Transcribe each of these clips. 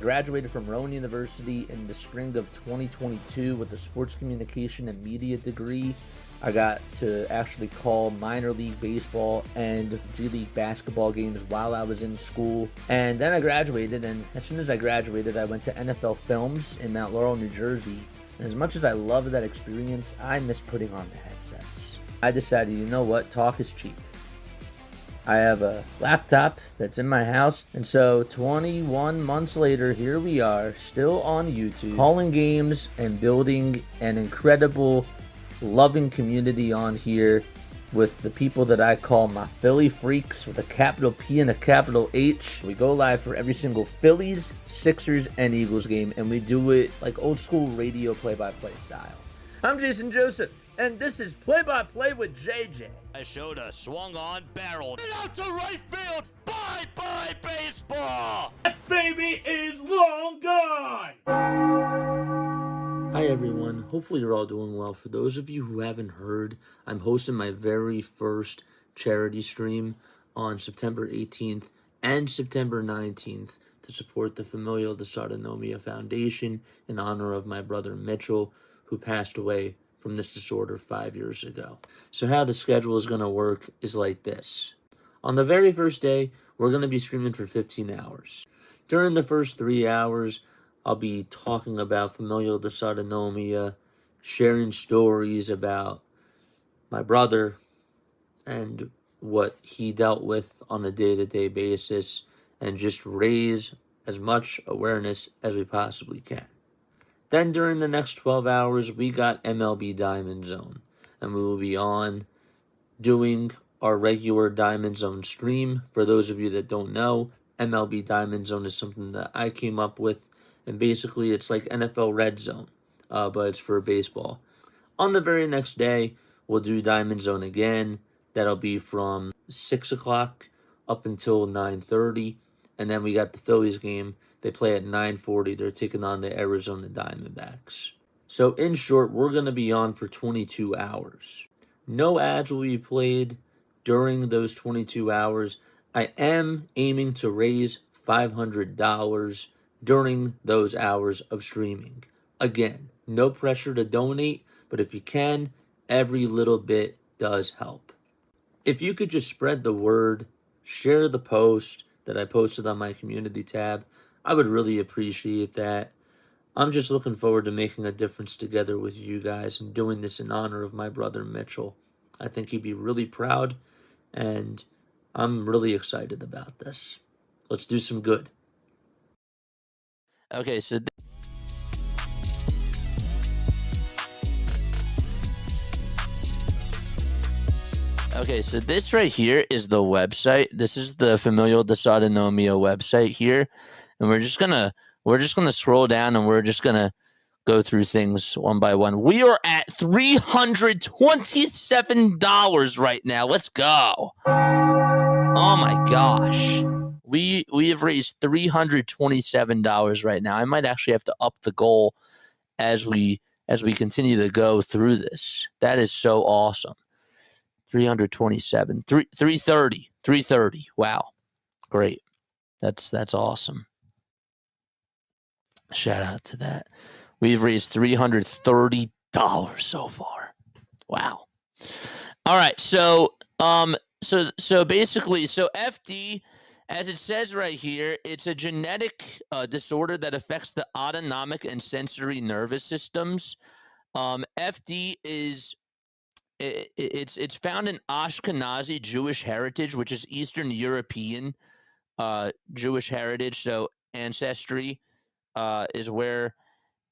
Graduated from Rowan University in the spring of 2022 with a sports communication and media degree. I got to actually call minor league baseball and G League basketball games while I was in school. And then I graduated, and as soon as I graduated, I went to NFL Films in Mount Laurel, New Jersey. And as much as I loved that experience, I miss putting on the headsets. I decided, you know what, talk is cheap. I have a laptop that's in my house, and so 21 months later, here we are, still on YouTube, calling games and building an incredible, loving community on here with the people that I call my Philly freaks, with a capital P and a capital H. We go live for every single Phillies, Sixers, and Eagles game, and we do it like old school radio play-by-play style. I'm Jason Joseph, and this is Play-by-Play with JJ. I showed a swung on barrel. Get out to right field. Bye-bye baseball. That baby is long gone. Hi everyone, hopefully you're all doing well. For those of you who haven't heard, I'm hosting my very first charity stream on September 18th and September 19th to support the Familial Dysautonomia Foundation in honor of my brother Mitchell, who passed away from this disorder 5 years ago. So how the schedule is going to work is like this. On the very first day, we're going to be streaming for 15 hours. During the first 3 hours, I'll be talking about familial dysautonomia, sharing stories about my brother and what he dealt with on a day-to-day basis, and just raise as much awareness as we possibly can. Then during the next 12 hours, we got MLB Diamond Zone, and we will be on doing our regular Diamond Zone stream. For those of you that don't know, MLB Diamond Zone is something that I came up with, and basically it's like NFL Red Zone, but it's for baseball. On the very next day, we'll do Diamond Zone again. That'll be from 6 o'clock up until 9:30, and then we got the Phillies game. They play at 9:40. They're taking on the Arizona Diamondbacks. So in short, we're going to be on for 22 hours. No ads will be played during those 22 hours. I am aiming to raise $500 during those hours of streaming. Again, no pressure to donate, but if you can, every little bit does help. If you could just spread the word, share the post that I posted on my community tab, I would really appreciate that. I'm just looking forward to making a difference together with you guys and doing this in honor of my brother Mitchell. I think he'd be really proud, and I'm really excited about this. Let's do some good. Okay, so this right here is the website. This is the Familial Dysautonomia website here, and we're just gonna scroll down, and we're just gonna go through things one by one. We are at $327 right now. Let's go! Oh my gosh, we have raised $327 right now. I might actually have to up the goal as we continue to go through this. That is so awesome. 327, 330. Wow. Great. That's awesome. Shout out to that. We've raised $330 so far. Wow. All right. So basically, FD, as it says right here, it's a genetic disorder that affects the autonomic and sensory nervous systems. FD is it's found in Ashkenazi Jewish heritage, which is Eastern European Jewish heritage. So ancestry is where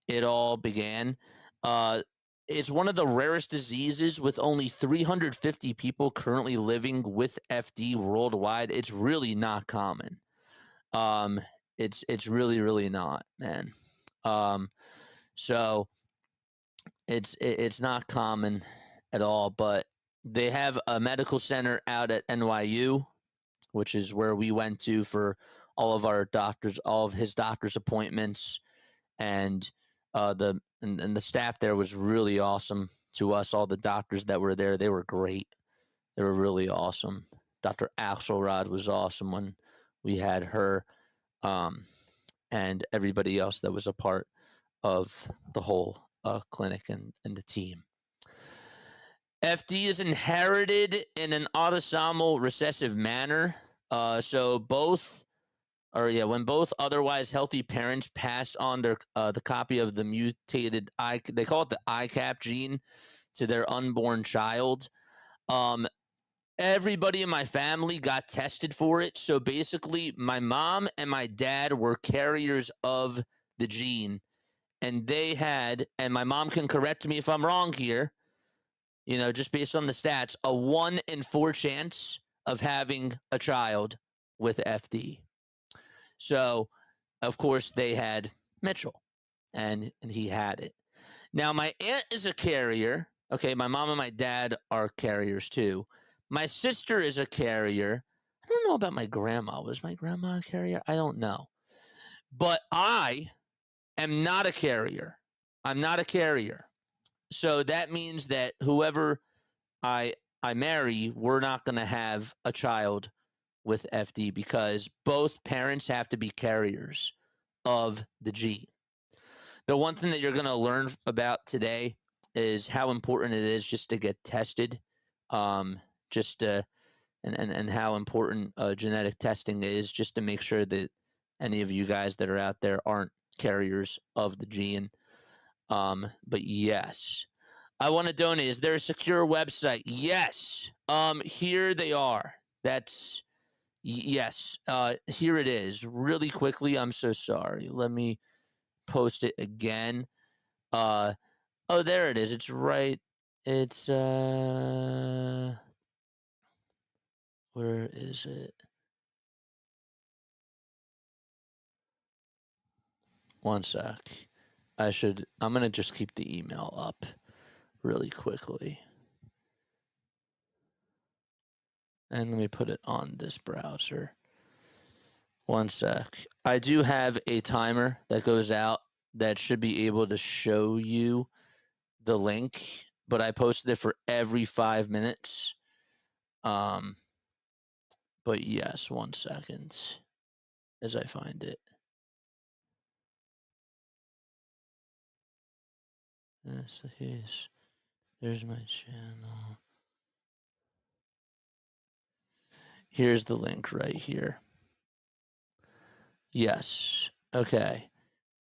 it all began. It's one of the rarest diseases, with only 350 people currently living with FD worldwide. It's really not common. It's really, really not, man. So it's not common at all, but they have a medical center out at NYU, which is where we went to for all of our doctors, all of his doctor's appointments, and the staff there was really awesome to us. All the doctors that were there, they were great. They were really awesome. Dr. Axelrod was awesome when we had her. and everybody else that was a part of the whole clinic and the team. FD is inherited in an autosomal recessive manner. So both, when both otherwise healthy parents pass on their the copy of the mutated they call it the ICAP gene to their unborn child. Everybody in my family got tested for it. So basically, my mom and my dad were carriers of the gene, and they had, and my mom can correct me if I'm wrong here, just based on the stats, a 1 in 4 chance of having a child with FD. So, of course, they had Mitchell, and he had it. Now, my aunt is a carrier. Okay, my mom and my dad are carriers too. My sister is a carrier. I don't know about my grandma. Was my grandma a carrier? I don't know. But I am not a carrier. I'm not a carrier. So that means that whoever I marry, we're not going to have a child with FD because both parents have to be carriers of the gene. The one thing that you're going to learn about today is how important it is just to get tested, and how important genetic testing is, just to make sure that any of you guys that are out there aren't carriers of the gene. But yes, I want to donate. Is there a secure website? Yes. Here they are. That's yes. Here it is. Really quickly. I'm so sorry. Let me post it again. Oh, there it is. It's right. It's where is it? One sec. I'm gonna just keep the email up really quickly. And let me put it on this browser. One sec. I do have a timer that goes out that should be able to show you the link, but I posted it for every 5 minutes. But yes, 1 second as I find it. There's my channel. Here's the link right here. Yes. Okay.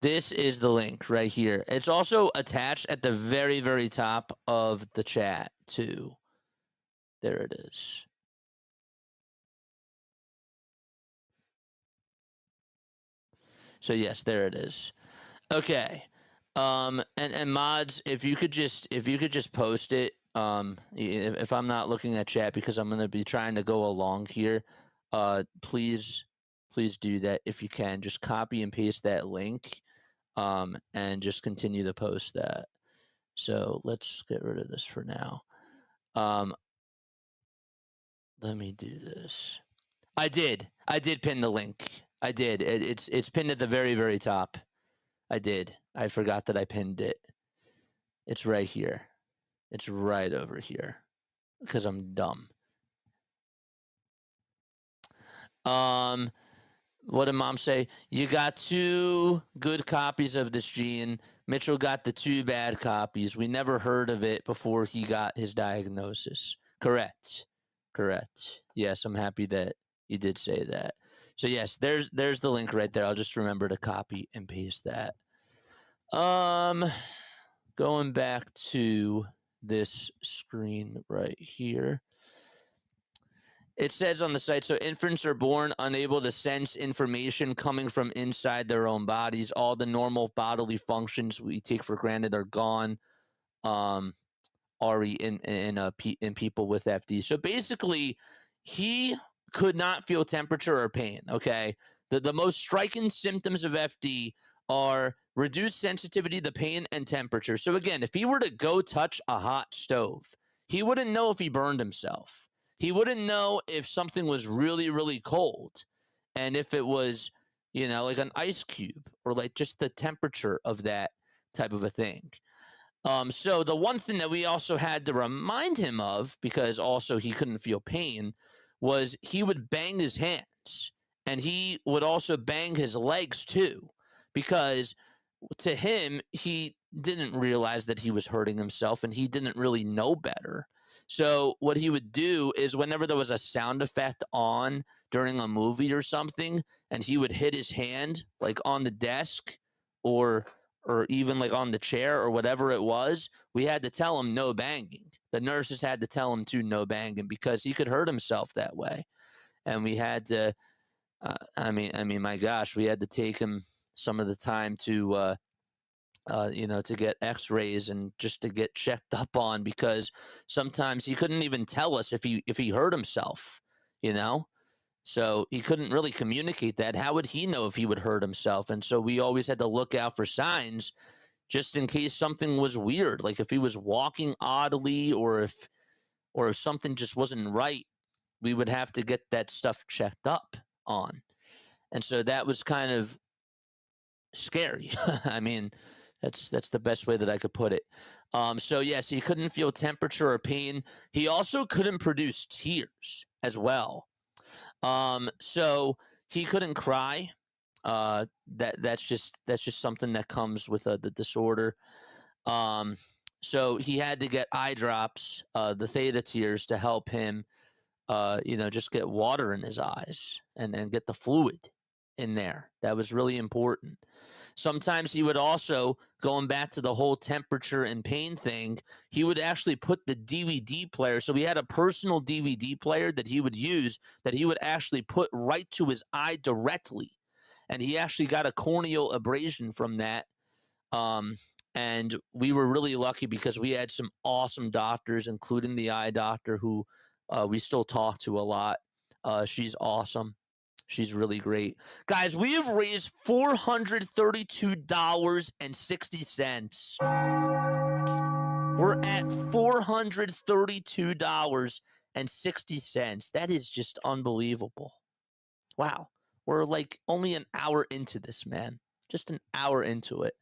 This is the link right here. It's also attached at the very, very top of the chat, too. There it is. So yes, there it is. Okay. And mods, if you could just post it. If I'm not looking at chat because I'm gonna be trying to go along here, please do that if you can. Just copy and paste that link, and just continue to post that. So let's get rid of this for now. Let me do this. I did pin the link. I did. It's pinned at the very, very top. I did. I forgot that I pinned it. It's right here. It's right over here because I'm dumb. What did mom say? You got 2 good copies of this gene. Mitchell got the 2 bad copies. We never heard of it before he got his diagnosis. Correct. Yes, I'm happy that you did say that. So yes, there's the link right there. I'll just remember to copy and paste that. Going back to this screen right here. It says on the site, so infants are born unable to sense information coming from inside their own bodies. All the normal bodily functions we take for granted are gone, already in people with FD. So basically, he could not feel temperature or pain, okay? The most striking symptoms of FD are reduced sensitivity to pain and temperature. So again, if he were to go touch a hot stove, he wouldn't know if he burned himself. He wouldn't know if something was really, really cold, and if it was, like an ice cube or like just the temperature of that type of a thing. So the one thing that we also had to remind him of, because also he couldn't feel pain, was he would bang his hands, and he would also bang his legs too. because to him, he didn't realize that he was hurting himself and he didn't really know better. So what he would do is whenever there was a sound effect on during a movie or something, and he would hit his hand like on the desk or even like on the chair or whatever it was, we had to tell him no banging. The nurses had to tell him to no banging because he could hurt himself that way. And we had to, I mean, my gosh, we had to take him some of the time to, to get x-rays and just to get checked up on, because sometimes he couldn't even tell us if he hurt himself, so he couldn't really communicate that. How would he know if he would hurt himself? And so we always had to look out for signs just in case something was weird, like if he was walking oddly or if something just wasn't right, we would have to get that stuff checked up on. And so that was kind of scary. I mean, that's the best way that I could put it. So yes, he couldn't feel temperature or pain. He also couldn't produce tears as well. So he couldn't cry. That's just something that comes with the disorder. So he had to get eye drops, the theta tears, to help him, just get water in his eyes and get the fluid in there. That was really important. Sometimes he would also, going back to the whole temperature and pain thing, he would actually put the DVD player. So he had a personal DVD player that he would use, that he would actually put right to his eye directly. And he actually got a corneal abrasion from that. And we were really lucky because we had some awesome doctors, including the eye doctor who we still talk to a lot. She's awesome. She's really great. Guys, we have raised $432.60. We're at $432.60. That is just unbelievable. Wow. We're like only an hour into this, man. Just an hour into it.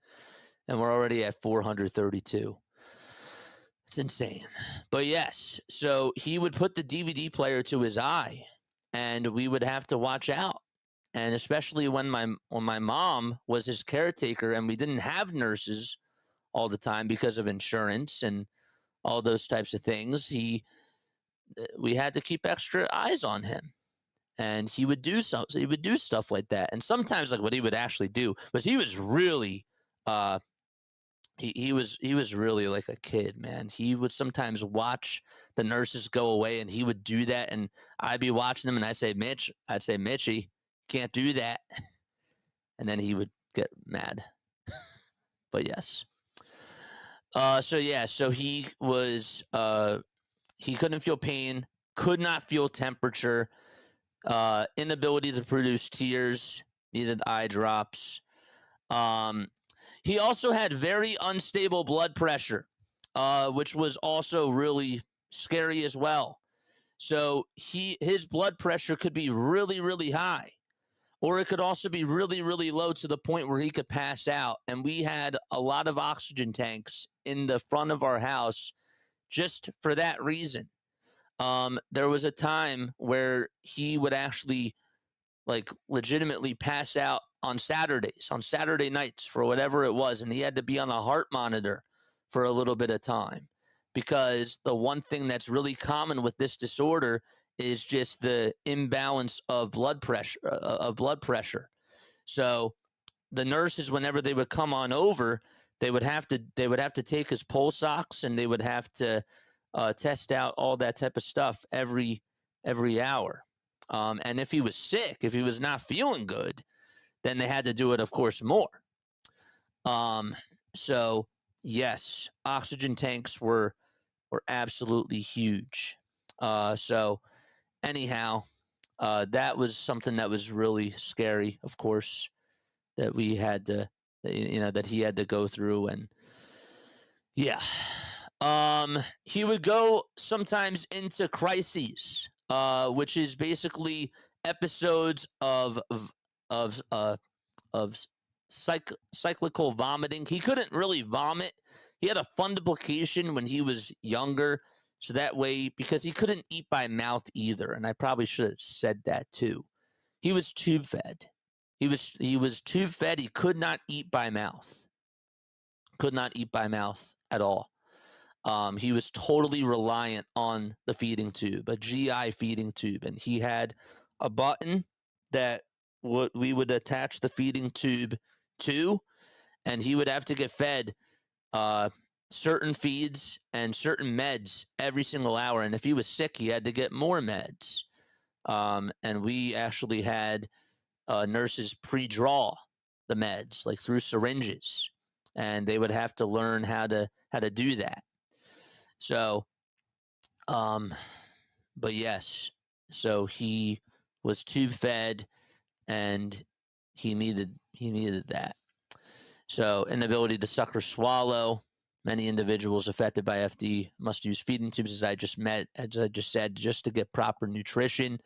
And we're already at 432. It's insane. But yes, so he would put the DVD player to his eye, and we would have to watch out. And especially when my mom was his caretaker and we didn't have nurses all the time because of insurance and all those types of things, we had to keep extra eyes on him. And he would do stuff like that. And sometimes, like, what he would actually do was he was really he was really like a kid, man. He would sometimes watch the nurses go away, and he would do that, and I'd be watching him, and I'd say, Mitchie, can't do that. And then he would get mad. But yes. So he was he couldn't feel pain, could not feel temperature, inability to produce tears, needed eye drops. He also had very unstable blood pressure, which was also really scary as well. So his blood pressure could be really, really high, or it could also be really, really low to the point where he could pass out. And we had a lot of oxygen tanks in the front of our house just for that reason. There was a time where he would actually like legitimately pass out on Saturday nights for whatever it was. And he had to be on a heart monitor for a little bit of time, because the one thing that's really common with this disorder is just the imbalance of blood pressure. So the nurses, whenever they would come on over, they would have to take his pulse ox, and they would have to test out all that type of stuff every hour. And if he was sick, if he was not feeling good, then they had to do it, of course, more. So yes, oxygen tanks were absolutely huge. So anyhow, that was something that was really scary, of course, that we had to, that he had to go through. And yeah, he would go sometimes into crises, which is basically episodes of cyclical vomiting. He couldn't really vomit. He had a funduplication when he was younger, so that way, because he couldn't eat by mouth either, and I probably should have said that too. He was tube fed. He was tube fed. He could not eat by mouth. Could not eat by mouth at all. He was totally reliant on the feeding tube, a GI feeding tube, and he had a button that we would attach the feeding tube to, and he would have to get fed certain feeds and certain meds every single hour. And if he was sick, he had to get more meds. And we actually had nurses pre-draw the meds, like through syringes, and they would have to learn how to do that. So, but yes, so he was tube fed, and he needed that. So, inability to suck or swallow. Many individuals affected by FD must use feeding tubes, as I just said, just to get proper nutrition.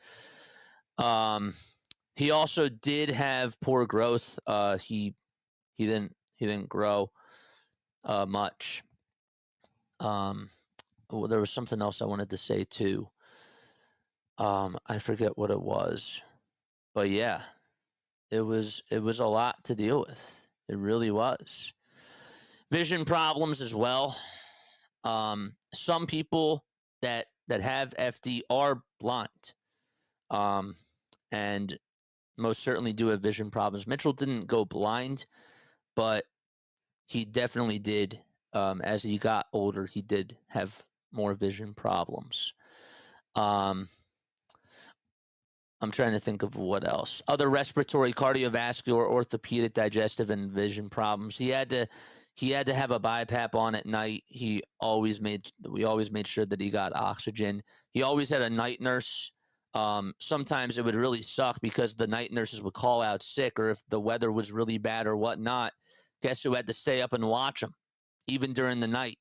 He also did have poor growth. He didn't grow much. Well, there was something else I wanted to say too. I forget what it was, but yeah, it was a lot to deal with. It really was. Vision problems as well. Some people that have FD are blind, and most certainly do have vision problems. Mitchell didn't go blind, but he definitely did. As he got older, he did have more vision problems. I'm trying to think of what else. Other respiratory, cardiovascular, orthopedic, digestive, and vision problems. He had to have a BiPAP on at night. We always made sure that he got oxygen. He always had a night nurse. Sometimes it would really suck because the night nurses would call out sick, or if the weather was really bad or whatnot, guess who had to stay up and watch him, even during the night?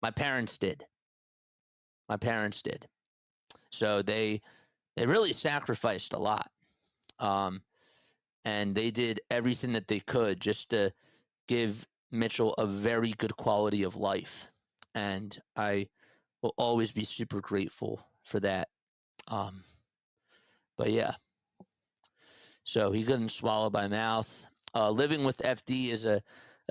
My parents did. So they really sacrificed a lot. And they did everything that they could just to give Mitchell a very good quality of life. And I will always be super grateful for that. But yeah. So he couldn't swallow by mouth. Living with FD is a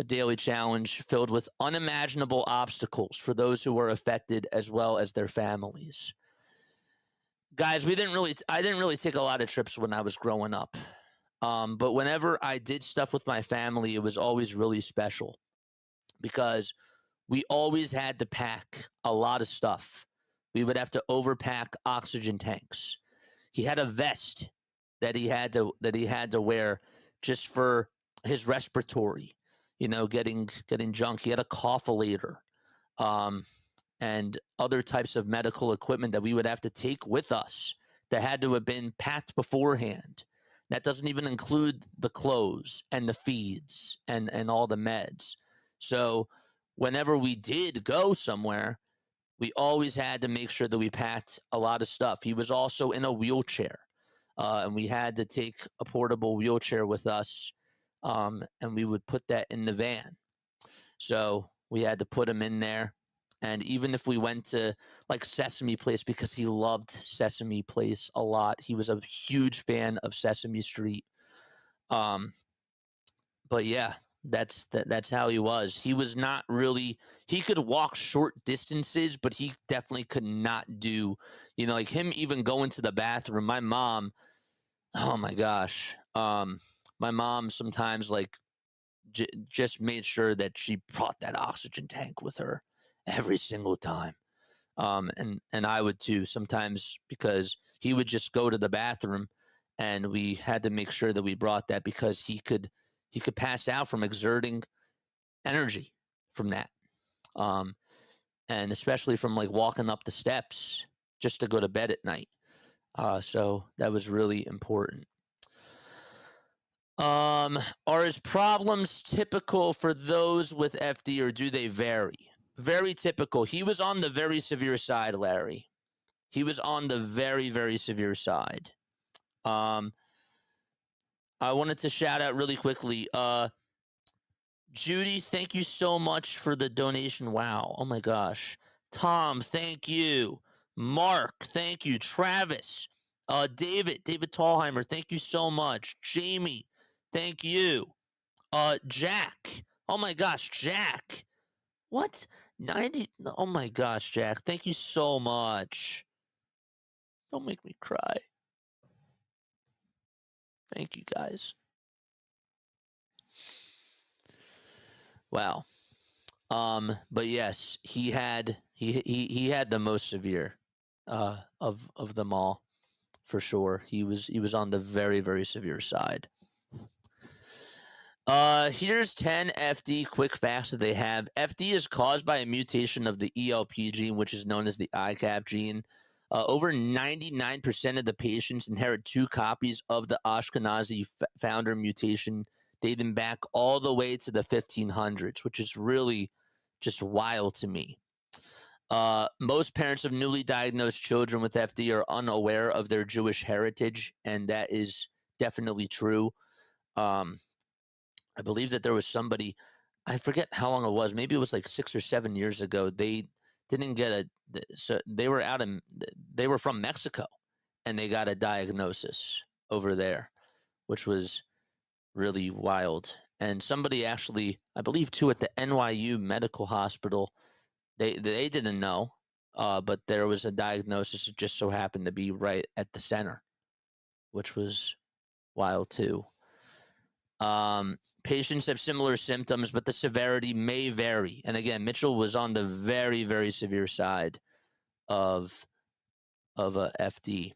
daily challenge filled with unimaginable obstacles for those who were affected as well as their families. Guys, I didn't really take a lot of trips when I was growing up. But whenever I did stuff with my family, it was always really special because we always had to pack a lot of stuff. We would have to overpack oxygen tanks. He had a vest that he had to wear just for his respiratory, getting junk. He had a cougholator, and other types of medical equipment that we would have to take with us that had to have been packed beforehand. That doesn't even include the clothes and the feeds and all the meds. So whenever we did go somewhere, we always had to make sure that we packed a lot of stuff. He was also in a wheelchair, and we had to take a portable wheelchair with us, and we would put that in the van. So we had to put him in there. And even if we went to like Sesame Place, because he loved Sesame Place a lot, he was a huge fan of Sesame Street. But yeah, that's how he was. He was not really. He could walk short distances, but he definitely could not do. Like him even going to the bathroom. My mom. Oh my gosh. My mom sometimes like just made sure that she brought that oxygen tank with her every single time. And I would too sometimes, because he would just go to the bathroom and we had to make sure that we brought that because he could pass out from exerting energy from that. And especially from like walking up the steps just to go to bed at night. So that was really important. Are his problems typical for those with FD, or do they vary? Very typical. He was on the very severe side, Larry. He was on the very, very severe side. I wanted to shout out really quickly. Judy, thank you so much for the donation. Wow. Oh my gosh. Tom, thank you. Mark, thank you. Travis, David Tallheimer, thank you so much. Jamie, Thank you. Jack. Oh my gosh, Jack. What? 90? Oh my gosh, Jack. Thank you so much. Don't make me cry. Thank you guys. Wow. But yes, he had the most severe of them all, for sure. He was on the very, very severe side. Here's 10 FD quick facts that they have. FD is caused by a mutation of the ELP gene, which is known as the ICAP gene. Over 99% of the patients inherit 2 copies of the Ashkenazi founder mutation, dating back all the way to the 1500s, which is really just wild to me. Most parents of newly diagnosed children with FD are unaware of their Jewish heritage, and that is definitely true. I believe that there was somebody, I forget how long it was, maybe it was like 6 or 7 years ago. They didn't get so they were from Mexico, and they got a diagnosis over there, which was really wild. And somebody actually, I believe too, at the NYU Medical Hospital, they didn't know, but there was a diagnosis. It just so happened to be right at the center, which was wild too. Patients have similar symptoms, but the severity may vary. And again, Mitchell was on the very, very severe side of a FD.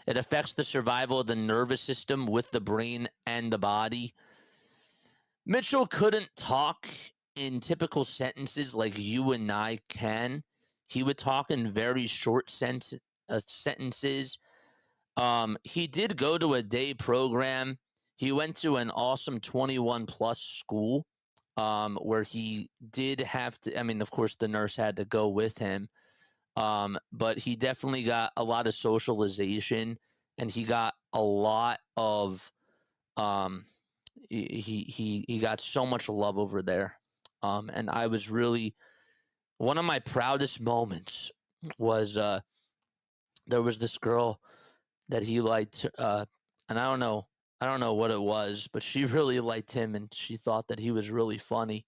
It affects the survival of the nervous system with the brain and the body. Mitchell couldn't talk in typical sentences like you and I can. He would talk in very short sentences. He did go to a day program. He went to an awesome 21 plus school, where he did have to, I mean, of course the nurse had to go with him. But he definitely got a lot of socialization, and he got a lot of, he got so much love over there. And I was really, one of my proudest moments was, there was this girl that he liked, and I don't know what it was, but she really liked him, and she thought that he was really funny.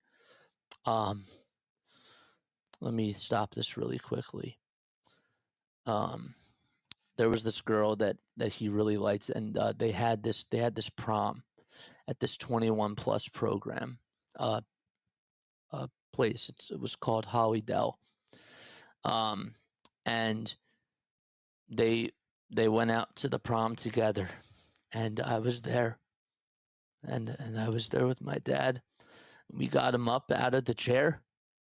Let me stop this really quickly. There was this girl that he really liked, and they had this prom at this 21 plus program place. It was called Hollydell. And they went out to the prom together, and I was there, and I was there with my dad. We got him up out of the chair,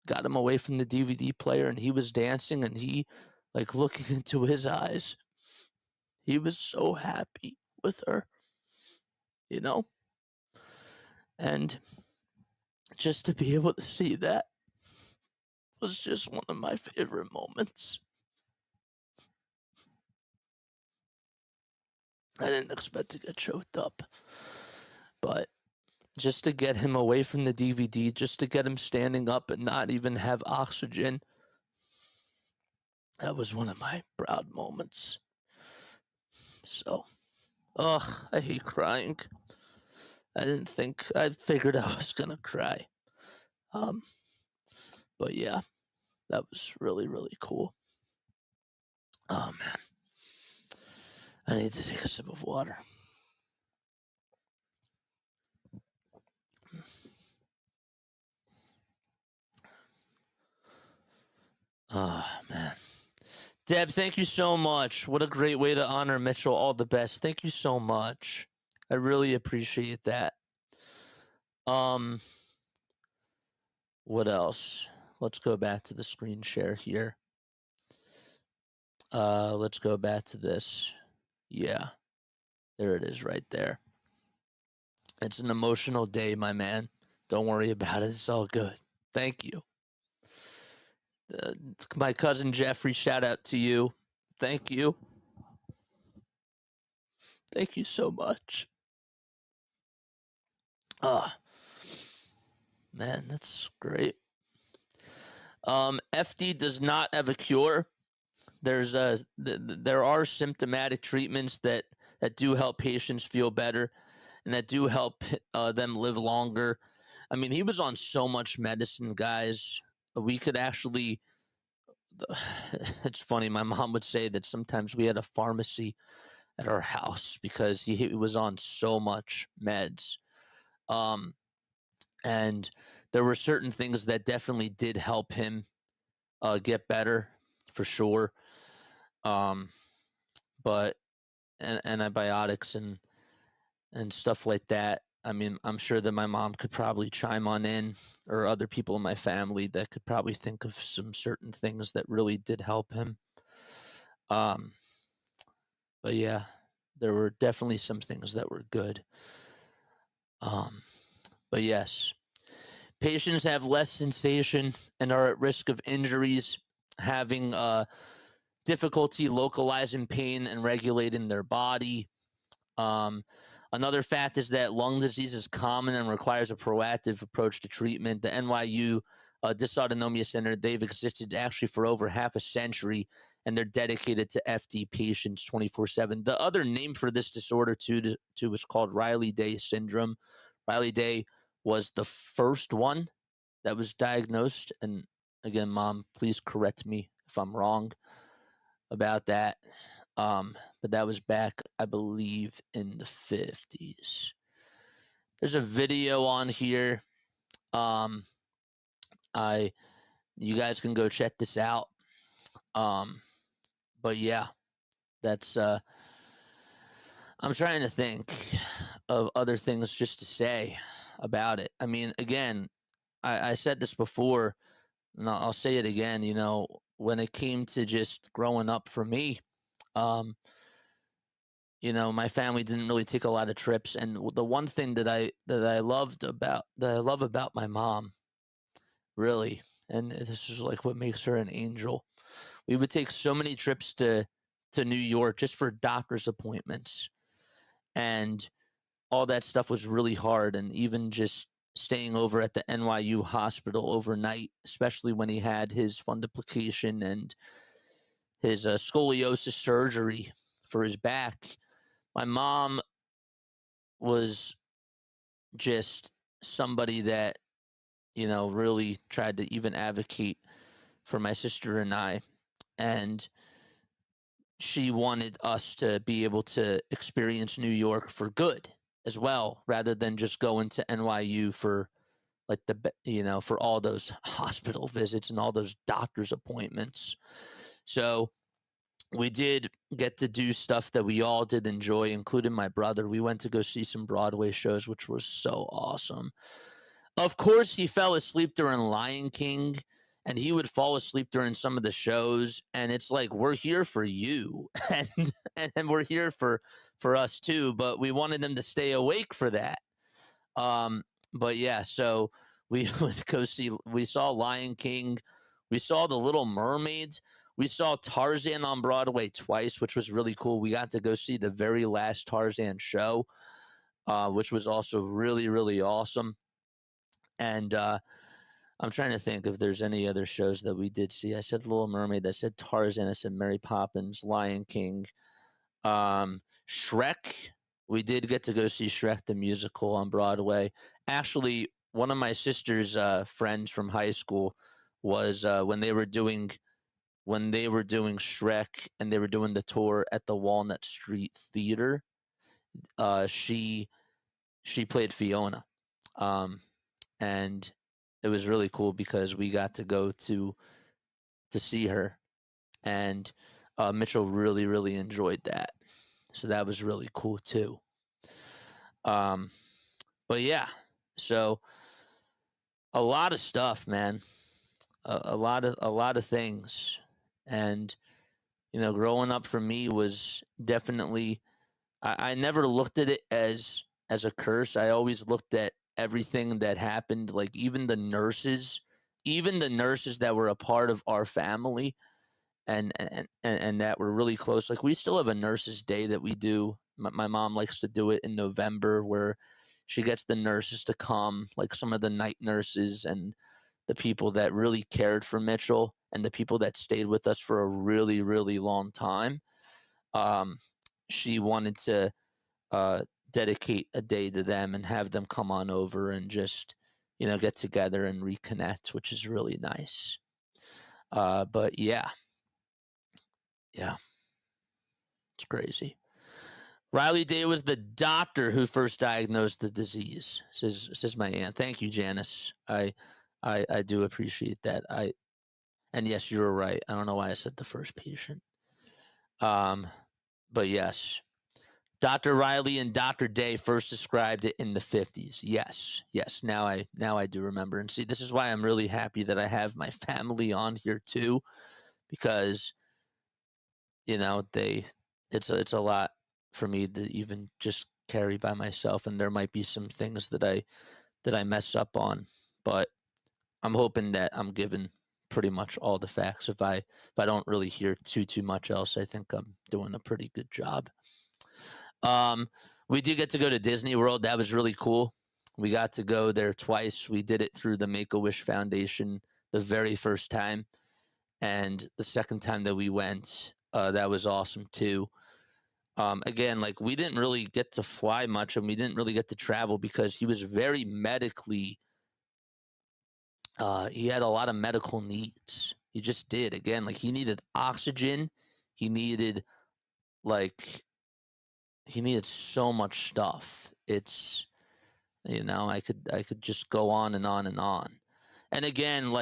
got him away from the DVD player, and he was dancing, and he, like, looking into his eyes, he was so happy with her, you know? And just to be able to see that was just one of my favorite moments. I didn't expect to get choked up, but just to get him away from the DVD, just to get him standing up and not even have oxygen, that was one of my proud moments. So, I hate crying. I figured I was gonna cry. But yeah, that was really, really cool. Oh man, I need to take a sip of water. Oh man. Deb, thank you so much. What a great way to honor Mitchell. All the best. Thank you so much. I really appreciate that. What else? Let's go back to the screen share here. Let's go back to this. Yeah. There it is right there. It's an emotional day, my man. Don't worry about it. It's all good. Thank you. My cousin Jeffrey, shout out to you. Thank you. Thank you so much. Man, that's great. FD does not have a cure. There are symptomatic treatments that do help patients feel better. and that do help them live longer. I mean, he was on so much medicine, guys. We could actually, it's funny, my mom would say that sometimes we had a pharmacy at our house because he was on so much meds. Um, and there were certain things that definitely did help him get better for sure. Um, but antibiotics and stuff like that. I mean, I'm sure that my mom could probably chime on in, or other people in my family that could probably think of some certain things that really did help him. Um, but yeah, there were definitely some things that were good. Um, but yes, patients have less sensation and are at risk of injuries, having difficulty localizing pain and regulating their body. Um, Another fact is that lung disease is common and requires a proactive approach to treatment. The NYU Dysautonomia Center, they've existed actually for over half a century, and they're dedicated to FD patients 24/7. The other name for this disorder, too is called Riley-Day syndrome. Riley-Day was the first one that was diagnosed. And again, Mom, please correct me if I'm wrong about that. But that was back, I believe, in the 50s. There's a video on here. Um, you guys can go check this out. But yeah, that's I'm trying to think of other things just to say about it. I mean, again, I said this before, and I'll say it again. You know, when it came to just growing up for me, um, you know, my family didn't really take a lot of trips, and the one thing that I love about my mom, really, and this is like what makes her an angel. We would take so many trips to New York just for doctor's appointments, and all that stuff was really hard. And even just staying over at the NYU hospital overnight, especially when he had his fundoplication and his scoliosis surgery for his back. My mom was just somebody that, you know, really tried to even advocate for my sister and I. And she wanted us to be able to experience New York for good as well, rather than just going to NYU for like you know, for all those hospital visits and all those doctor's appointments. So we did get to do stuff that we all did enjoy, including my brother. We went to go see some Broadway shows, which was so awesome. Of course, he fell asleep during Lion King, and he would fall asleep during some of the shows. And it's like, we're here for you, and we're here for us too. But we wanted them to stay awake for that. But yeah, so we would go see. We saw Lion King. We saw The Little Mermaid. We saw Tarzan on Broadway twice, which was really cool. We got to go see the very last Tarzan show, which was also really, really awesome. And I'm trying to think if there's any other shows that we did see. I said Little Mermaid. I said Tarzan. I said Mary Poppins, Lion King, Shrek. We did get to go see Shrek the musical on Broadway. Actually, one of my sister's friends from high school was when they were doing Shrek, and they were doing the tour at the Walnut Street Theater. She played Fiona, and it was really cool because we got to go to see her, and Mitchell really, really enjoyed that. So that was really cool too. But yeah, so a lot of stuff, man. A lot of things. And you know, growing up for me was definitely, I never looked at it as a curse. I always looked at everything that happened, like even the nurses that were a part of our family, and that were really close. Like, we still have a nurses day that we do. My mom likes to do it in November, where she gets the nurses to come, like some of the night nurses and the people that really cared for Mitchell and the people that stayed with us for a really, really long time. She wanted to dedicate a day to them and have them come on over and just, get together and reconnect, which is really nice. But yeah, it's crazy. Riley Day was the doctor who first diagnosed the disease, says my aunt. Thank you, Janice. I do appreciate that. And yes, you were right. I don't know why I said the first patient. But yes, Dr. Riley and Dr. Day first described it in the 50s. Yes. Now I do remember. And see, this is why I'm really happy that I have my family on here too, because it's a lot for me to even just carry by myself, and there might be some things that I mess up on, but I'm hoping that I'm given pretty much all the facts. If I don't really hear too much else, I think I'm doing a pretty good job. We did get to go to Disney World. That was really cool. We got to go there twice. We did it through the Make-A-Wish Foundation the very first time, and the second time that we went, that was awesome too. Again, like, we didn't really get to fly much, and we didn't really get to travel because he was very medically. He had a lot of medical needs. He just did. Again, like, he needed oxygen. He needed like he needed so much stuff. It's I could just go on and on and on. And again,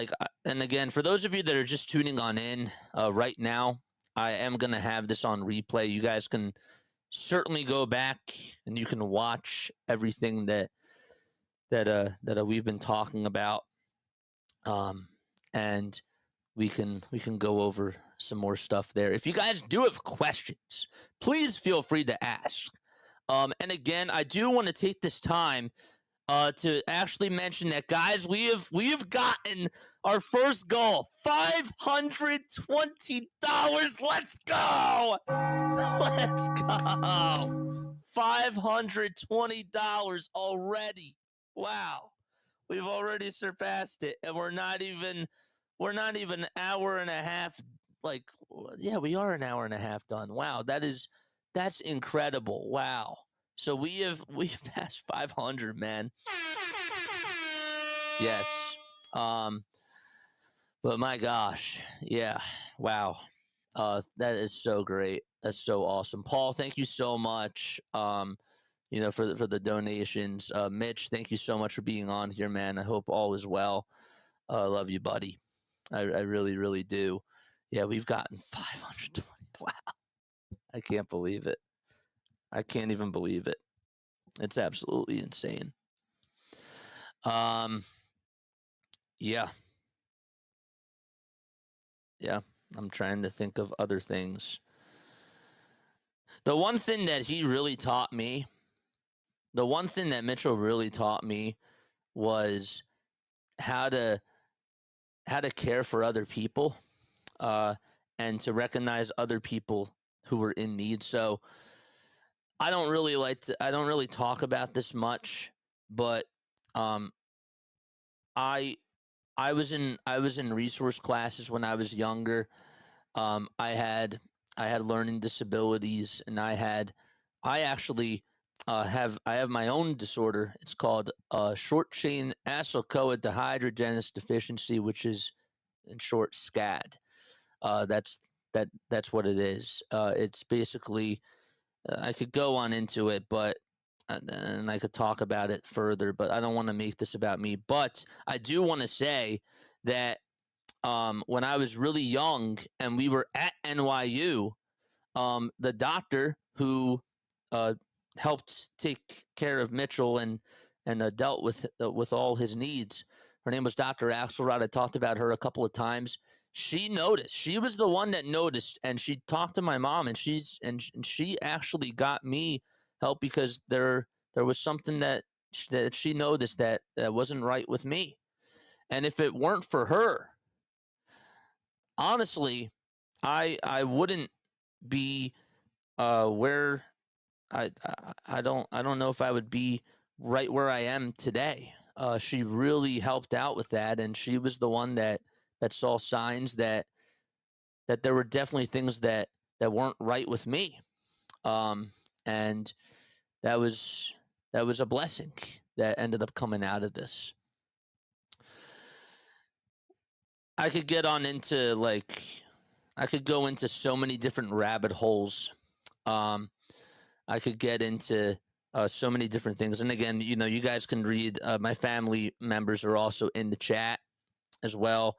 for those of you that are just tuning on in right now, I am gonna have this on replay. You guys can certainly go back and you can watch everything that we've been talking about, and we can go over some more stuff there. If you guys do have questions, please feel free to ask. And again, I do want to take this time to actually mention that, guys, we have gotten our first goal, $520. Let's go! Let's go! $520 already. Wow, we've already surpassed it, and we're not even an hour and a half. Like, yeah, we are an hour and a half done. Wow, that's incredible. Wow. So we've passed 500, man. Yes. But my gosh, yeah. Wow. That is so great. That's so awesome. Paul, thank you so much. For the donations. Mitch, thank you so much for being on here, man. I hope all is well. Love you, buddy. I really, really do. Yeah, we've gotten 520. Wow. I can't believe it. I can't even believe it. It's absolutely insane. Yeah. Yeah. I'm trying to think of other things. The one thing that Mitchell really taught me was how to care for other people, and to recognize other people who were in need. So I don't really talk about this much, but I was in resource classes when I was younger. I had learning disabilities, and I actually have my own disorder. It's called short chain acyl-CoA dehydrogenase deficiency, which is in short SCAD. That's what it is. It's basically, I could go on into it, but and I could talk about it further, but I don't want to make this about me. But I do want to say that when I was really young and we were at NYU, the doctor who helped take care of Mitchell and dealt with all his needs, her name was Dr. Axelrod. I talked about her a couple of times. She noticed. She was the one that noticed, and she talked to my mom, and she actually got me help because there was something that she noticed that wasn't right with me. And if it weren't for her, honestly, I wouldn't be where I don't know if I would be right where I am today. She really helped out with that, and she was the one that saw signs that there were definitely things that weren't right with me. And that was a blessing that ended up coming out of this. I could get on into I could go into so many different rabbit holes. I could get into so many different things. And again, you guys can read. My family members are also in the chat as well.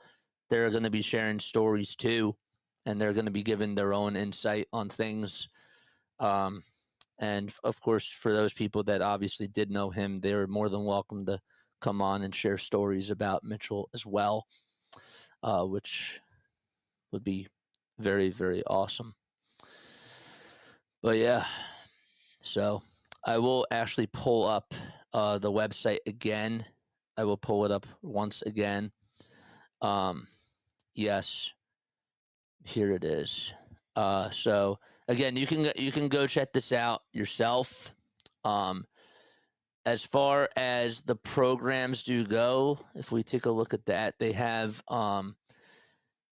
They're going to be sharing stories too, and they're going to be giving their own insight on things. And of course, for those people that obviously did know him, they're more than welcome to come on and share stories about Mitchell as well, which would be very, very awesome. But yeah, so I will actually pull up the website again. I will pull it up once again. Yes, here it is. So again, you can go check this out yourself. As far as the programs do go, if we take a look at that, they have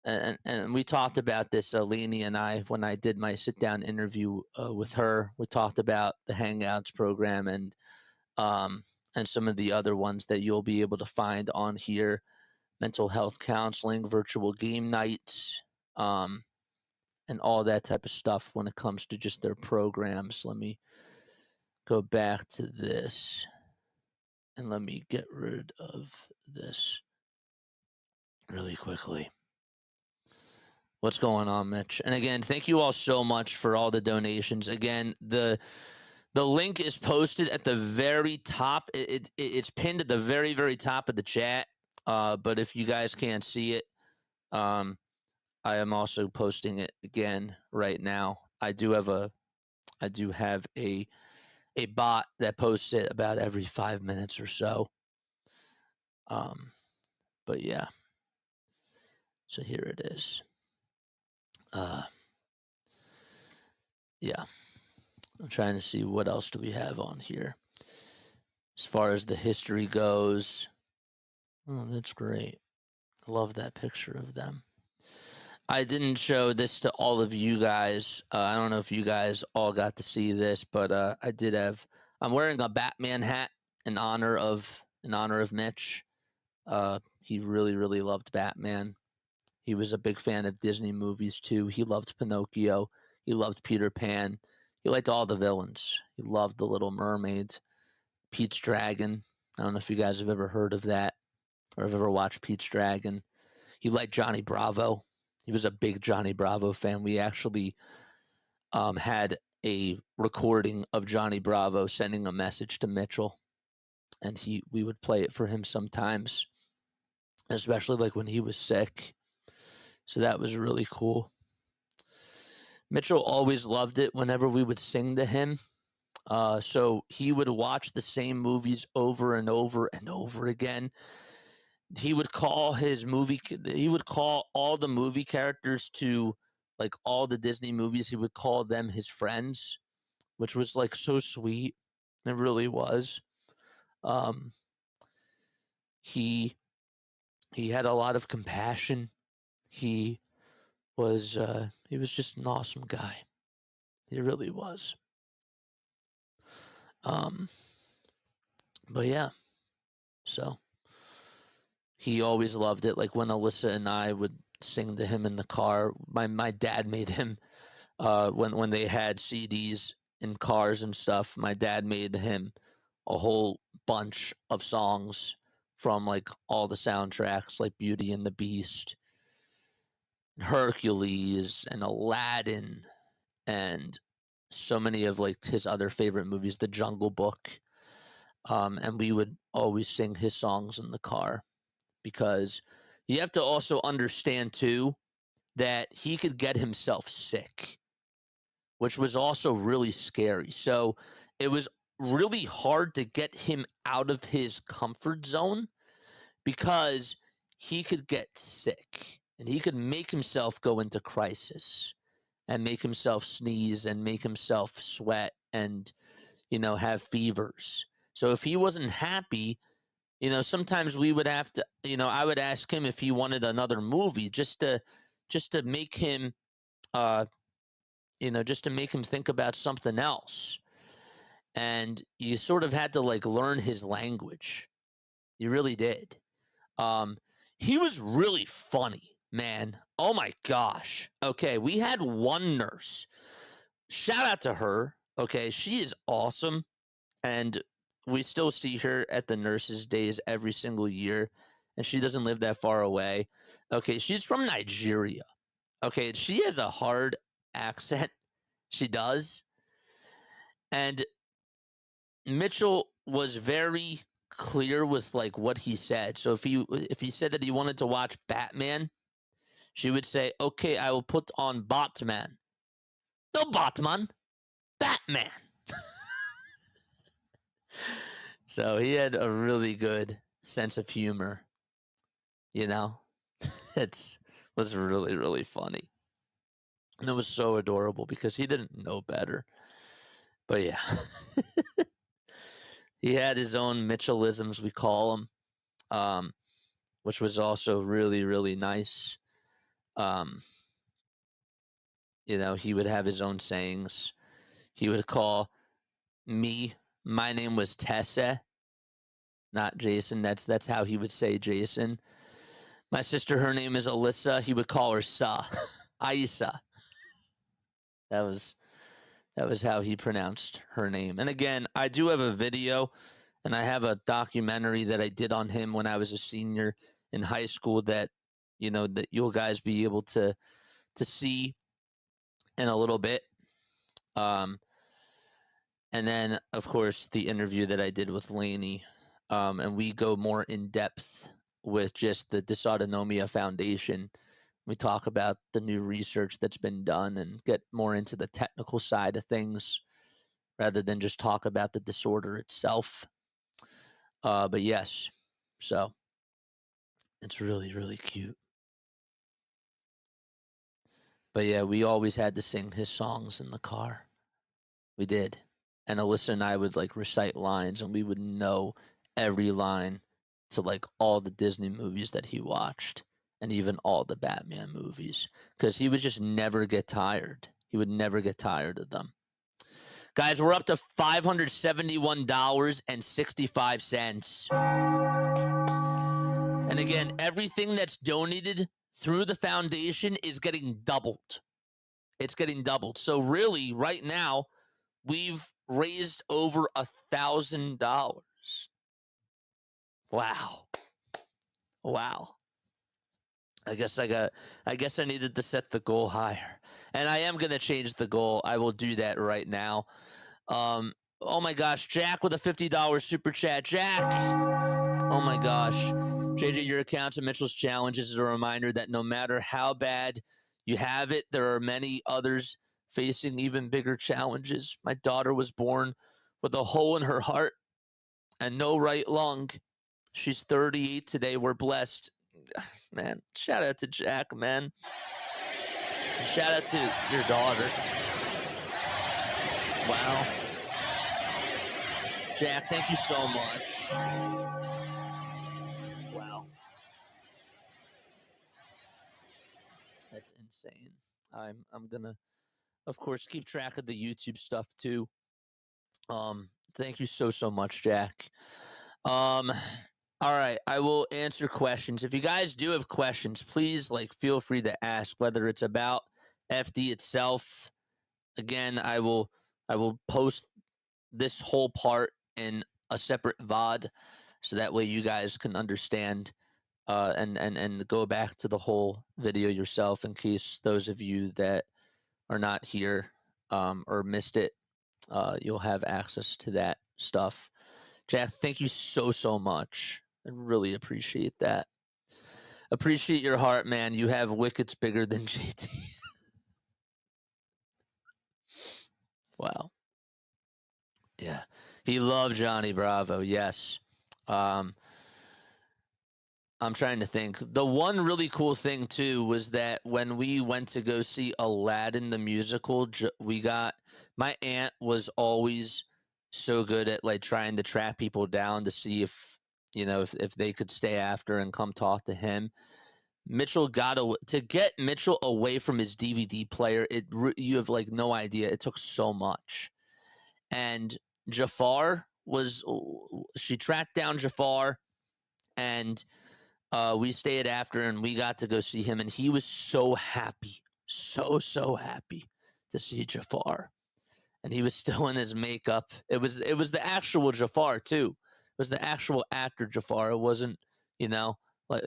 and we talked about this, Leni and I, when I did my sit down interview with her. We talked about the Hangouts program and some of the other ones that you'll be able to find on here: mental health counseling, virtual game nights, and all that type of stuff when it comes to just their programs. Let me go back to this and let me get rid of this really quickly. What's going on, Mitch? And again, thank you all so much for all the donations. Again, the link is posted at the very top. It's pinned at the very, very top of the chat. But if you guys can't see it, I am also posting it again right now. I do have a bot that posts it about every 5 minutes or so. But yeah. So here it is. Yeah. I'm trying to see what else do we have on here. As far as the history goes. Oh, that's great. I love that picture of them. I didn't show this to all of you guys. I don't know if you guys all got to see this, but I did have. I'm wearing a Batman hat in honor of Mitch. He really, really loved Batman. He was a big fan of Disney movies too. He loved Pinocchio. He loved Peter Pan. He liked all the villains. He loved The Little Mermaid, Pete's Dragon. I don't know if you guys have ever heard of that or have ever watched Pete's Dragon. He liked Johnny Bravo. He was a big Johnny Bravo fan. We actually had a recording of Johnny Bravo sending a message to Mitchell, and we would play it for him sometimes, especially like when he was sick. So that was really cool. Mitchell always loved it whenever we would sing to him. So he would watch the same movies over and over and over again. He would call all the movie characters to like all the Disney movies. He would call them his friends, which was like so sweet. It really was. He had a lot of compassion. He was just an awesome guy. He really was. But yeah, so he always loved it. Like when Alyssa and I would sing to him in the car, my dad made him when they had CDs in cars and stuff. My dad made him a whole bunch of songs from like all the soundtracks, like Beauty and the Beast, Hercules, and Aladdin, and so many of like his other favorite movies, The Jungle Book. And we would always sing his songs in the car, because you have to also understand too that he could get himself sick, which was also really scary. So it was really hard to get him out of his comfort zone, because he could get sick and he could make himself go into crisis and make himself sneeze and make himself sweat and, have fevers. So if he wasn't happy, sometimes we would have to, I would ask him if he wanted another movie just to make him, just to make him think about something else. and you sort of had to like learn his language. You really did. Um, he was really funny, man. Oh my gosh. Okay, we had one nurse. Shout out to her. Okay, she is awesome, and we still see her at the nurses' days every single year, and she doesn't live that far away. Okay, she's from Nigeria. Okay, she has a hard accent. She does, and Mitchell was very clear with like what he said. So if he said that he wanted to watch Batman, she would say, "Okay, I will put on Batman." No Batman, Batman. So he had a really good sense of humor. You know, it's was really really funny, and it was so adorable because he didn't know better. But yeah, he had his own Mitchellisms, we call them, which was also really really nice. Um, he would have his own sayings. He would call me. My name was Tessa, not Jason. That's how he would say Jason. My sister, her name is Alyssa. He would call her Sa, Aisa. That was how he pronounced her name. And again, I do have a video, and I have a documentary that I did on him when I was a senior in high school that that you'll guys be able to see in a little bit. And then, of course, the interview that I did with Laney. And we go more in depth with just the Dysautonomia Foundation. We talk about the new research that's been done and get more into the technical side of things rather than just talk about the disorder itself. But yes, so it's really, really cute. But yeah, we always had to sing his songs in the car. We did. And Alyssa and I would like recite lines, and we would know every line to like all the Disney movies that he watched and even all the Batman movies because he would just never get tired. He would never get tired of them. Guys, we're up to $571.65. And again, everything that's donated through the foundation is getting doubled. It's getting doubled. So really, right now, we've raised over $1,000. Wow. I guess I needed to set the goal higher. And I am going to change the goal. I will do that right now. Oh my gosh, Jack with a $50 super chat. Jack. Oh my gosh. JJ, your accounts of Mitchell's challenges is a reminder that no matter how bad you have it, there are many others facing even bigger challenges. My daughter was born with a hole in her heart and no right lung. She's 38 today. We're blessed. Man, shout out to Jack, man. And shout out to your daughter. Wow. Jack, thank you so much. Wow. That's insane. I'm gonna, of course, keep track of the YouTube stuff too. Thank you so much, Jack. All right, I will answer questions. If you guys do have questions, please feel free to ask, whether it's about FD itself. Again, I will post this whole part in a separate VOD, so that way you guys can understand and go back to the whole video yourself, in case those of you that are not here or missed it, you'll have access to that stuff. Jack, thank you so much. I really appreciate that. Appreciate your heart, man. You have wickets bigger than JT. Wow. Yeah. He loved Johnny Bravo. Yes. I'm trying to think. The one really cool thing too was that when we went to go see Aladdin the musical, my aunt was always so good at trying to track people down to see if they could stay after and come talk to him. Mitchell to get Mitchell away from his DVD player. You have no idea. It took so much, and Jafar she tracked down Jafar, and we stayed after, and we got to go see him, and he was so happy, so happy to see Jafar, and he was still in his makeup. It was the actual Jafar too. It was the actual actor Jafar. It wasn't, like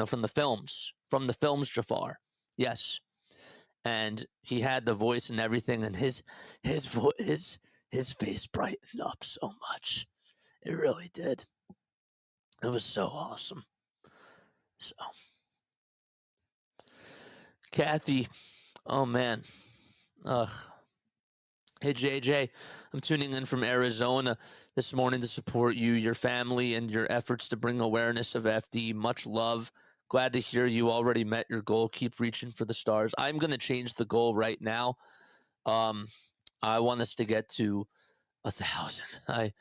from the films Jafar. Yes, and he had the voice and everything, and his face brightened up so much. It really did. It was so awesome. So, Kathy, oh man, ugh. Hey JJ, I'm tuning in from Arizona this morning to support you, your family, and your efforts to bring awareness of FD. Much love. Glad to hear you already met your goal. Keep reaching for the stars. I'm going to change the goal right now. I want us to get to 1,000.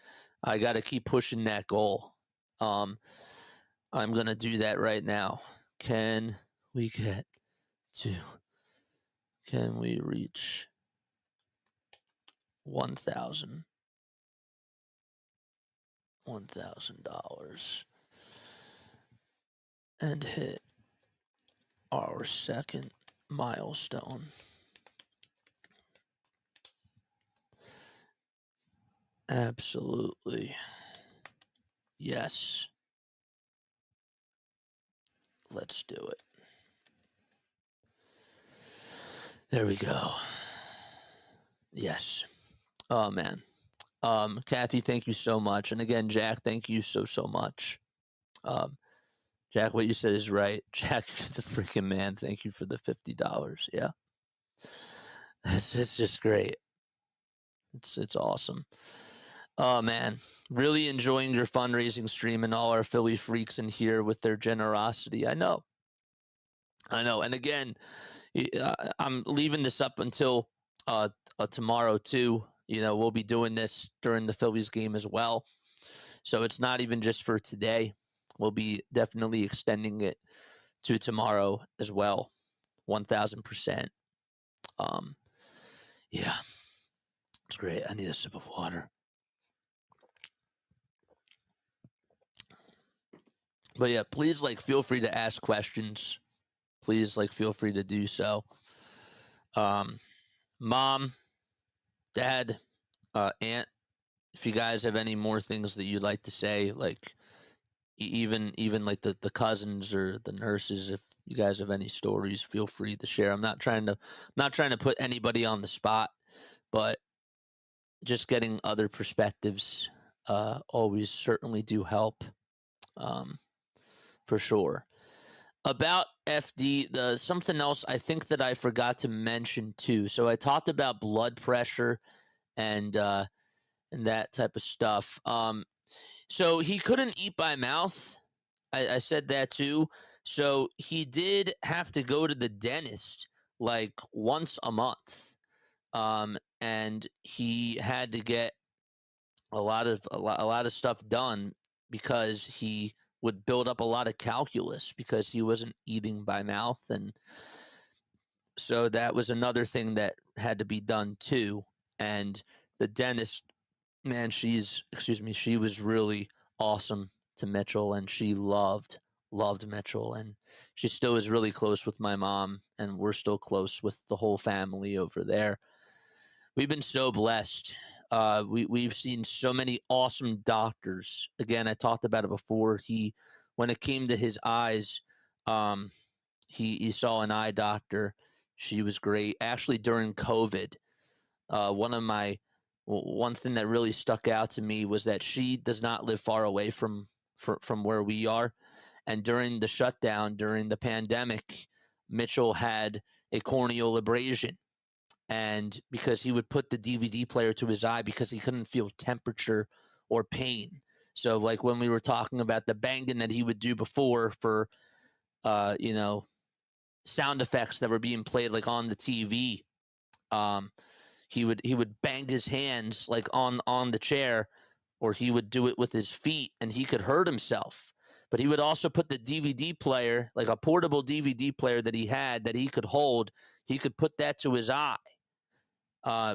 I got to keep pushing that goal. I'm going to do that right now. Can we reach 1,000? $1,000 and hit our second milestone. Absolutely. Yes. Let's do it. There we go. Yes. Oh man. Kathy, thank you so much. And again, Jack, thank you so much. Jack, what you said is right. Jack, you're the freaking man. Thank you for the $50. Yeah. It's just great. It's awesome. Oh man, really enjoying your fundraising stream and all our Philly freaks in here with their generosity. I know. And again, I'm leaving this up until tomorrow too. We'll be doing this during the Phillies game as well. So it's not even just for today. We'll be definitely extending it to tomorrow as well. 1,000%. Yeah, it's great. I need a sip of water. But yeah, please feel free to ask questions. Please feel free to do so. Mom, Dad, Aunt, if you guys have any more things that you'd like to say, even the cousins or the nurses, if you guys have any stories, feel free to share. I'm not trying to put anybody on the spot, but just getting other perspectives always certainly do help, for sure. About FD, something else I think that I forgot to mention too. So I talked about blood pressure and that type of stuff. So he couldn't eat by mouth. I said that too. So he did have to go to the dentist once a month. And he had to get a lot of stuff done because he would build up a lot of calculus because he wasn't eating by mouth. And so that was another thing that had to be done too. And the dentist, man, she was really awesome to Mitchell, and she loved Mitchell, and she still is really close with my mom, and we're still close with the whole family over there. We've been so blessed. We've seen so many awesome doctors. Again, I talked about it before. When it came to his eyes, he saw an eye doctor. She was great. Actually, during COVID, one thing that really stuck out to me was that she does not live far away from where we are. And during the shutdown, during the pandemic, Mitchell had a corneal abrasion. And because he would put the DVD player to his eye because he couldn't feel temperature or pain. So when we were talking about the banging that he would do before for, sound effects that were being played on the TV, he would bang his hands on the chair, or he would do it with his feet, and he could hurt himself. But he would also put the DVD player, a portable DVD player that he had that he could hold. He could put that to his eye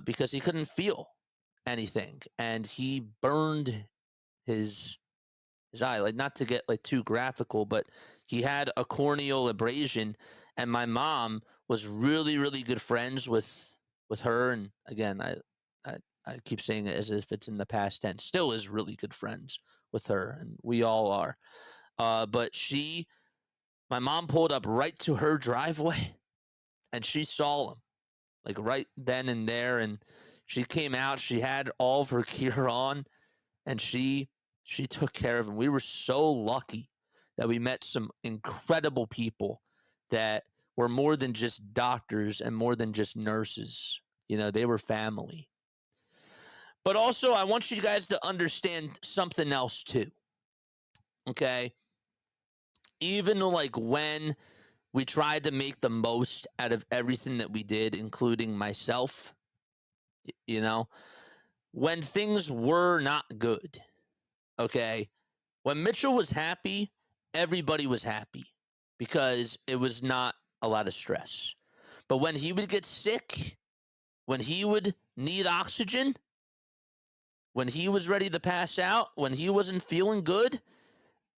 because he couldn't feel. anything, and he burned his eye. Like, not to get like too graphical, but he had a corneal abrasion, and my mom was really, really good friends with her. And again, I, I keep saying it as if it's in the past tense. Still is really good friends with her, and we all are. But my mom pulled up right to her driveway, and she saw him like right then and there, and she came out. She had all of her gear on, and she took care of him. We were so lucky that we met some incredible people that were more than just doctors and more than just nurses. They were family. But also, I want you guys to understand something else too. Okay? Even like when we tried to make the most out of everything that we did, including myself, when things were not good, okay? When Mitchell was happy, everybody was happy because it was not a lot of stress. But when he would get sick, when he would need oxygen, when he was ready to pass out, when he wasn't feeling good,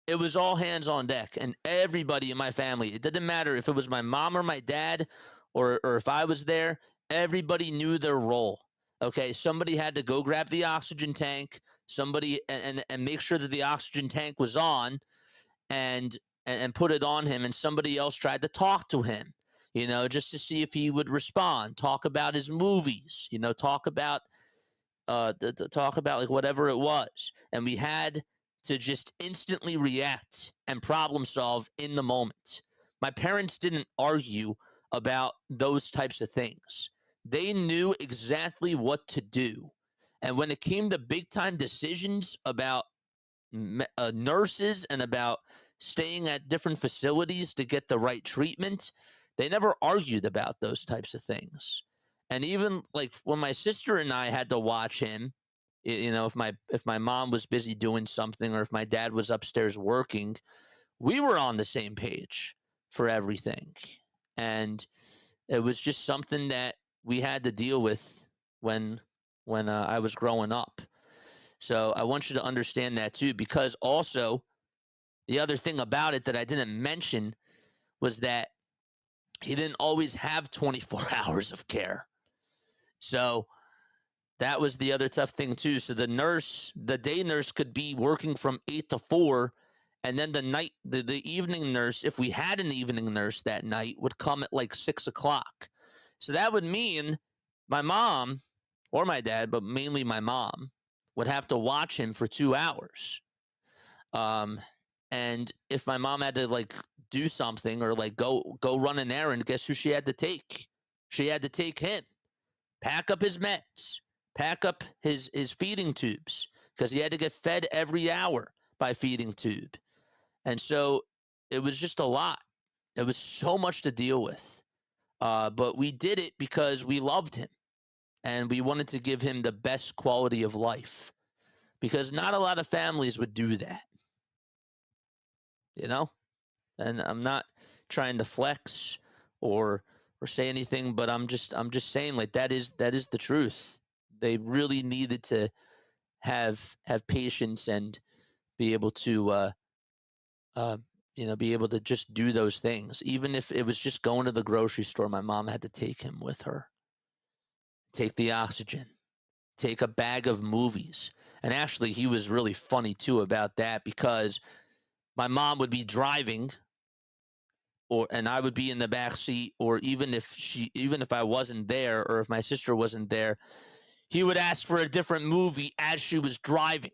it was all hands on deck. And everybody in my family, it didn't matter if it was my mom or my dad or if I was there, everybody knew their role. Okay, somebody had to go grab the oxygen tank, somebody and make sure that the oxygen tank was on, and put it on him, and somebody else tried to talk to him, just to see if he would respond, talk about his movies, talk about talk about like whatever it was. And we had to just instantly react and problem solve in the moment. My parents didn't argue about those types of things. They knew exactly what to do. And when it came to big time decisions about nurses and about staying at different facilities to get the right treatment, they never argued about those types of things. And even like when my sister and I had to watch him, if my mom was busy doing something or if my dad was upstairs working, we were on the same page for everything. And it was just something that we had to deal with when I was growing up. So I want you to understand that too, because also the other thing about it that I didn't mention was that he didn't always have 24 hours of care. So that was the other tough thing too. So the day nurse could be working from 8 to 4, and then the evening nurse, if we had an evening nurse that night, would come at like 6 o'clock. So that would mean my mom or my dad, but mainly my mom, would have to watch him for 2 hours. And if my mom had to like do something or like go run an errand, guess who she had to take? She had to take him, pack up his meds, pack up his feeding tubes, because he had to get fed every hour by feeding tube. And so it was just a lot. It was so much to deal with. But we did it because we loved him and we wanted to give him the best quality of life, because not a lot of families would do that. And I'm not trying to flex or say anything, but I'm just saying, like, that is the truth. They really needed to have patience and be able to be able to just do those things. Even if it was just going to the grocery store, my mom had to take him with her, take the oxygen, take a bag of movies. And actually, he was really funny too about that, because my mom would be driving, and I would be in the back seat, or even if I wasn't there, or if my sister wasn't there, he would ask for a different movie as she was driving.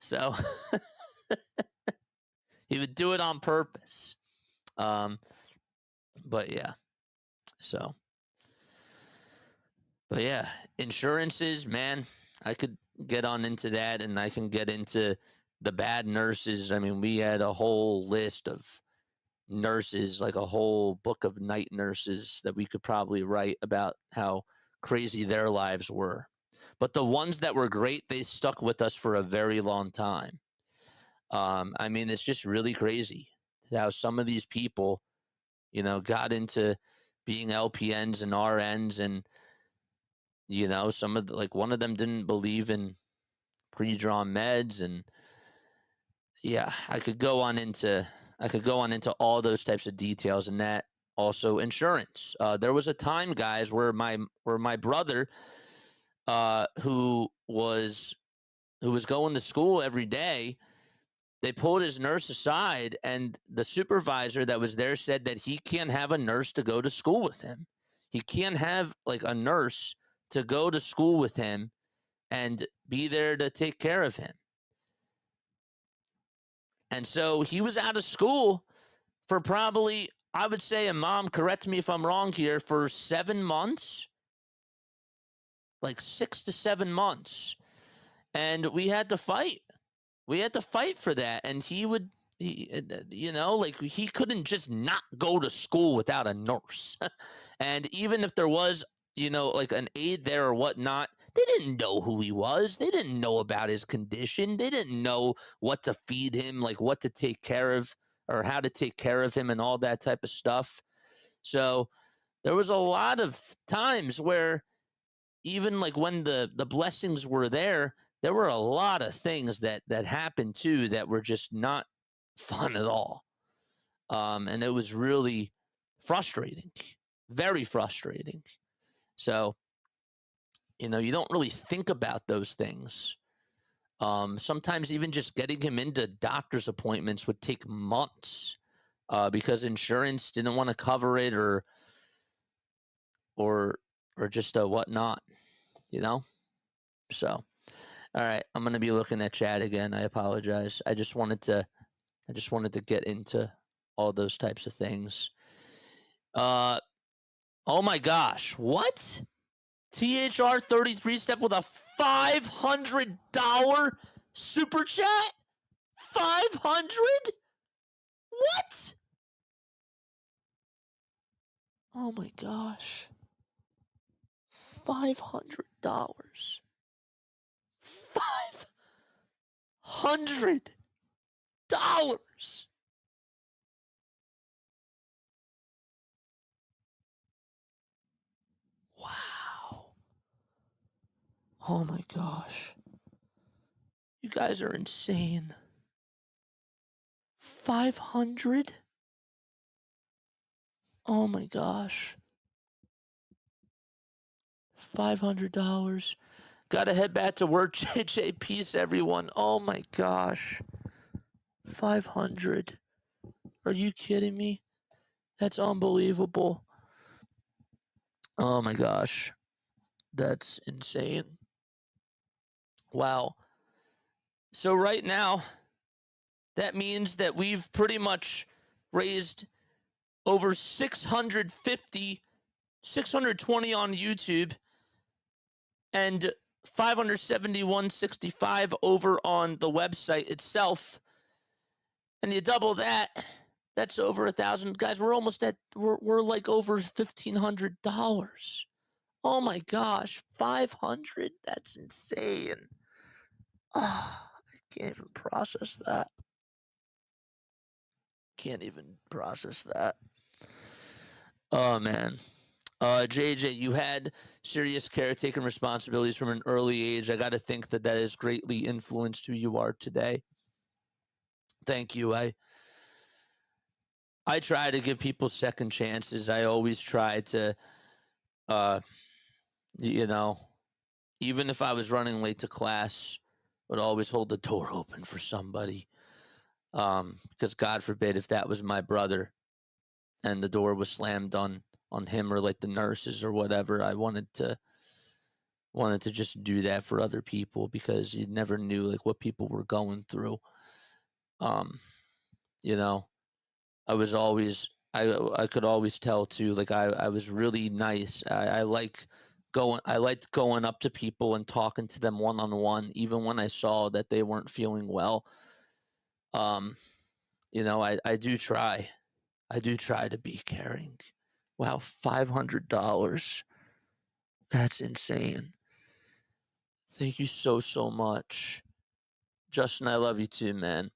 So he would do it on purpose. But yeah. So, but yeah, insurances, man, I could get on into that, and I can get into the bad nurses. I mean, we had a whole list of nurses, like a whole book of night nurses that we could probably write about how crazy their lives were. But the ones that were great, they stuck with us for a very long time. I mean, it's just really crazy how some of these people, got into being LPNs and RNs, and some of the, like one of them didn't believe in pre-drawn meds, and yeah, I could go on into all those types of details, and that also insurance. There was a time, guys, where my brother, who was going to school every day, they pulled his nurse aside, and the supervisor that was there said that he can't have a nurse to go to school with him. He can't have like a nurse to go to school with him and be there to take care of him. And so he was out of school for probably, I would say, and mom, correct me if I'm wrong here, for 7 months, like 6 to 7 months. And we had to fight. We had to fight for that. And like he couldn't just not go to school without a nurse. And even if there was, like an aide there or whatnot, they didn't know who he was. They didn't know about his condition. They didn't know what to feed him, like what to take care of or how to take care of him and all that type of stuff. So there was a lot of times where even like when the blessings were there were a lot of things that happened too that were just not fun at all. And it was really frustrating, very frustrating. So, you don't really think about those things. Sometimes even just getting him into doctor's appointments would take months because insurance didn't want to cover it or just whatnot, So, all right, I'm gonna be looking at chat again. I apologize. I just wanted to get into all those types of things. Oh my gosh, what? THR33 step with a $500 super chat? 500? What? Oh my gosh. $500. $500. Wow. Oh my gosh. You guys are insane. 500? Oh my gosh. $500. Gotta head back to work. JJ, peace, everyone. Oh my gosh. 500. Are you kidding me? That's unbelievable. Oh my gosh. That's insane. Wow. So right now, that means that we've pretty much raised over 650, 620 on YouTube, and 571.65 over on the website itself. And you double that, that's over 1,000. Guys, we're almost at, we're like over $1,500. Oh my gosh, 500? That's insane. Oh, I can't even process that. Can't even process that. Oh man. JJ, you had serious caretaking responsibilities from an early age. I got to think that has greatly influenced who you are today. Thank you. I try to give people second chances. I always try to, even if I was running late to class, would always hold the door open for somebody. Because God forbid if that was my brother and the door was slammed on him or like the nurses or whatever, I wanted to just do that for other people because you never knew like what people were going through. I was always, I could always tell too, like I was really nice. I liked going up to people and talking to them one-on-one, even when I saw that they weren't feeling well. I do try to be caring. Wow, $500. That's insane. Thank you so much. Justin, I love you too, man.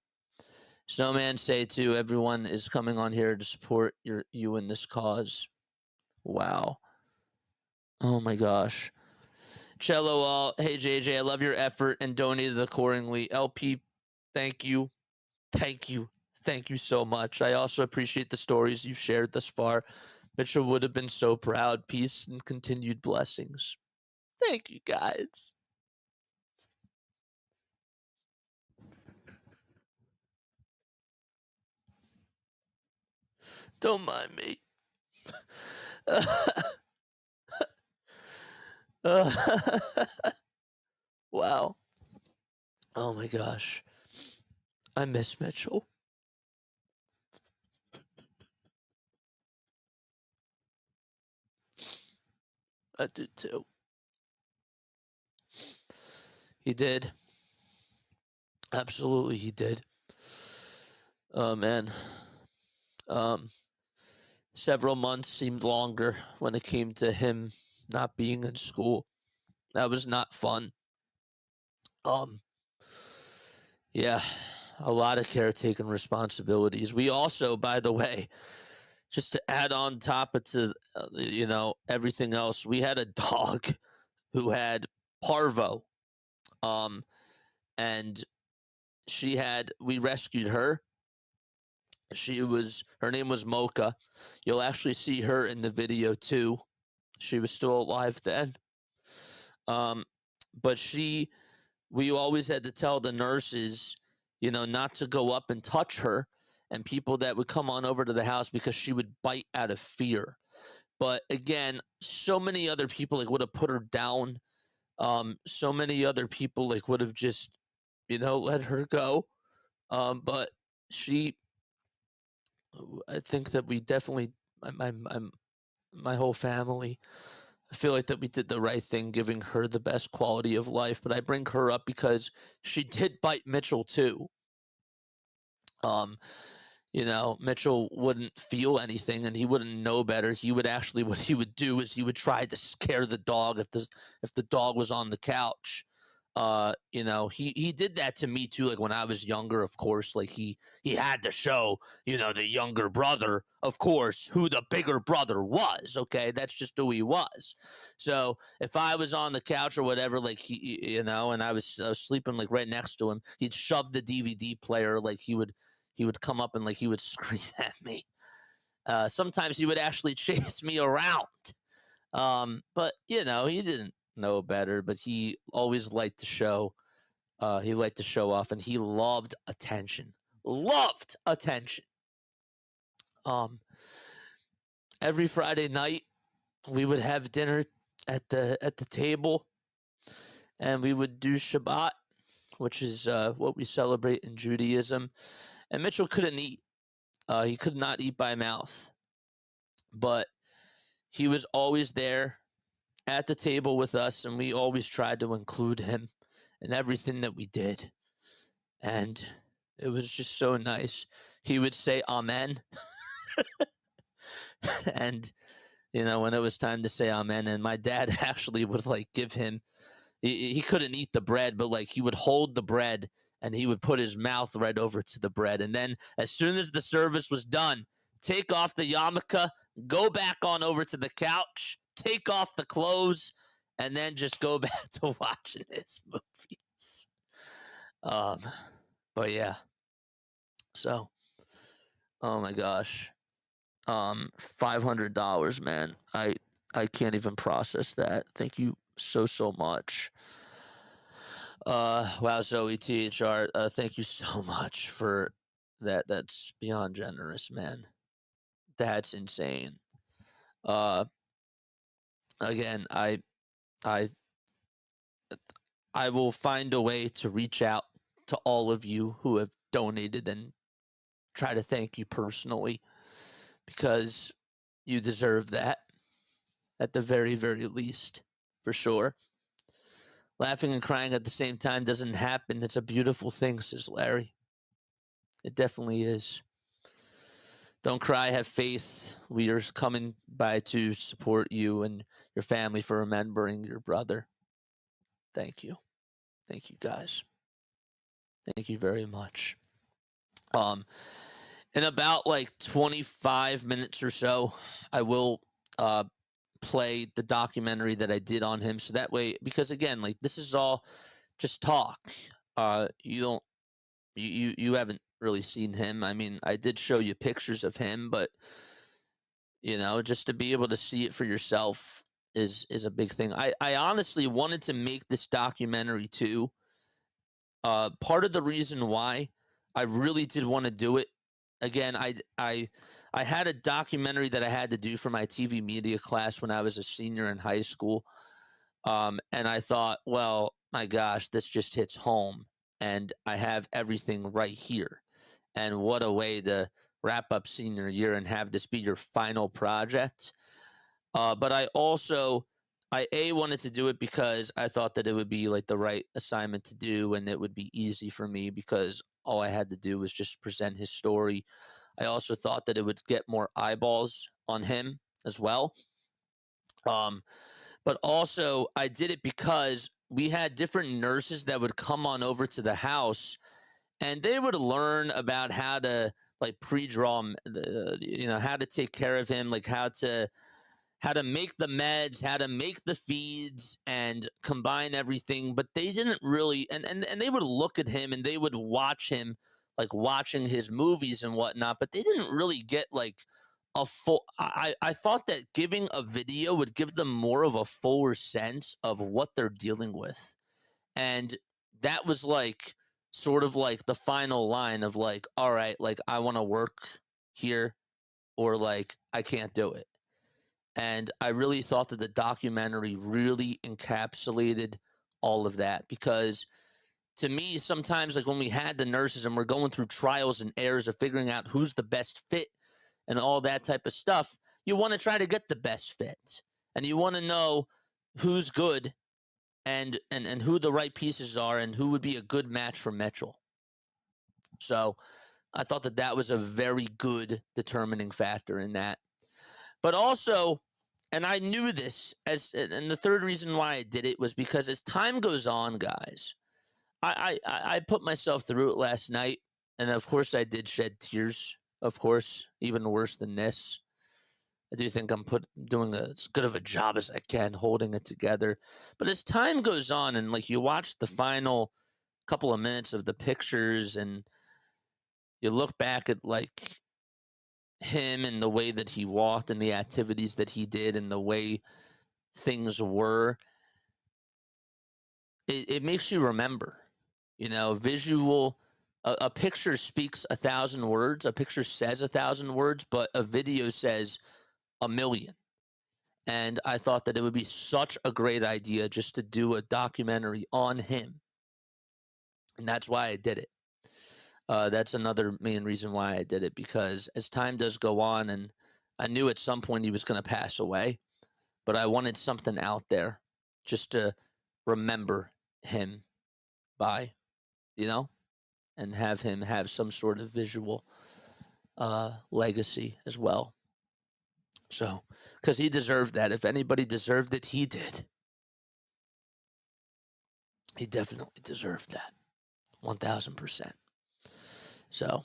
Snowman say too, everyone is coming on here to support you in this cause. Wow. Oh my gosh. Cello, hey JJ, I love your effort and donated accordingly. LP, thank you. Thank you. Thank you so much. I also appreciate the stories you've shared thus far. Mitchell would have been so proud. Peace and continued blessings. Thank you, guys. Don't mind me. Wow. Oh my gosh. I miss Mitchell. I did too. He did. Absolutely, he did. Oh man. Um, Several months seemed longer when it came to him not being in school. That was not fun. Um, yeah, a lot of caretaking responsibilities. We also, by the way, just to add on top of to everything else, we had a dog who had parvo, um, and we rescued her. Her name was Mocha. You'll actually see her in the video too. She was still alive then. Um, but we always had to tell the nurses, not to go up and touch her and people that would come on over to the house because she would bite out of fear. But again, so many other people would have put her down. So many other people would have just, let her go. But I think that we definitely, my whole family, I feel like that we did the right thing, giving her the best quality of life. But I bring her up because she did bite Mitchell too. Mitchell wouldn't feel anything and he wouldn't know better. What he would do is he would try to scare the dog if the dog was on the couch. He did that to me too. Like when I was younger, of course, he had to show, the younger brother, of course, who the bigger brother was. Okay. That's just who he was. So if I was on the couch or whatever, and I was sleeping right next to him, he'd shove the DVD player. He would come up and he would scream at me. Sometimes he would actually chase me around. But he didn't know better, but he always liked to show. He liked to show off, and he loved attention. Loved attention. Every Friday night, we would have dinner at the table, and we would do Shabbat, which is what we celebrate in Judaism. And Mitchell couldn't eat. He could not eat by mouth, but he was always there at the table with us, and we always tried to include him in everything that we did. And it was just so nice. He would say amen. And, when it was time to say amen, and my dad actually would give him, he couldn't eat the bread, but he would hold the bread and he would put his mouth right over to the bread. And then as soon as the service was done, take off the yarmulke, go back on over to the couch, take off the clothes, and then just go back to watching his movies. But yeah. So, oh my gosh. $500, man. I can't even process that. Thank you so much. Wow, Zoe THR, thank you so much for that. That's beyond generous, man. That's insane. Again, I will find a way to reach out to all of you who have donated and try to thank you personally, because you deserve that at the very, very least, for sure. Laughing and crying at the same time doesn't happen. It's a beautiful thing, says Larry. It definitely is. Don't cry, have faith. We are coming by to support you and your family for remembering your brother. Thank you. Thank you, guys. Thank you very much. In about 25 minutes or so, I will play the documentary that I did on him, so that way, because again, like, this is all just talk. You don't, you haven't really seen him. I mean, I did show you pictures of him, but just to be able to see it for yourself is a big thing. I honestly wanted to make this documentary too. Part of the reason why I really did want to do it, again, I had a documentary that I had to do for my TV media class when I was a senior in high school. And I thought, well, my gosh, this just hits home, and I have everything right here. And what a way to wrap up senior year and have this be your final project. But I wanted to do it because I thought that it would be like the right assignment to do, and it would be easy for me because all I had to do was just present his story. I also thought that it would get more eyeballs on him as well. Um, but also, I did it because we had different nurses that would come on over to the house, and they would learn about how to like pre-draw how to take care of him, like how to make the meds, how to make the feeds, and combine everything. But they didn't really, and they would look at him and they would watch him, like watching his movies and whatnot. But they didn't really get like a full. I thought that giving a video would give them more of a fuller sense of what they're dealing with, and that was like sort of like the final line of like, all right, like I want to work here, or like I can't do it. And I really thought that the documentary really encapsulated all of that, because to me, sometimes like when we had the nurses and we're going through trials and errors of figuring out who's the best fit and all that type of stuff, you want to try to get the best fit, and you want to know who's good, and who the right pieces are, and who would be a good match for Mitchell. So I thought that that was a very good determining factor in that. But also, and I knew this, and the third reason why I did it was because as time goes on, guys, I put myself through it last night, and of course I did shed tears. Of course, even worse than this. I do think I'm doing as good of a job as I can holding it together. But as time goes on, and like you watch the final couple of minutes of the pictures, and you look back at like him and the way that he walked and the activities that he did and the way things were, it makes you remember. Visual. A picture speaks 1,000 words. A picture says 1,000 words, but a video says 1,000,000. And I thought that it would be such a great idea just to do a documentary on him, and that's why I did it. That's another main reason why I did it, because as time does go on, and I knew at some point he was going to pass away, but I wanted something out there just to remember him by, and have him have some sort of visual legacy as well. So, because he deserved that. If anybody deserved it, he did. He definitely deserved that. 1,000%. So,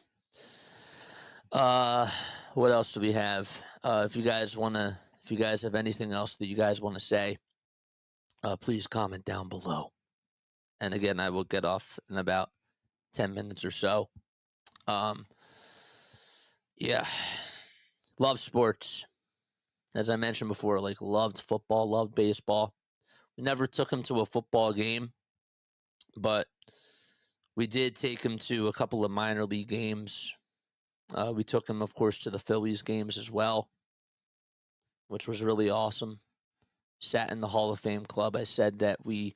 what else do we have? If you guys have anything else that you guys want to say, please comment down below. And again, I will get off in about 10 minutes or so. Yeah. Love sports. As I mentioned before, like loved football, loved baseball. We never took him to a football game, but we did take him to a couple of minor league games. We took him, of course, to the Phillies games as well, which was really awesome. Sat in the Hall of Fame club. I said that we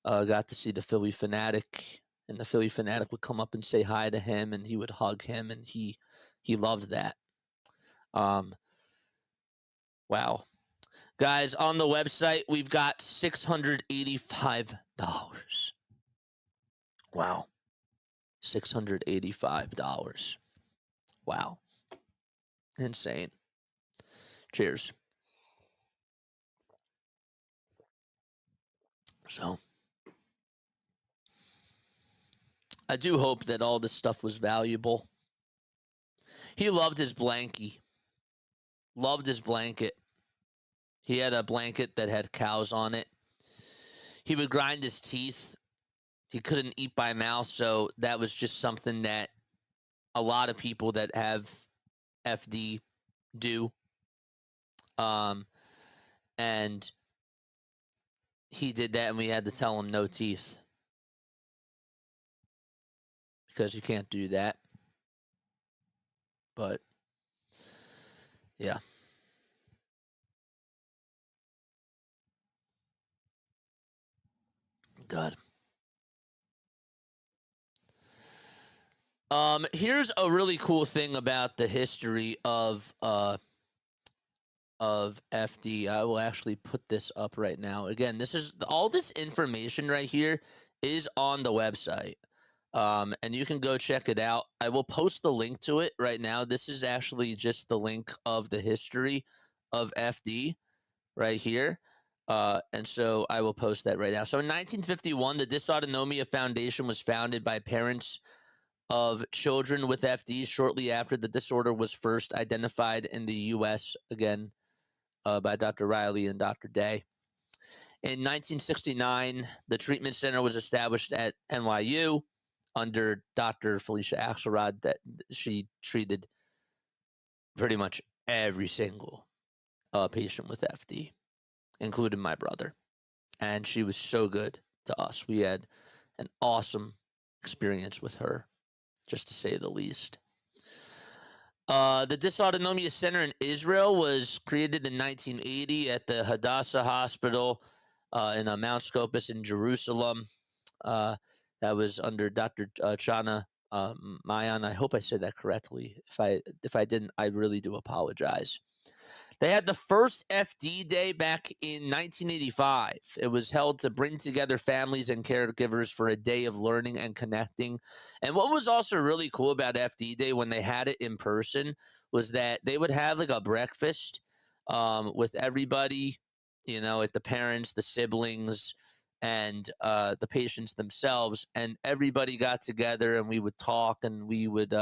got to see the Philly Fanatic, and the Philly Fanatic would come up and say hi to him, and he would hug him, and he loved that. Wow. Guys, on the website, we've got $685. Wow. $685. Wow. Insane. Cheers. So, I do hope that all this stuff was valuable. He loved his blankie. Loved his blanket. He had a blanket that had cows on it. He would grind his teeth. He couldn't eat by mouth, so that was just something that a lot of people that have FD do. And he did that, and we had to tell him no teeth because you can't do that. But yeah. God. Here's a really cool thing about the history of FD. I will actually put this up right now. Again, this is all this information right here is on the website. And you can go check it out. I will post the link to it right now. This is actually just the link of the history of FD right here. And so I will post that right now. So in 1951, the Dysautonomia Foundation was founded by parents of children with FD shortly after the disorder was first identified in the U.S. again by Dr. Riley and Dr. Day. In 1969, the treatment center was established at NYU under Dr. Felicia Axelrod. That she treated pretty much every single patient with FD, including my brother. And she was so good to us. We had an awesome experience with her, just to say the least. The Dysautonomia Center in Israel was created in 1980 at the Hadassah Hospital in Mount Scopus in Jerusalem. That was under Dr. Chana Mayan. I hope I said that correctly. If I didn't, I really do apologize. They had the first FD day back in 1985. It was held to bring together families and caregivers for a day of learning and connecting. And what was also really cool about FD Day when they had it in person was that they would have like a breakfast with everybody, you know, at the parents, the siblings, and the patients themselves. And everybody got together and we would talk and we would,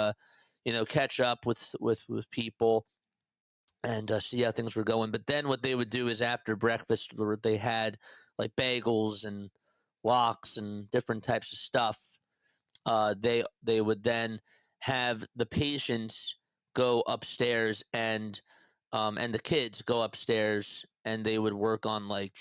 catch up with people and see how things were going. But then what they would do is after breakfast, they had like bagels and lox and different types of stuff. They would then have the patients go upstairs and the kids go upstairs and they would work on like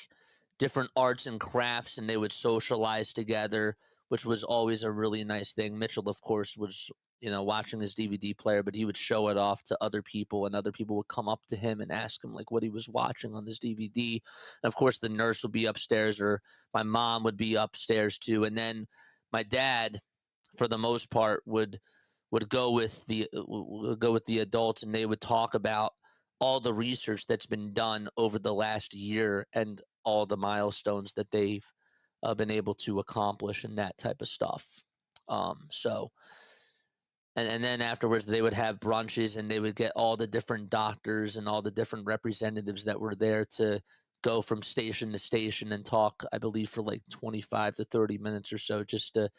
different arts and crafts and they would socialize together, which was always a really nice thing. Mitchell, of course, was watching his DVD player, but he would show it off to other people and other people would come up to him and ask him like what he was watching on this DVD. And of course, the nurse would be upstairs or my mom would be upstairs too. And then my dad, for the most part, would go with the adults and they would talk about all the research that's been done over the last year and all the milestones that they've been able to accomplish and that type of stuff. And then afterwards they would have brunches and they would get all the different doctors and all the different representatives that were there to go from station to station and talk, I believe, for like 25 to 30 minutes or so, just to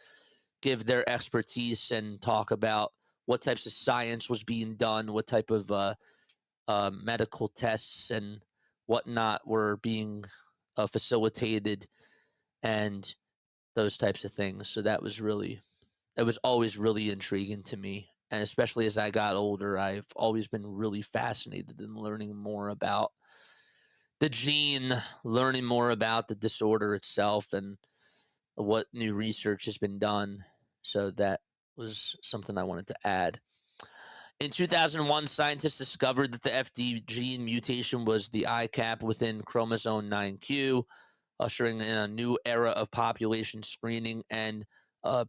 give their expertise and talk about what types of science was being done, what type of medical tests and whatnot were being facilitated, and those types of things. So it was always really intriguing to me. And especially as I got older, I've always been really fascinated in learning more about the gene, learning more about the disorder itself and what new research has been done. So that was something I wanted to add. In 2001, scientists discovered that the FD gene mutation was the ICAP within chromosome 9q, ushering in a new era of population screening and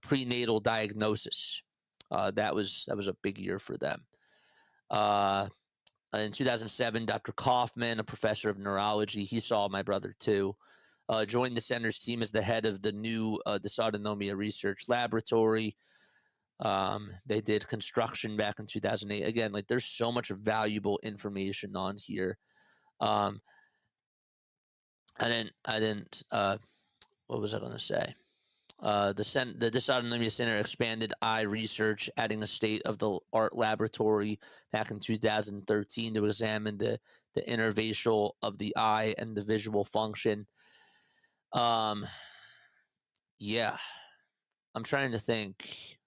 prenatal diagnosis. That was a big year for them. In 2007, Dr. Kaufman, a professor of neurology, he saw my brother too, joined the center's team as the head of the new dysautonomia research laboratory. They did construction back in 2008. Again, like there's so much valuable information on here. I didn't what was I going to say? the Dysautonomia Center expanded eye research, adding a state-of-the-art laboratory back in 2013 to examine the interfacial of the eye and the visual function. Yeah, I'm trying to think.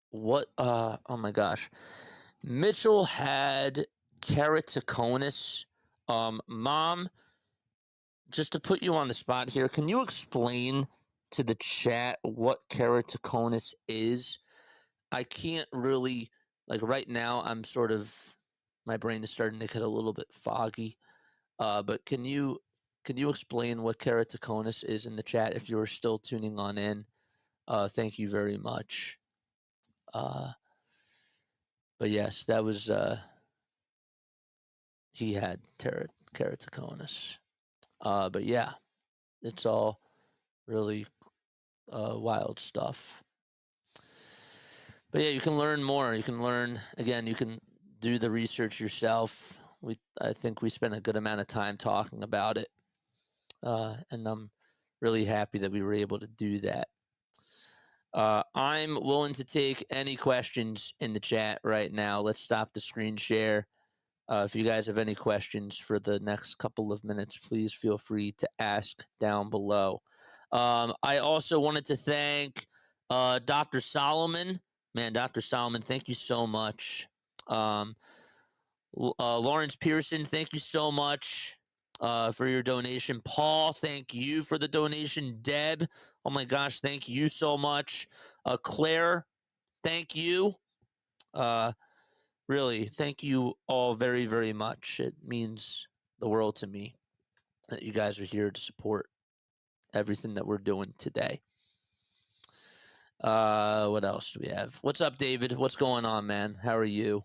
What? Oh my gosh, Mitchell had keratoconus. Mom, just to put you on the spot here, can you explain to the chat what keratoconus is? I can't really, like, right now. I'm sort of, my brain is starting to get a little bit foggy. But can you explain what keratoconus is in the chat if you are still tuning on in? Thank you very much. But yes, that was he had keratoconus. But yeah, it's all really wild stuff. But yeah, you can learn more. You can learn again. You can do the research yourself. I think we spent a good amount of time talking about it, and I'm really happy that we were able to do that. I'm willing to take any questions in the chat right now. Let's stop the screen share. If you guys have any questions for the next couple of minutes, please feel free to ask down below. I also wanted to thank Dr. Solomon. Man, Dr. Solomon, thank you so much. Lawrence Pearson, thank you so much for your donation. Paul, thank you for the donation. Deb, oh my gosh, thank you so much. Claire, thank you. Really, thank you all very, very much. It means the world to me that you guys are here to support everything that we're doing today. What else do we have? What's up, David? What's going on, man? How are you?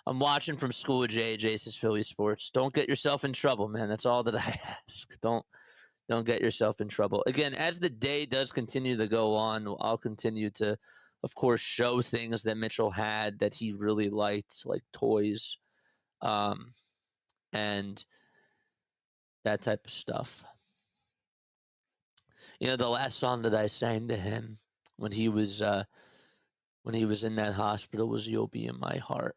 I'm watching from school, JJ says Philly Sports. Don't get yourself in trouble, man. That's all that I ask. Don't get yourself in trouble. Again, as the day does continue to go on, I'll continue to, of course, show things that Mitchell had that he really liked, like toys, and that type of stuff. You know, the last song that I sang to him when he was in that hospital was "You'll Be in My Heart."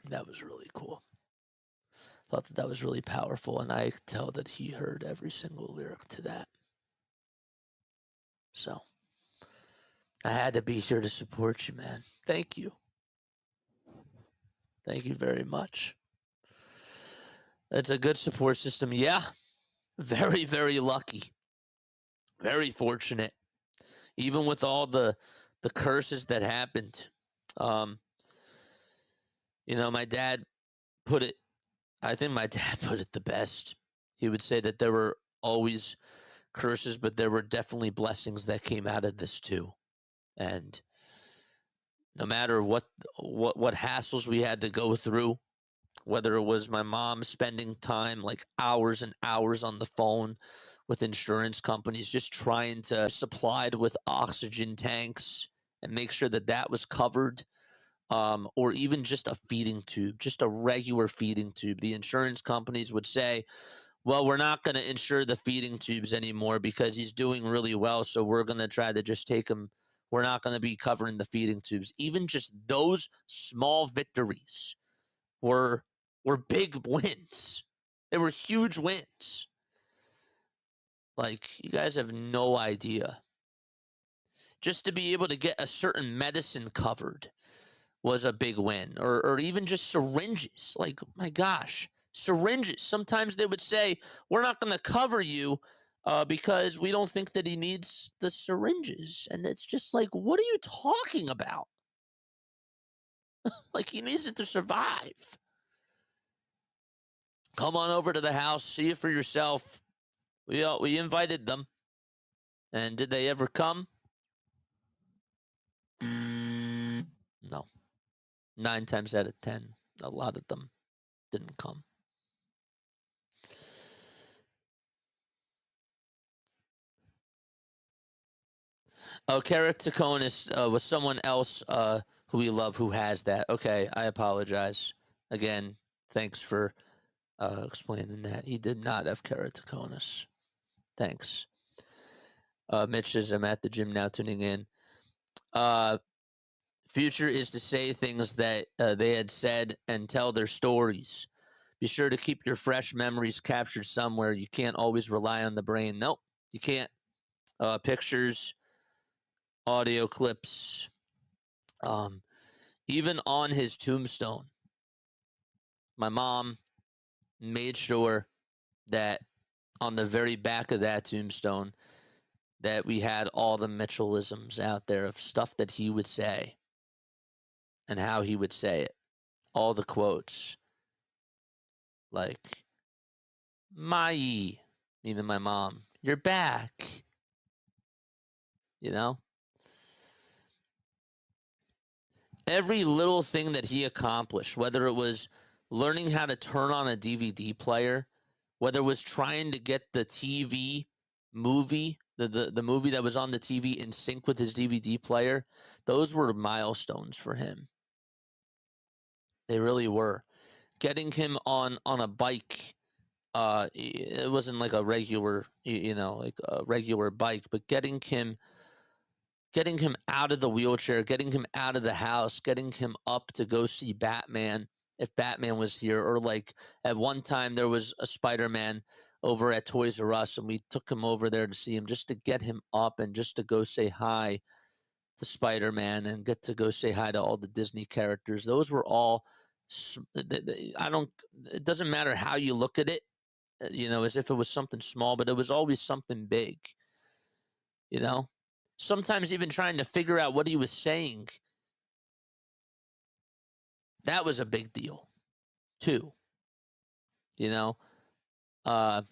That was really cool. Thought that was really powerful, and I could tell that he heard every single lyric to that. So I had to be here to support you, man. Thank you. Thank you very much. It's a good support system. Yeah. Very, very lucky. Very fortunate. Even with all the curses that happened. My dad put it, I think my dad put it the best. He would say that there were always curses, but there were definitely blessings that came out of this too. And no matter what hassles we had to go through, whether it was my mom spending time like hours and hours on the phone with insurance companies, just trying to supplied with oxygen tanks and make sure that was covered, or even just a feeding tube, just a regular feeding tube. The insurance companies would say, well, we're not going to insure the feeding tubes anymore because he's doing really well, so we're going to try to just take him. We're not going to be covering the feeding tubes. Even just those small victories were big wins. They were huge wins. Like, you guys have no idea. Just to be able to get a certain medicine covered was a big win. Or even just syringes. Like, my gosh, syringes. Sometimes they would say, we're not going to cover you because we don't think that he needs the syringes. And it's just like, what are you talking about? Like, he needs it to survive. Come on over to the house, see it for yourself. We invited them. And did they ever come? No. 9 times out of 10, a lot of them didn't come. Oh, keratoconus was someone else who we love who has that. Okay, I apologize. Again, thanks for explaining that he did not have keratoconus. Thanks. Mitch says, I'm at the gym now tuning in. Future is to say things that they had said and tell their stories. Be sure to keep your fresh memories captured somewhere. You can't always rely on the brain. Nope, you can't. Pictures, audio clips, even on his tombstone. My mom made sure that on the very back of that tombstone that we had all the Mitchellisms out there of stuff that he would say and how he would say it. All the quotes. Like, Mai, meaning my mom, you're back. You know? Every little thing that he accomplished, whether it was learning how to turn on a DVD player, whether it was trying to get the TV movie, the movie that was on the TV in sync with his DVD player, those were milestones for him. They really were. Getting him on a bike, it wasn't like a regular, like a regular bike, but getting him out of the wheelchair, getting him out of the house, getting him up to go see Batman if Batman was here, or like at one time there was a Spider-Man over at Toys R Us and we took him over there to see him just to get him up and just to go say hi to Spider-Man and get to go say hi to all the Disney characters. Those were all, it doesn't matter how you look at it, as if it was something small, but it was always something big, Sometimes even trying to figure out what he was saying, that was a big deal, too. How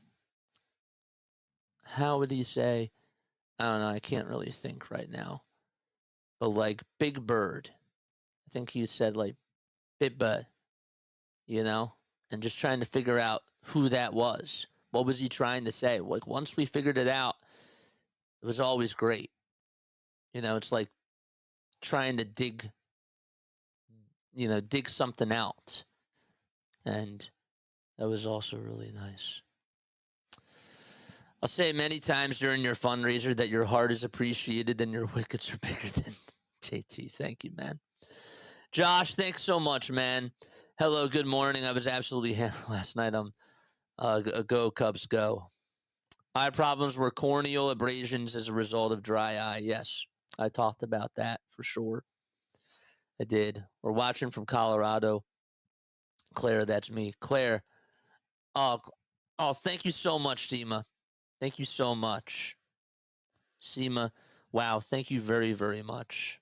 would he say? I don't know. I can't really think right now. But like Big Bird, I think he said like Big Bird, and just trying to figure out who that was. What was he trying to say? Like once we figured it out, it was always great. It's like trying to dig something out. And that was also really nice. I'll say many times during your fundraiser that your heart is appreciated and your wickets are bigger than JT. Thank you, man. Josh, thanks so much, man. Hello, good morning. I was absolutely hammered last night. Go Cubs, go. Eye problems were corneal abrasions as a result of dry eye. Yes, I talked about that for sure. I did. We're watching from Colorado. Claire, that's me. Claire. Oh, thank you so much, Seema. Thank you so much. Seema, wow, thank you very, very much.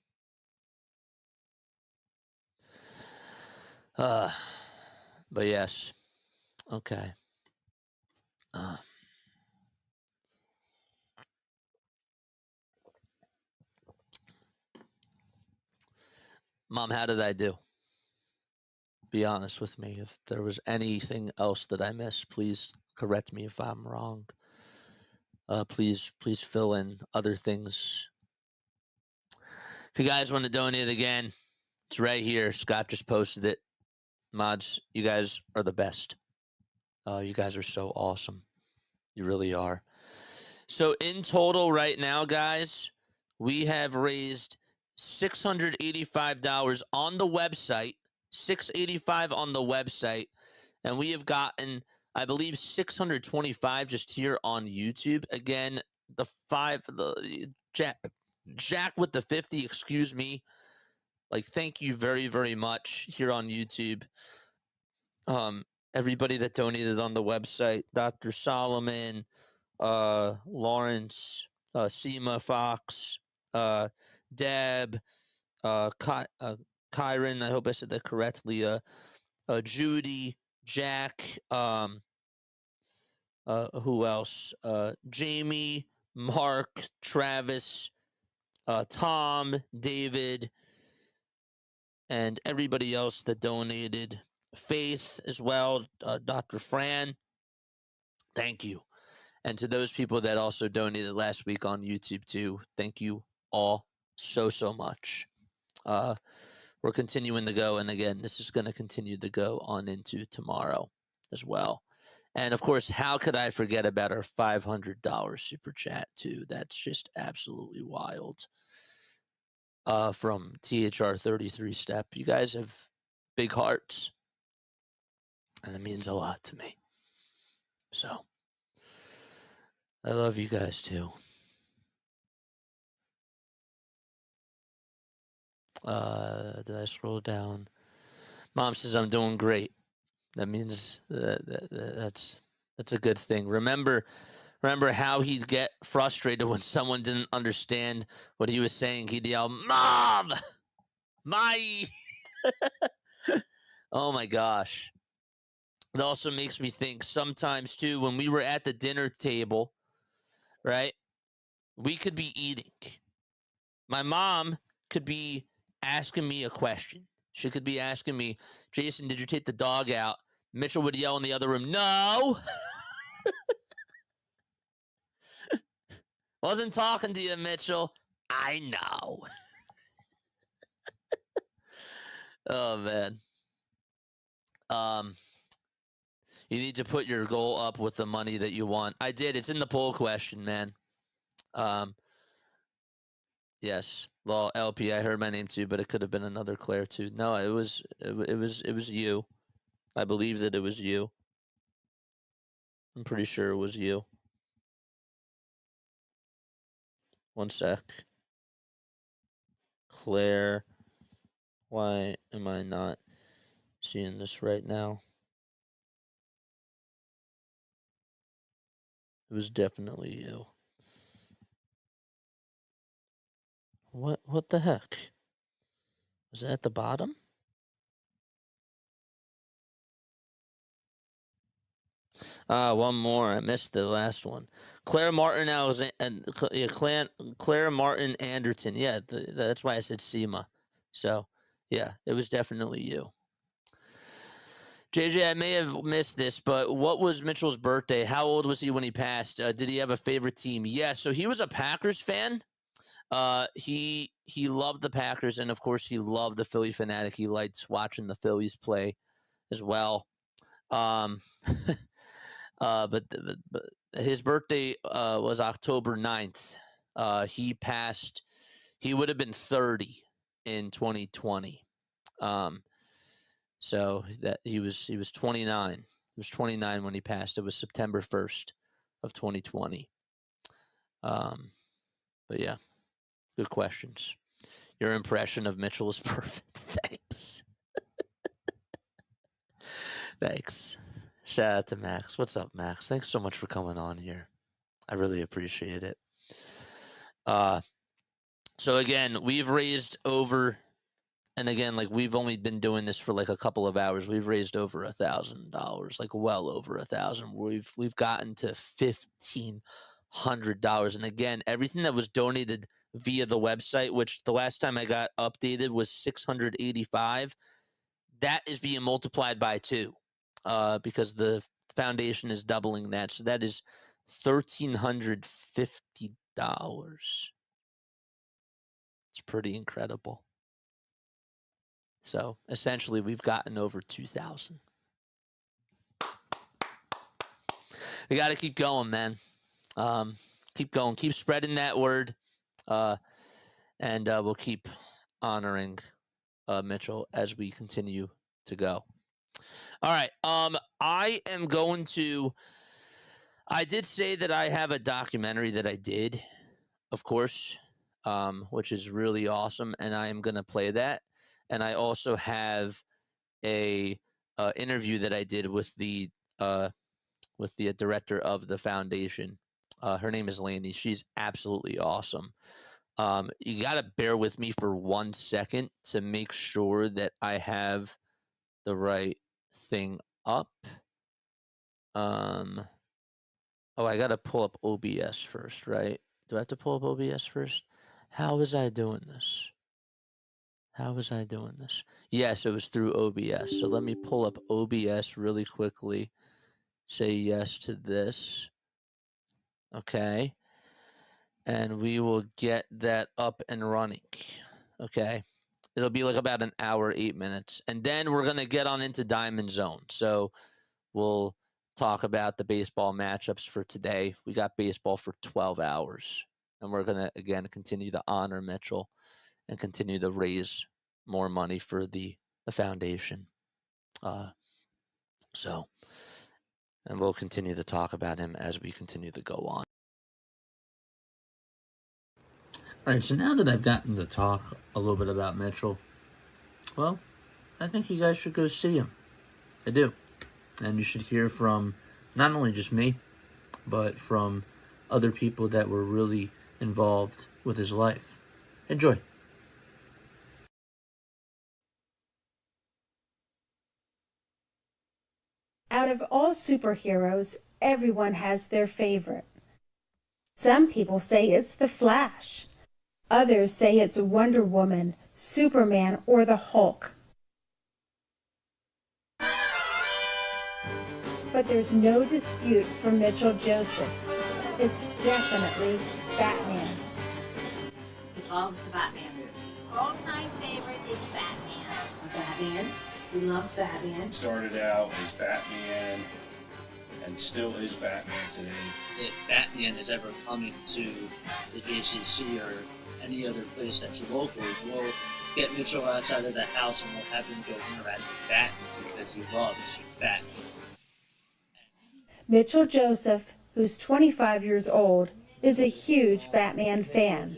But yes. Okay. Mom, how did I do? Be honest with me. If there was anything else that I missed, please correct me if I'm wrong. Please fill in other things. If you guys want to donate again, it's right here. Scott just posted it. Mods, you guys are the best. You guys are so awesome. You really are. So in total right now, guys, we have raised $685 on the website, $685 on the website, and we have gotten, I believe, $625 just here on YouTube. Again, Jack with the 50, excuse me. Like, thank you very, very much here on YouTube. Everybody that donated on the website, Dr. Solomon, Lawrence, Seema Fox, Deb, Kyron, I hope I said that correctly, Judy, Jack, who else? Jamie, Mark, Travis, Tom, David, and everybody else that donated. Faith as well, Dr. Fran, thank you. And to those people that also donated last week on YouTube too, thank you all so, so much. We're continuing to go. And again, this is going to continue to go on into tomorrow. as well. And of course, how could I forget about our $500 super chat too? That's just absolutely wild. From THR33 Step. You guys have big hearts, and it means a lot to me. So, I love you guys too. Did I scroll down? Mom says I'm doing great. That means that's a good thing. Remember how he'd get frustrated when someone didn't understand what he was saying. He'd yell, "Mom, my!" Oh my gosh. It also makes me think sometimes too, when we were at the dinner table, right? We could be eating. My mom could be asking me a question. She could be asking me, "Jason, did you take the dog out?" Mitchell would yell in the other room, "No." Wasn't talking to you, Mitchell. I know. Oh man. You need to put your goal up with the money that you want. I did. It's in the poll question, man. Yes. Well, LP, I heard my name too, but it could have been another Claire too. No, it was you. I believe that it was you. I'm pretty sure it was you. One sec. Claire, why am I not seeing this right now? It was definitely you. What the heck? Was that at the bottom? One more. I missed the last one. Claire Martin Claire Martin Anderton. Yeah, that's why I said SEMA. So, yeah, it was definitely you. JJ, I may have missed this, but what was Mitchell's birthday? How old was he when he passed? Did he have a favorite team? Yeah, so he was a Packers fan. He loved the Packers, and of course, he loved the Philly fanatic. He liked watching the Phillies play as well. But his birthday was October 9th. He passed. He would have been 30 in 2020. So that he was 29. He was 29 when he passed. It was September 1st of 2020. But yeah, good questions. Your impression of Mitchell is perfect. Thanks. Thanks. Shout out to Max. What's up, Max? Thanks so much for coming on here. I really appreciate it. So again, we've raised over, and again, like we've only been doing this for like a couple of hours. We've raised over $1,000, like well over 1,000. We've gotten to $1,500, and again, everything that was donated via the website, which the last time I got updated was 685. That is being multiplied by 2, because the foundation is doubling that. So that is $1,350. It's pretty incredible. So essentially, we've gotten over 2,000. We got to keep going, man. Keep going. Keep spreading that word. And we'll keep honoring Mitchell as we continue to go. All right. I am going to. I did say that I have a documentary that I did, of course, which is really awesome, and I am going to play that. And I also have a interview that I did with the director of the foundation. Her name is Landy. She's absolutely awesome. You got to bear with me for 1 second to make sure that I have the right thing up. I got to pull up OBS first, right? Do I have to pull up OBS first? How was I doing this? Yes, it was through OBS. So let me pull up OBS really quickly. Say yes to this. Okay. And we will get that up and running. Okay. It'll be like about an hour, 8 minutes. And then we're going to get on into Diamond Zone. So we'll talk about the baseball matchups for today. We got baseball for 12 hours, and we're going to, again, continue to honor Mitchell and continue to raise more money for the foundation. And we'll continue to talk about him as we continue to go on. All right, so now that I've gotten to talk a little bit about Mitchell, well, I think you guys should go see him. I do. And you should hear from not only just me, but from other people that were really involved with his life. Enjoy. Out of all superheroes, everyone has their favorite. Some people say it's the Flash. Others say it's Wonder Woman, Superman, or the Hulk. But there's no dispute for Mitchell Joseph. It's definitely Batman. He loves the Batman movies. His all-time favorite is Batman. Batman. He loves Batman. Started out as Batman and still is Batman today. If Batman is ever coming to the JCC or any other place that's local, we'll get Mitchell outside of the house and we'll have him go interact with Batman because he loves Batman. Mitchell Joseph, who's 25 years old, is a huge Batman fan.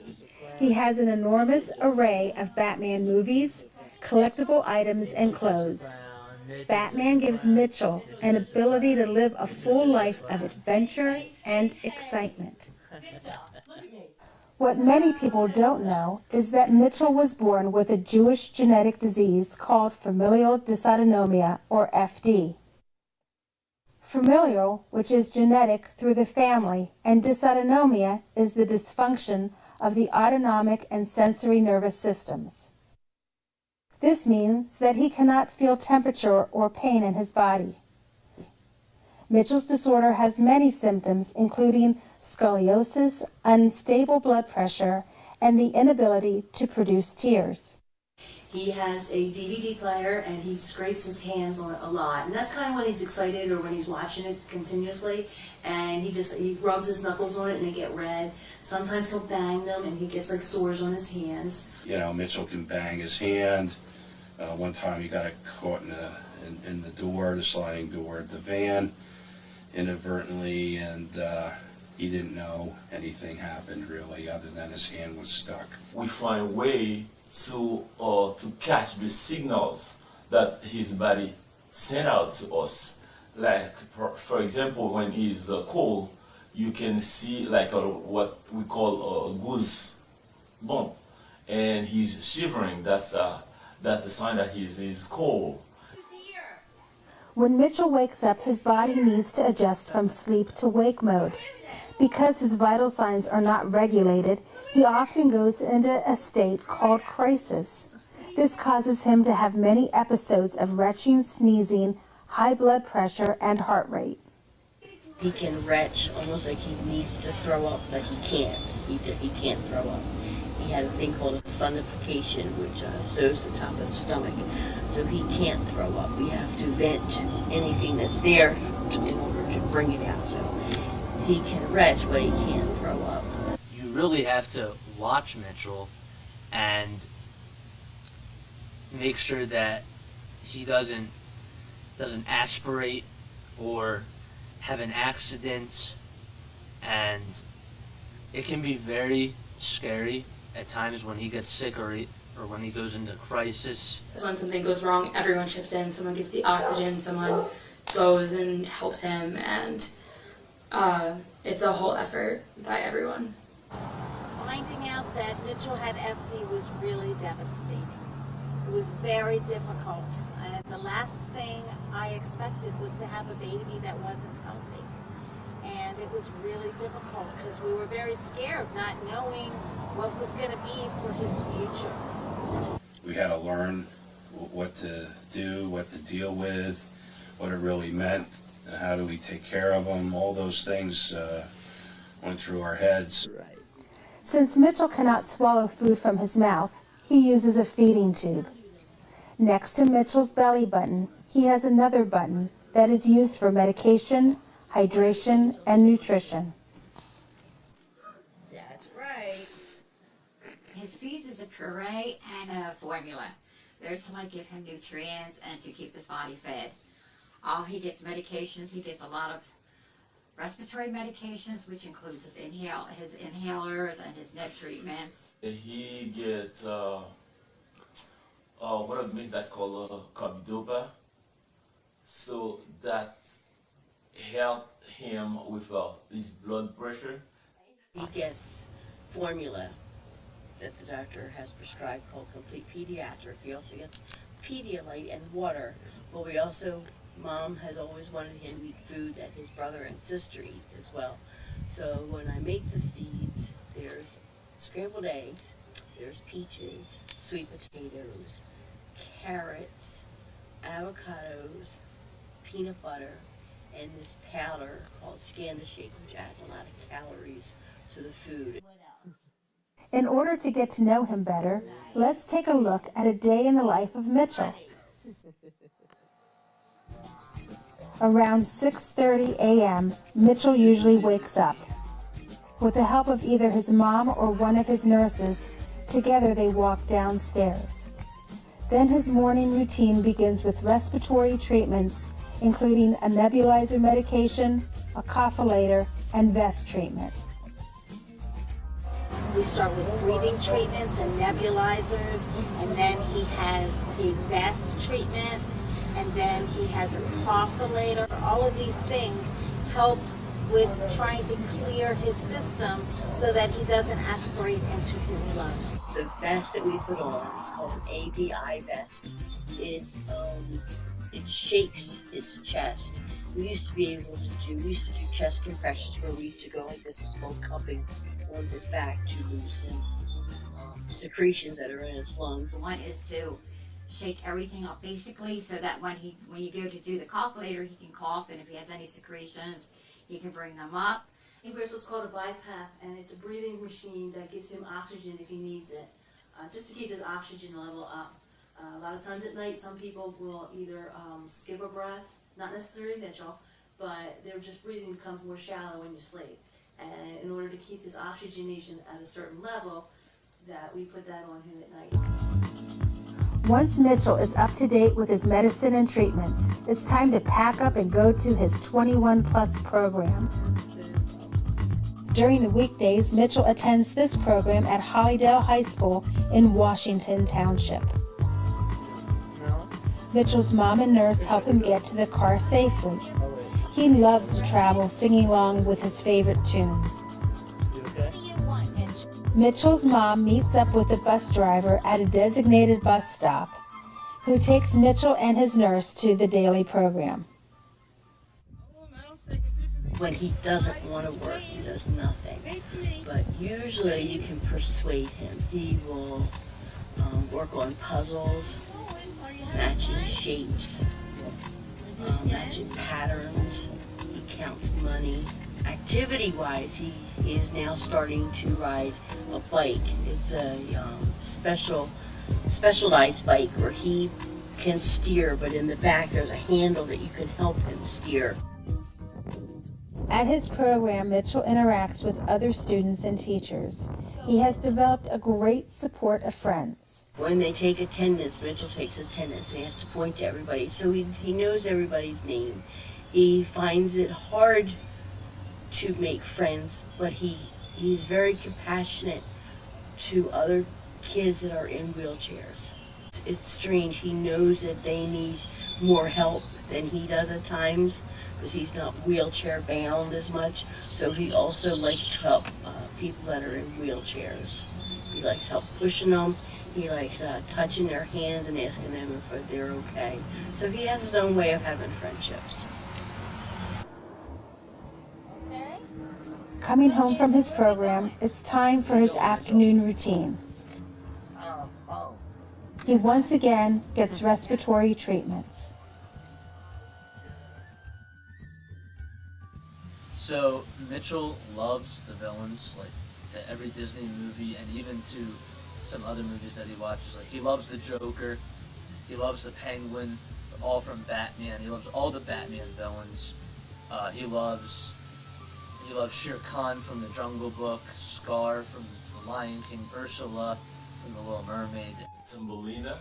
He has an enormous array of Batman movies, collectible items, and clothes. Batman gives Mitchell an ability to live a full life of adventure and excitement. What many people don't know is that Mitchell was born with a Jewish genetic disease called Familial Dysautonomia, or FD. Familial, which is genetic through the family, and dysautonomia is the dysfunction of the autonomic and sensory nervous systems. This means that he cannot feel temperature or pain in his body. Mitchell's disorder has many symptoms, including scoliosis, unstable blood pressure, and the inability to produce tears. He has a DVD player and he scrapes his hands on it a lot. And that's kind of when he's excited or when he's watching it continuously. And he rubs his knuckles on it and they get red. Sometimes he'll bang them and he gets like sores on his hands. You know, Mitchell can bang his hand. One time he got caught in the door, the sliding door of the van, inadvertently, and he didn't know anything happened really other than his hand was stuck. We find a way to catch the signals that his body sent out to us. Like, for example, when he's cold, you can see like what we call a goose bump, and he's shivering. That's a sign that he's cold. When Mitchell wakes up, his body needs to adjust from sleep to wake mode. Because his vital signs are not regulated, he often goes into a state called crisis. This causes him to have many episodes of retching, sneezing, high blood pressure, and heart rate. He can retch almost like he needs to throw up, but he can't. He can't throw up. He had a thing called a fundification, which sews the top of the stomach, so he can't throw up. We have to vent anything that's there in order to bring it out. So he can retch, but he can't throw up. You really have to watch Mitchell and make sure that he doesn't aspirate or have an accident, and it can be very scary at times when he gets sick or when he goes into crisis. So when something goes wrong, everyone chips in. Someone gets the oxygen, someone goes and helps him, and it's a whole effort by everyone. Finding out that Mitchell had FD was really devastating. It was very difficult. And the last thing I expected was to have a baby that wasn't healthy. And it was really difficult because we were very scared, not knowing what was going to be for his future. We had to learn what to do, what to deal with, what it really meant, how do we take care of him. All those things went through our heads. Since Mitchell cannot swallow food from his mouth, he uses a feeding tube. Next to Mitchell's belly button, he has another button that is used for medication, hydration, and nutrition. That's right. His feeds is a puree and a formula. They're to like give him nutrients and to keep his body fed. He gets medications. He gets a lot of respiratory medications, which includes his inhalers and his neck treatments. He gets one of the things that called carbidopa, so that help him with his blood pressure. He gets formula that the doctor has prescribed called Complete Pediatric. He also gets Pedialyte and water. But we also, Mom has always wanted him to eat food that his brother and sister eats as well. So when I make the feeds, there's scrambled eggs, there's peaches, sweet potatoes, carrots, avocados, peanut butter, and this powder called Scan to Shake, which adds a lot of calories to the food. In order to get to know him better, let's take a look at a day in the life of Mitchell. Around 6:30 a.m., Mitchell usually wakes up. With the help of either his mom or one of his nurses, together they walk downstairs. Then his morning routine begins with respiratory treatments, including a nebulizer medication, a cough-a-lator, and vest treatment. We start with breathing treatments and nebulizers, and then he has a vest treatment, and then he has a cough-a-lator. All of these things help with trying to clear his system so that he doesn't aspirate into his lungs. The vest that we put on is called an API vest. It shakes his chest. We used to do chest compressions where we used to go like this. It's called cupping on his back to loosen secretions that are in his lungs. One is to shake everything up basically so that when you go to do the cough-a-lator, he can cough, and if he has any secretions, he can bring them up. He wears what's called a BiPAP, and it's a breathing machine that gives him oxygen if he needs it, just to keep his oxygen level up. A lot of times at night, some people will either skip a breath, not necessarily Mitchell, but their just breathing becomes more shallow when you sleep. And in order to keep his oxygenation at a certain level, that we put that on him at night. Once Mitchell is up to date with his medicine and treatments, it's time to pack up and go to his 21 Plus program. During the weekdays, Mitchell attends this program at Hollydale High School in Washington Township. Mitchell's mom and nurse help him get to the car safely. He loves to travel, singing along with his favorite tunes. Mitchell's mom meets up with the bus driver at a designated bus stop, who takes Mitchell and his nurse to the daily program. When he doesn't want to work, he does nothing. But usually you can persuade him. He will work on puzzles, matching shapes, matching patterns. He counts money. Activity-wise, he is now starting to ride a bike. It's a specialized bike where he can steer, but in the back there's a handle that you can help him steer. At his program, Mitchell interacts with other students and teachers. He has developed a great support of friends. When they take attendance, Mitchell takes attendance. He has to point to everybody, so he knows everybody's name. He finds it hard to make friends, but he's very compassionate to other kids that are in wheelchairs. It's strange. He knows that they need more help than he does at times because he's not wheelchair bound as much. So he also likes to help people that are in wheelchairs. He likes help pushing them. He likes touching their hands and asking them if they're okay. So he has his own way of having friendships. Coming home from his program, it's time for his afternoon routine. He once again gets respiratory treatments. So Mitchell loves the villains, like to every Disney movie and even to some other movies that he watches. Like he loves the Joker, he loves the Penguin, all from Batman. He loves all the Batman villains. He loves Shere Khan from the Jungle Book, Scar from The Lion King, Ursula from The Little Mermaid. Thumbelina.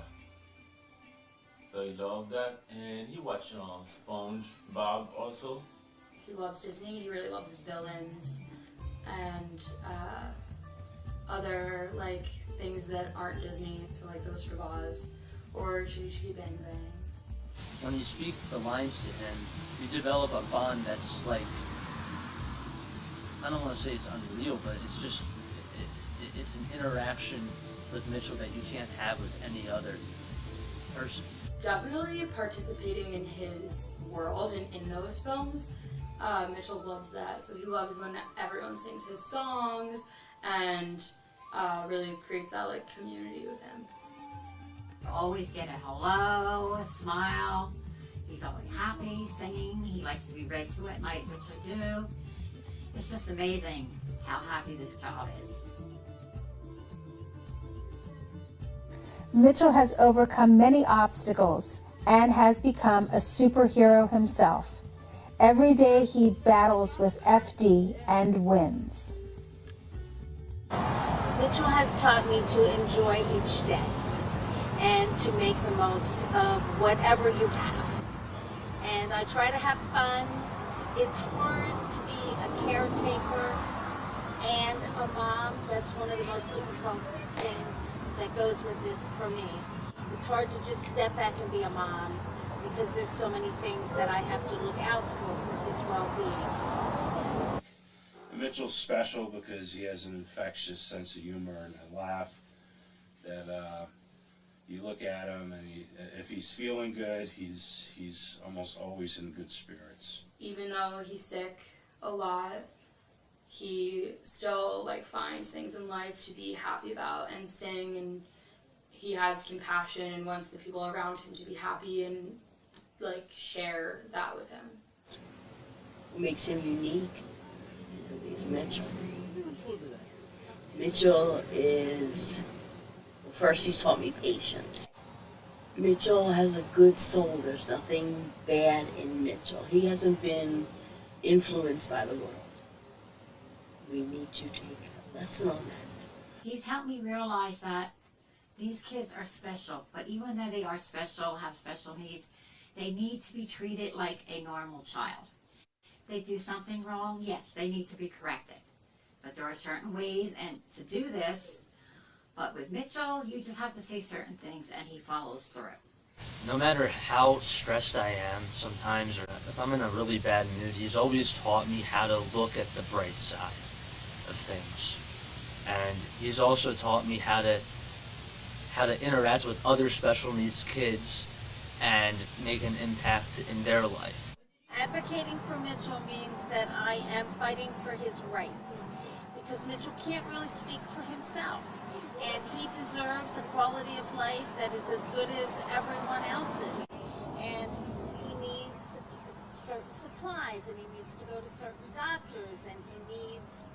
So he loved that, and he watched SpongeBob also. He loves Disney. He really loves villains and other like things that aren't Disney. So like Ghost of Oz or Chitty Chitty Bang Bang. When you speak the lines to him, you develop a bond that's like, I don't want to say it's unreal, but it's just, it's an interaction with Mitchell that you can't have with any other person. Definitely participating in his world and in those films. Mitchell loves that, so he loves when everyone sings his songs and really creates that like community with him. Always get a hello, a smile. He's always happy, singing. He likes to be read to at night, which I do. It's just amazing how happy this child is. Mitchell has overcome many obstacles and has become a superhero himself. Every day he battles with FD and wins. Mitchell has taught me to enjoy each day and to make the most of whatever you have. And I try to have fun. It's hard to be a caretaker and a mom. That's one of the most difficult things that goes with this for me. It's hard to just step back and be a mom because there's so many things that I have to look out for his well-being. Mitchell's special because he has an infectious sense of humor and a laugh that you look at him and if he's feeling good, he's almost always in good spirits. Even though he's sick a lot, he still like finds things in life to be happy about and sing, and he has compassion and wants the people around him to be happy and like share that with him. What makes him unique? Because he's Mitchell. Mitchell is, well, first he's taught me patience. Mitchell has a good soul. There's nothing bad in Mitchell. He hasn't been influenced by the world. We need to take a lesson on that. He's helped me realize that these kids are special, but even though they are special, have special needs, they need to be treated like a normal child. They do something wrong, yes, they need to be corrected. But there are certain ways and to do this, but with Mitchell, you just have to say certain things and he follows through. No matter how stressed I am sometimes, or if I'm in a really bad mood, he's always taught me how to look at the bright side of things. And he's also taught me how to interact with other special needs kids and make an impact in their life. Advocating for Mitchell means that I am fighting for his rights because Mitchell can't really speak for himself. And he deserves a quality of life that is as good as everyone else's. And he needs certain supplies, and he needs to go to certain doctors, and he needs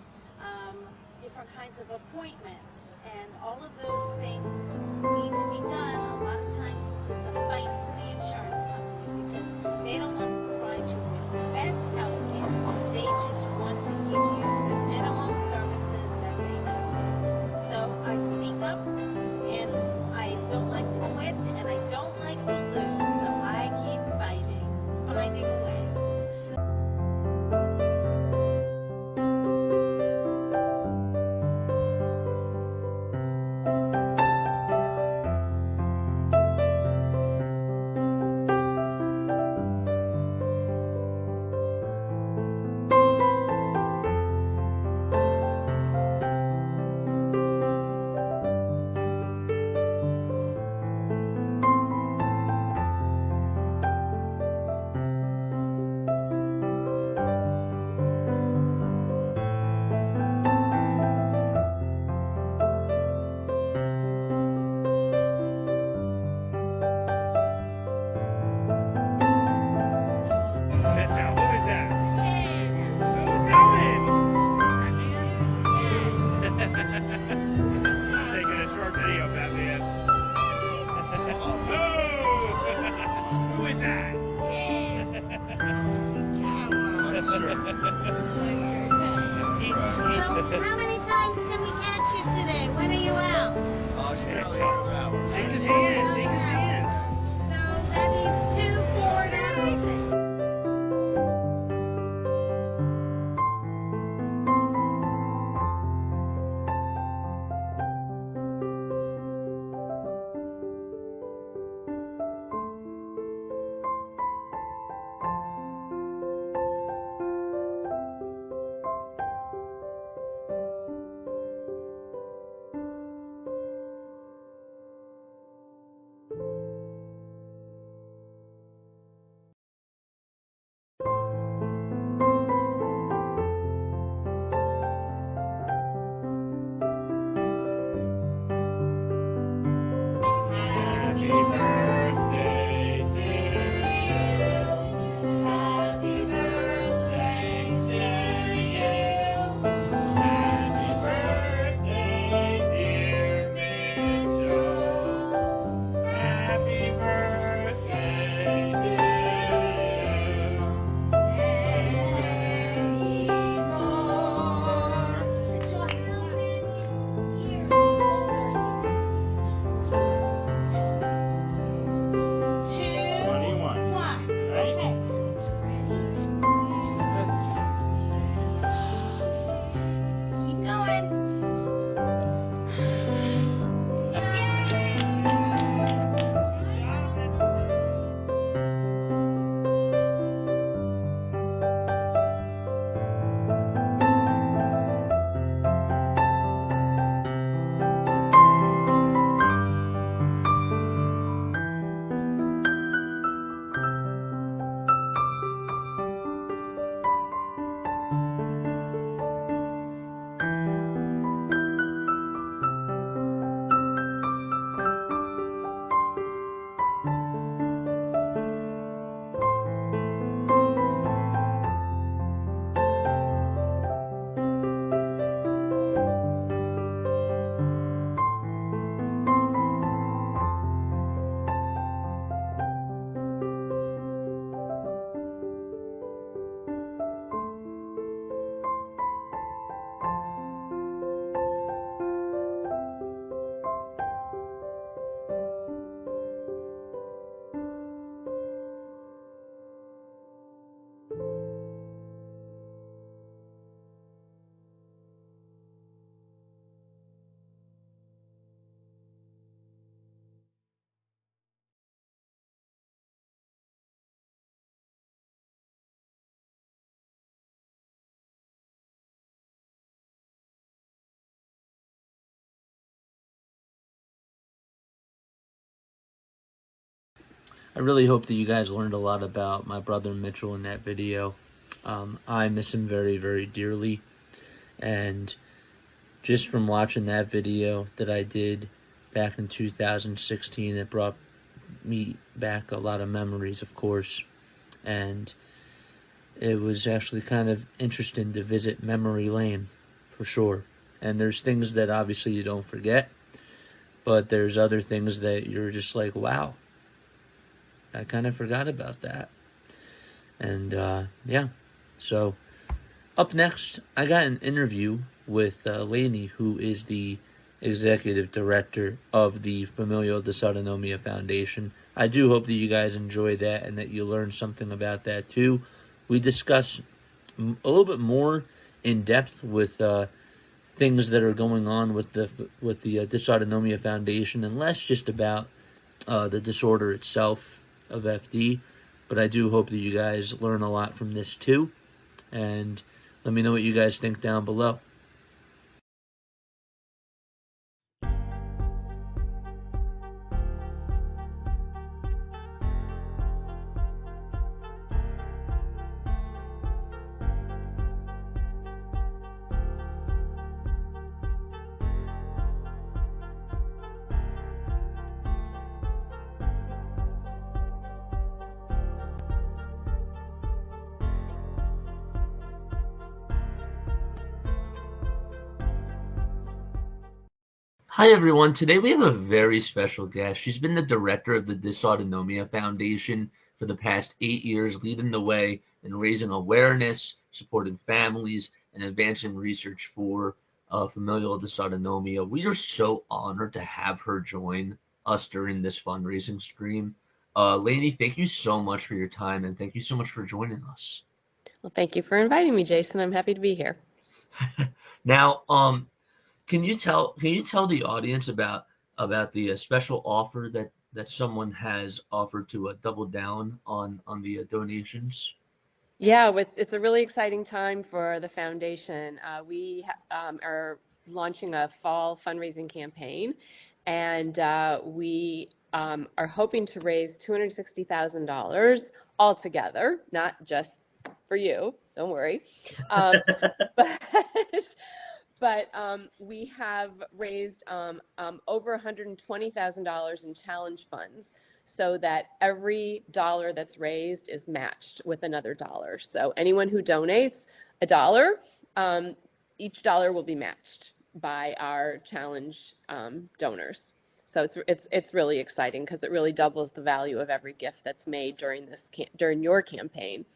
different kinds of appointments. And all of those things need to be done. A lot of times it's a fight for the insurance company because they don't want to provide you with the best health care. They just want to give you the minimum services that they have to. So I speak up, and I don't like to quit, and I don't like to lose. So I keep fighting, finding a way. I really hope that you guys learned a lot about my brother Mitchell in that video. I miss him very, very dearly. And just from watching that video that I did back in 2016, it brought me back a lot of memories, of course. And it was actually kind of interesting to visit memory lane, for sure. And there's things that obviously you don't forget, but there's other things that you're just like, wow, I kind of forgot about that. And yeah, so up next, I got an interview with Lainey, who is the executive director of the Familial Dysautonomia Foundation. I do hope that you guys enjoy that and that you learn something about that too. We discuss a little bit more in depth with things that are going on with the Dysautonomia Foundation, and less just about the disorder itself of FD. But I do hope that you guys learn a lot from this too, and let me know what you guys think down below. Hi everyone, today we have a very special guest. She's been the director of the Dysautonomia Foundation for the past 8 years, leading the way in raising awareness, supporting families, and advancing research for familial dysautonomia. We are so honored to have her join us during this fundraising stream. Lainey, thank you so much for your time, and thank you so much for joining us. Well, thank you for inviting me, Jason. I'm happy to be here. Now, can you tell the audience about the special offer that someone has offered to double down on the donations? Yeah, it's a really exciting time for the foundation. We are launching a fall fundraising campaign, and we are hoping to raise $260,000 altogether, not just for you. Don't worry. But we have raised over $120,000 in challenge funds, so that every dollar that's raised is matched with another dollar. So anyone who donates a dollar, each dollar will be matched by our challenge donors. So it's really exciting because it really doubles the value of every gift that's made during your campaign.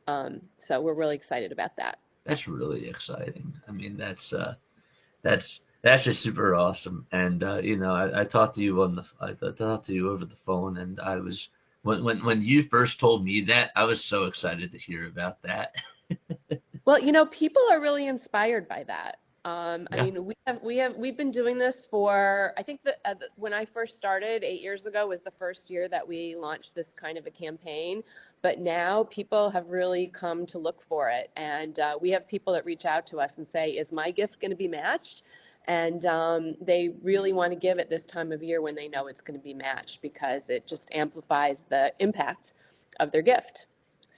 So we're really excited about that. That's really exciting. I mean, that's just super awesome. And I talked to you I talked to you over the phone, and I was when you first told me that, I was so excited to hear about that. Well, people are really inspired by that. I mean, we've been doing this for, I think that when I first started 8 years ago was the first year that we launched this kind of a campaign. But now people have really come to look for it, and we have people that reach out to us and say, "Is my gift going to be matched?" And they really want to give it this time of year when they know it's going to be matched, because it just amplifies the impact of their gift.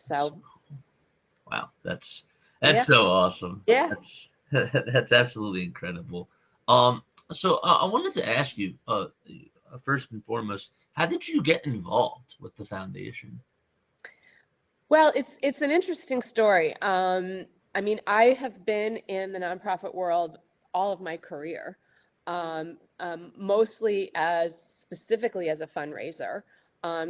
So, wow, that's so awesome. Yeah. That's absolutely incredible. So I wanted to ask you, first and foremost, how did you get involved with the foundation? Well, it's an interesting story. I mean, I have been in the nonprofit world all of my career, mostly specifically as a fundraiser.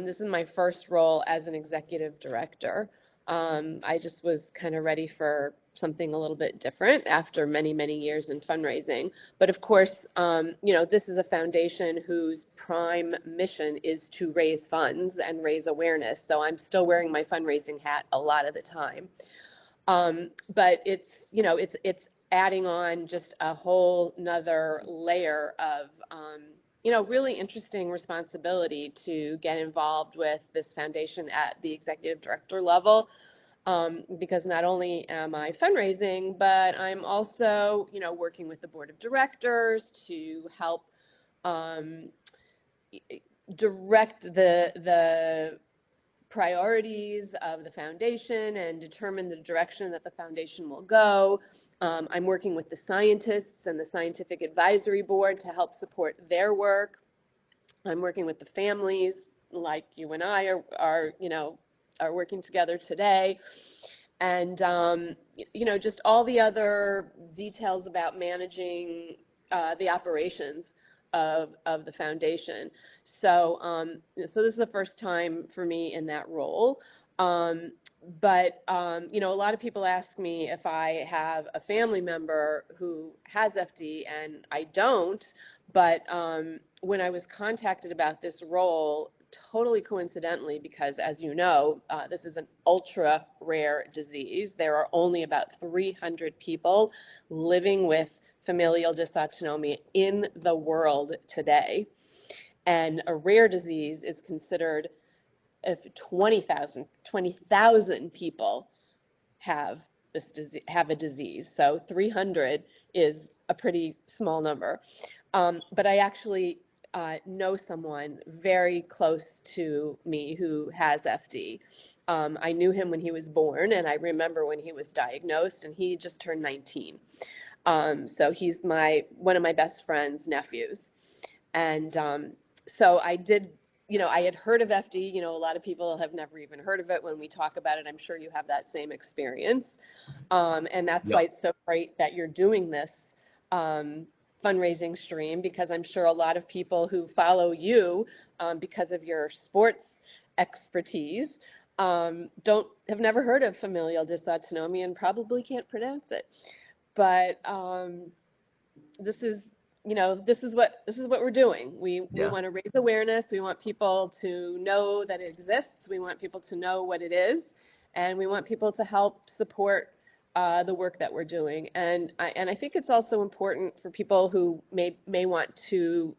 This is my first role as an executive director. I just was kind of ready for something a little bit different after many, many years in fundraising. But of course, this is a foundation whose prime mission is to raise funds and raise awareness. So I'm still wearing my fundraising hat a lot of the time. But it's adding on just a whole nother layer of really interesting responsibility to get involved with this foundation at the executive director level, because not only am I fundraising, but I'm also, working with the board of directors to help, direct the priorities of the foundation and determine the direction that the foundation will go. I'm working with the scientists and the scientific advisory board to help support their work. I'm working with the families, like you and I are working together today. And, just all the other details about managing the operations of the foundation. So this is the first time for me in that role. But a lot of people ask me if I have a family member who has FD, and I don't. But when I was contacted about this role, totally coincidentally, because as you know, this is an ultra rare disease. There are only about 300 people living with familial dysautonomia in the world today. And a rare disease is considered if 20,000 people have a disease. So 300 is a pretty small number. But I actually know someone very close to me who has FD. I knew him when he was born, and I remember when he was diagnosed, and he just turned 19. So he's one of my best friend's nephews. And so I did, I had heard of FD. A lot of people have never even heard of it. When we talk about it, I'm sure you have that same experience. And that's why it's so great that you're doing this fundraising stream, because I'm sure a lot of people who follow you because of your sports expertise have never heard of familial dysautonomia and probably can't pronounce it. But this is what we're doing. We want to raise awareness. We want people to know that it exists. We want people to know what it is, and we want people to help support the work that we're doing. And I think it's also important for people who may want to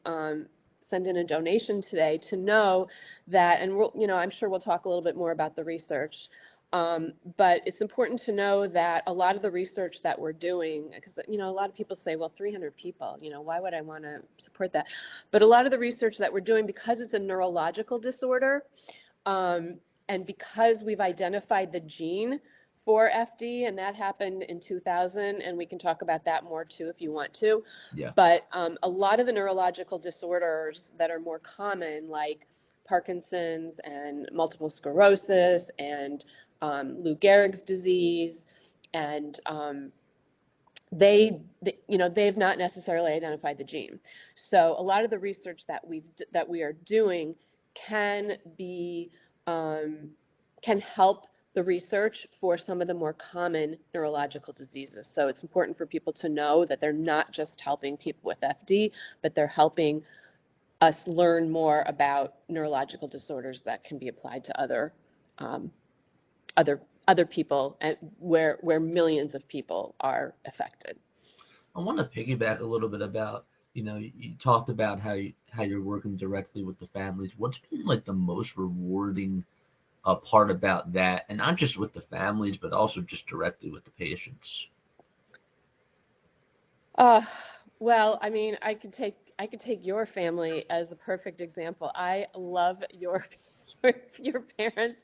send in a donation today to know that, and I'm sure we'll talk a little bit more about the research. But it's important to know that a lot of the research that we're doing, because a lot of people say, well, 300 people, why would I want to support that? But a lot of the research that we're doing, because it's a neurological disorder, and because we've identified the gene for FD, and that happened in 2000, and we can talk about that more too if you want to. Yeah. But a lot of the neurological disorders that are more common, like Parkinson's and multiple sclerosis and Lou Gehrig's disease, and they've not necessarily identified the gene. So a lot of the research that we are doing can help the research for some of the more common neurological diseases. So it's important for people to know that they're not just helping people with FD, but they're helping us learn more about neurological disorders that can be applied to other people, and where millions of people are affected. I want to piggyback a little bit about, you talked about how you're working directly with the families. What's been like the most rewarding part about that, and not just with the families, but also just directly with the patients? Well, I mean, I could take your family as a perfect example. I love your parents.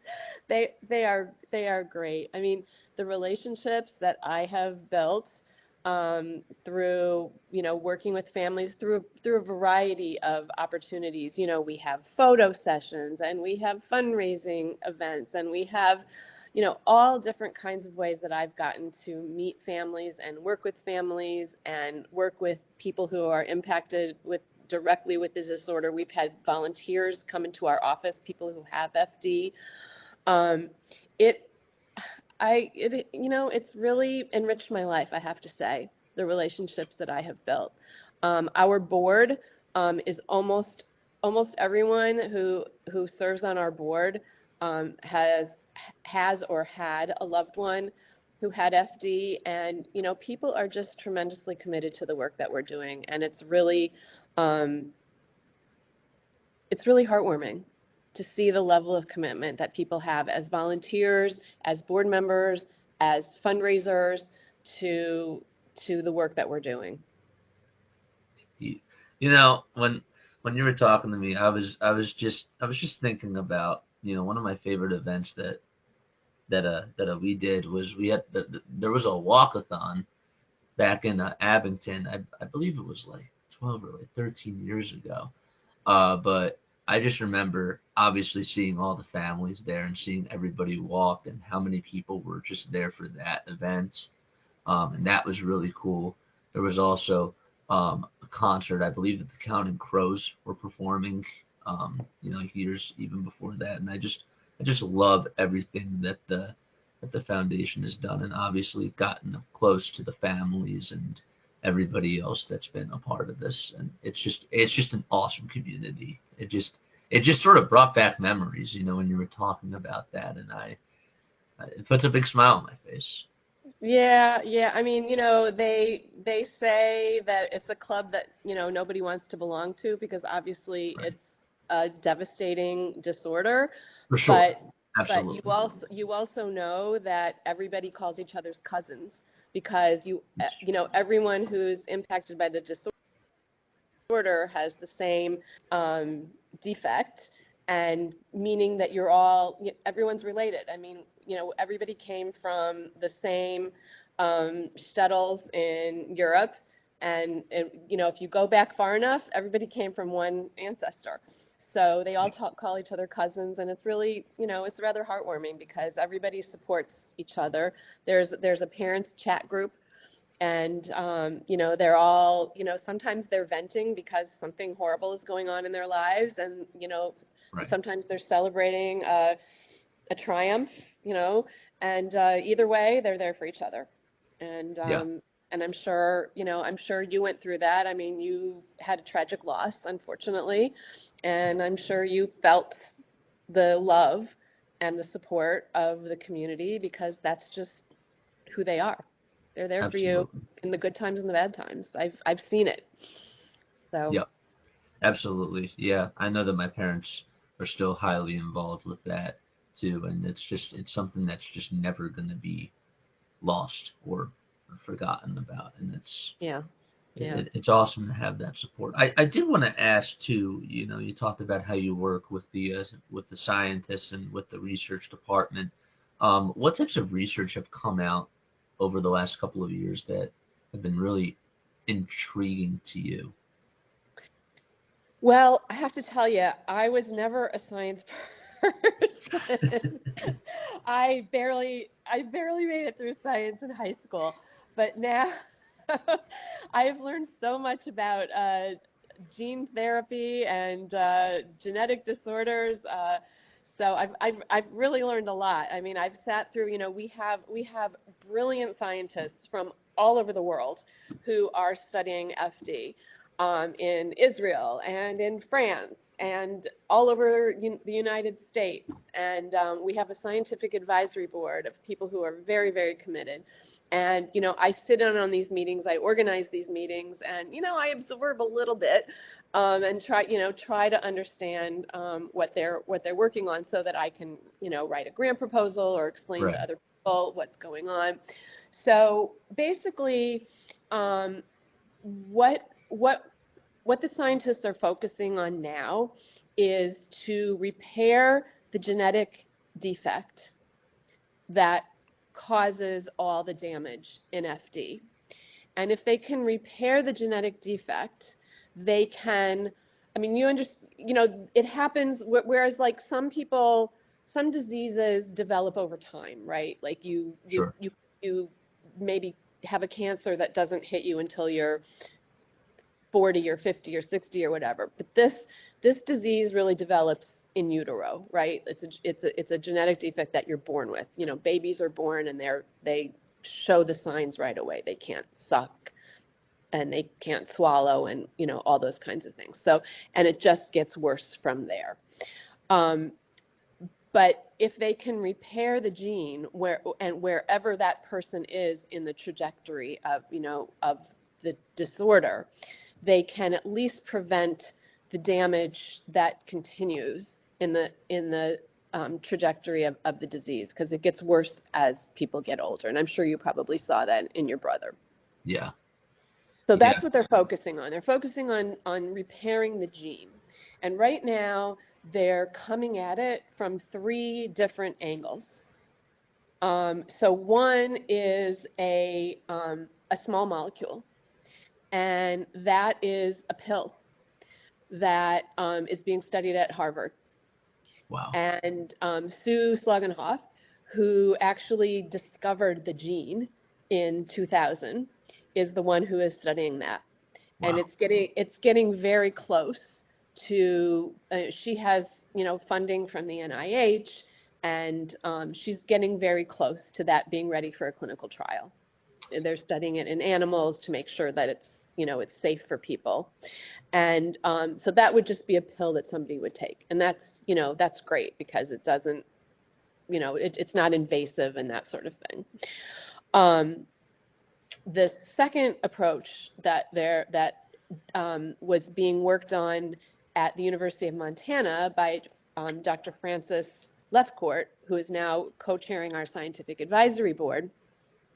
They are great. I mean, the relationships that I have built through working with families through a variety of opportunities. We have photo sessions, and we have fundraising events, and we have all different kinds of ways that I've gotten to meet families and work with families and work with people who are impacted directly with the disorder. We've had volunteers come into our office, people who have FD. It's really enriched my life, I have to say, the relationships that I have built. Our board is almost everyone who serves on our board has or had a loved one who had FD, and people are just tremendously committed to the work that we're doing, and it's really heartwarming to see the level of commitment that people have as volunteers, as board members, as fundraisers to the work that we're doing. When when you were talking to me, I was just thinking about, one of my favorite events that we did was there was a walkathon back in Abington. I believe it was like 12 or like 13 years ago. But I just remember obviously seeing all the families there and seeing everybody walk and how many people were just there for that event. And that was really cool. There was also a concert. I believe that the Counting Crows were performing, years even before that. And I just love everything that the foundation has done, and obviously gotten up close to the families and everybody else that's been a part of this. And it's just an awesome community. It just sort of brought back memories, when you were talking about that, and it puts a big smile on my face. Yeah, yeah. I mean, they say that it's a club that, nobody wants to belong to because obviously Right. it's a devastating disorder. For sure. But Absolutely. you also know that everybody calls each other's cousins because everyone who's impacted by the disorder has the same defect, and meaning that everyone's related. I mean, everybody came from the same shtetls in Europe, and if you go back far enough, everybody came from one ancestor. So they all call each other cousins, and it's really, it's rather heartwarming because everybody supports each other. There's a parents chat group, and they're all, sometimes they're venting because something horrible is going on in their lives, and Right. sometimes they're celebrating a triumph, and either way, they're there for each other. And Yeah. and I'm sure you went through that. I mean, you had a tragic loss, unfortunately, and I'm sure you felt the love and the support of the community because that's just who they are. They're there for you Absolutely. in the good times and the bad times. I've seen it. So Yeah. Absolutely. Yeah. I know that my parents are still highly involved with that too, and it's something that's just never going to be lost or forgotten about, and yeah, yeah. it's awesome to have that support. I did want to ask too. You talked about how you work with the scientists and with the research department. What types of research have come out over the last couple of years that have been really intriguing to you? Well, I have to tell you, I was never a science person. I barely made it through science in high school, but now I've learned so much about gene therapy and genetic disorders. So I've really learned a lot. I mean, I've sat through. We have brilliant scientists from all over the world who are studying FD. In Israel and in France and all over the United States. And we have a scientific advisory board of people who are very, very committed. And, I sit in on these meetings, I organize these meetings, and, I absorb a little bit and try to understand what they're working on so that I can, write a grant proposal or explain Right. to other people what's going on. So basically, what the scientists are focusing on now is to repair the genetic defect that causes all the damage in FD. And if they can repair the genetic defect, they can, I mean, it happens, whereas like some diseases develop over time, right? Like you Sure. maybe have a cancer that doesn't hit you until you're 40 or 50 or 60 or whatever. But this disease really develops in utero, right? It's a genetic defect that you're born with. Babies are born and they show the signs right away. They can't suck and they can't swallow and all those kinds of things. So, and it just gets worse from there. But if they can repair the gene wherever that person is in the trajectory of the disorder, they can at least prevent the damage that continues in the trajectory of the disease, because it gets worse as people get older. And I'm sure you probably saw that in your brother. Yeah. So that's what they're focusing on. They're focusing on repairing the gene. And right now, they're coming at it from 3 different angles. So one is a small molecule, and that is a pill that is being studied at Harvard. Wow. And Sue Sloganhoff, who actually discovered the gene in 2000, is the one who is studying that. Wow. And it's getting very close to. She has funding from the NIH, and she's getting very close to that being ready for a clinical trial. They're studying it in animals to make sure that it's safe for people. And so that would just be a pill that somebody would take, and that's great because it doesn't, it's not invasive and that sort of thing. The second approach that was being worked on at the University of Montana by Dr. Frances Lefcourt, who is now co-chairing our scientific advisory board.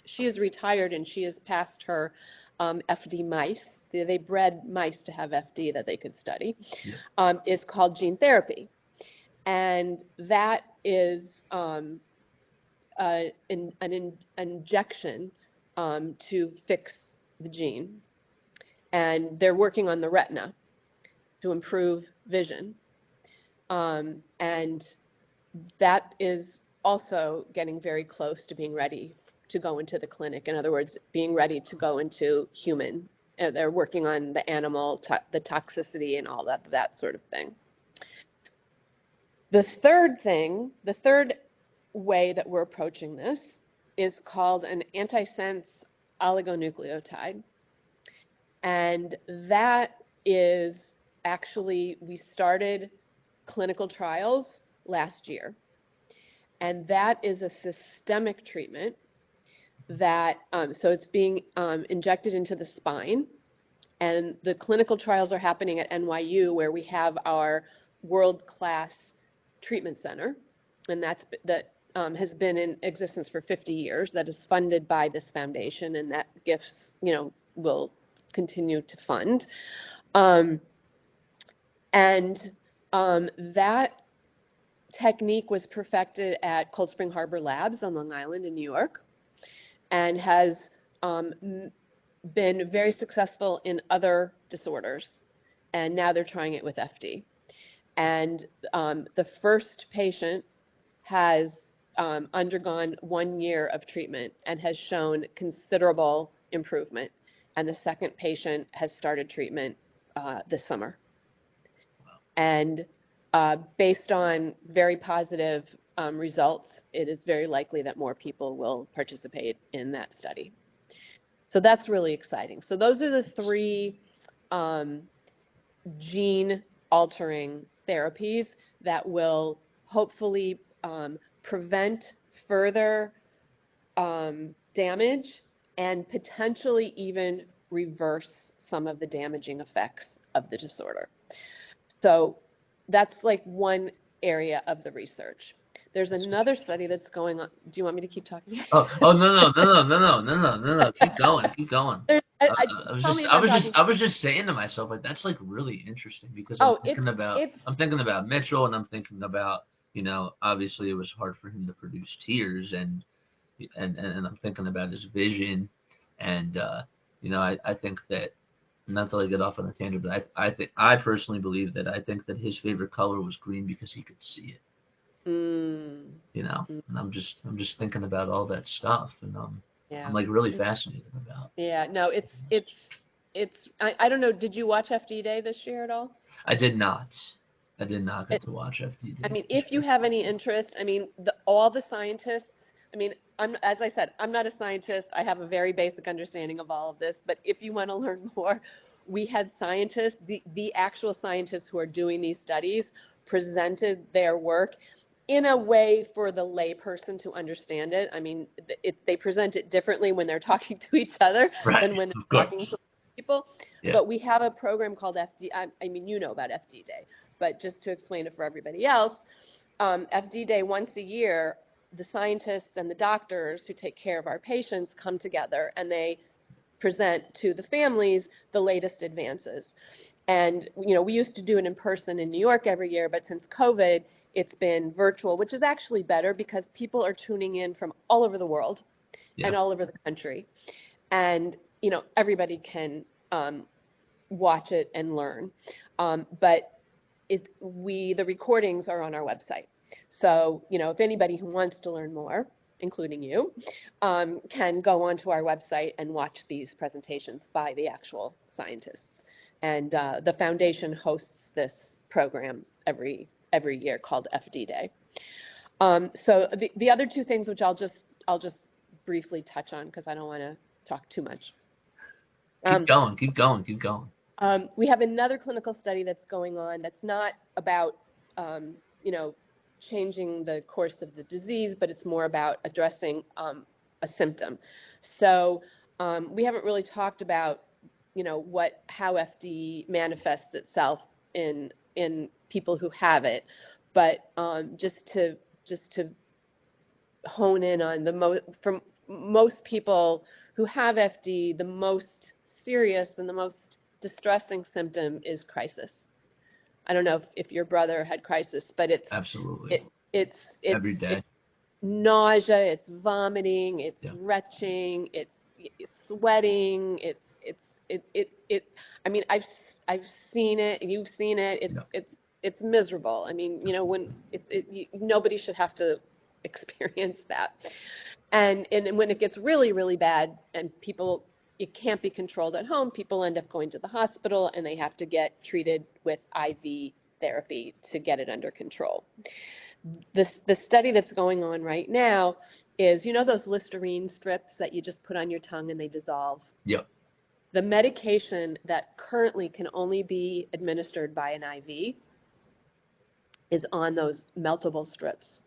She is retired and she has passed her FD mice. They bred mice to have FD that they could study. Yeah. Is called gene therapy. And that is an injection to fix the gene. And they're working on the retina to improve vision. And that is also getting very close to being ready to go into the clinic. In other words, being ready to go into human. They're working on the animal, the toxicity and all that sort of thing. The third way that we're approaching this is called an antisense oligonucleotide. And that is actually, we started clinical trials last year. And that is a systemic treatment that, so it's being injected into the spine. And the clinical trials are happening at NYU, where we have our world-class treatment center. And that has been in existence for 50 years. That is funded by this foundation, and that GIFTS, will continue to fund. That technique was perfected at Cold Spring Harbor Labs on Long Island in New York, and has been very successful in other disorders. And now they're trying it with FD. And the first patient has undergone 1 year of treatment and has shown considerable improvement. And the second patient has started treatment this summer. And based on very positive results, it is very likely that more people will participate in that study. So that's really exciting. So those are the 3 gene-altering therapies that will hopefully prevent further damage and potentially even reverse some of the damaging effects of the disorder. So that's like one area of the research. There's another study that's going on. Do you want me to keep talking? No. Keep going. I was just saying to myself, like, that's like really interesting, because I'm thinking about Mitchell, and I'm thinking about, obviously it was hard for him to produce tears, and I'm thinking about his vision, and I think that, not to get off on a tangent, but I personally believe that his favorite color was green because he could see it. And I'm just thinking about all that stuff, and I'm like really fascinated about. Yeah, no, it's I don't know, did you watch FD Day this year at all? I did not get to watch FD Day. I mean, if you have any interest, I mean, all the scientists, I mean, as I said, I'm not a scientist. I have a very basic understanding of all of this, but if you want to learn more, we had scientists, the actual scientists who are doing these studies, presented their work in a way for the layperson to understand it. I mean, they present it differently when they're talking to each other than when they're talking to people. Yeah. But we have a program called FD. I mean, you know about FD Day, but just to explain it for everybody else, FD Day once a year, the scientists and the doctors who take care of our patients come together and they present to the families the latest advances. And, we used to do it in person in New York every year, but since COVID, it's been virtual, which is actually better because people are tuning in from all over the world and all over the country. And, everybody can watch it and learn. But the recordings are on our website. So, if anybody who wants to learn more, including you, can go onto our website and watch these presentations by the actual scientists. And the foundation hosts this program every year called FD Day. So the other two things, which I'll just briefly touch on because I don't want to talk too much. Keep going. We have another clinical study that's going on that's not about, changing the course of the disease, but it's more about addressing a symptom. So we haven't really talked about, how FD manifests itself in people who have it, but just to hone in on from most people who have FD, the most serious and the most distressing symptom is crisis. I don't know if your brother had crisis, but it's absolutely it's every day. It's nausea, it's vomiting, it's retching, it's sweating, I mean, I've seen it, you've seen it. It's miserable. I mean, when nobody should have to experience that. And when it gets really, really bad and it can't be controlled at home, people end up going to the hospital and they have to get treated with IV therapy to get it under control. The study that's going on right now is, those Listerine strips that you just put on your tongue and they dissolve? Yep. The medication that currently can only be administered by an IV is on those meltable strips.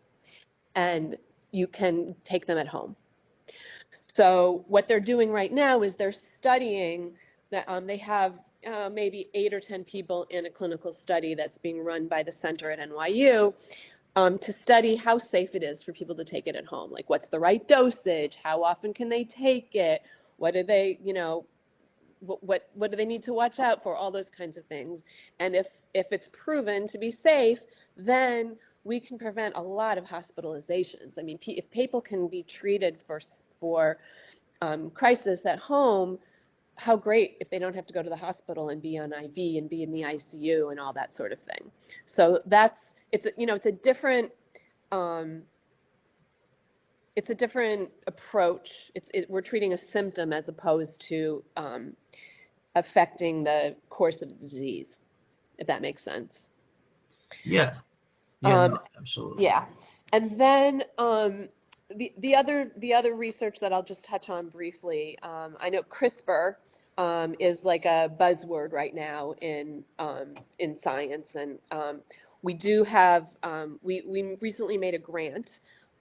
And you can take them at home. So what they're doing right now is they're studying that they have maybe 8 or 10 people in a clinical study that's being run by the center at NYU to study how safe it is for people to take it at home. Like, what's the right dosage? How often can they take it? What do they, what do they need to watch out for? All those kinds of things. And if it's proven to be safe, then we can prevent a lot of hospitalizations. I mean, if people can be treated for crisis at home, how great if they don't have to go to the hospital and be on IV and be in the ICU and all that sort of thing. So it's a different approach. We're treating a symptom as opposed to affecting the course of the disease, if that makes sense. Yeah. No, absolutely. Yeah. And then the other research that I'll just touch on briefly, I know CRISPR is like a buzzword right now in science, and we do have we recently made a grant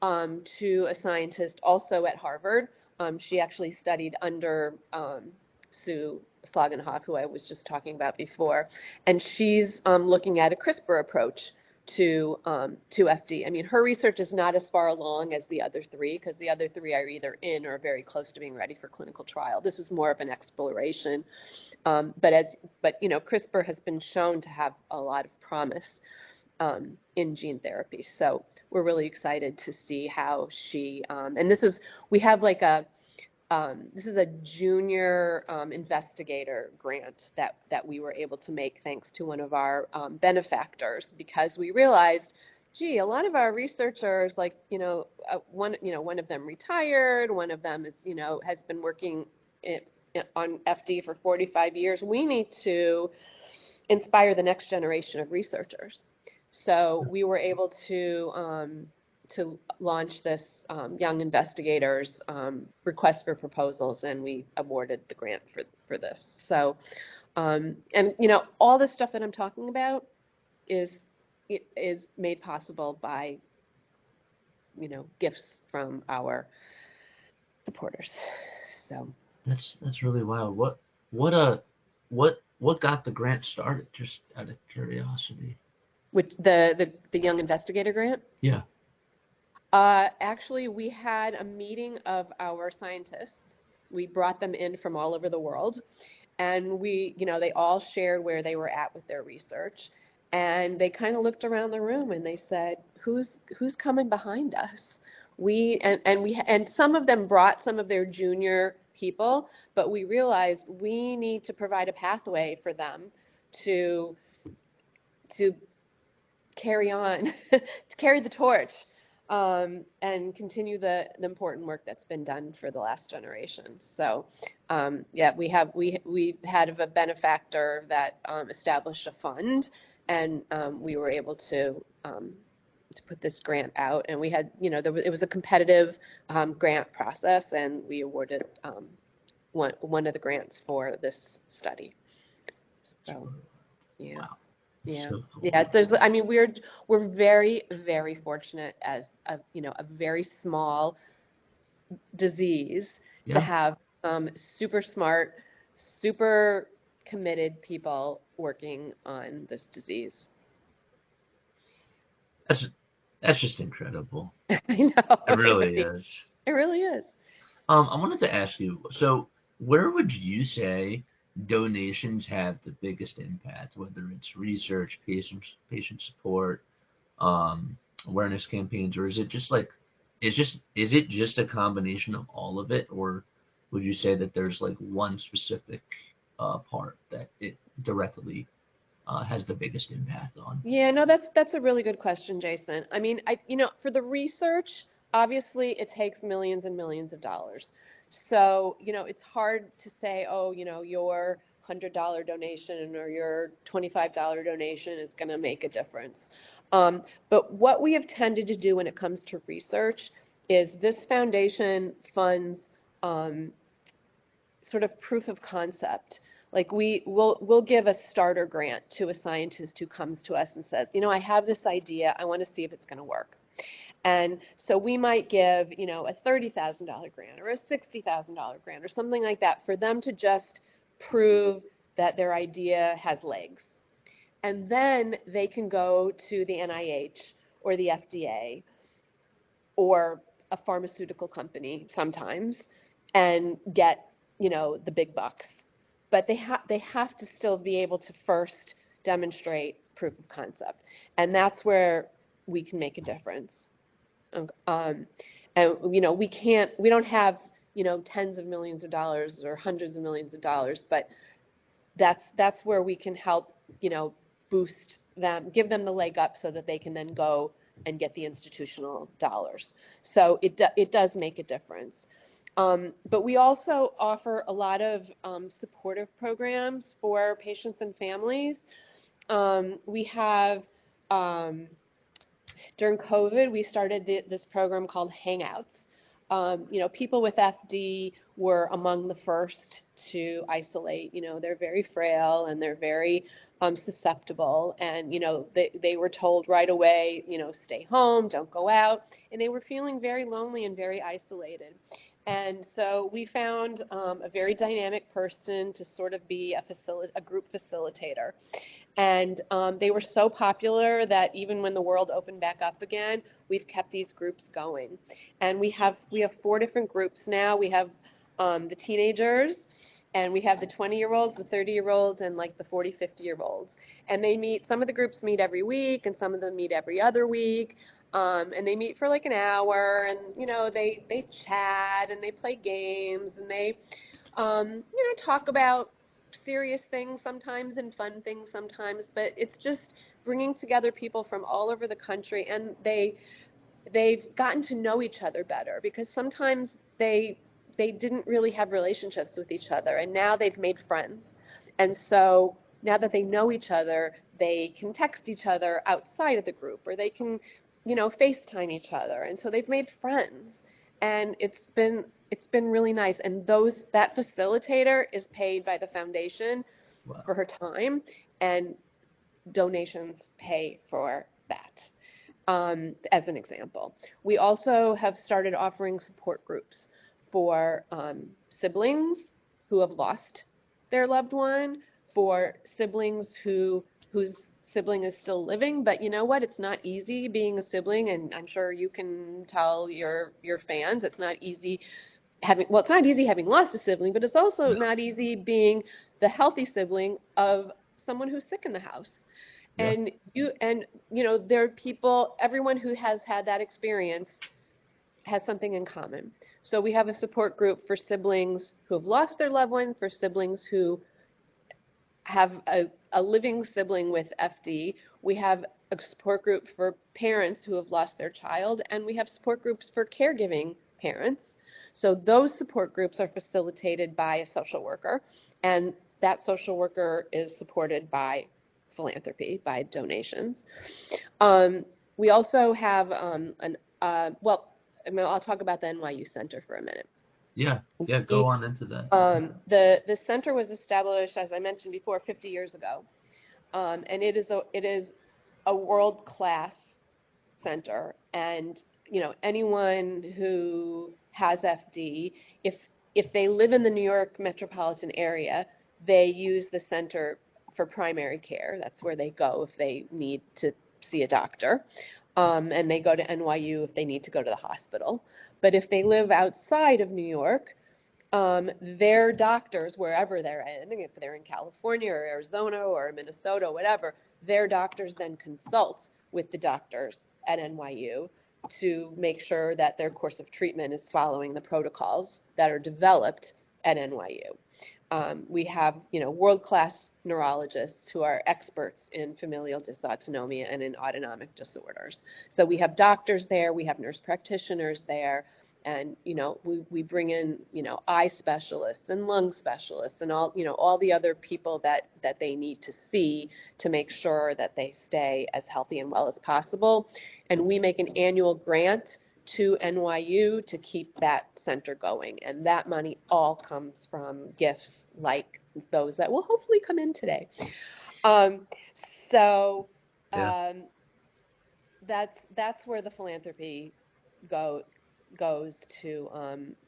to a scientist also at Harvard. She actually studied under Sue Slagenhoff, who I was just talking about before, and she's looking at a CRISPR approach to FD. I mean, her research is not as far along as the other three, because the other three are either in or very close to being ready for clinical trial. This is more of an exploration, but CRISPR has been shown to have a lot of promise in gene therapy. So we're really excited to see how she and we have like this is a junior investigator grant that we were able to make thanks to one of our benefactors, because we realized, gee, a lot of our researchers, like, one of them retired, one of them is, has been working on FD for 45 years. We need to inspire the next generation of researchers. So we were able to launch this young investigators request for proposals, and we awarded the grant for this. So, and all the stuff that I'm talking about is made possible by gifts from our supporters. So that's really wild. What got the grant started? Just out of curiosity. With the young investigator grant? Yeah. Actually, we had a meeting of our scientists. We brought them in from all over the world, And they all shared where they were at with their research. And they kind of looked around the room and they said, who's coming behind us? And some of them brought some of their junior people, but we realized we need to provide a pathway for them to carry on, to carry the torch, and continue the important work that's been done for the last generation. So, we had a benefactor that established a fund, and we were able to put this grant out. And we had, it was a competitive grant process, and we awarded one of the grants for this study. So, yeah. Wow. Yeah, So cool. yeah. We're very, very fortunate as a very small disease to have super smart, super committed people working on this disease. That's just incredible. I know. It really is. It really is. I wanted to ask you, so where would you say donations have the biggest impact, whether it's research, patient support, awareness campaigns, or is it just a combination of all of it, or would you say that there's like one specific part that it directly has the biggest impact on? Yeah, no, that's a really good question, Jason. I mean, for the research, obviously it takes millions and millions of dollars. So, it's hard to say, oh, your $100 donation or your $25 donation is going to make a difference. But what we have tended to do when it comes to research is this foundation funds sort of proof of concept. Like we'll give a starter grant to a scientist who comes to us and says, I have this idea, I want to see if it's going to work. And so we might give, a $30,000 grant or a $60,000 grant or something like that for them to just prove that their idea has legs. And then they can go to the NIH or the FDA or a pharmaceutical company sometimes and get, the big bucks. But they have to still be able to first demonstrate proof of concept. And that's where we can make a difference. And we don't have tens of millions of dollars or hundreds of millions of dollars, but that's where we can help boost them, give them the leg up so that they can then go and get the institutional dollars. So it does make a difference. But we also offer a lot of supportive programs for patients and families. We have during COVID, we started this program called Hangouts. People with FD were among the first to isolate. They're very frail and they're very susceptible. And, they were told right away, stay home, don't go out. And they were feeling very lonely and very isolated. And so we found a very dynamic person to sort of be a group facilitator. And they were so popular that even when the world opened back up again, we've kept these groups going. And we have 4 different groups now. We have the teenagers, and we have the 20-year-olds, the 30-year-olds, and like the 40, 50-year-olds. And they meet, some of the groups meet every week, and some of them meet every other week. And they meet for like an hour, and they chat and they play games and they talk about serious things sometimes and fun things sometimes, but it's just bringing together people from all over the country, and they've gotten to know each other better because sometimes they didn't really have relationships with each other, and now they've made friends. And so now that they know each other, they can text each other outside of the group, or they can FaceTime each other, and so they've made friends, and it's been really nice. And that facilitator is paid by the foundation for her time, and donations pay for that. As an example, we also have started offering support groups for siblings who have lost their loved one, for siblings whose sibling is still living, but you know what? It's not easy being a sibling, and I'm sure you can tell your fans it's not easy it's not easy having lost a sibling, but it's also not easy being the healthy sibling of someone who's sick in the house. Yeah. And there are people, everyone who has had that experience has something in common. So we have a support group for siblings who have lost their loved one, for siblings who have a living sibling with FD. We have a support group for parents who have lost their child, and we have support groups for caregiving parents. So those support groups are facilitated by a social worker, and that social worker is supported by philanthropy, by donations. We also have I'll talk about the NYU Center for a minute. Yeah, go on into that. The center was established, as I mentioned before, 50 years ago, and it is a world-class center. And anyone who has FD, if they live in the New York metropolitan area, they use the center for primary care. That's where they go if they need to see a doctor. And they go to NYU if they need to go to the hospital. But if they live outside of New York, their doctors, wherever they're in, if they're in California or Arizona or Minnesota, whatever, their doctors then consult with the doctors at NYU to make sure that their course of treatment is following the protocols that are developed at NYU. We have, world-class neurologists who are experts in familial dysautonomia and in autonomic disorders. So we have doctors there, we have nurse practitioners there, and we bring in eye specialists and lung specialists and all the other people that they need to see to make sure that they stay as healthy and well as possible. And we make an annual grant to NYU to keep that center going, and that money all comes from gifts like those that will hopefully come in today. That's where the philanthropy goes to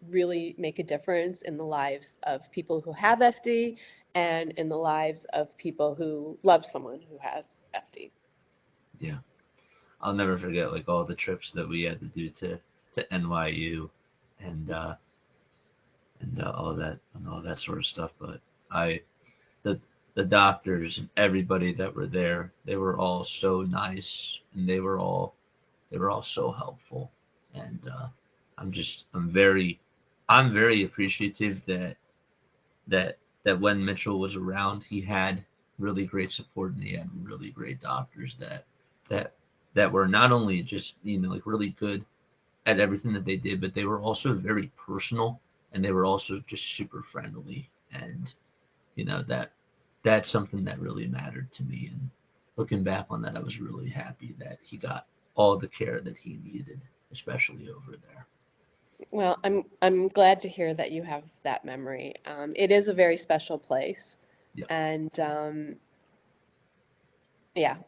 really make a difference in the lives of people who have FD and in the lives of people who love someone who has FD. Yeah, I'll never forget all the trips that we had to do to NYU and all that sort of stuff. But the doctors and everybody that were there, they were all so nice, and they were all so helpful. And I'm very appreciative that when Mitchell was around, he had really great support, and he had really great doctors that were not only just really good at everything that they did, but they were also very personal, and they were also just super friendly. And that's something that really mattered to me. And looking back on that, I was really happy that he got all the care that he needed, especially over there. Well, I'm glad to hear that you have that memory. It is a very special place, yeah. And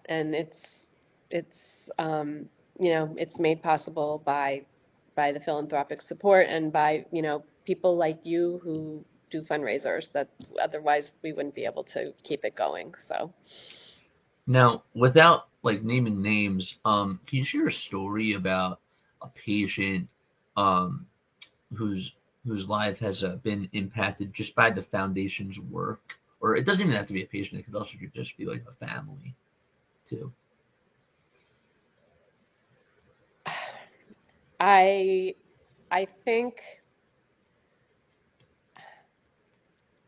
and it's made possible by the philanthropic support and by people like you who do fundraisers. That otherwise we wouldn't be able to keep it going. So now, without naming names, can you share a story about a patient whose life has been impacted just by the foundation's work? Or it doesn't even have to be a patient; it could also just be a family, too. I think.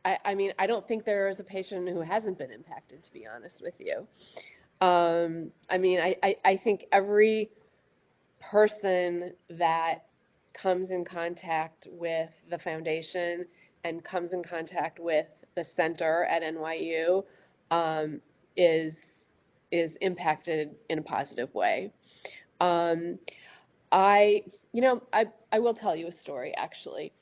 I don't think there is a patient who hasn't been impacted, to be honest with you. I think every person that comes in contact with the foundation and comes in contact with the center at NYU is impacted in a positive way. I will tell you a story, actually.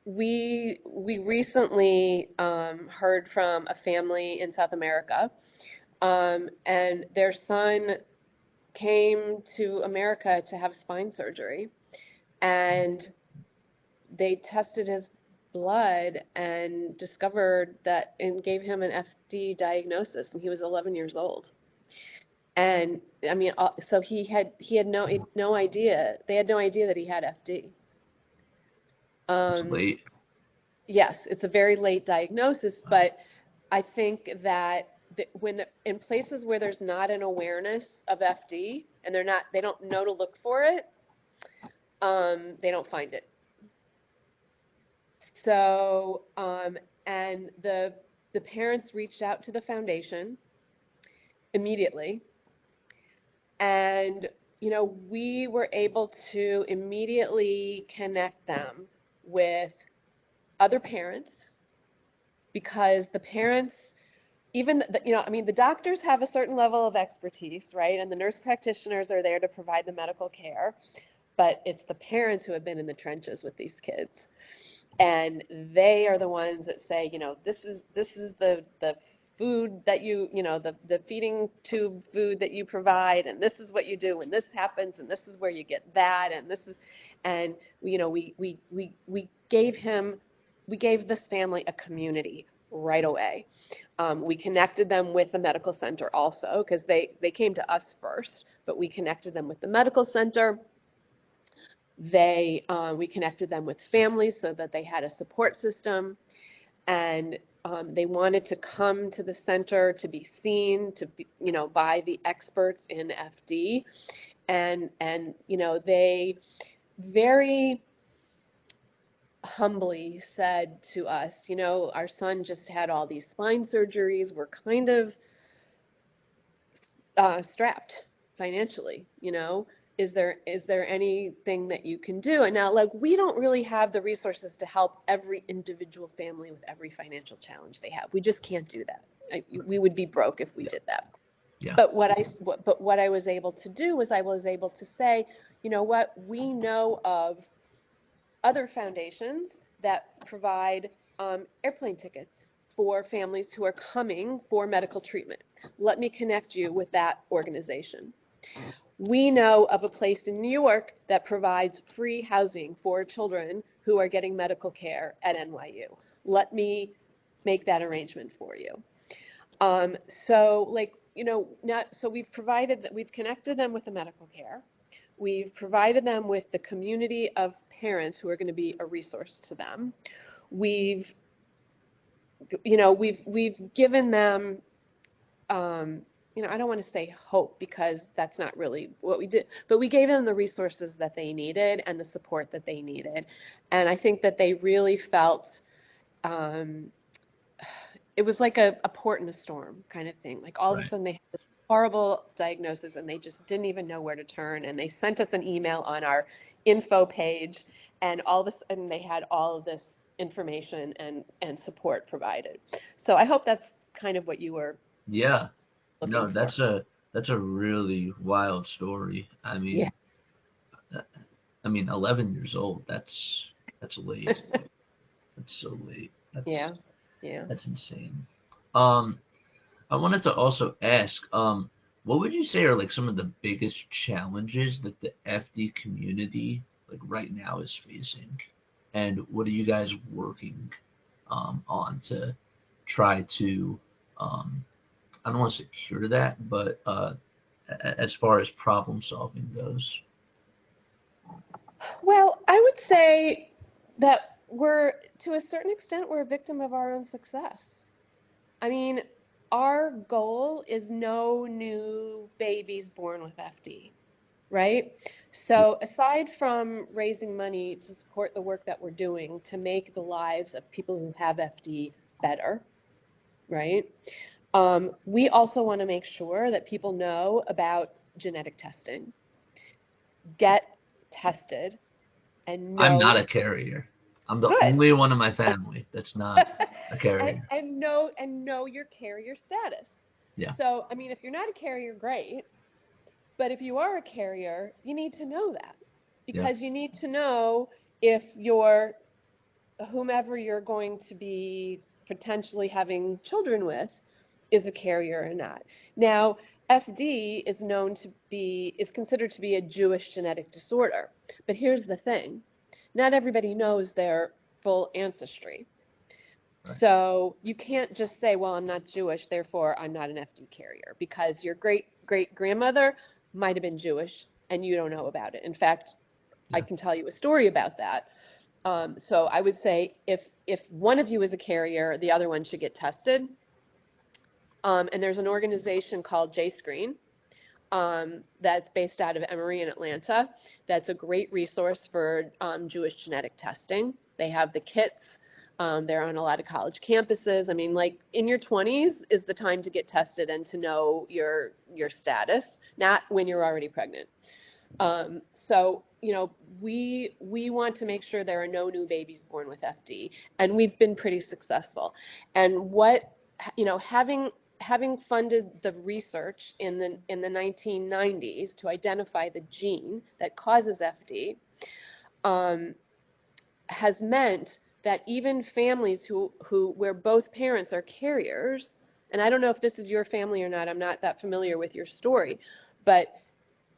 We recently heard from a family in South America, and their son came to America to have spine surgery, and they tested his blood and discovered that and gave him an FD diagnosis, and he was 11 years old. And I mean, so he had no idea. They had no idea that he had FD. It's late. Yes, it's a very late diagnosis, but I think that in places where there's not an awareness of FD and they don't know to look for it, they don't find it. So, and the parents reached out to the foundation immediately, and we were able to immediately connect them with other parents, because the parents, even the doctors have a certain level of expertise, right? And the nurse practitioners are there to provide the medical care, but it's the parents who have been in the trenches with these kids. And they are the ones that say, this is the food that the feeding tube food that you provide, and this is what you do when this happens, and this is where you get that, and this is, and we gave this family a community right away. We connected them with the medical center also, because they came to us first, but we connected them with the medical center. We connected them with families so that they had a support system, and they wanted to come to the center to be seen, by the experts in FD, and they very humbly said to us, our son just had all these spine surgeries. We're kind of strapped financially, Is there anything that you can do? And now, we don't really have the resources to help every individual family with every financial challenge they have. We just can't do that. We would be broke if we did that. Yeah. But what I was able to do was I was able to say, we know of other foundations that provide airplane tickets for families who are coming for medical treatment. Let me connect you with that organization. We know of a place in New York that provides free housing for children who are getting medical care at NYU. Let me make that arrangement for you. So we've connected them with the medical care. We've provided them with the community of parents who are going to be a resource to them. We've given them, I don't want to say hope, because that's not really what we did, but we gave them the resources that they needed and the support that they needed. And I think that they really felt, it was like a port in a storm kind of thing. Like all of a sudden they had this horrible diagnosis and they just didn't even know where to turn. And they sent us an email on our info page, and all of a sudden they had all of this information and support provided. So I hope that's kind of what you were looking for. That's a really wild story. I mean, 11 years old. That's late. That's so late. That's insane. I wanted to also ask, what would you say are some of the biggest challenges that the FD community right now is facing, and what are you guys working on to try to I don't want to say cure that, but as far as problem solving goes? Well, I would say that to a certain extent, we're a victim of our own success. I mean, our goal is no new babies born with FD, right? So aside from raising money to support the work that we're doing to make the lives of people who have FD better, right? We also want to make sure that people know about genetic testing, get tested, and know. I'm not a carrier. I'm the only one in my family that's not a carrier. and know your carrier status. Yeah. So, I mean, if you're not a carrier, great. But if you are a carrier, you need to know that, because you need to know if whomever you're going to be potentially having children with is a carrier or not. Now, FD is considered to be a Jewish genetic disorder. But here's the thing. Not everybody knows their full ancestry. So you can't just say, well, I'm not Jewish, therefore I'm not an FD carrier, because your great-great-grandmother might have been Jewish and you don't know about it. In fact, I can tell you a story about that. So I would say if one of you is a carrier, the other one should get tested. And there's an organization called JScreen that's based out of Emory in Atlanta. That's a great resource for Jewish genetic testing. They have the kits. They're on a lot of college campuses. I mean, like in your 20s is the time to get tested and to know your status, not when you're already pregnant. So, you know, we want to make sure there are no new babies born with FD, and we've been pretty successful. And what, you know, having funded the research in the 1990s to identify the gene that causes FD, has meant that even families where both parents are carriers, and I don't know if this is your family or not, I'm not that familiar with your story, but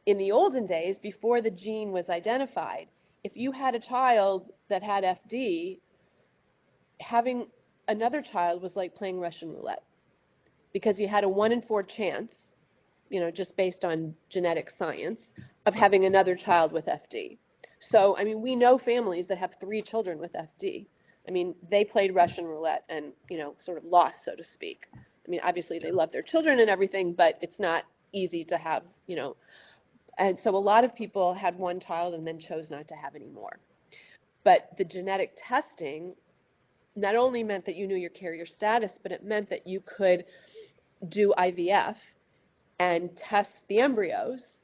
in the olden days, before the gene was identified, if you had a child that had FD, having another child was like playing Russian roulette, because you had a 1 in 4 chance, you know, just based on genetic science, of having another child with FD. So, I mean, we know families that have 3 children with FD. I mean, they played Russian roulette and, you know, sort of lost, so to speak. I mean, obviously they love their children and everything, but it's not easy to have, you know. And so a lot of people had 1 child and then chose not to have any more. But the genetic testing not only meant that you knew your carrier status, but it meant that you could do IVF and test the embryos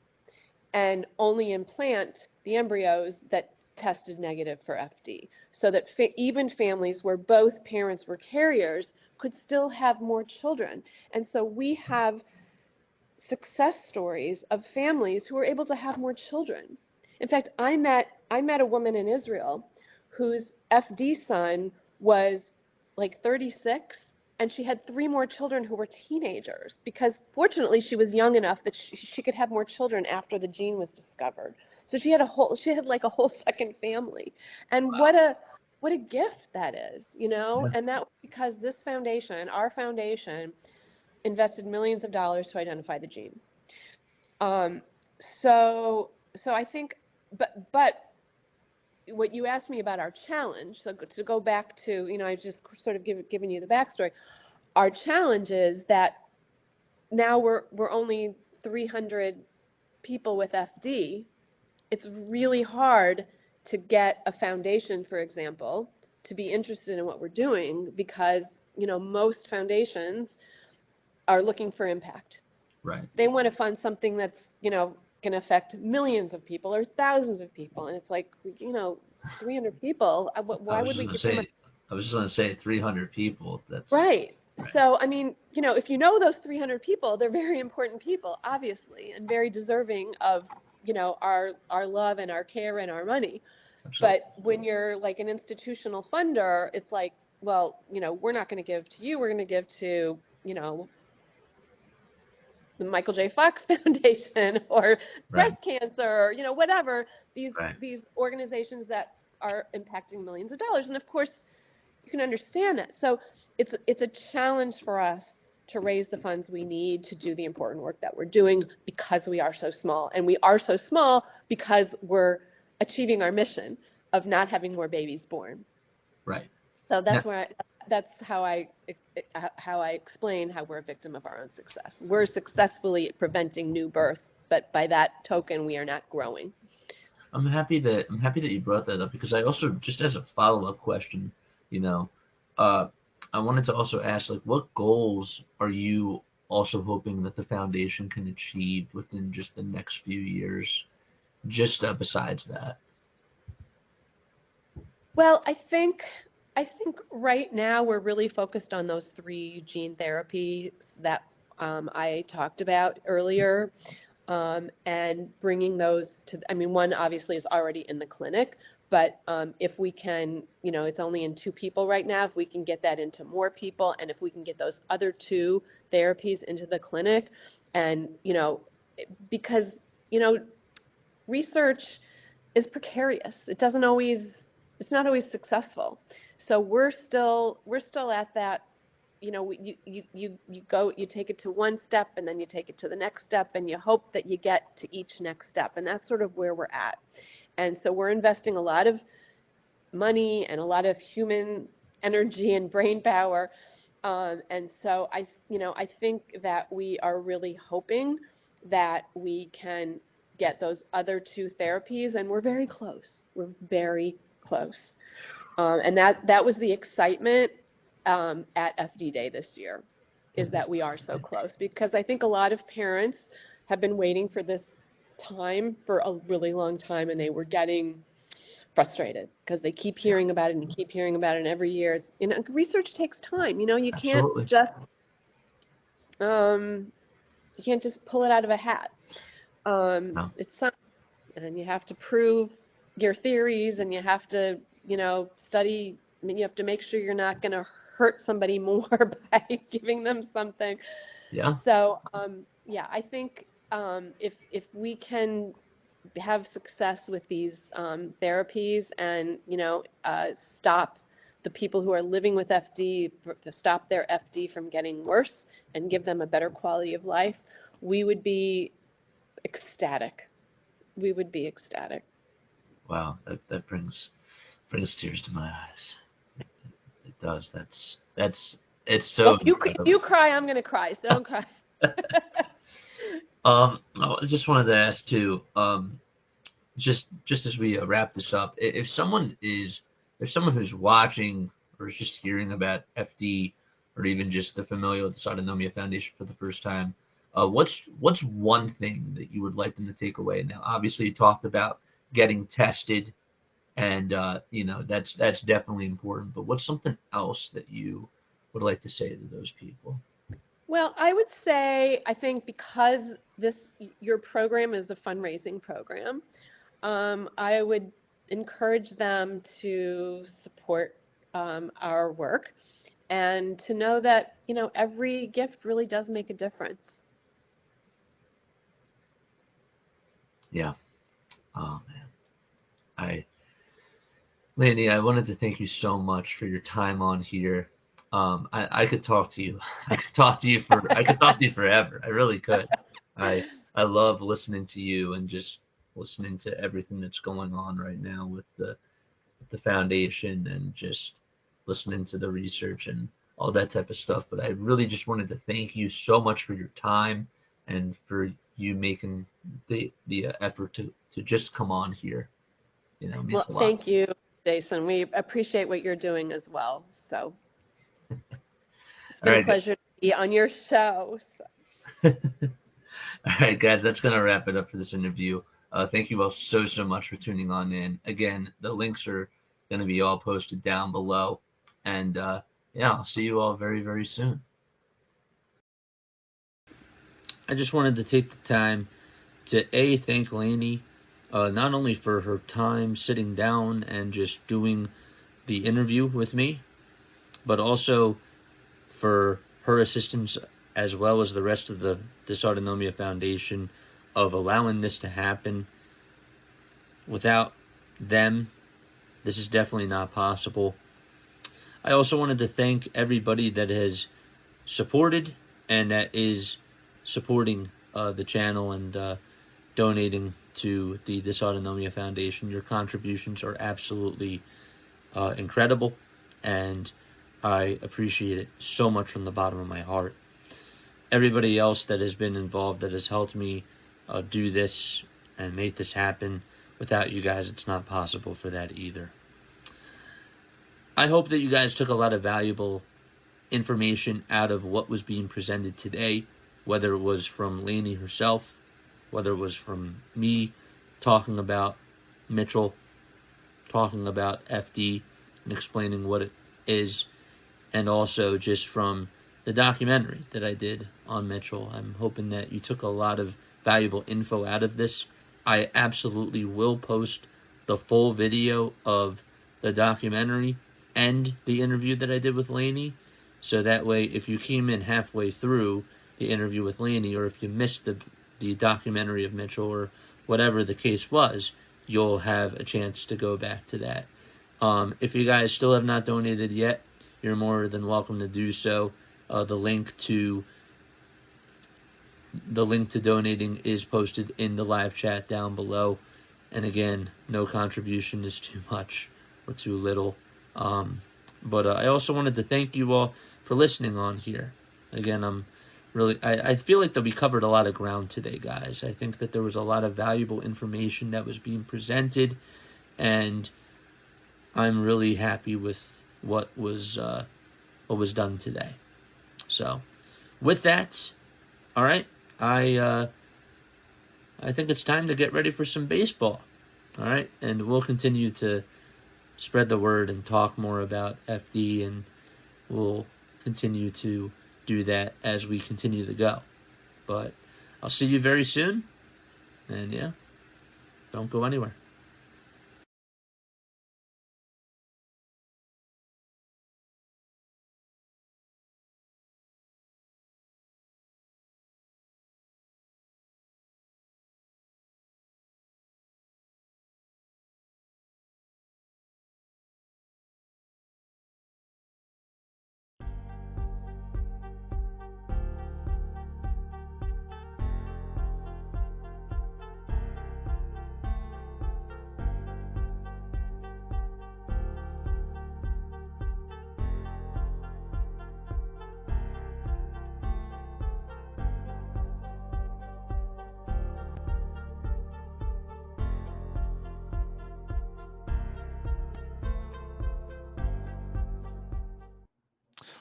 and only implant the embryos that tested negative for FD, so that even families where both parents were carriers could still have more children. And so we have success stories of families who were able to have more children. In fact, I met a woman in Israel whose FD son was like 36, and she had 3 more children who were teenagers, because fortunately she was young enough that she could have more children after the gene was discovered. So she had like a whole second family. And wow, what a gift that is, you know? Yeah. And that was because this foundation, our foundation, invested millions of dollars to identify the gene. So I think, but what you asked me about our challenge, so to go back to, you know, I just sort of given you the backstory. Our challenge is that now we're only 300 people with FD. It's really hard to get a foundation, for example, to be interested in what we're doing, because, you know, most foundations are looking for impact. Right. They want to fund something that's, you know, going to affect millions of people or thousands of people. And it's like, you know, 300 people, why would we give them I was just going to say 300 people. That's right. So, I mean, you know, if you know those 300 people, they're very important people, obviously, and very deserving of, you know, our love and our care and our money. Absolutely. But when you're like an institutional funder, it's like, well, you know, we're not going to give to you. We're going to give to, you know, the Michael J. Fox Foundation or breast cancer, or, you know, whatever, these organizations that are impacting millions of dollars. And of course, you can understand that. So it's a challenge for us to raise the funds we need to do the important work that we're doing, because we are so small. And we are so small because we're achieving our mission of not having more babies born. Right. So that's that's how I explain how we're a victim of our own success. We're successfully preventing new births, but by that token, we are not growing. I'm happy that you brought that up, because I also, just as a follow-up question, you know, I wanted to also ask, like, what goals are you also hoping that the foundation can achieve within just the next few years, just besides that? Well, I think right now we're really focused on those 3 gene therapies that I talked about earlier, and bringing those to, I mean, one obviously is already in the clinic, but if we can, you know, it's only in 2 people right now, if we can get that into more people, and if we can get those other 2 therapies into the clinic, and, you know, because, you know, research is precarious. It doesn't always it's not always successful. So we're still at that, you take it to one step and then you take it to the next step and you hope that you get to each next step. And that's sort of where we're at. And so we're investing a lot of money and a lot of human energy and brain power. And so I think that we are really hoping that we can get those other two therapies, and we're very close. We're very close. And that was the excitement at FD Day this year, is that we are so close, because I think a lot of parents have been waiting for this time for a really long time, and they were getting frustrated because they keep hearing about it and keep hearing about it, and every year research takes time. You can't Absolutely. just pull it out of a hat. No. It's something, and you have to prove your theories, and you have to study. You have to make sure you're not going to hurt somebody more by giving them something. Yeah. So I think if we can have success with these therapies and stop the people who are living with FD, to stop their FD from getting worse and give them a better quality of life, we would be ecstatic. We would be ecstatic. Wow, that brings tears to my eyes. It does. It's so. Well, if you cry, I'm going to cry. So don't cry. I just wanted to ask too. Just as we wrap this up, if someone who's watching or is just hearing about FD or even just the Familial Dysautonomia Foundation for the first time, what's one thing that you would like them to take away? Now, obviously, you talked about getting tested, and that's definitely important. But what's something else that you would like to say to those people? Well, I would say, I think because your program is a fundraising program, I would encourage them to support our work, and to know that every gift really does make a difference. Yeah. Oh man. Lanny, I wanted to thank you so much for your time on here. I could talk to you. I could talk to you forever. I really could. I love listening to you and just listening to everything that's going on right now with the foundation, and just listening to the research and all that type of stuff. But I really just wanted to thank you so much for your time and for you making the effort to just come on here. Means a lot. Thank you, Jason. We appreciate what you're doing as well. So it's been a pleasure to be on your show. So. All right, guys, that's going to wrap it up for this interview. Thank you all so much for tuning on in. Again, the links are going to be all posted down below. And I'll see you all very, very soon. I just wanted to take the time to thank Laney, not only for her time sitting down and just doing the interview with me, but also for her assistance, as well as the rest of the Dysautonomia Foundation, of allowing this to happen. Without them, this is definitely not possible. I also wanted to thank everybody that has supported and that is supporting the channel and donating to the Dysautonomia Foundation. Your contributions are absolutely incredible, and I appreciate it so much from the bottom of my heart. Everybody else that has been involved, that has helped me do this and make this happen, without you guys, it's not possible for that either. I hope that you guys took a lot of valuable information out of what was being presented today, whether it was from Laney herself, whether it was from me talking about Mitchell, talking about FD and explaining what it is, and also just from the documentary that I did on Mitchell. I'm hoping that you took a lot of valuable info out of this. I absolutely will post the full video of the documentary and the interview that I did with Laney, so that way if you came in halfway through the interview with Laney, or if you missed the documentary of Mitchell, or whatever the case was, you'll have a chance to go back to that. If you guys still have not donated yet, you're more than welcome to do so. The link to donating is posted in the live chat down below. And again, no contribution is too much or too little. But I also wanted to thank you all for listening on here. Again, I feel like that we covered a lot of ground today, guys. I think that there was a lot of valuable information that was being presented, and I'm really happy with what was done today. So, with that, all right, I think it's time to get ready for some baseball. All right, and we'll continue to spread the word and talk more about FD, and we'll continue to do that as we continue to go. But I'll see you very soon, and yeah, don't go anywhere.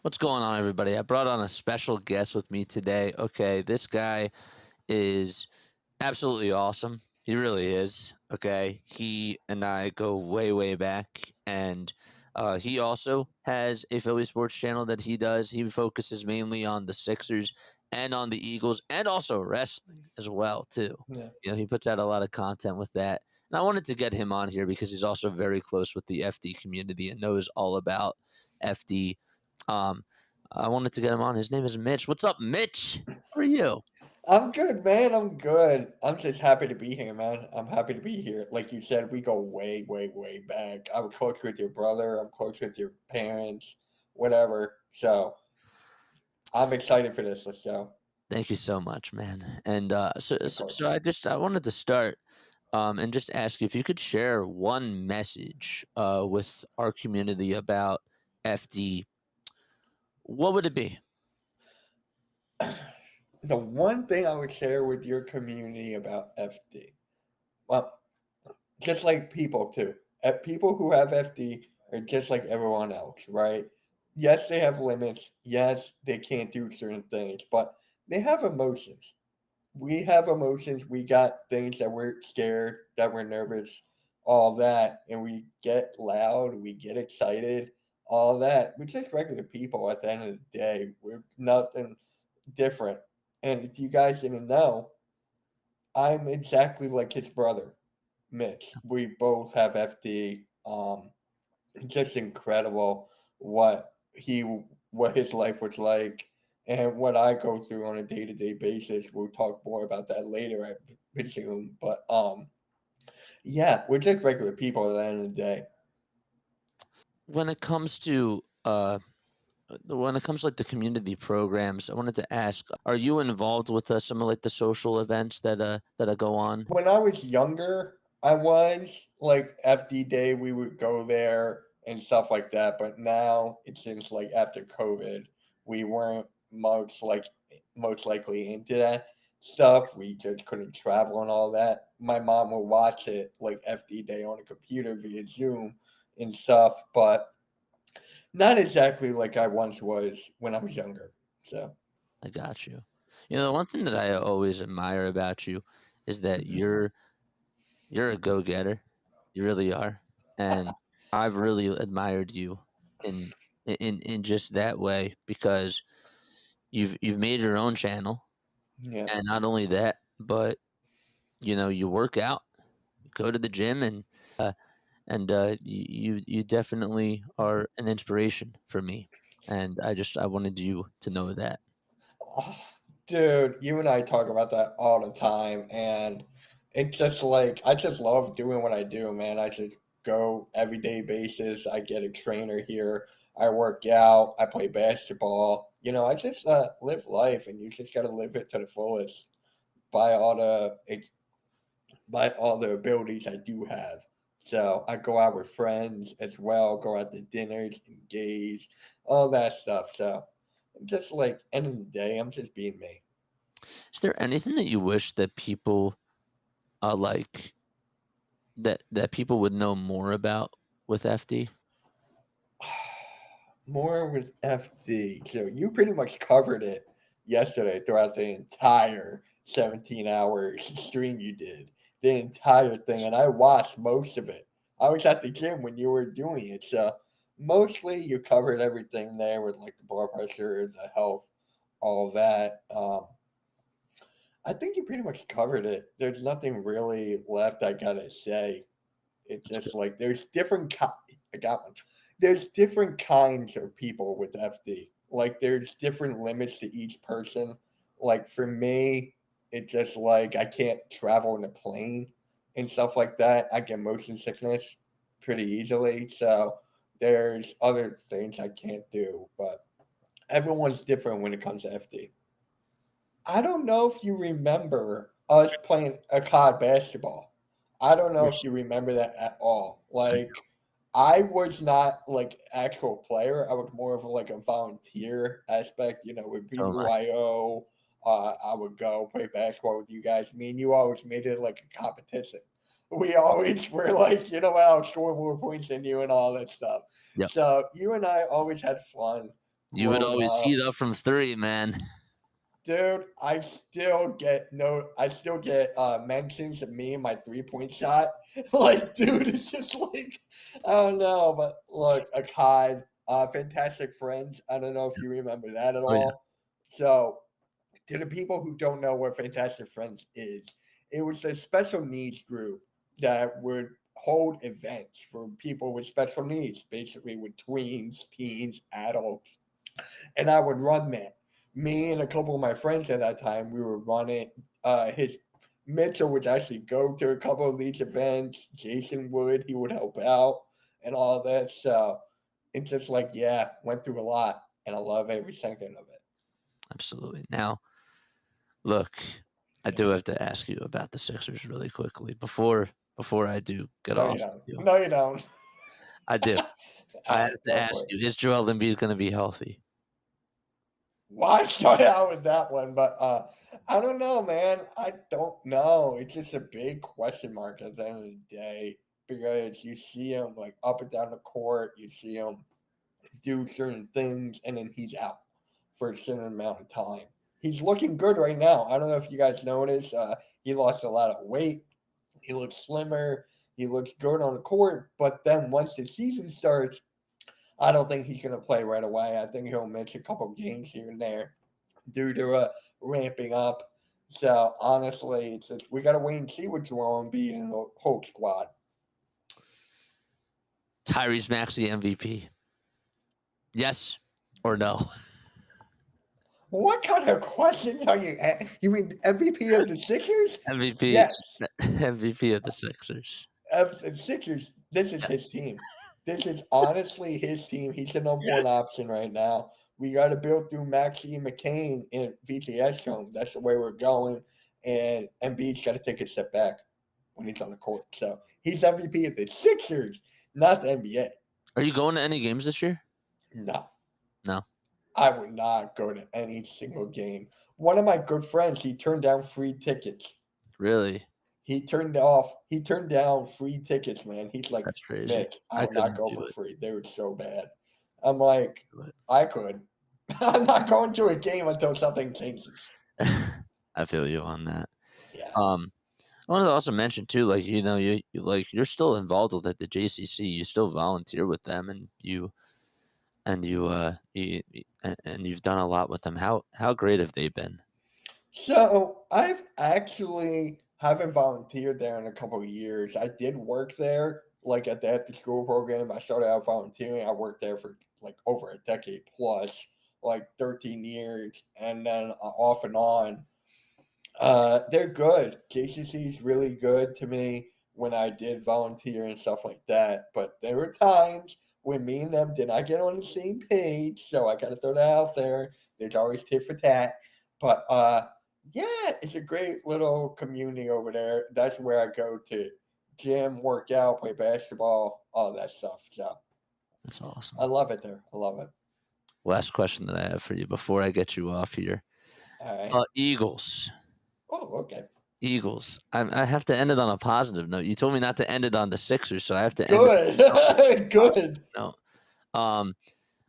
What's going on, everybody? I brought on a special guest with me today. Okay, this guy is absolutely awesome. He really is. Okay, he and I go way, way back, and he also has a Philly sports channel that he does. He focuses mainly on the Sixers and on the Eagles, and also wrestling as well, too. Yeah. You know, he puts out a lot of content with that. And I wanted to get him on here because he's also very close with the FD community and knows all about FD. I wanted to get him on. His name is Mitch. What's up, Mitch? How are you? I'm good, man. I'm good. I'm just happy to be here, man. I'm happy to be here. Like you said, we go way, way, way back. I was close with your brother. I'm close with your parents, whatever. So I'm excited for this. Let's go. Thank you so much, man. And so I wanted to start and just ask you if you could share one message with our community about FD. What would it be? The one thing I would share with your community about FD, well, just like people too. People who have FD are just like everyone else, right? Yes, they have limits. Yes, they can't do certain things, but they have emotions. We have emotions. We got things that we're scared, that we're nervous, all that, and we get loud. We get excited, all that. We're just regular people at the end of the day. We're nothing different. And if you guys didn't know, I'm exactly like his brother, Mitch. We both have FD. It's just incredible what his life was like and what I go through on a day to day basis. We'll talk more about that later, I presume. But yeah, we're just regular people at the end of the day. When it comes to like the community programs, I wanted to ask: are you involved with some of like the social events that go on? When I was younger, I was like FD Day. We would go there and stuff like that. But now it seems like after COVID, we weren't most likely into that stuff. We just couldn't travel and all that. My mom would watch it like FD Day on a computer via Zoom and stuff, but not exactly like I once was when I was younger. So I got you. You know, the one thing that I always admire about you is that you're a go-getter. You really are. And I've really admired you in in just that way because you've made your own channel, yeah. and not only that, but you know, you work out, you go to the gym, and you definitely are an inspiration for me. And I wanted you to know that. Oh, dude, you and I talk about that all the time, and it's just like I just love doing what I do, man. go everyday basis. I get a trainer here. I work out. I play basketball. I just live life, and you just got to live it to the fullest by all the abilities I do have. So I go out with friends as well, go out to dinners, engage, all that stuff. So just like end of the day, I'm just being me. Is there anything that you wish that people like that people would know more about with FD? More with FD. So you pretty much covered it yesterday throughout the entire 17-hour stream you did. The entire thing. And I watched most of it. I was at the gym when you were doing it. So mostly you covered everything there with like the blood pressure, the health, all of that. I think you pretty much covered it. There's nothing really left I gotta say. It's just like there's different. I got one. There's different kinds of people with FD. Like there's different limits to each person. Like for me, it's just like I can't travel in a plane and stuff like that. I get motion sickness pretty easily. So there's other things I can't do, but everyone's different when it comes to FD. I don't know if you remember us playing a COD basketball. I don't know if you remember that at all. Like, I was not like actual player. I was more of like a volunteer aspect. With BYO, I would go play basketball with you guys. Me and you always made it like a competition. We always were like, I'll score more points than you and all that stuff. Yep. So you and I always had fun. You would always up. heat up from 3, man. Dude, I still get mentions of me and my 3-point shot. Like, dude, it's just like I don't know, but look, a COD, Fantastic Friends. I don't know if you remember that at all. Yeah. So, to the people who don't know what Fantastic Friends is, it was a special needs group that would hold events for people with special needs, basically with tweens, teens, adults, and I would run that. Me and a couple of my friends at that time, we would run it. His Mitchell would actually go to a couple of these events. Jason he would help out and all that. So it's just like, went through a lot, and I love every second of it. Absolutely. Now, look, I do have to ask you about the Sixers really quickly before I do get No, off. you don't. No, you don't. I do. I have to Go ask for it. you: is Joel Embiid going to be healthy? Why start out with that one? But I don't know, man. I don't know. It's just a big question mark at the end of the day because you see him like up and down the court, you see him do certain things, and then he's out for a certain amount of time. He's looking good right now. I don't know if you guys noticed. He lost a lot of weight. He looks slimmer. He looks good on the court. But then once the season starts, I don't think he's going to play right away. I think he'll miss a couple games here and there due to ramping up. So honestly, it's just we got to wait and see what's wrong Embiid and the whole squad. Tyrese Maxey MVP? Yes or no? What kind of questions are you at? You mean MVP of the Sixers? MVP. Yes. MVP of the Sixers. Of the Sixers, this is his team. This is honestly his team. He's the number one option right now. We got to build through Maxey and McCain in VTS zone. That's the way we're going. And Embiid's got to take a step back when he's on the court. So he's MVP of the Sixers, not the NBA. Are you going to any games this year? No. No. I would not go to any single game. One of my good friends, he turned down free tickets. Really? He turned down free tickets, man. He's like, That's crazy. Nick, I would not couldn't go do for it. free. They were so bad. I'm like, I could. I'm not going to a game until something changes. I feel you on that. Yeah. I want to also mention too, like you're still involved with the JCC. You still volunteer with them, and you've done a lot with them. How great have they been? So I've actually haven't volunteered there in a couple of years. I did work there, like at the after school program. I started out volunteering. I worked there for like over a decade plus, like 13 years, and then off and on. They're good. JCC is really good to me. when I did volunteer and stuff like that. But there were times when me and them did not get on the same page, so I gotta throw that out there. There's always tit for tat. But yeah, it's a great little community over there. That's where I go to gym, work out, play basketball, all that stuff. So That's awesome. I love it there. I love it. Last question that I have for you before I get you off here. All right. Eagles. Oh, okay. Eagles. I have to end it on a positive note. You told me not to end it on the Sixers, so I have to end it. Good. No.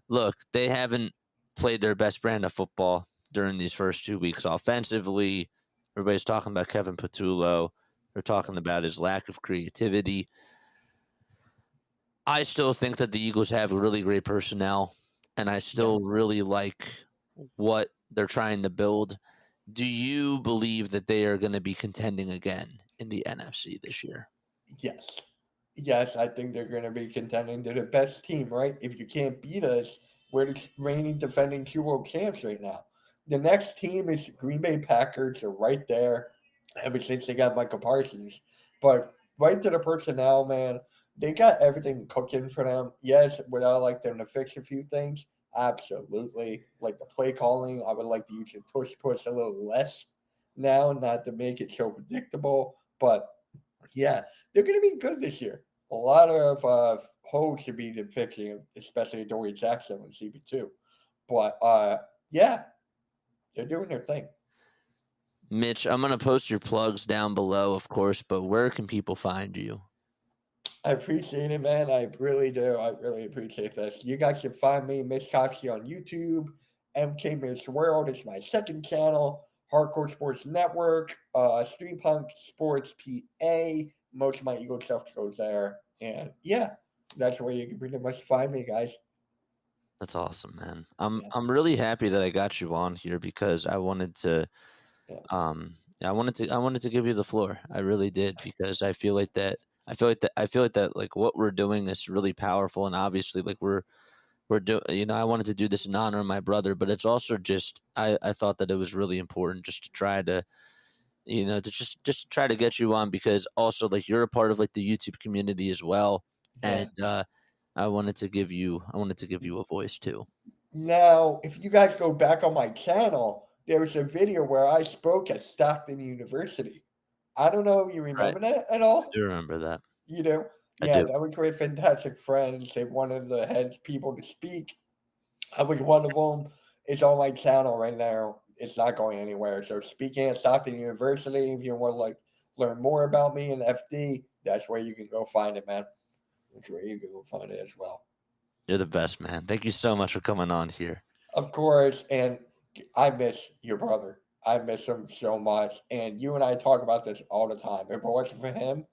Look, they haven't played their best brand of football during these first 2 weeks offensively. Everybody's talking about Kevin Patullo. They're talking about his lack of creativity. I still think that the Eagles have really great personnel, and I still really like what they're trying to build. Do you believe that they are going to be contending again in the NFC this year? Yes. Yes, I think they're going to be contending. They're the best team, right? If you can't beat us, we're the reigning defending Super Bowl champs right now. The next team is Green Bay Packers. They're right there ever since they got Michael Parsons. But right to the personnel, man, they got everything cooking for them. Yes, would I like them to fix a few things? Absolutely. Like the play calling, I would like to use the push a little less now, not to make it so predictable. But yeah, they're going to be good this year. A lot of holes to be fixing, especially Dory Jackson and CB2. But yeah, they're doing their thing. Mitch, I'm going to post your plugs down below, of course, but where can people find you? I appreciate it, man. I really do. I really appreciate this. You guys can find me, Mitch Coxey, on YouTube. MK Mitch World is my second channel. Hardcore Sports Network, Stream Punk Sports PA. Most of my Eagle stuff goes there. And yeah, that's where you can pretty much find me, guys. That's awesome, man. I'm really happy that I got you on here because I wanted to I wanted to give you the floor. I really did because I feel like that like what we're doing is really powerful, and obviously like we're doing, I wanted to do this in honor of my brother, but it's also just I thought that it was really important just to try to to just try to get you on because also like you're a part of like the YouTube community as well, Yeah. and I wanted to give you a voice too. Now, if you guys go back on my channel, there was a video where I spoke at Stockton University. I don't know if you remember that at all. I do remember that. You know, I yeah, do. that was great, fantastic friends. They wanted the head people to speak. I was one of them. It's on my channel right now. It's not going anywhere. So speaking at Stockton University, if you want to like learn more about me and FD, that's where you can go find it, man. That's where you can go find it as well. You're the best, man. Thank you so much for coming on here. Of course, and I miss your brother. I miss him so much. And you and I talk about this all the time. If it wasn't for him,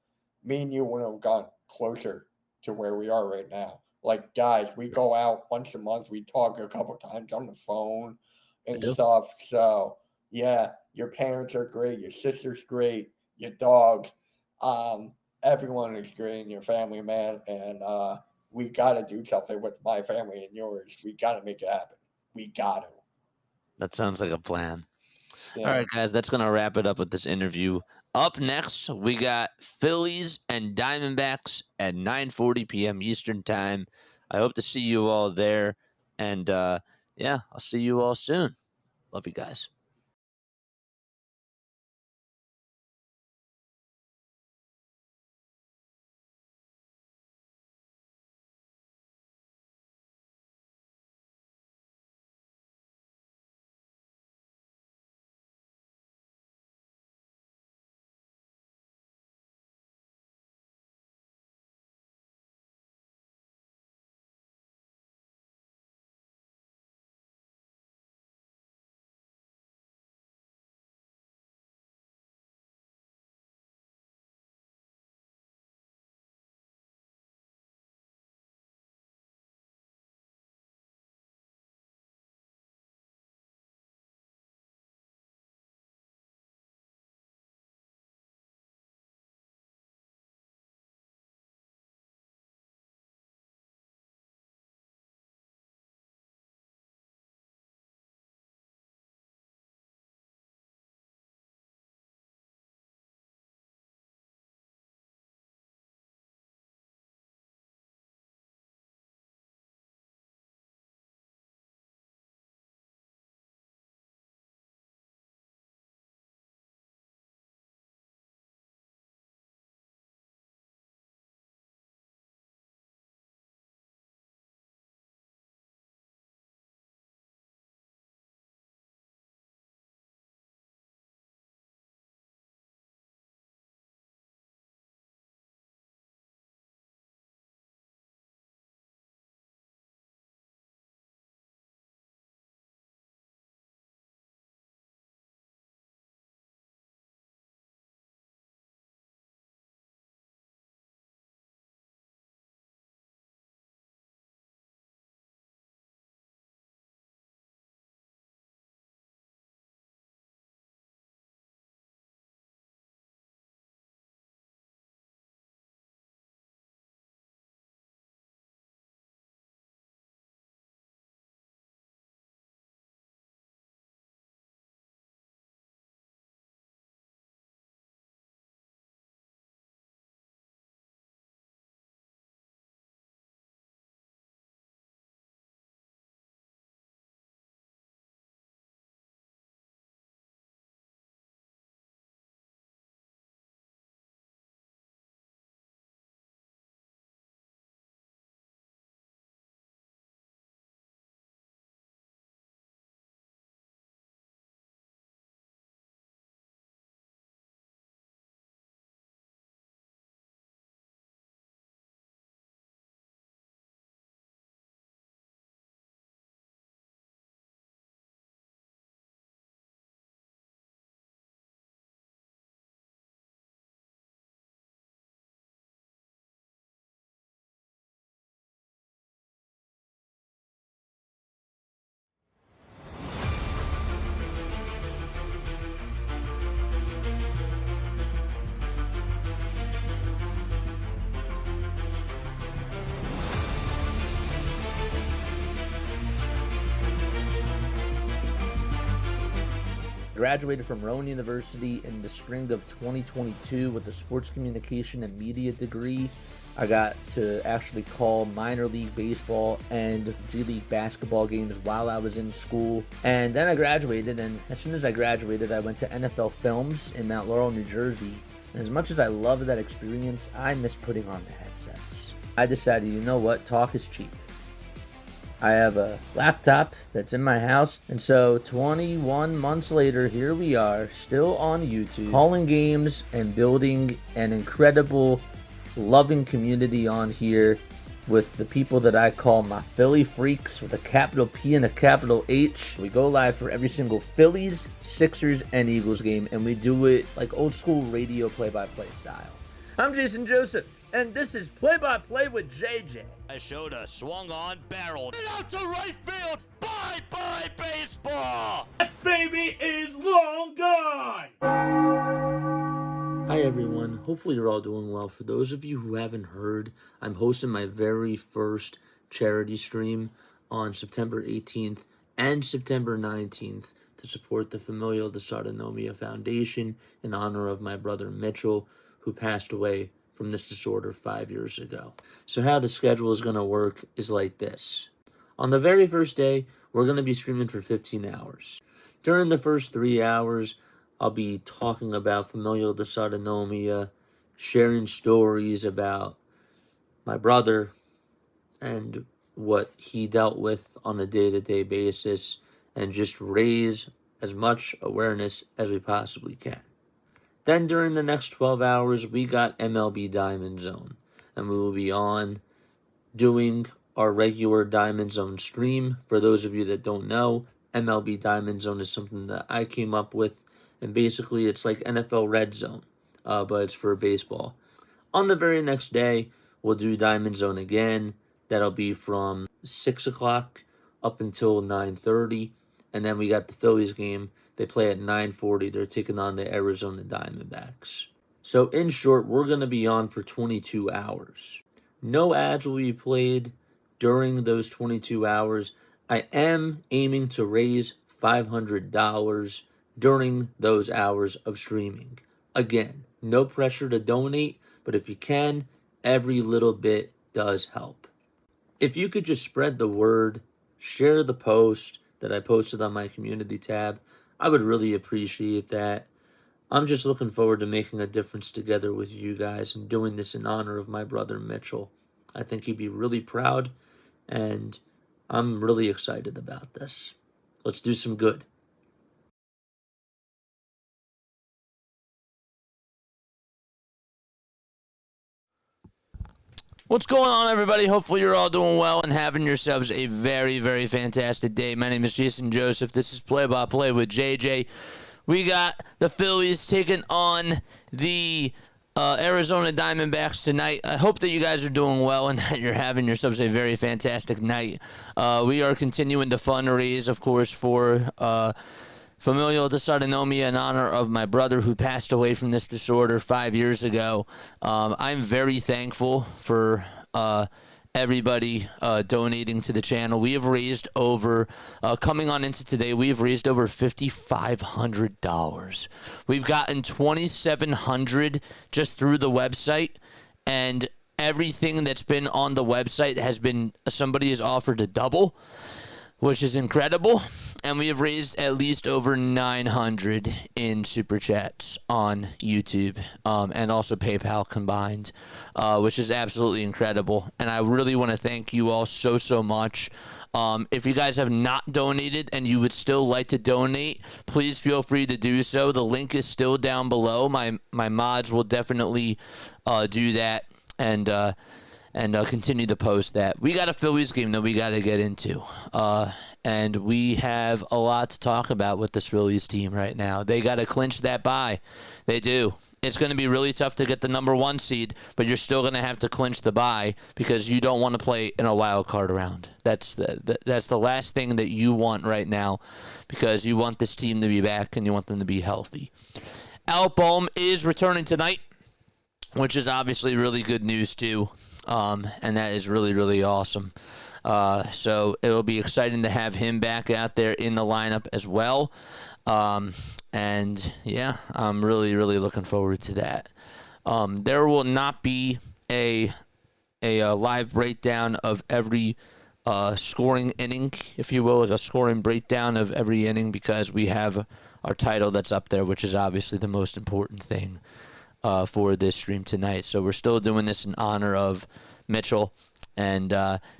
me and you wouldn't have gone closer to where we are right now. Like, guys, we go out once a month. We talk a couple times on the phone and stuff. So, yeah, your parents are great. Your sister's great. Your dog. Everyone is great in your family, man. And we got to do something with my family and yours. We got to make it happen. We got to. That sounds like a plan. Yeah. All right, guys, that's going to wrap it up with this interview. Up next, we got Phillies and Diamondbacks at 9:40 p.m. Eastern Time. I hope to see you all there. And, yeah, I'll see you all soon. Love you guys. graduated from Rowan University in the spring of 2022 with a sports communication and media degree. I got to actually call minor league baseball and G League basketball games while I was in school. And then I graduated, and as soon as I graduated, I went to NFL Films in Mount Laurel, New Jersey. And as much as I loved that experience, I miss putting on the headsets. I decided, you know what, talk is cheap. I have a laptop that's in my house, and so 21 months later, here we are, still on YouTube, calling games and building an incredible, loving community on here with the people that I call my Philly freaks with a capital P and a capital H. We go live for every single Phillies, Sixers, and Eagles game, and we do it like old school radio play-by-play style. I'm Jason Joseph, and this is Play-by-Play with JJ. I showed a swung on barrel. Get out to right field. Bye-bye baseball. That baby is long gone. Hi everyone, hopefully you're all doing well. For those of you who haven't heard, I'm hosting my very first charity stream on September 18th and September 19th to support the Familial Dysautonomia Foundation in honor of my brother Mitchell, who passed away from this disorder 5 years ago. So how the schedule is going to work is like this. On the very first day, we're going to be streaming for 15 hours. During the first 3 hours, I'll be talking about familial dysautonomia, sharing stories about my brother and what he dealt with on a day-to-day basis, and just raise as much awareness as we possibly can. Then during the next 12 hours, we got MLB Diamond Zone, and we will be on doing our regular Diamond Zone stream. For those of you that don't know, MLB Diamond Zone is something that I came up with, and basically it's like NFL Red Zone, but it's for baseball. On the very next day, we'll do Diamond Zone again. That'll be from 6 o'clock up until 9:30, and then we got the Phillies game. They play at 9:40. They're taking on the Arizona Diamondbacks. So in short, we're going to be on for 22 hours. No ads will be played during those 22 hours. I am aiming to raise $500 during those hours of streaming. Again, no pressure to donate, but if you can, every little bit does help. If you could just spread the word, share the post that I posted on my community tab, I would really appreciate that. I'm just looking forward to making a difference together with you guys and doing this in honor of my brother Mitchell. I think he'd be really proud, and I'm really excited about this. Let's do some good. What's going on, everybody? Hopefully you're all doing well and having yourselves a very, very fantastic day. My name is Jason Joseph. This is Play-by-Play with JJ. We got the Phillies taking on the Arizona Diamondbacks tonight. I hope that you guys are doing well and that you're having yourselves a very fantastic night. We are continuing to fundraise, of course, for Familial Dysautonomia in honor of my brother who passed away from this disorder 5 years ago. I'm very thankful for everybody donating to the channel. We have raised over, coming on into today, we have raised over $5,500. We've gotten $2,700 just through the website, and everything that's been on the website has been, somebody has offered to double, which is incredible. And we have raised at least over $900 in super chats on YouTube and also PayPal combined, which is absolutely incredible. And I really want to thank you all so much. If you guys have not donated and you would still like to donate, please feel free to do so. The link is still down below. My mods will definitely do that and continue to post that. We got a Phillies game that we got to get into. And we have a lot to talk about with this Phillies team right now. They got to clinch that bye. They do. It's going to be really tough to get the number 1 seed, but you're still going to have to clinch the bye because you don't want to play in a wild card round. That's the last thing that you want right now because you want this team to be back and you want them to be healthy. Alec Bohm is returning tonight, which is obviously really good news too. And that is really, really awesome. So it'll be exciting to have him back out there in the lineup as well. And yeah, I'm really, really looking forward to that. There will not be a live breakdown of every scoring inning, if you will, like a scoring breakdown of every inning, because we have our title that's up there, which is obviously the most important thing for this stream tonight. So we're still doing this in honor of Mitchell. And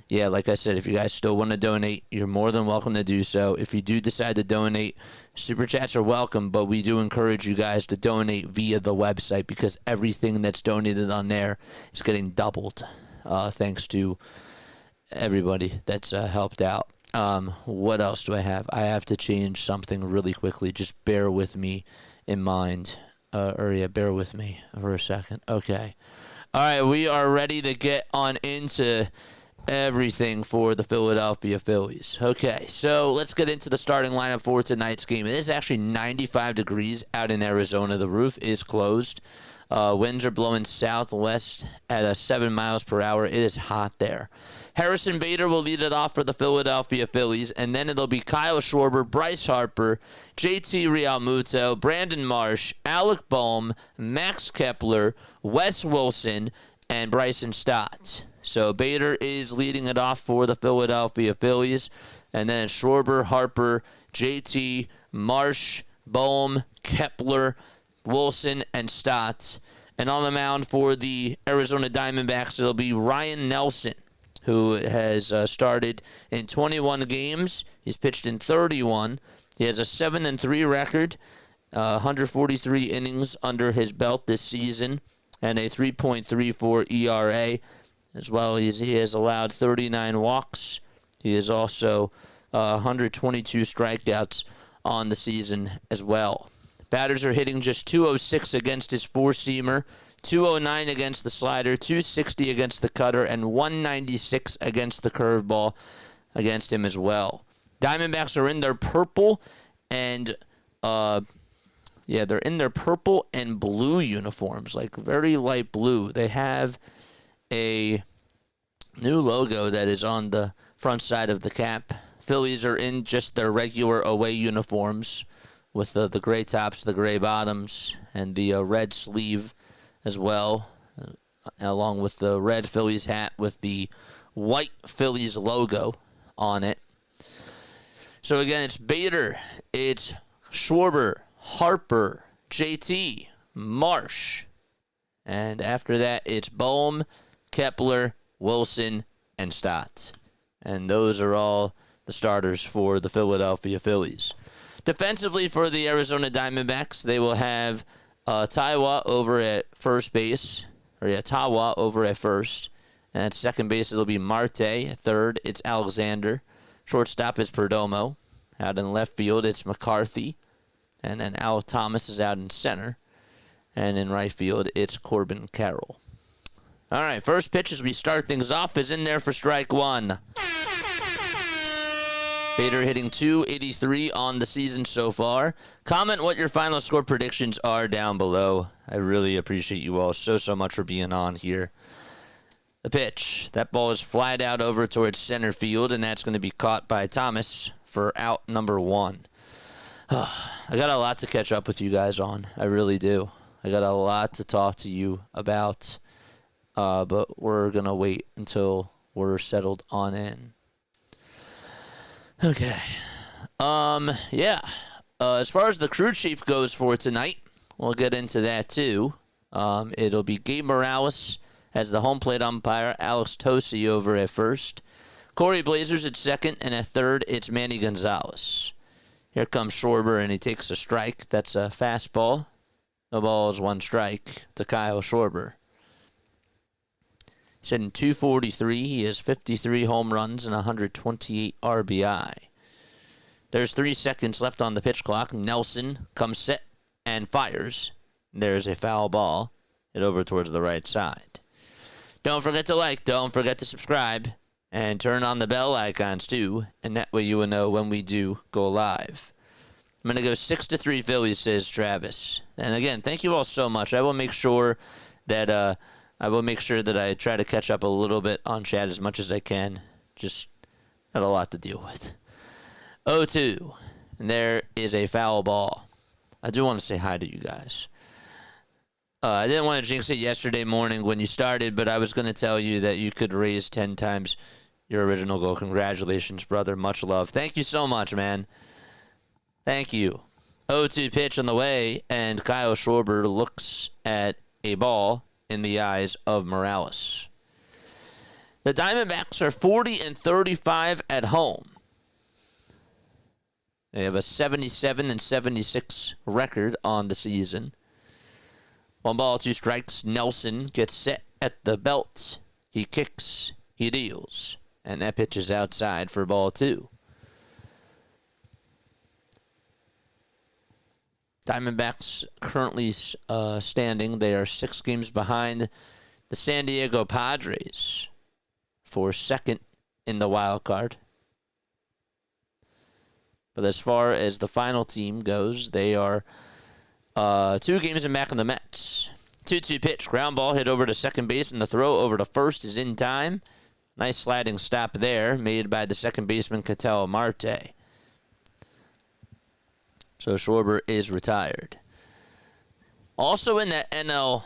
yeah, like I said, if you guys still want to donate, you're more than welcome to do so. If you do decide to donate, super chats are welcome, but we do encourage you guys to donate via the website, because everything that's donated on there is getting doubled, thanks to everybody that's helped out. What else do I have? I have to change something really quickly. Just bear with me in mind. Bear with me for a second. Okay. All right, we are ready to get on into everything for the Philadelphia Phillies. Okay, so let's get into the starting lineup for tonight's game. It is actually 95 degrees out in Arizona. The roof is closed. Winds are blowing southwest at 7 miles per hour. It is hot there. Harrison Bader will lead it off for the Philadelphia Phillies, and then it'll be Kyle Schwarber, Bryce Harper, JT Realmuto, Brandon Marsh, Alec Bohm, Max Kepler, Wes Wilson, and Bryson Stott. So Bader is leading it off for the Philadelphia Phillies, and then it's Schwarber, Harper, JT, Marsh, Bohm, Kepler, Wilson, and Stott. And on the mound for the Arizona Diamondbacks, it'll be Ryan Nelson, who has started in 21 games. He's pitched in 31. He has a 7-3 record, 143 innings under his belt this season, and a 3.34 ERA. As well, he has allowed 39 walks. He has also 122 strikeouts on the season as well. Batters are hitting just 206 against his four-seamer, 209 against the slider, 260 against the cutter, and 196 against the curveball against him as well. Diamondbacks are in their purple and they're in their purple and blue uniforms, like very light blue. They have a new logo that is on the front side of the cap. Phillies are in just their regular away uniforms with the gray tops, the gray bottoms, and the red sleeve as well, along with the red Phillies hat with the white Phillies logo on it. So again, it's Bader, it's Schwarber, Harper, JT, Marsh, and after that it's Bohm, Kepler, Wilson, and Stott. And those are all the starters for the Philadelphia Phillies. Defensively for the Arizona Diamondbacks, they will have Tawa over at first base, Tawa over at first. And at second base, it'll be Marte. At third, it's Alexander. Shortstop is Perdomo. Out in left field, it's McCarthy. And then Al Thomas is out in center. And in right field, it's Corbin Carroll. All right, first pitch as we start things off is in there for strike one. Bader hitting .283 on the season so far. Comment what your final score predictions are down below. I really appreciate you all so much for being on here. The pitch. That ball is flied out over towards center field, and that's going to be caught by Thomas for out number one. I got a lot to catch up with you guys on. I really do. I got a lot to talk to you about, but we're going to wait until we're settled on in. Okay. As far as the crew chief goes for tonight, we'll get into that too. It'll be Gabe Morales as the home plate umpire, Alex Tosi over at first, Corey Blazers at second, and at third, it's Manny Gonzalez. Here comes Schwarber, and he takes a strike. That's a fastball. No balls, one strike to Kyle Schwarber. He's hitting .243. He has 53 home runs and 128 RBI. There's 3 seconds left on the pitch clock. Nelson comes set and fires. There's a foul ball. Hit over towards the right side. Don't forget to like, don't forget to subscribe, and turn on the bell icons too, and that way you will know when we do go live. I'm going to go 6-3 Phillies, says Travis. And again, thank you all so much. I will make sure that I try to catch up a little bit on chat as much as I can. Just Had a lot to deal with. 0-2. And there is a foul ball. I do want to say hi to you guys. I didn't want to jinx it yesterday morning when you started, but I was going to tell you that you could raise 10 times your original goal. Congratulations, brother. Much love. Thank you so much, man. Thank you. 0-2 pitch on the way, and Kyle Schwarber looks at a ball in the eyes of Morales. The Diamondbacks are 40-35 at home. They have a 77-76 record on the season. 1 ball, 2 strikes. Nelson gets set at the belt. He kicks. He deals. And that pitch is outside for ball 2. Diamondbacks currently standing. They are 6 games behind the San Diego Padres for second in the wild card. But as far as the final team goes, they are 2 games in back of the Mets. 2-2 pitch. Ground ball hit over to second base, and the throw over to first is in time. Nice sliding stop there made by the second baseman, Ketel Marte. So Schwarber is retired. Also in that NL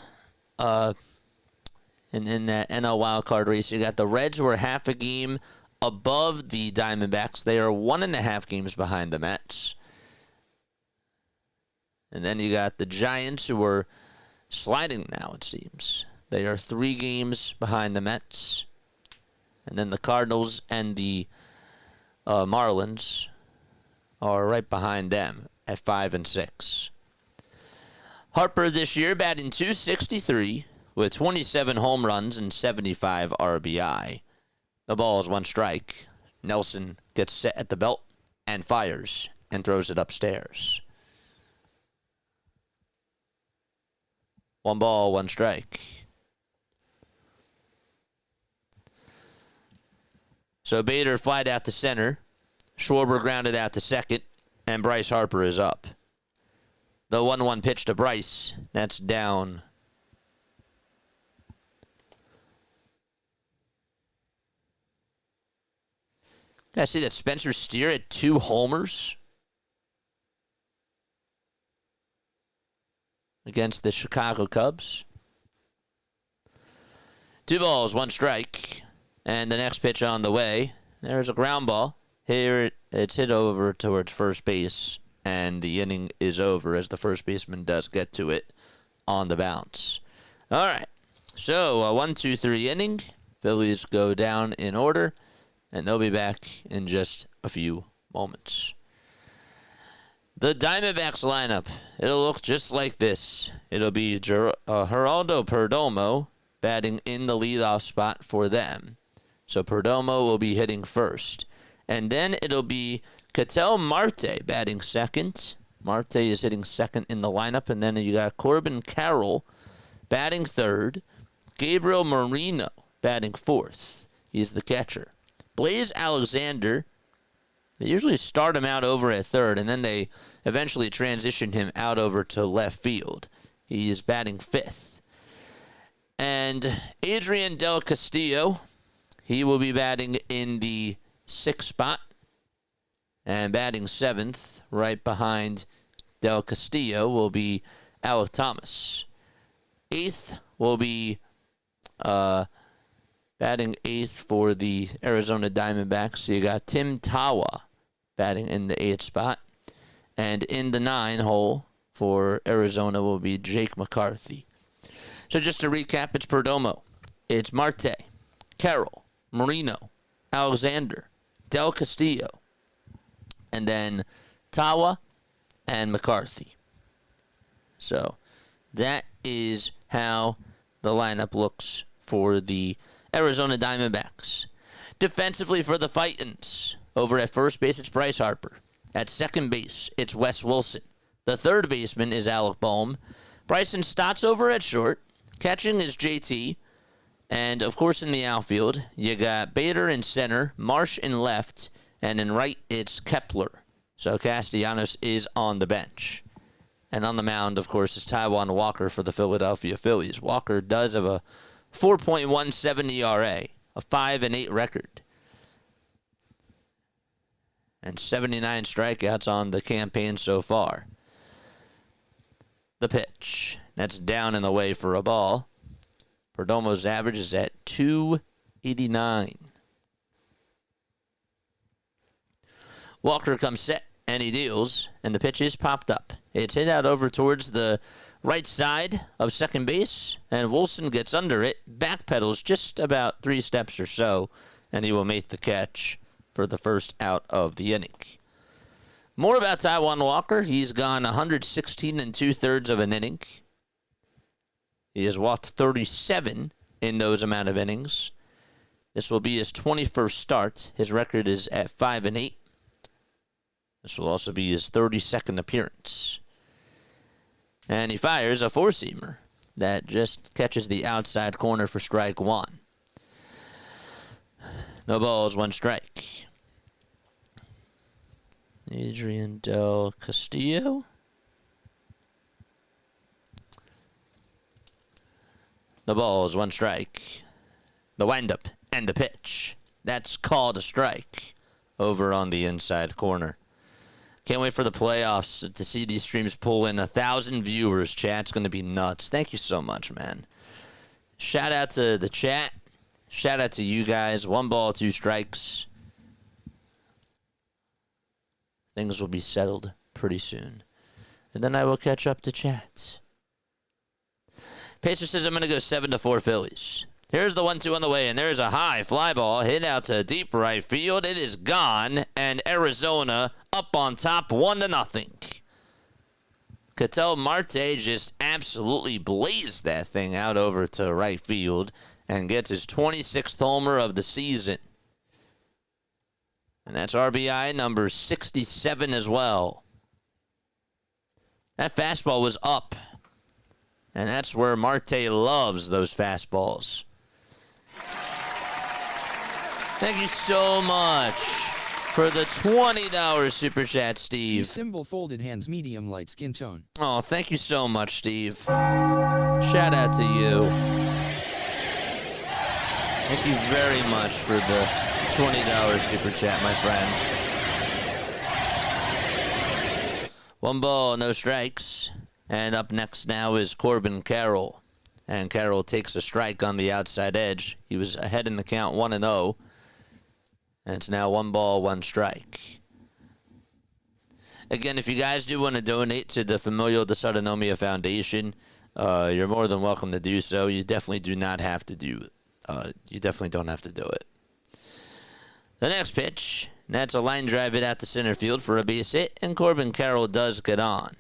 in that NL wildcard race, you got the Reds, who are half a game above the Diamondbacks. They are 1.5 games behind the Mets. And then you got the Giants, who are sliding now, it seems. They are 3 games behind the Mets. And then the Cardinals and the Marlins are right behind them at 5 and 6. Harper this year batting .263 with 27 home runs and 75 RBI. The ball is 1 strike. Nelson gets set at the belt and fires and throws it upstairs. 1 ball, 1 strike. So Bader flied out to center. Schwarber grounded out to second. And Bryce Harper is up. The 1-1 pitch to Bryce. That's down. I see that Spencer Steer had 2 homers against the Chicago Cubs. 2 balls, 1 strike. And the next pitch on the way. There's a ground ball. Here it's hit over towards first base, and the inning is over as the first baseman does get to it on the bounce. All right, so a 1-2-3 inning. Phillies go down in order, and they'll be back in just a few moments. The Diamondbacks lineup, it'll look just like this. It'll be Geraldo Perdomo batting in the leadoff spot for them. So Perdomo will be hitting first. And then it'll be Ketel Marte batting second. Marte is hitting second in the lineup. And then you got Corbin Carroll batting third. Gabriel Marino batting fourth. He's the catcher. Blaze Alexander, they usually start him out over at third, and then they eventually transition him out over to left field. He is batting fifth. And Adrian Del Castillo, he will be batting in the 6th spot and batting 7th. Right behind Del Castillo will be Alec Thomas. 8th will be batting 8th for the Arizona Diamondbacks. So you got Tim Tawa batting in the 8th spot. And in the 9 hole for Arizona will be Jake McCarthy. So just to recap, it's Perdomo. It's Marte, Carroll, Marino, Alexander, Del Castillo, and then Tawa and McCarthy. So that is how the lineup looks for the Arizona Diamondbacks. Defensively for the Fightins, over at first base, it's Bryce Harper. At second base, it's Wes Wilson. The third baseman is Alec Boehm. Bryson Stott's over at short. Catching is JT. And, of course, in the outfield, you got Bader in center, Marsh in left, and in right, it's Kepler. So Castellanos is on the bench. And on the mound, of course, is Taijuan Walker for the Philadelphia Phillies. Walker does have a 4.17 ERA, a 5-8 record. and 79 strikeouts on the campaign so far. The pitch. That's down and away for a ball. Perdomo's average is at 289. Walker comes set, and he deals, and the pitch is popped up. It's hit out over towards the right side of second base, and Wilson gets under it, backpedals just about 3 steps or so, and he will make the catch for the first out of the inning. More about Taijuan Walker. He's gone 116 2/3 of an inning. He has walked 37 in those amount of innings. This will be his 21st start. His record is at 5-8. This will also be his 32nd appearance. And he fires a four-seamer that just catches the outside corner for strike one. No balls, 1 strike. Adrian Del Castillo. The balls, 1 strike. The windup and the pitch. That's called a strike over on the inside corner. Can't wait for the playoffs to see these streams pull in 1,000 viewers. Chat's going to be nuts. Thank you so much, man. Shout out to the chat. Shout out to you guys. 1 ball, 2 strikes. Things will be settled pretty soon. And then I will catch up to chat. Pacer says I'm going to go 7-4 Phillies. Here's the 1-2 on the way, and there's a high fly ball hit out to deep right field. It is gone, and Arizona up on top 1-0. Ketel Marte just absolutely blazed that thing out over to right field and gets his 26th homer of the season. And that's RBI number 67 as well. That fastball was up, and that's where Marte loves those fastballs. Thank you so much for the $20 super chat, Steve. Symbol folded hands, medium light skin tone. Oh, thank you so much, Steve. Shout out to you. Thank you very much for the $20 super chat, my friend. 1 ball, no strikes. And up next now is Corbin Carroll. And Carroll takes a strike on the outside edge. He was ahead in the count 1-0. And it's now 1 ball, 1 strike. Again, if you guys do want to donate to the Familial Dysautonomia Foundation, you're more than welcome to do so. You definitely do not have to do it. You definitely don't have to do it. The next pitch, that's a line drive hit out to center field for a base hit, and Corbin Carroll does get on.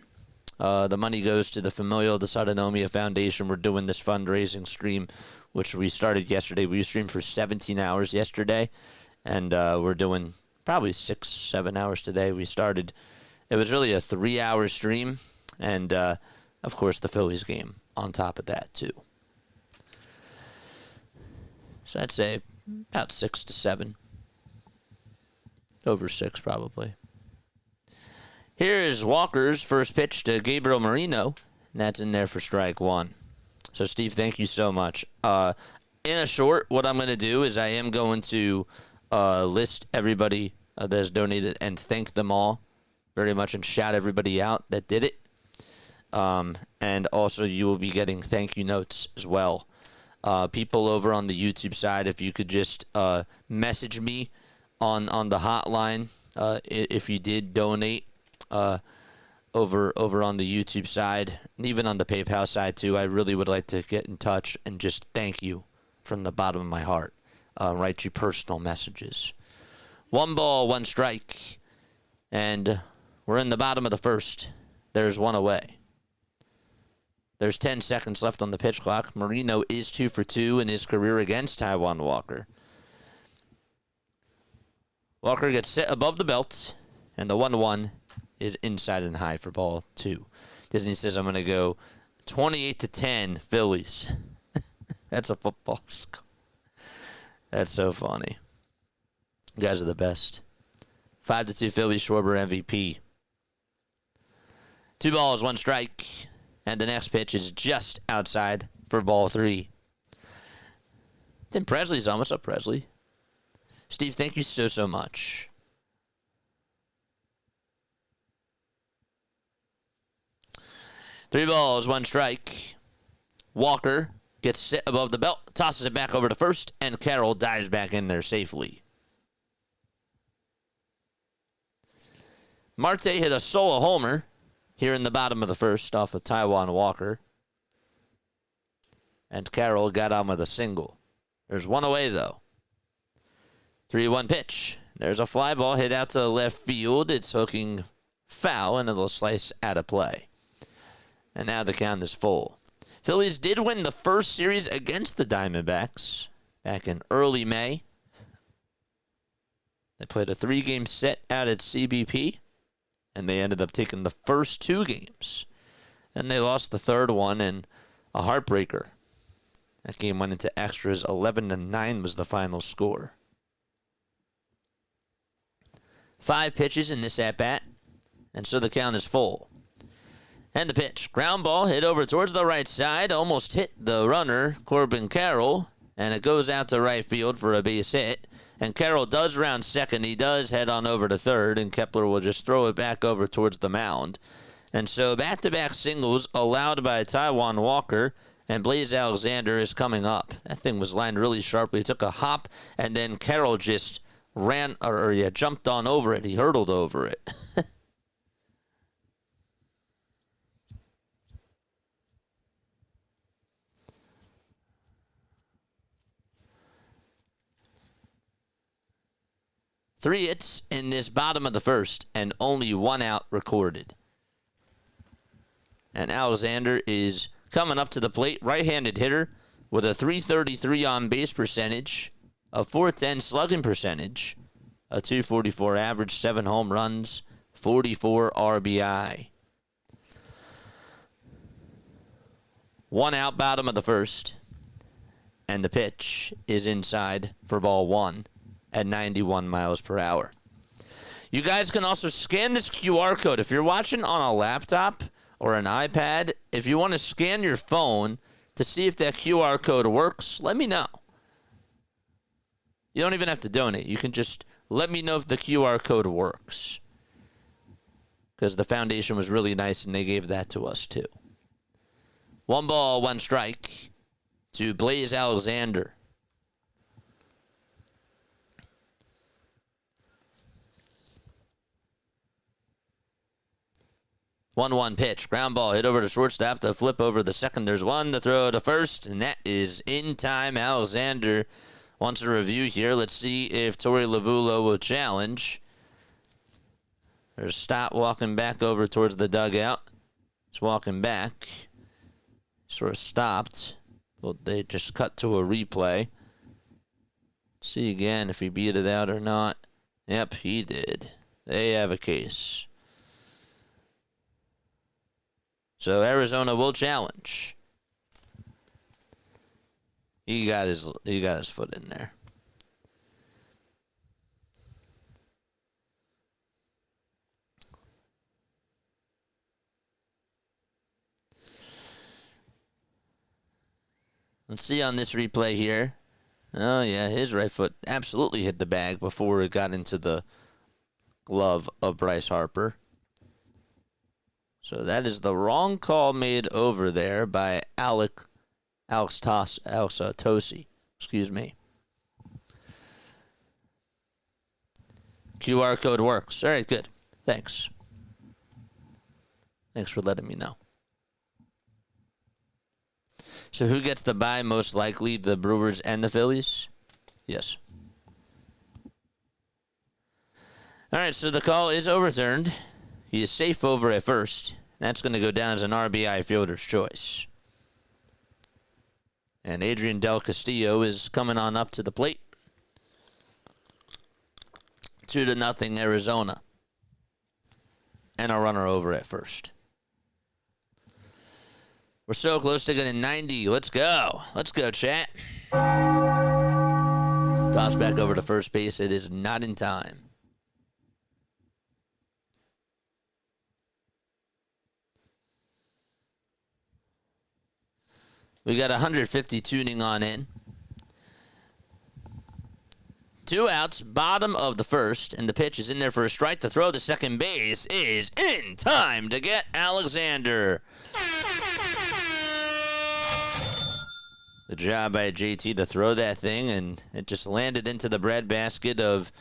The money goes to the Familial Dysautonomia Foundation. We're doing this fundraising stream, which we started yesterday. We streamed for 17 hours yesterday, and we're doing probably 6-7 hours today. We started, it was really a 3-hour stream, and of course the Phillies game on top of that too. So I'd say about 6 to 7. Over 6 probably. Here is Walker's first pitch to Gabriel Marino, and that's in there for strike 1. So, Steve, thank you so much. In a short, what I'm going to do is I am going to list everybody that has donated and thank them all very much and shout everybody out that did it. And also, you will be getting thank you notes as well. People over on the YouTube side, if you could just message me on the hotline if you did donate. Over on the YouTube side, and even on the PayPal side too. I really would like to get in touch and just thank you from the bottom of my heart. Write you personal messages. 1 ball, 1 strike, and we're in the bottom of the first. There's 1 away. There's 10 seconds left on the pitch clock. Marino is 2 for 2 in his career against Taijuan Walker. Walker gets set above the belt, and the 1-1 is inside and high for ball 2. Disney says I'm going to go 28-10 Phillies. That's a football score. That's so funny. You guys are the best. 5-2 Phillies, Schwarber MVP. 2 balls, 1 strike. And the next pitch is just outside for ball 3. Then Presley's on. What's up, Presley? Steve, thank you so much. 3 balls, 1 strike. Walker gets set above the belt, tosses it back over to first, and Carroll dives back in there safely. Marte hit a solo homer here in the bottom of the first off of Taijuan Walker. And Carroll got on with a single. There's 1 away, though. 3-1 pitch. There's a fly ball hit out to left field. It's hooking foul, and it'll slice out of play. And now the count is full. Phillies did win the first series against the Diamondbacks back in early May. They played a 3-game set out at CBP, and they ended up taking the first 2 games. And they lost the third one in a heartbreaker. That game went into extras. 11-9 was the final score. 5 pitches in this at-bat, and so the count is full. And the pitch. Ground ball hit over towards the right side. Almost hit the runner, Corbin Carroll, and it goes out to right field for a base hit. And Carroll does round second. He does head on over to third, and Kepler will just throw it back over towards the mound. And so back-to-back singles allowed by Taijuan Walker, and Blaze Alexander is coming up. That thing was lined really sharply. He took a hop, and then Carroll just jumped on over it. He hurdled over it. Three hits in this bottom of the first, and only 1 out recorded. And Alexander is coming up to the plate, right-handed hitter with a .333 on-base percentage, a .410 slugging percentage, a .244 average, 7 home runs, 44 RBI. 1 out, bottom of the first, and the pitch is inside for ball 1 at 91 miles per hour. You guys can also scan this QR code. If you're watching on a laptop or an iPad, if you want to scan your phone to see if that QR code works, let me know. You don't even have to donate. You can just let me know if the QR code works. Because the foundation was really nice and they gave that to us too. 1 ball, 1 strike to Blaze Alexander. 1-1 pitch. Ground ball hit over to shortstop. The flip over the second. There's 1 to throw to first, and that is in time. Alexander wants a review here. Let's see if Torey Lovullo will challenge. There's Stott walking back over towards the dugout. He's walking back. Sort of stopped. Well, they just cut to a replay. Let's see again if he beat it out or not. Yep, he did. They have a case. So Arizona will challenge. He got his foot in there. Let's see on this replay here. Oh yeah, his right foot absolutely hit the bag before it got into the glove of Bryce Harper. So that is the wrong call made over there by Alex Tosi. Excuse me. QR code works. All right, good. Thanks. Thanks for letting me know. So who gets the bye most likely? The Brewers and the Phillies? Yes. All right, so the call is overturned. He is safe over at first. That's going to go down as an RBI fielder's choice. And Adrian Del Castillo is coming on up to the plate. 2-0 Arizona. And a runner over at first. We're so close to getting 90. Let's go. Let's go, chat. Toss back over to first base. It is not in time. We got 150 tuning on in. 2 outs, bottom of the first, and the pitch is in there for a strike. The throw to second base is in time to get Alexander. Good job by JT to throw that thing, and it just landed into the breadbasket of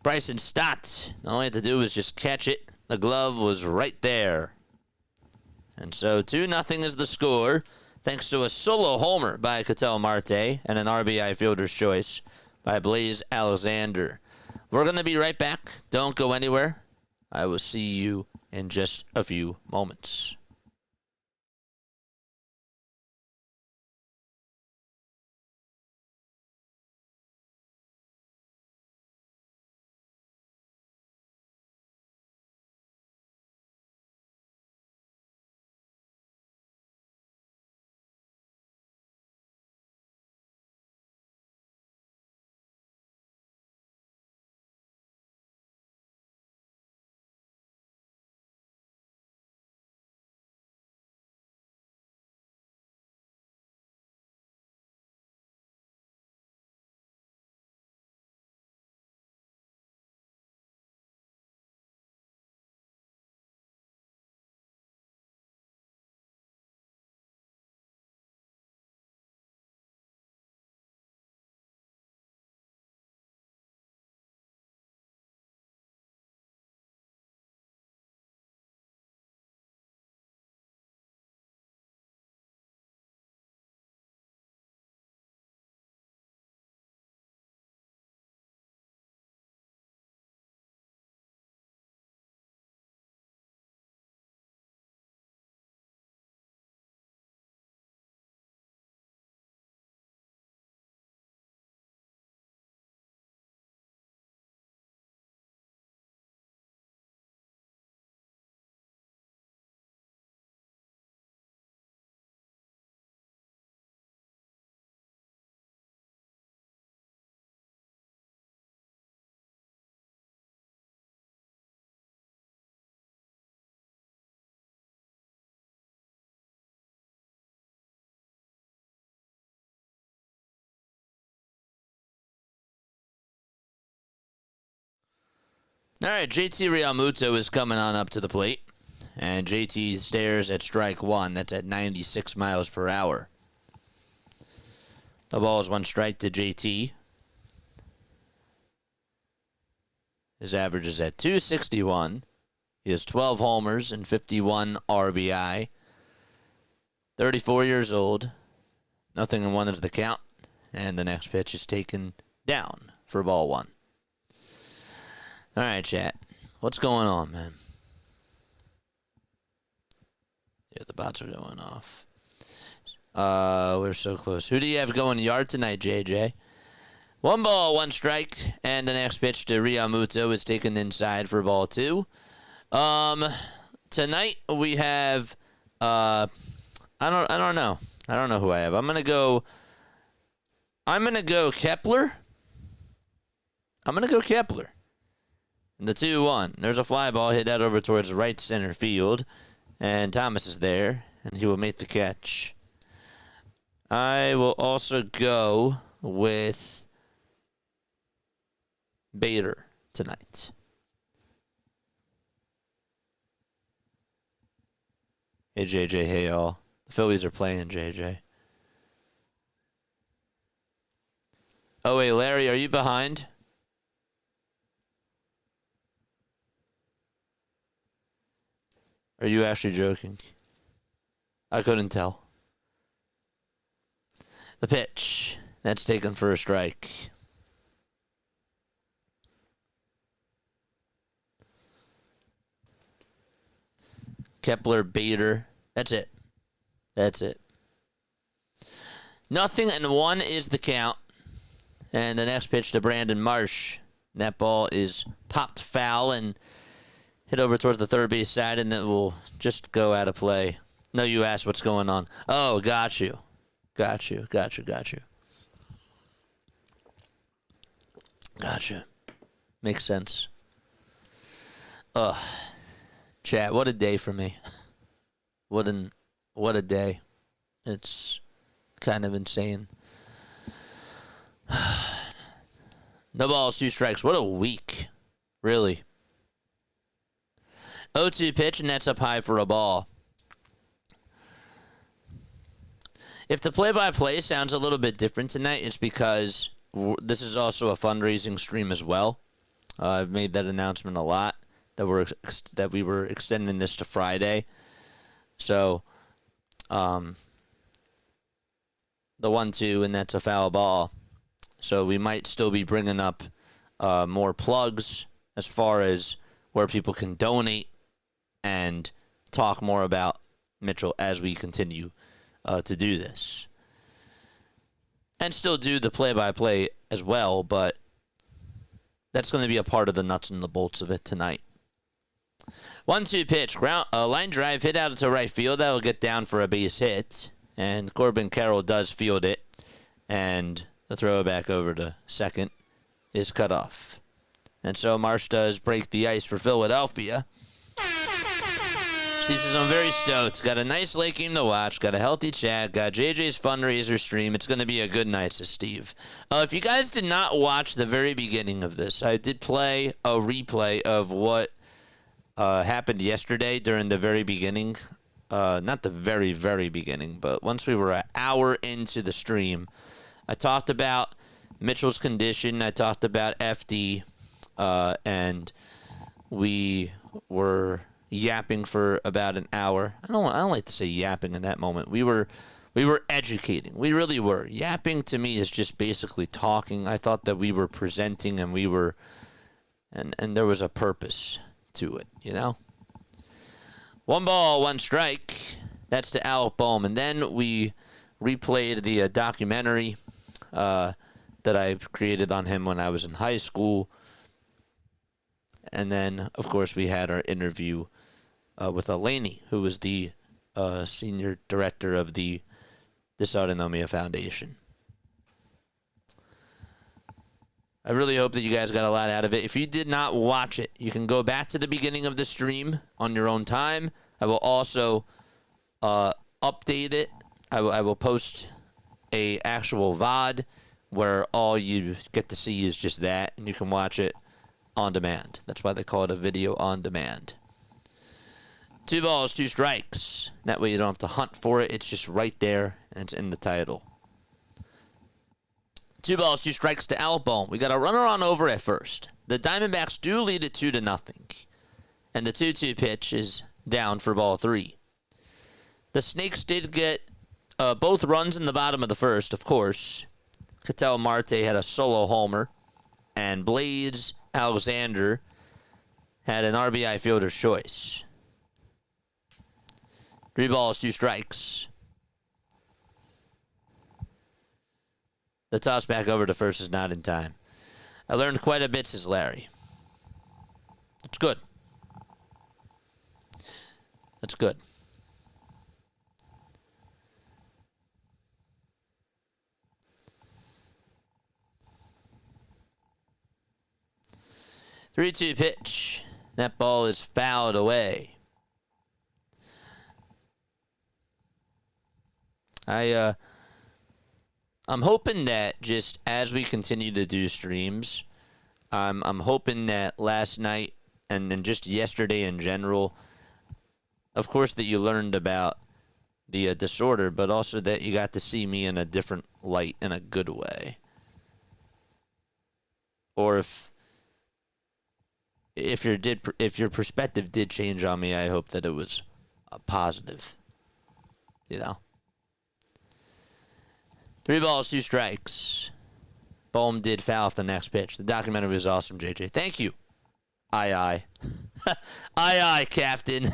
Bryson Stott. All he had to do was just catch it. The glove was right there. And so 2-0 is the score, thanks to a solo homer by Ketel Marte and an RBI fielder's choice by Blaze Alexander. We're going to be right back. Don't go anywhere. I will see you in just a few moments. All right, JT Realmuto is coming on up to the plate. And JT stares at strike one. That's at 96 miles per hour. The ball is 1 strike to JT. His average is at 261. He has 12 homers and 51 RBI. 34 years old. 0-1 is the count. And the next pitch is taken down for ball 1. All right, chat. What's going on, man? Yeah, the bots are going off. We're so close. Who do you have going yard tonight, JJ? 1 ball, 1 strike, and the next pitch to Realmuto is taken inside for ball 2. Tonight we have I don't know. I don't know who I have. I'm gonna go Kepler. In the 2-1. There's a fly ball hit that over towards right center field. And Thomas is there, and he will make the catch. I will also go with Bader tonight. Hey, JJ. Hey, y'all. The Phillies are playing, JJ. Oh, wait, Larry, are you behind? Are you actually joking? I couldn't tell. The pitch. That's taken for a strike. Kepler, Bader. That's it. 0-1 is the count. And the next pitch to Brandon Marsh. That ball is popped foul and hit over towards the third base side, and it will just go out of play. No, you asked what's going on. Oh, got you. Gotcha. Makes sense. Chat, what a day for me. What a day. It's kind of insane. No balls, 2 strikes. What a week. Really. 0-2 pitch, and that's up high for a ball. If the play-by-play sounds a little bit different tonight, it's because this is also a fundraising stream as well. I've made that announcement a lot that we were extending this to Friday. So, the 1-2, and that's a foul ball. So we might still be bringing up more plugs as far as where people can donate and talk more about Mitchell as we continue to do this. And still do the play-by-play as well, but that's going to be a part of the nuts and the bolts of it tonight. 1-2 pitch. Line drive hit out to right field. That will get down for a base hit. And Corbin Carroll does field it. And the throw back over to second is cut off. And so Marsh does break the ice for Philadelphia. Steve says, I'm very stoked. Got a nice late game to watch. Got a healthy chat. Got JJ's fundraiser stream. It's going to be a good night, says Steve. If you guys did not watch the very beginning of this, I did play a replay of what happened yesterday during the very beginning. Not the very, very beginning, but once we were an hour into the stream, I talked about Mitchell's condition. I talked about FD, and we were yapping for about an hour. I don't like to say yapping in that moment. We were educating. We really were. Yapping to me is just basically talking. I thought that we were presenting and we were, and there was a purpose to it, you know? 1 ball, 1 strike. That's to Alec Boehm. And then we replayed the documentary that I created on him when I was in high school. And then, of course, we had our interview with Elaney, who was the senior director of the Dysautonomia Foundation. I really hope that you guys got a lot out of it. If you did not watch it, you can go back to the beginning of the stream on your own time. I will also update it. I will post a actual VOD where all you get to see is just that, and you can watch it on demand. That's why they call it a video on demand. 2 balls, 2 strikes. That way you don't have to hunt for it. It's just right there, and it's in the title. 2 balls, 2 strikes to Alec Boehm. We got a runner on over at first. The Diamondbacks do lead it 2-0. And the 2-2 pitch is down for ball 3. The Snakes did get both runs in the bottom of the first, of course. Ketel Marte had a solo homer. And Blades Alexander had an RBI fielder's choice. 3 balls, 2 strikes. The toss back over to first is not in time. I learned quite a bit, says Larry. That's good. That's good. Three-two pitch. That ball is fouled away. I'm hoping that just as we continue to do streams, I'm hoping that last night and just yesterday in general, of course, that you learned about the disorder, but also that you got to see me in a different light, in a good way. Or if your perspective did change on me, I hope that it was positive. You know. 3 balls, 2 strikes. Boehm did foul off the next pitch. The documentary was awesome, JJ. Thank you. Aye. Aye, Captain.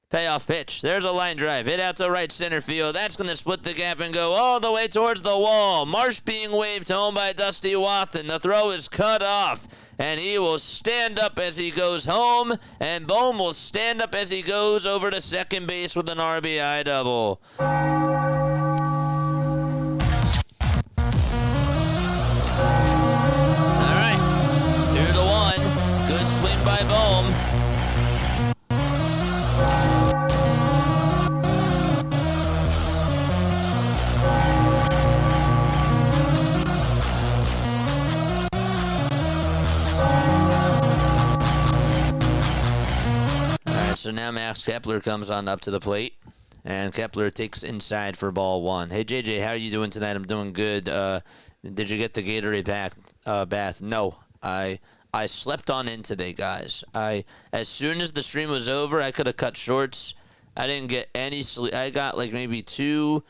Payoff pitch. There's a line drive. Hit out to right center field. That's going to split the gap and go all the way towards the wall. Marsh being waved home by Dusty Watson. The throw is cut off. And he will stand up as he goes home. And Boehm will stand up as he goes over to second base with an RBI double. All right. 2-1. Good swing by Boehm. So now Max Kepler comes on up to the plate, and Kepler takes inside for ball one. Hey, JJ, how are you doing tonight? I'm doing good. Did you get the Gatorade bath? No, I slept on in today, guys. As soon as the stream was over, I could have cut shorts. I didn't get any sleep. I got like maybe 2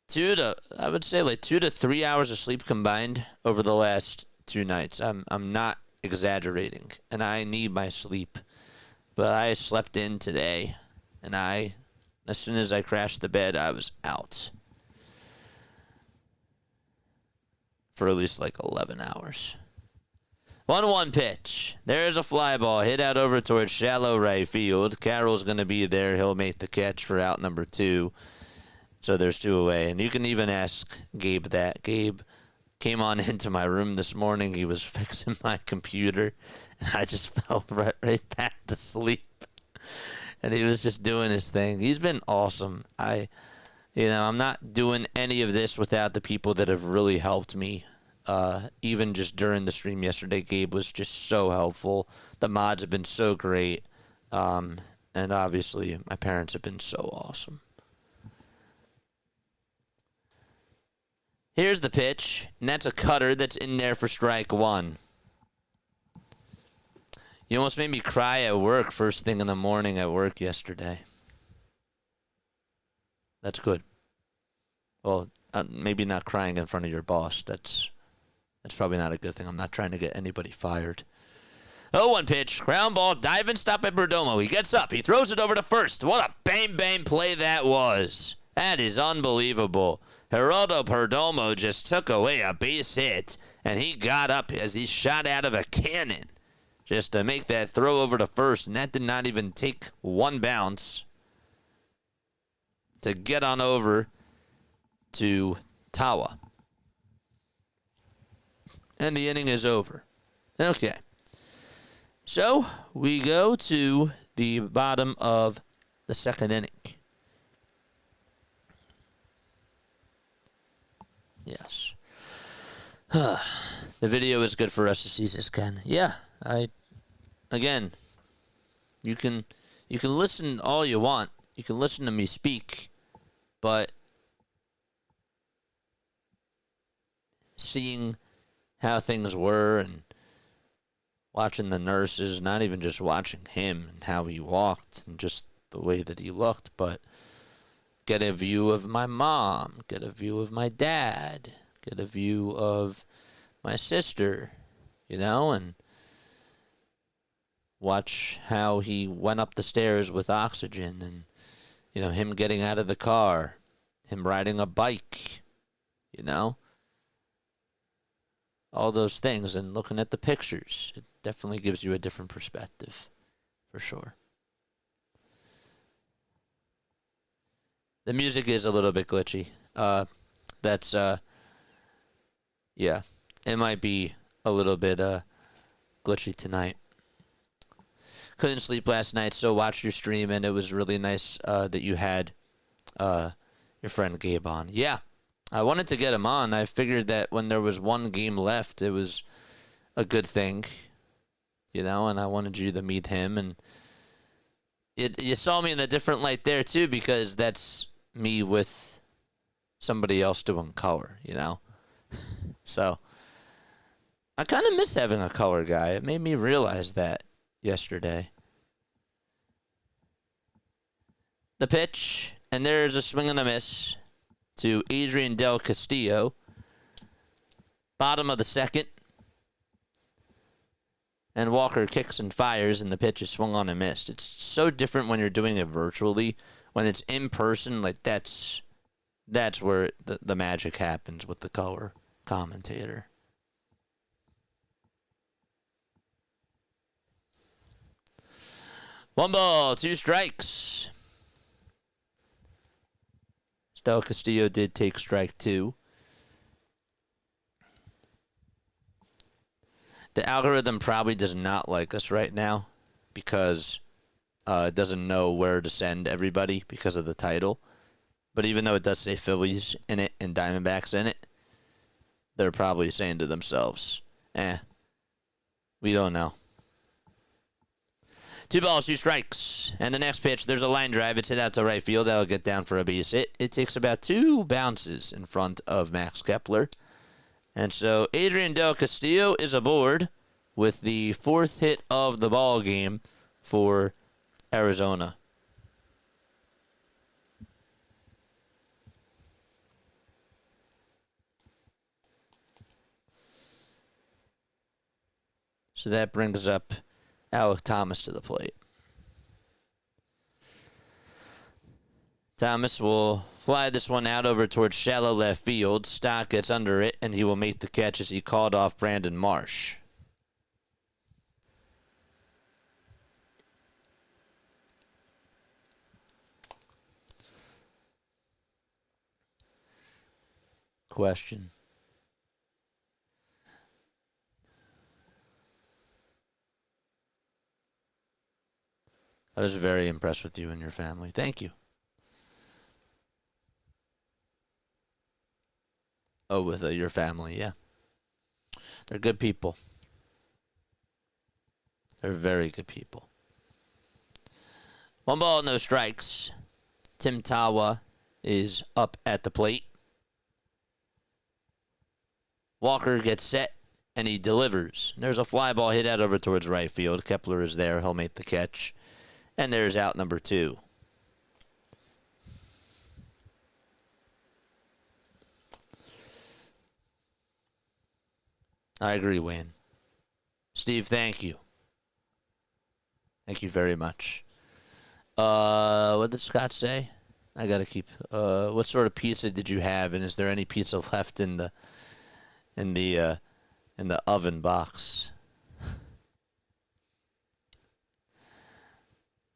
to 3 hours of sleep combined over the last 2 nights. I'm not exaggerating, and I need my sleep. But I slept in today, and as soon as I crashed the bed, I was out for at least like 11 hours. 1-1 pitch. There's a fly ball hit out over towards shallow right field. Carroll's going to be there. He'll make the catch for out number 2. So there's 2 away. And you can even ask Gabe that. Gabe came on into my room this morning. He was fixing my computer, and I just fell right back to sleep. And he was just doing his thing. He's been awesome. I'm not doing any of this without the people that have really helped me. Even just during the stream yesterday, Gabe was just so helpful. The mods have been so great. And obviously, my parents have been so awesome. Here's the pitch, and that's a cutter that's in there for strike 1. You almost made me cry at work first thing in the morning at work yesterday. That's good. Well, maybe not crying in front of your boss. That's probably not a good thing. I'm not trying to get anybody fired. 0-1 pitch, ground ball, diving stop at Perdomo. He gets up, he throws it over to first. What a bang play that was. That is unbelievable. Geraldo Perdomo just took away a base hit, and he got up as he shot out of a cannon just to make that throw over to first, and that did not even take 1 bounce to get on over to Tawa. And the inning is over. Okay. So we go to the bottom of the 2nd inning. Yes. The video is good for us to see this, Ken. Yeah, again, you can listen all you want. You can listen to me speak, but seeing how things were and watching the nurses, not even just watching him and how he walked and just the way that he looked, but get a view of my mom, get a view of my dad, get a view of my sister, and watch how he went up the stairs with oxygen and, him getting out of the car, him riding a bike, all those things, and looking at the pictures. It definitely gives you a different perspective, for sure. The music is a little bit glitchy. Yeah, it might be a little bit glitchy tonight. Couldn't sleep last night, so watched your stream, and it was really nice that you had your friend Gabe on. Yeah, I wanted to get him on. I figured that when there was 1 game left, it was a good thing, and I wanted you to meet him. And you saw me in a different light there, too, because that's me with somebody else doing color, So I kind of miss having a color guy. It made me realize that yesterday. The pitch, and there's a swing and a miss to Adrian Del Castillo. Bottom of the 2nd. And Walker kicks and fires, and the pitch is swung on and missed. It's so different when you're doing it virtually. When it's in person, like that's where the magic happens with the color commentator. One ball, 2 strikes. Del Castillo did take strike 2. The algorithm probably does not like us right now because it doesn't know where to send everybody because of the title. But even though it does say Phillies in it and Diamondbacks in it, they're probably saying to themselves, we don't know. 2 balls, 2 strikes. And the next pitch, there's a line drive. It's hit out to right field. That'll get down for a base hit. It takes about 2 bounces in front of Max Kepler. And so Adrian Del Castillo is aboard with the 4th hit of the ball game for Arizona. So that brings up Alec Thomas to the plate. Thomas will fly this one out over towards shallow left field. Stock gets under it, and he will make the catch as he called off Brandon Marsh. Question. I was very impressed with you and your family. Thank you. Oh, with your family, yeah. They're good people. They're very good people. 1 ball, no strikes. Tim Tawa is up at the plate. Walker gets set, and he delivers. There's a fly ball hit out over towards right field. Kepler is there. He'll make the catch. And there's out number 2. I agree, Wayne. Steve, thank you. Thank you very much. What did Scott say? I gotta keep. What sort of pizza did you have, and is there any pizza left in the oven box?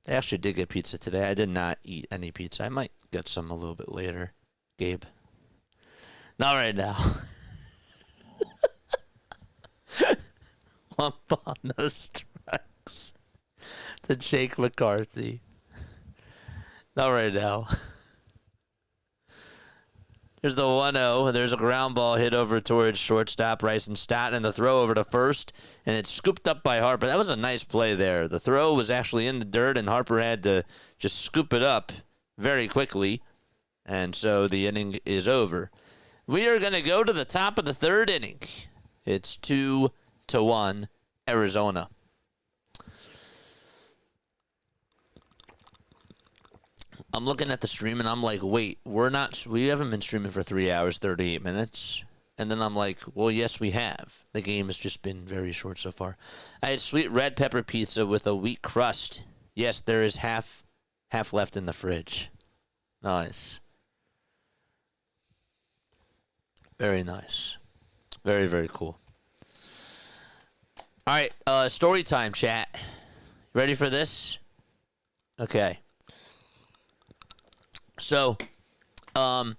I actually did get pizza today. I did not eat any pizza. I might get some a little bit later, Gabe. Not right now. 1 ball, no strikes to Jake McCarthy. Not right now. There's the 1-0. There's a ground ball hit over towards shortstop Bryson Stott, and the throw over to first, and it's scooped up by Harper. That was a nice play there. The throw was actually in the dirt, and Harper had to just scoop it up very quickly, and so the inning is over. We are going to go to the top of the 3rd inning. It's 2-1 Arizona. I'm looking at the stream, and I'm like, wait, we haven't been streaming for 3 hours, 38 minutes. And then I'm like, well, yes, we have. The game has just been very short so far. I had sweet red pepper pizza with a wheat crust. Yes, there is half left in the fridge. Nice. Very nice. Very, very cool. All right, story time, chat. You ready for this? Okay. So, I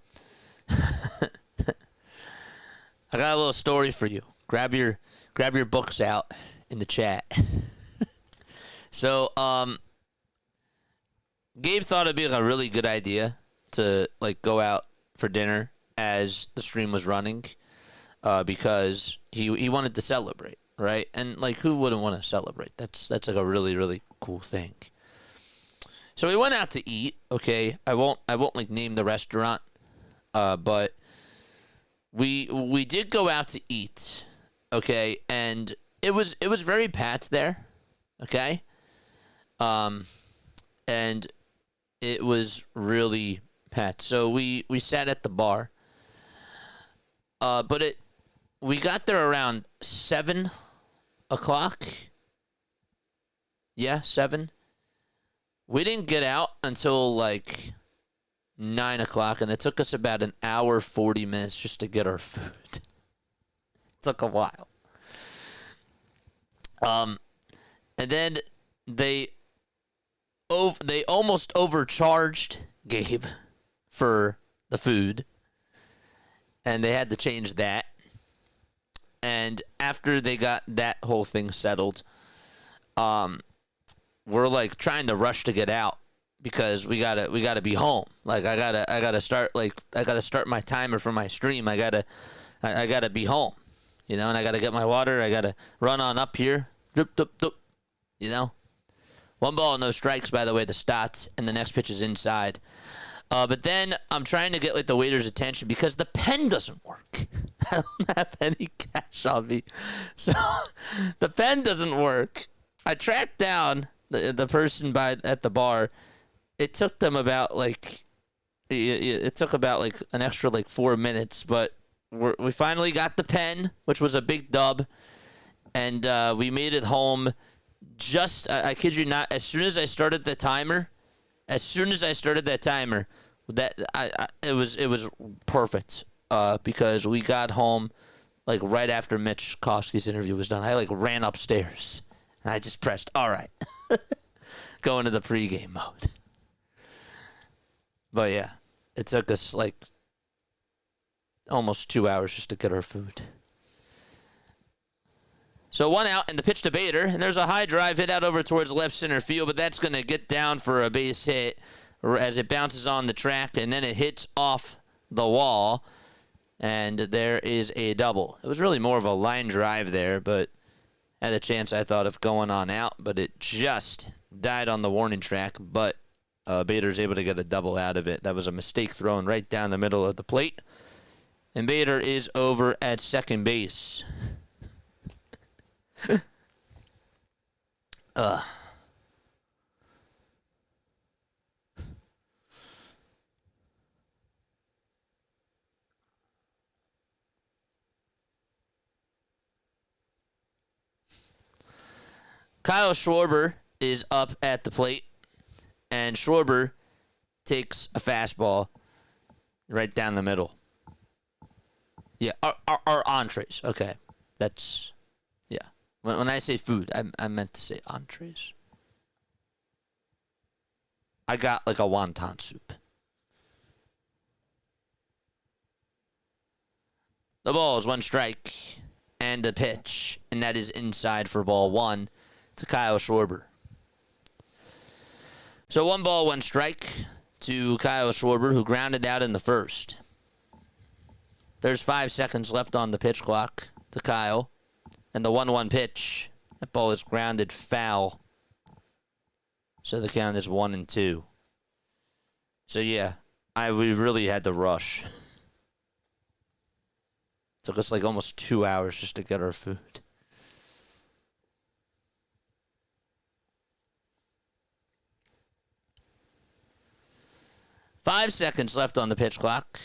got a little story for you. Grab your books out in the chat. So, Gabe thought it'd be a really good idea to go out for dinner as the stream was running, because he wanted to celebrate, right? And who wouldn't want to celebrate? That's a really, really cool thing. So we went out to eat. Okay, I won't name the restaurant, but we did go out to eat. Okay, and it was very packed there. Okay, and it was really packed. So we sat at the bar. But we got there around 7 o'clock. Yeah, 7. We didn't get out until 9 o'clock, and it took us about an hour, 40 minutes just to get our food. It took a while. And then they almost overcharged Gabe for the food, and they had to change that. And after they got that whole thing settled, we're trying to rush to get out because we gotta be home. I gotta start my timer for my stream. I gotta be home, and I gotta get my water. I gotta run on up here, you know. 1 ball, no strikes, by the way, the stats, and the next pitch is inside. But then I'm trying to get like the waiter's attention because the pen doesn't work. I don't have any cash on me. So the pen doesn't work. I tracked down the person at the bar. It took them about like an extra like 4 minutes, but we finally got the pen, which was a big dub, and we made it home. I kid you not, as soon as I started that timer, it was perfect because we got home like right after Mitch Kofsky's interview was done. I like ran upstairs and I just pressed all right, go into the pregame mode. But yeah, it took us like almost 2 hours just to get our food. So 1 out and the pitch to Bader, and there's a high drive hit out over towards left center field, but that's going to get down for a base hit as it bounces on the track, and then it hits off the wall, and there is a double. It was really more of a line drive there, but had a chance, I thought, of going on out, but it just died on the warning track, but Bader's able to get a double out of it. That was a mistake thrown right down the middle of the plate, and Bader is over at second base. Kyle Schwarber is up at the plate, and Schwarber takes a fastball right down the middle. Yeah, our entrees. Okay, that's, yeah. When I say food, I meant to say entrees. I got like a wonton soup. The ball is 1 strike and a pitch, and that is inside for ball 1 to Kyle Schwarber. So 1 ball, 1 strike to Kyle Schwarber, who grounded out in the first. There's 5 seconds left on the pitch clock to Kyle. And the 1-1 pitch, that ball is grounded foul. So the count is 1-2. So yeah, we really had to rush. Took us like almost 2 hours just to get our food. Five seconds left on the pitch clock.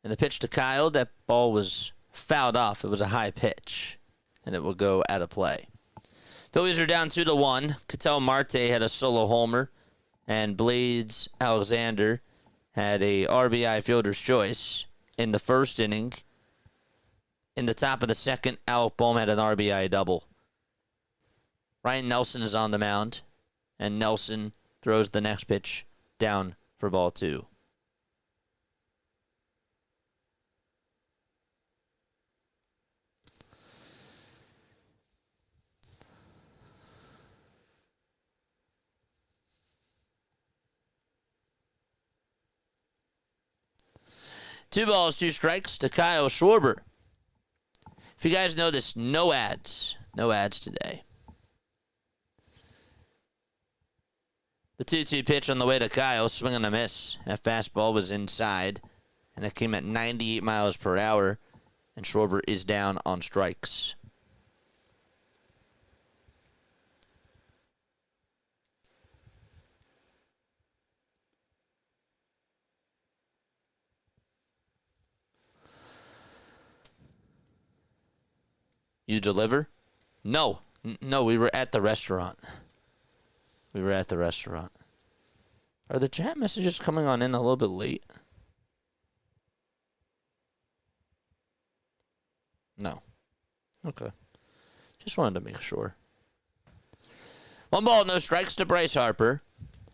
And the pitch to Kyle, that ball was fouled off. It was a high pitch. And it will go out of play. Phillies are down 2-1. Ketel Marte had a solo homer, and Blades Alexander had a RBI fielder's choice in the first inning. In the top of the second, Alec Bohm had an RBI double. Ryan Nelson is on the mound, and Nelson throws the next pitch down for ball 2. Two balls, 2 strikes to Kyle Schwarber. If you guys know this, no ads. No ads today. The 2-2 pitch on the way to Kyle, swing and a miss. That fastball was inside, and it came at 98 miles per hour, and Schwarber is down on strikes. You deliver? No. No, we were at the restaurant. We were at the restaurant. Are the chat messages coming on in a little bit late? No. Okay. Just wanted to make sure. 1 ball, no strikes to Bryce Harper.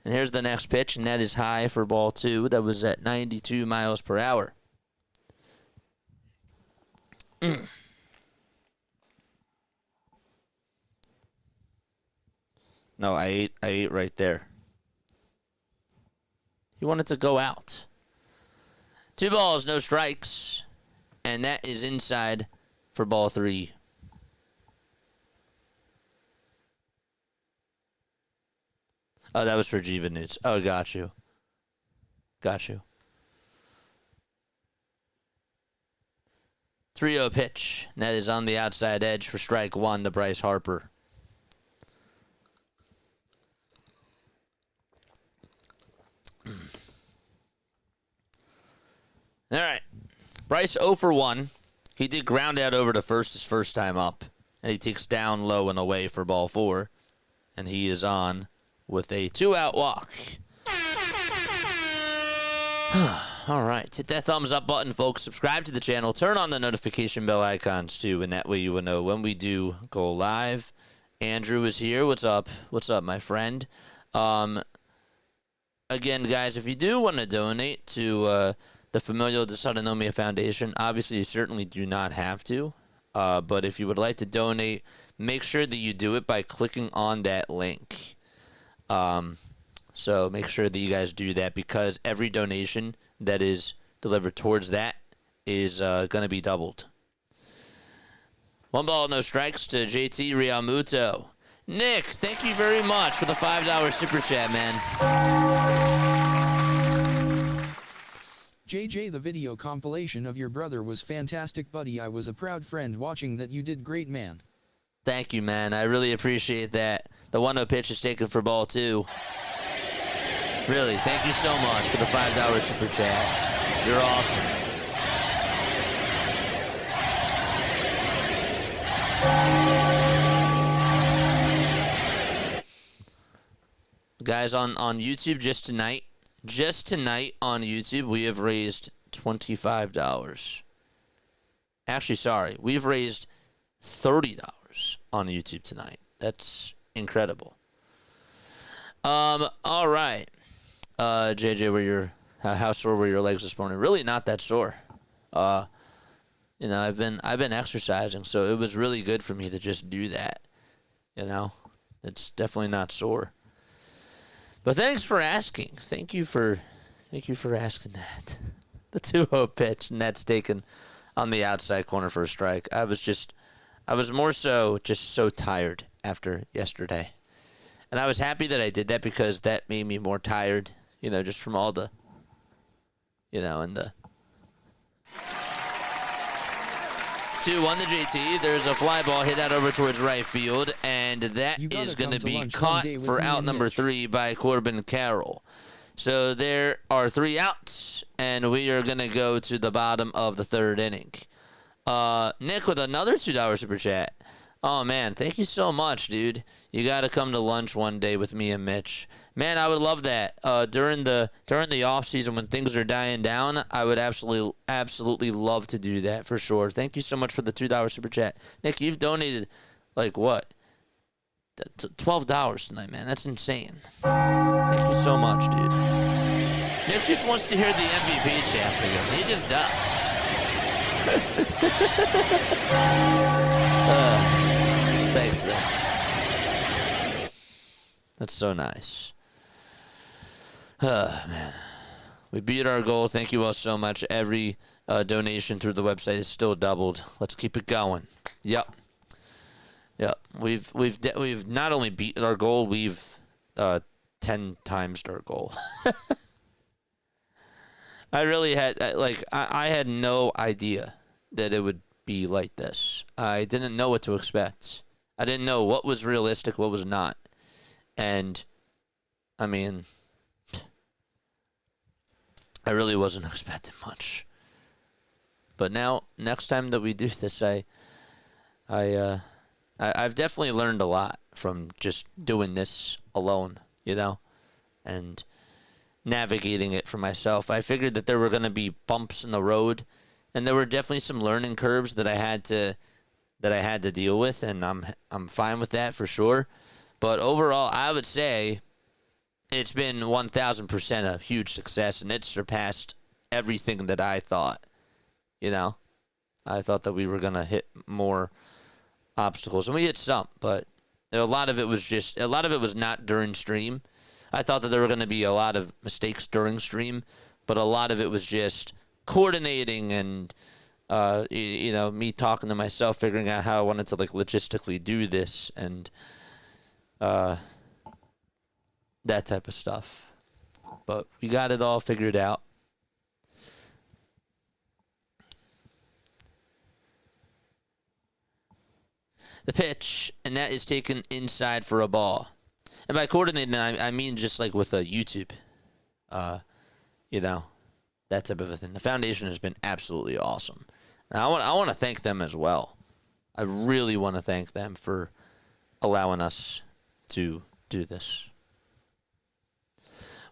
And here's the next pitch, and that is high for ball 2. That was at 92 miles per hour. No, I ate right there. He wanted to go out. 2 balls, no strikes. And that is inside for ball 3. Oh, that was for Jiva Newts. Oh, got you. Got you. 3-0 pitch. And that is on the outside edge for strike one to Bryce Harper. All right. Bryce 0 for 1. He did ground out over to first his first time up. And he takes down low and away for ball 4. And he is on with a 2-out walk. All right. Hit that thumbs up button, folks. Subscribe to the channel. Turn on the notification bell icons, too. And that way you will know when we do go live. Andrew is here. What's up? What's up, my friend? Again, guys, if you do want to donate to the Familial Dysautonomia Foundation, obviously you certainly do not have to. But if you would like to donate, make sure that you do it by clicking on that link. So make sure that you guys do that, because every donation that is delivered towards that is going to be doubled. 1 ball, no strikes to JT Riamuto. Nick, thank you very much for the $5 super chat, man. JJ, the video compilation of your brother was fantastic, buddy. I was a proud friend watching that. You did great, man. Thank you, man. I really appreciate that. The 1-0 pitch is taken for ball 2. Really, thank you so much for the $5 super chat. You're awesome. Guys, on YouTube just tonight on YouTube, we have raised $25. Actually, sorry, we've raised $30 on YouTube tonight. That's incredible. All right. JJ, how sore were your legs this morning? Really not that sore. I've been exercising, so it was really good for me to just do that. It's definitely not sore. But thanks for asking. Thank you for asking that. The 2-0 pitch, and that's taken on the outside corner for a strike. I was more so just so tired after yesterday. And I was happy that I did that, because that made me more tired, just from all the, and the 2-1 to JT. There's a fly ball hit out over towards right field, and that is going to be caught for out number 3 by Corbin Carroll. So there are 3 outs, and we are going to go to the bottom of the 3rd inning. Nick with another $2 super chat. Oh, man, thank you so much, dude. You got to come to lunch one day with me and Mitch. Man, I would love that. During the off season, when things are dying down, I would absolutely love to do that for sure. Thank you so much for the $2 super chat. Nick, you've donated like what? $12 tonight, man. That's insane. Thank you so much, dude. Nick just wants to hear the MVP chants again. He just does. Thanks, Nick. That's so nice. Man. We beat our goal. Thank you all so much. Every donation through the website is still doubled. Let's keep it going. Yep. We've not only beaten our goal, we've 10 times our goal. I really had I had no idea that it would be like this. I didn't know what to expect. I didn't know what was realistic, what was not. And I mean, I really wasn't expecting much. But now, next time that we do this, I've definitely learned a lot from just doing this alone, and navigating it for myself. I figured that there were going to be bumps in the road, and there were definitely some learning curves that I had to deal with, and I'm fine with that for sure. But overall, I would say it's been 1,000% a huge success, and it surpassed everything that I thought. I thought that we were going to hit more obstacles, and we hit some, but a lot of it was not during stream. I thought that there were going to be a lot of mistakes during stream, but a lot of it was just coordinating and me talking to myself, figuring out how I wanted to logistically do this, and that type of stuff. But we got it all figured out. The pitch, and that is taken inside for a ball. And by coordinating, I mean just like with a YouTube, you know, that type of a thing. The foundation has been absolutely awesome. And I want to thank them as well. I really want to thank them for allowing us to do this.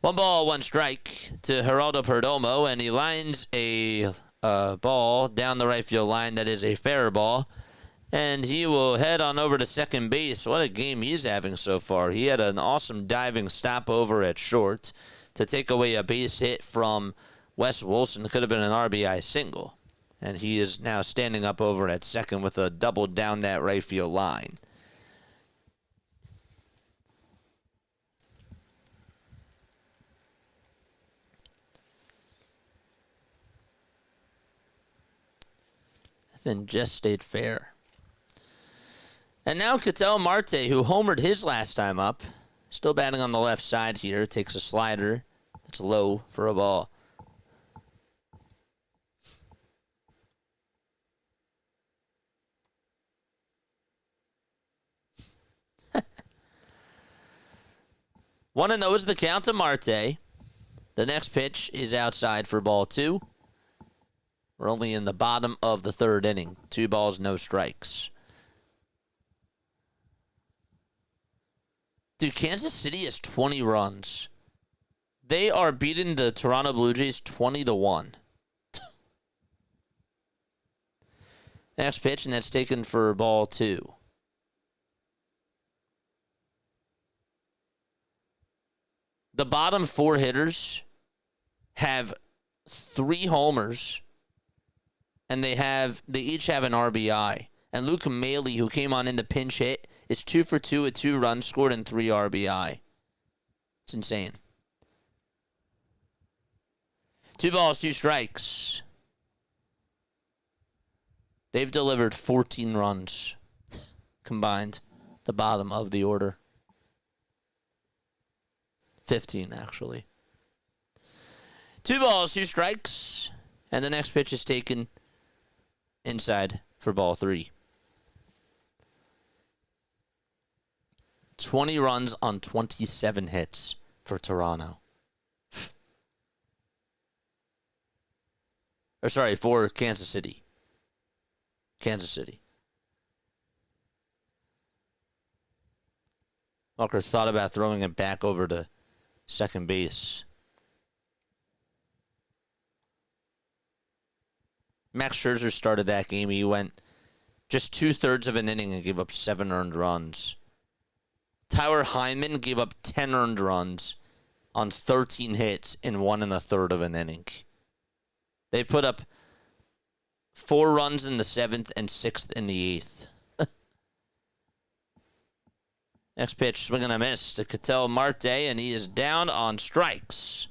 1 ball, 1 strike to Geraldo Perdomo, and he lines a ball down the right field line that is a fair ball. And he will head on over to second base. What a game he's having so far. He had an awesome diving stop over at short to take away a base hit from Wes Wilson. It could have been an RBI single. And he is now standing up over at second with a double down that right field line. Then just stayed fair. And now Ketel Marte, who homered his last time up, still batting on the left side here, takes a slider. That's low for a ball. One and 0 is the count to Marte. The next pitch is outside for ball 2. We're only in the bottom of the 3rd inning. 2 balls, no strikes. Dude, Kansas City has 20 runs. They are beating the Toronto Blue Jays 20-1. Next pitch, and that's taken for ball 2. The bottom 4 hitters have 3 homers, and they each have an RBI. And Luke Maley, who came on in the pinch hit, is 2 for 2 with 2 runs scored and 3 RBI. It's insane. 2 balls, 2 strikes. They've delivered 14 runs combined, the bottom of the order. 15, actually. 2 balls, 2 strikes. And the next pitch is taken inside for ball 3. 20 runs on 27 hits for Toronto. Or sorry, for Kansas City. Kansas City. Walker thought about throwing it back over to second base. Max Scherzer started that game. He went just 2/3 of an inning and gave up 7 earned runs. Tyler Hyman gave up 10 earned runs on 13 hits in 1 1/3 of an inning. They put up 4 runs in the 7th and 6th in the 8th. Next pitch, swing and a miss to Ketel Marte, and he is down on strikes.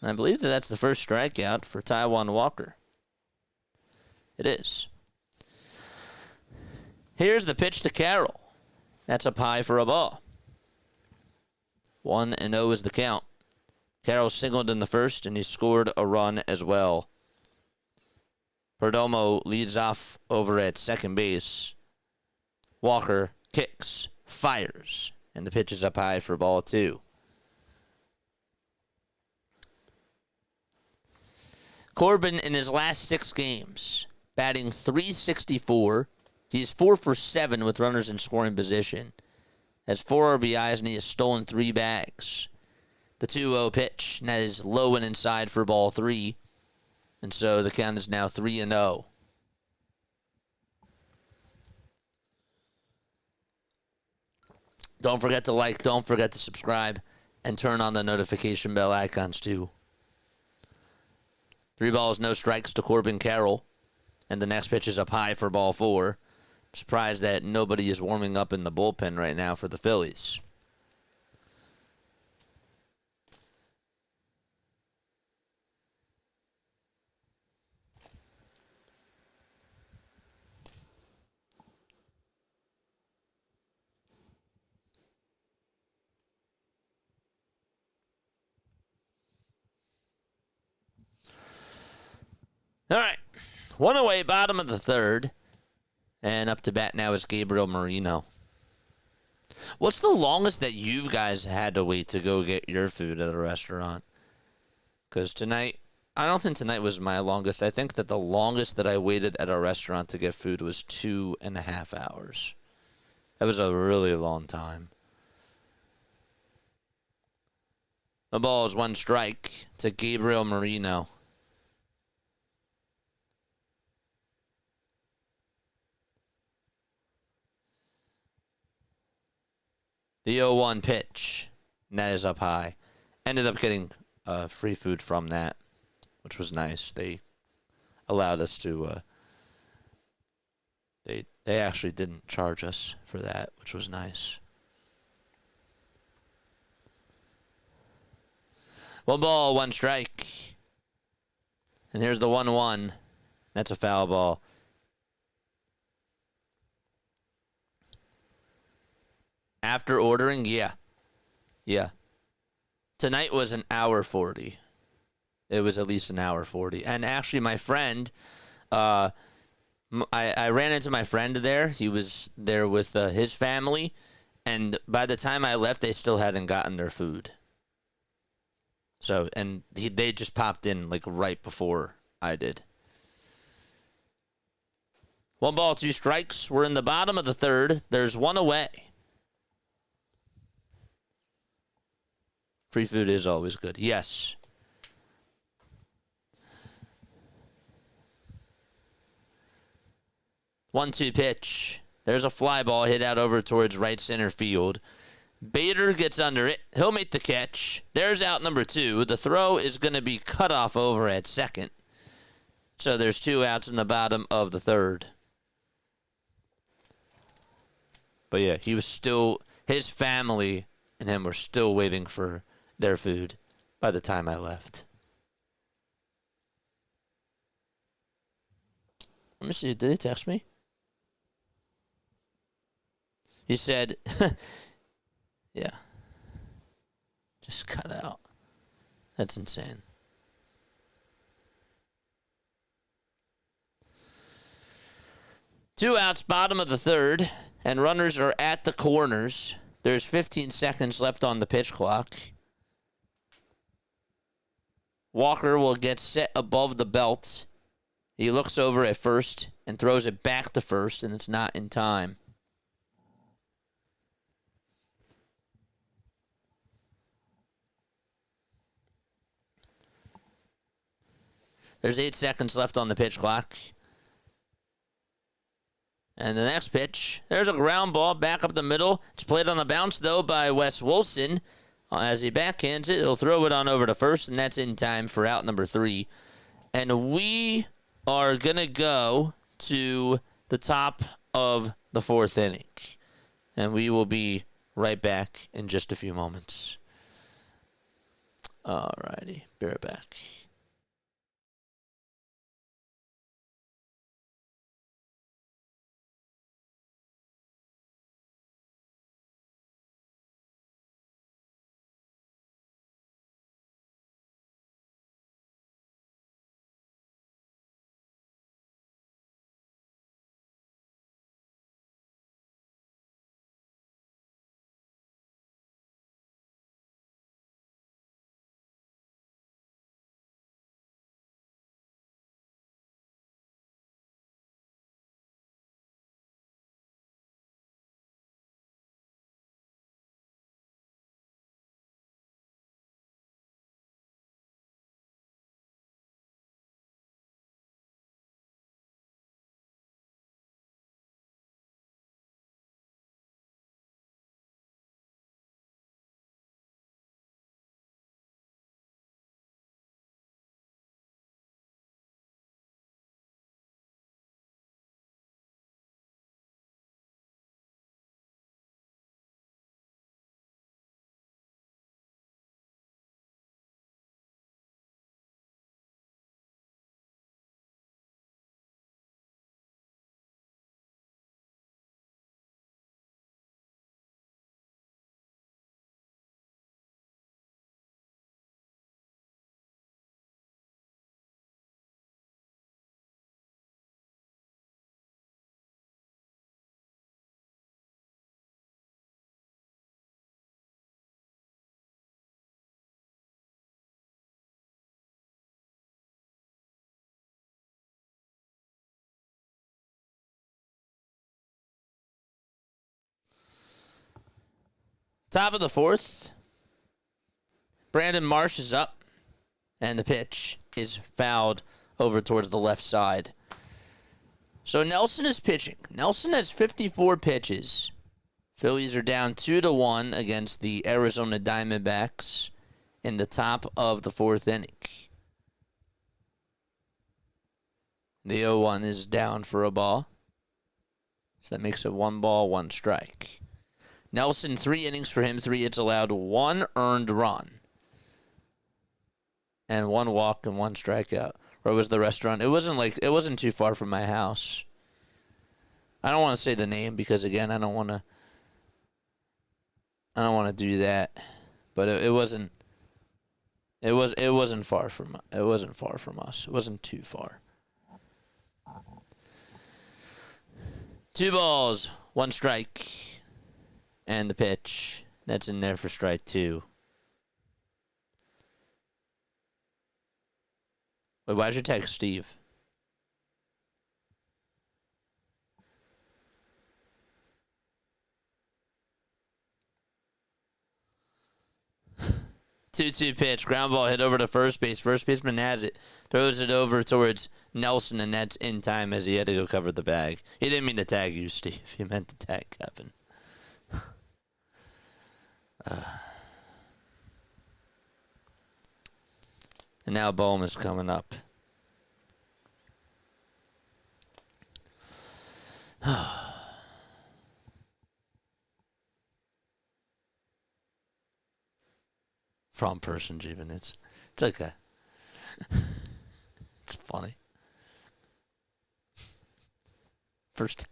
And I believe that's the first strikeout for Taijuan Walker. It is. Here's the pitch to Carroll. That's up high for a ball. 1-0 is the count. Carroll singled in the first, and he scored a run as well. Perdomo leads off over at second base. Walker kicks, fires, and the pitch is up high for ball 2. Corbin in his last 6 games, batting .364. He's 4 for 7 with runners in scoring position. Has 4 RBIs, and he has stolen 3 bags. The 2-0 pitch, and that is low and inside for ball 3. And so the count is now 3-0. Don't forget to like, don't forget to subscribe, and turn on the notification bell icons too. 3 balls, no strikes to Corbin Carroll. And the next pitch is up high for ball 4. I'm surprised that nobody is warming up in the bullpen right now for the Phillies. All right. One away, bottom of the third. And up to bat now is Gabriel Marino. What's the longest that you guys had to wait to go get your food at a restaurant? Because tonight, I don't think tonight was my longest. I think that the longest that I waited at a restaurant to get food was 2.5 hours. That was a really long time. The ball is 1 strike to Gabriel Marino. The 0-1 pitch, and that is up high. Ended up getting free food from that, which was nice. They allowed us to. They actually didn't charge us for that, which was nice. 1 ball, 1 strike, and here's the 1-1. That's a foul ball. After ordering, yeah. Tonight was an hour 40. It was at least an hour 40. And actually, my friend, I ran into my friend there. He was there with his family. And by the time I left, they still hadn't gotten their food. So, and they just popped in like right before I did. 1 ball, 2 strikes. We're in the bottom of the third. There's 1 away. Free food is always good. Yes. One-two pitch. There's a fly ball hit out over towards right center field. Bader gets under it. He'll make the catch. There's out number 2. The throw is going to be cut off over at second. So there's 2 outs in the bottom of the third. But yeah, he was still, his family and him were still waiting for their food by the time I left. Let me see. Did he text me? He said, yeah. Just cut out. That's insane. Two outs, bottom of the third, and runners are at the corners. There's 15 seconds left on the pitch clock. Walker will get set above the belt. He looks over at first and throws it back to first, and it's not in time. There's 8 seconds left on the pitch clock. And the next pitch, there's a ground ball back up the middle. It's played on the bounce, though, by Wes Wilson. As he backhands it, he'll throw it on over to first, and that's in time for out number 3. And we are going to go to the top of the 4th inning. And we will be right back in just a few moments. All righty, be right back. Top of the fourth. Brandon Marsh is up, and the pitch is fouled over towards the left side. So Nelson is pitching. Nelson has 54 pitches. Phillies are down 2-1 against the Arizona Diamondbacks in the top of the fourth inning. The 0-1 is down for a ball. So that makes it 1 ball, 1 strike. Nelson, 3 innings for him, 3 hits allowed, 1 earned run. And 1 walk and 1 strikeout. Where was the restaurant? It wasn't too far from my house. I don't want to say the name because again, I don't want to do that. But it wasn't far from us. It wasn't too far. 2 balls, 1 strike. And the pitch. That's in there for strike 2. Wait, why'd you text Steve? Two-two pitch, ground ball hit over to first base. First baseman has it, throws it over towards Nelson, and that's in time as he had to go cover the bag. He didn't mean to tag you, Steve. He meant to tag Kevin. And now Bohm is coming up. From person, even it's okay. It's funny. First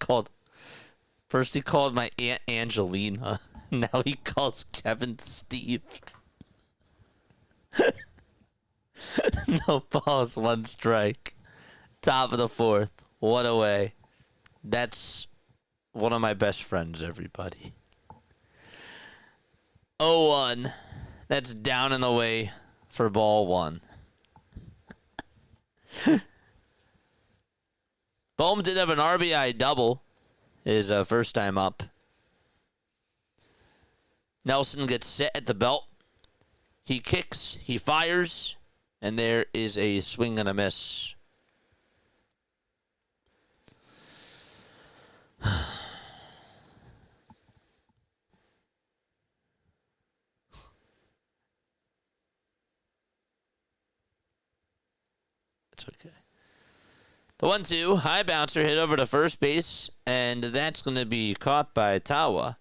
he called my Aunt Angelina. Now he calls Kevin Steve. No balls, 1 strike. Top of the fourth. 1 away. That's one of my best friends, everybody. 0-1. That's down and away for ball 1. Bohm did have an RBI double his first time up. Nelson gets set at the belt. He kicks, he fires, and there is a swing and a miss. It's okay. The 1-2, high bouncer hit over to first base, and that's going to be caught by Tawa,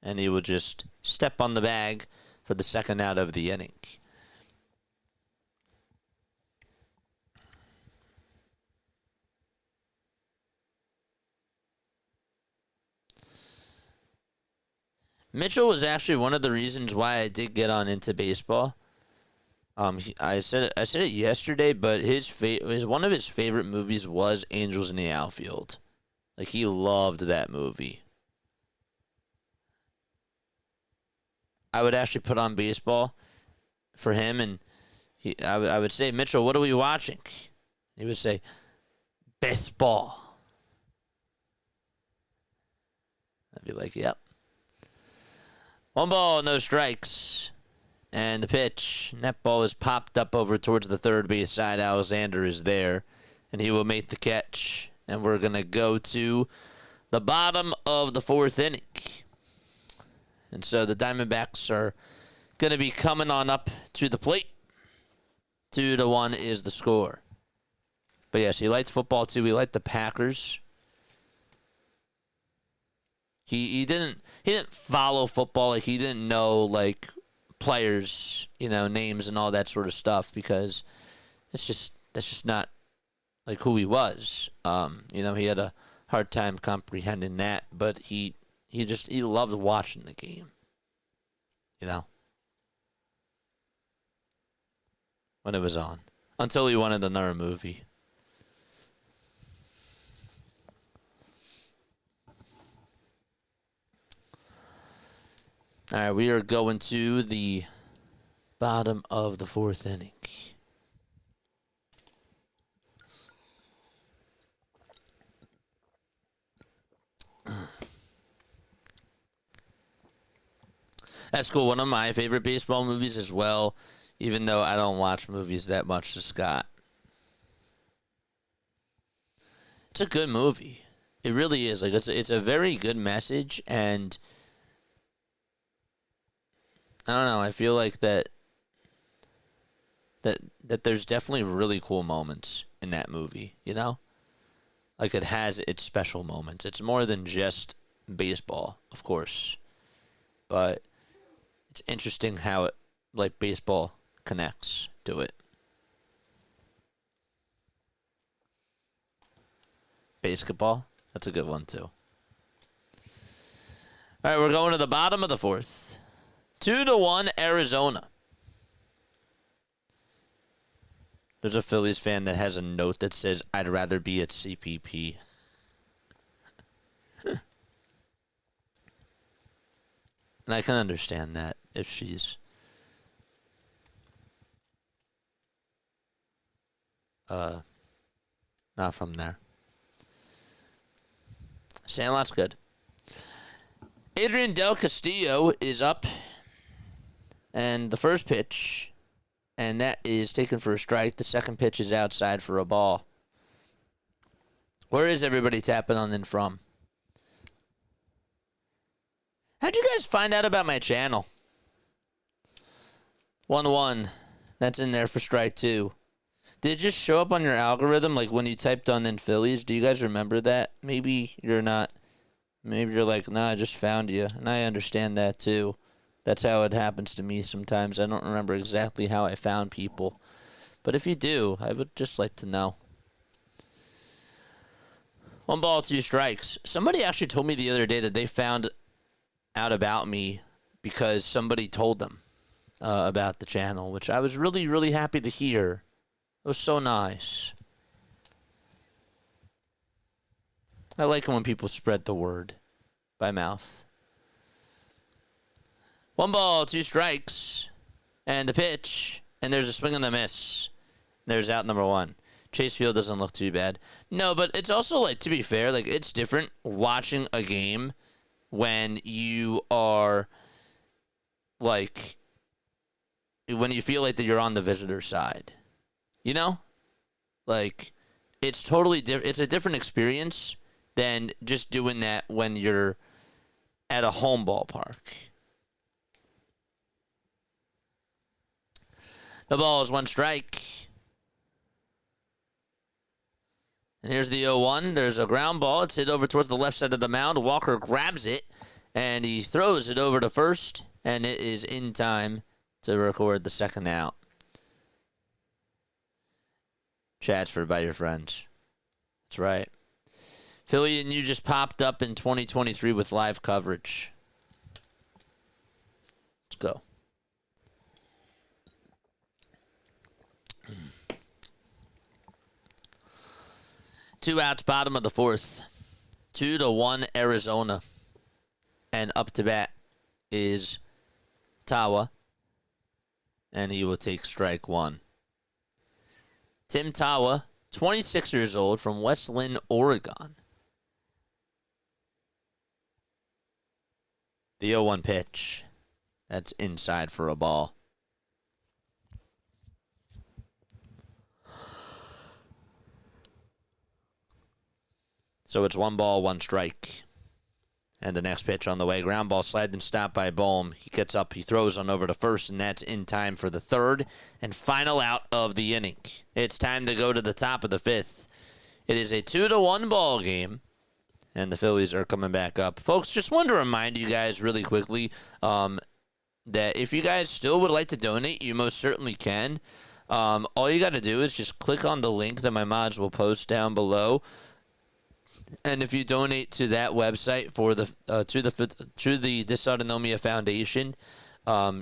and he will just step on the bag for the second out of the inning. Mitchell was actually one of the reasons why I did get on into baseball. I said it yesterday, but one of his favorite movies was Angels in the Outfield. Like, he loved that movie. I would actually put on baseball for him, and I would say, Mitchell, what are we watching? He would say, baseball. I'd be like, yep. 1 ball, no strikes. And the pitch, and that ball is popped up over towards the third base side. Alexander is there, and he will make the catch. And we're going to go to the bottom of the fourth inning. And so the Diamondbacks are going to be coming on up to the plate. 2-1 is the score. But yes, he likes football too. He liked the Packers. He didn't follow football. Like, he didn't know, like, players, names and all that sort of stuff, because that's just not like who he was. He had a hard time comprehending that, but he loved watching the game. When it was on. Until he wanted another movie. All right, we are going to the bottom of the fourth inning. That's cool. One of my favorite baseball movies as well, even though I don't watch movies that much to Scott. It's a good movie. It really is. Like it's a very good message, and I don't know. I feel like that there's definitely really cool moments in that movie. You know, like it has its special moments. It's more than just baseball, of course, but it's interesting how it like baseball connects to it. Basketball, that's a good one too. All right, we're going to the bottom of the fourth. 2-1 Arizona. There's a Phillies fan that has a note that says, "I'd rather be at CPP." And I can understand that if she's not from there. Sandlot's good. Adrian Del Castillo is up, and the first pitch, and that is taken for a strike. The second pitch is outside for a ball. Where is everybody tapping on in from? How'd you guys find out about my channel? 1-1. That's in there for strike two. Did it just show up on your algorithm like when you typed on in Phillies? Do you guys remember that? Maybe you're not. Maybe you're like, nah, I just found you. And I understand that too. That's how it happens to me sometimes. I don't remember exactly how I found people. But if you do, I would just like to know. 1 ball, 2 strikes. Somebody actually told me the other day that they found out about me because somebody told them about the channel, which I was really, really happy to hear. It was so nice. I like it when people spread the word by mouth. 1 ball, 2 strikes, and the pitch, and there's a swing and a miss. There's out number 1. Chase Field doesn't look too bad. No, but it's also, like, to be fair, like, it's different watching a game when you are, like, when you feel like that you're on the visitor side. You know? Like, it's totally different. It's a different experience than just doing that when you're at a home ballpark. The ball is 1 strike. And here's the 0-1. There's a ground ball. It's hit over towards the left side of the mound. Walker grabs it, and he throws it over to first, and it is in time to record the second out. Chatsford by your friends. That's right. Philly and you just popped up in 2023 with live coverage. Let's go. Two outs, bottom of the fourth. 2-1 Arizona. And up to bat is Tawa. And he will take strike 1. Tim Tawa, 26 years old, from West Lynn, Oregon. The 0-1 pitch. That's inside for a ball. So it's 1 ball, 1 strike. And the next pitch on the way. Ground ball slide and stop by Bohm. He gets up, he throws on over to first, and that's in time for the third and final out of the inning. It's time to go to the top of the fifth. It is a 2-1 ball game, and the Phillies are coming back up. Folks, just wanted to remind you guys really quickly that if you guys still would like to donate, you most certainly can. All you got to do is just click on the link that my mods will post down below. And if you donate to that website for the to the Dysautonomia Foundation,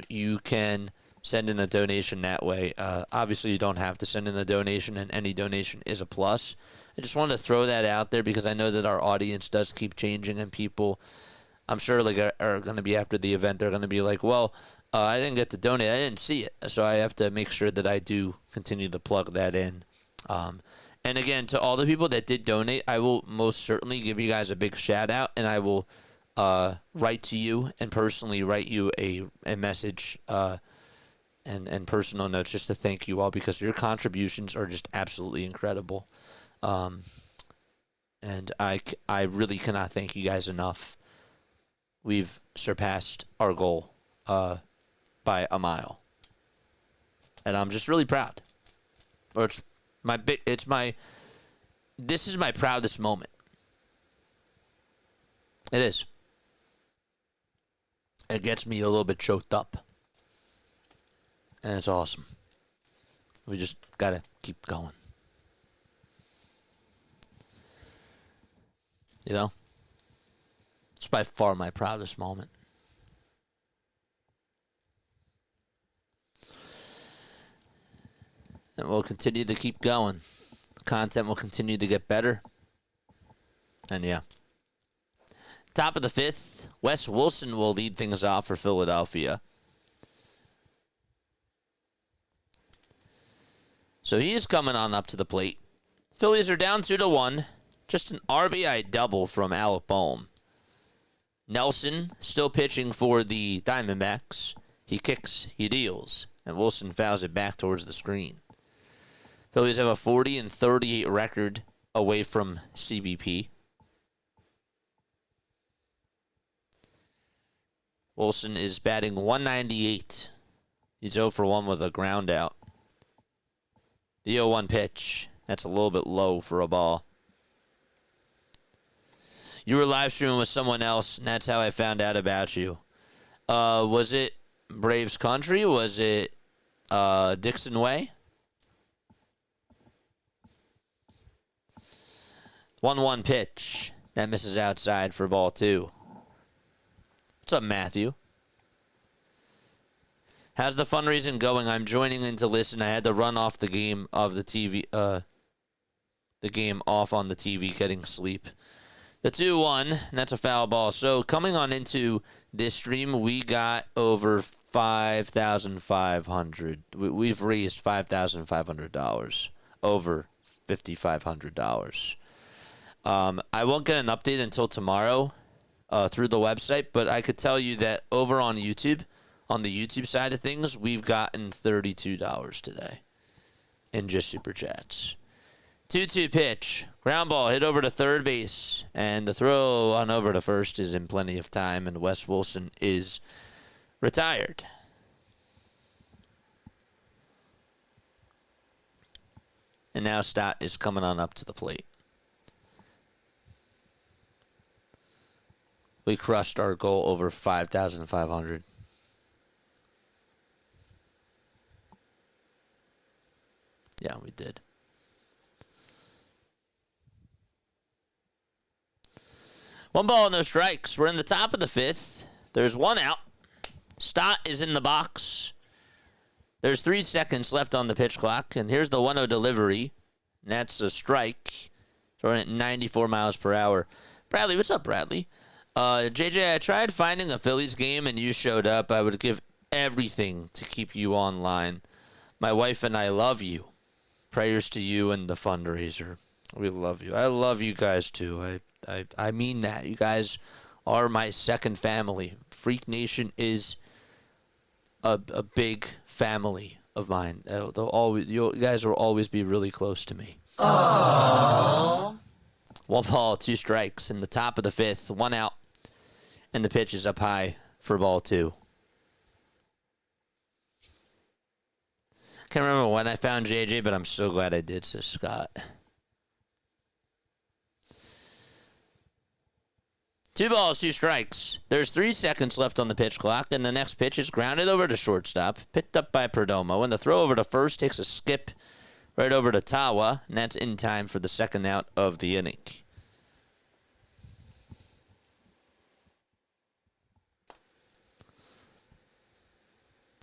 you can send in a donation that way. Obviously, you don't have to send in a donation, and any donation is a plus. I just wanted to throw that out there because I know that our audience does keep changing, and people, I'm sure, like are going to be after the event. They're going to be like, "Well, I didn't get to donate. I didn't see it," so I have to make sure that I do continue to plug that in. And again, to all the people that did donate, I will most certainly give you guys a big shout out, and I will write to you and personally write you a message and personal notes just to thank you all because your contributions are just absolutely incredible. And I really cannot thank you guys enough. We've surpassed our goal by a mile. And I'm just really proud. Or this is my proudest moment. It is. It gets me a little bit choked up. And it's awesome. We just gotta keep going. You know? It's by far my proudest moment. And we'll continue to keep going. The content will continue to get better. And yeah. Top of the fifth, Wes Wilson will lead things off for Philadelphia. So he is coming on up to the plate. Phillies are down 2-1. Just an RBI double from Alec Boehm. Nelson still pitching for the Diamondbacks. He kicks, he deals, and Wilson fouls it back towards the screen. Phillies have a 40-38 record away from CBP. Wilson is batting .198. He's 0 for 1 with a ground out. The 0-1 pitch. That's a little bit low for a ball. You were live streaming with someone else, and that's how I found out about you. Was it Braves Country? Was it Dixon Way? 1-1 pitch. That misses outside for ball 2. What's up, Matthew? How's the fundraising going? I'm joining in to listen. I had to run off the game of the TV, the game off on the TV, getting sleep. The 2-1, and that's a foul ball. So coming on into this stream, we got over $5,500. We've raised $5,500, over $5,500. I won't get an update until tomorrow through the website, but I could tell you that over on YouTube, on the YouTube side of things, we've gotten $32 today in just super chats. 2-2 pitch. Ground ball hit over to third base. And the throw on over to first is in plenty of time. And Wes Wilson is retired. And now Stott is coming on up to the plate. We crushed our goal over 5,500. Yeah, we did. One ball, no strikes. We're in the top of the fifth. There's one out. Stott is in the box. There's 3 seconds left on the pitch clock. And here's the 1-0 delivery. And that's a strike. Throwing at 94 miles per hour. Bradley, what's up, Bradley? JJ, I tried finding a Phillies game and you showed up. I would give everything to keep you online. My wife and I love you. Prayers to you and the fundraiser. We love you. I love you guys too. I mean that. You guys are my second family. Freak Nation is a big family of mine. You guys will always be really close to me. Aww. 1 ball, 2 strikes in the top of the fifth. 1 out. And the pitch is up high for ball 2. Can't remember when I found JJ, but I'm so glad I did, says Scott. 2 balls, 2 strikes. There's 3 seconds left on the pitch clock, and the next pitch is grounded over to shortstop, picked up by Perdomo, and the throw over to first takes a skip right over to Tawa, and that's in time for the second out of the inning.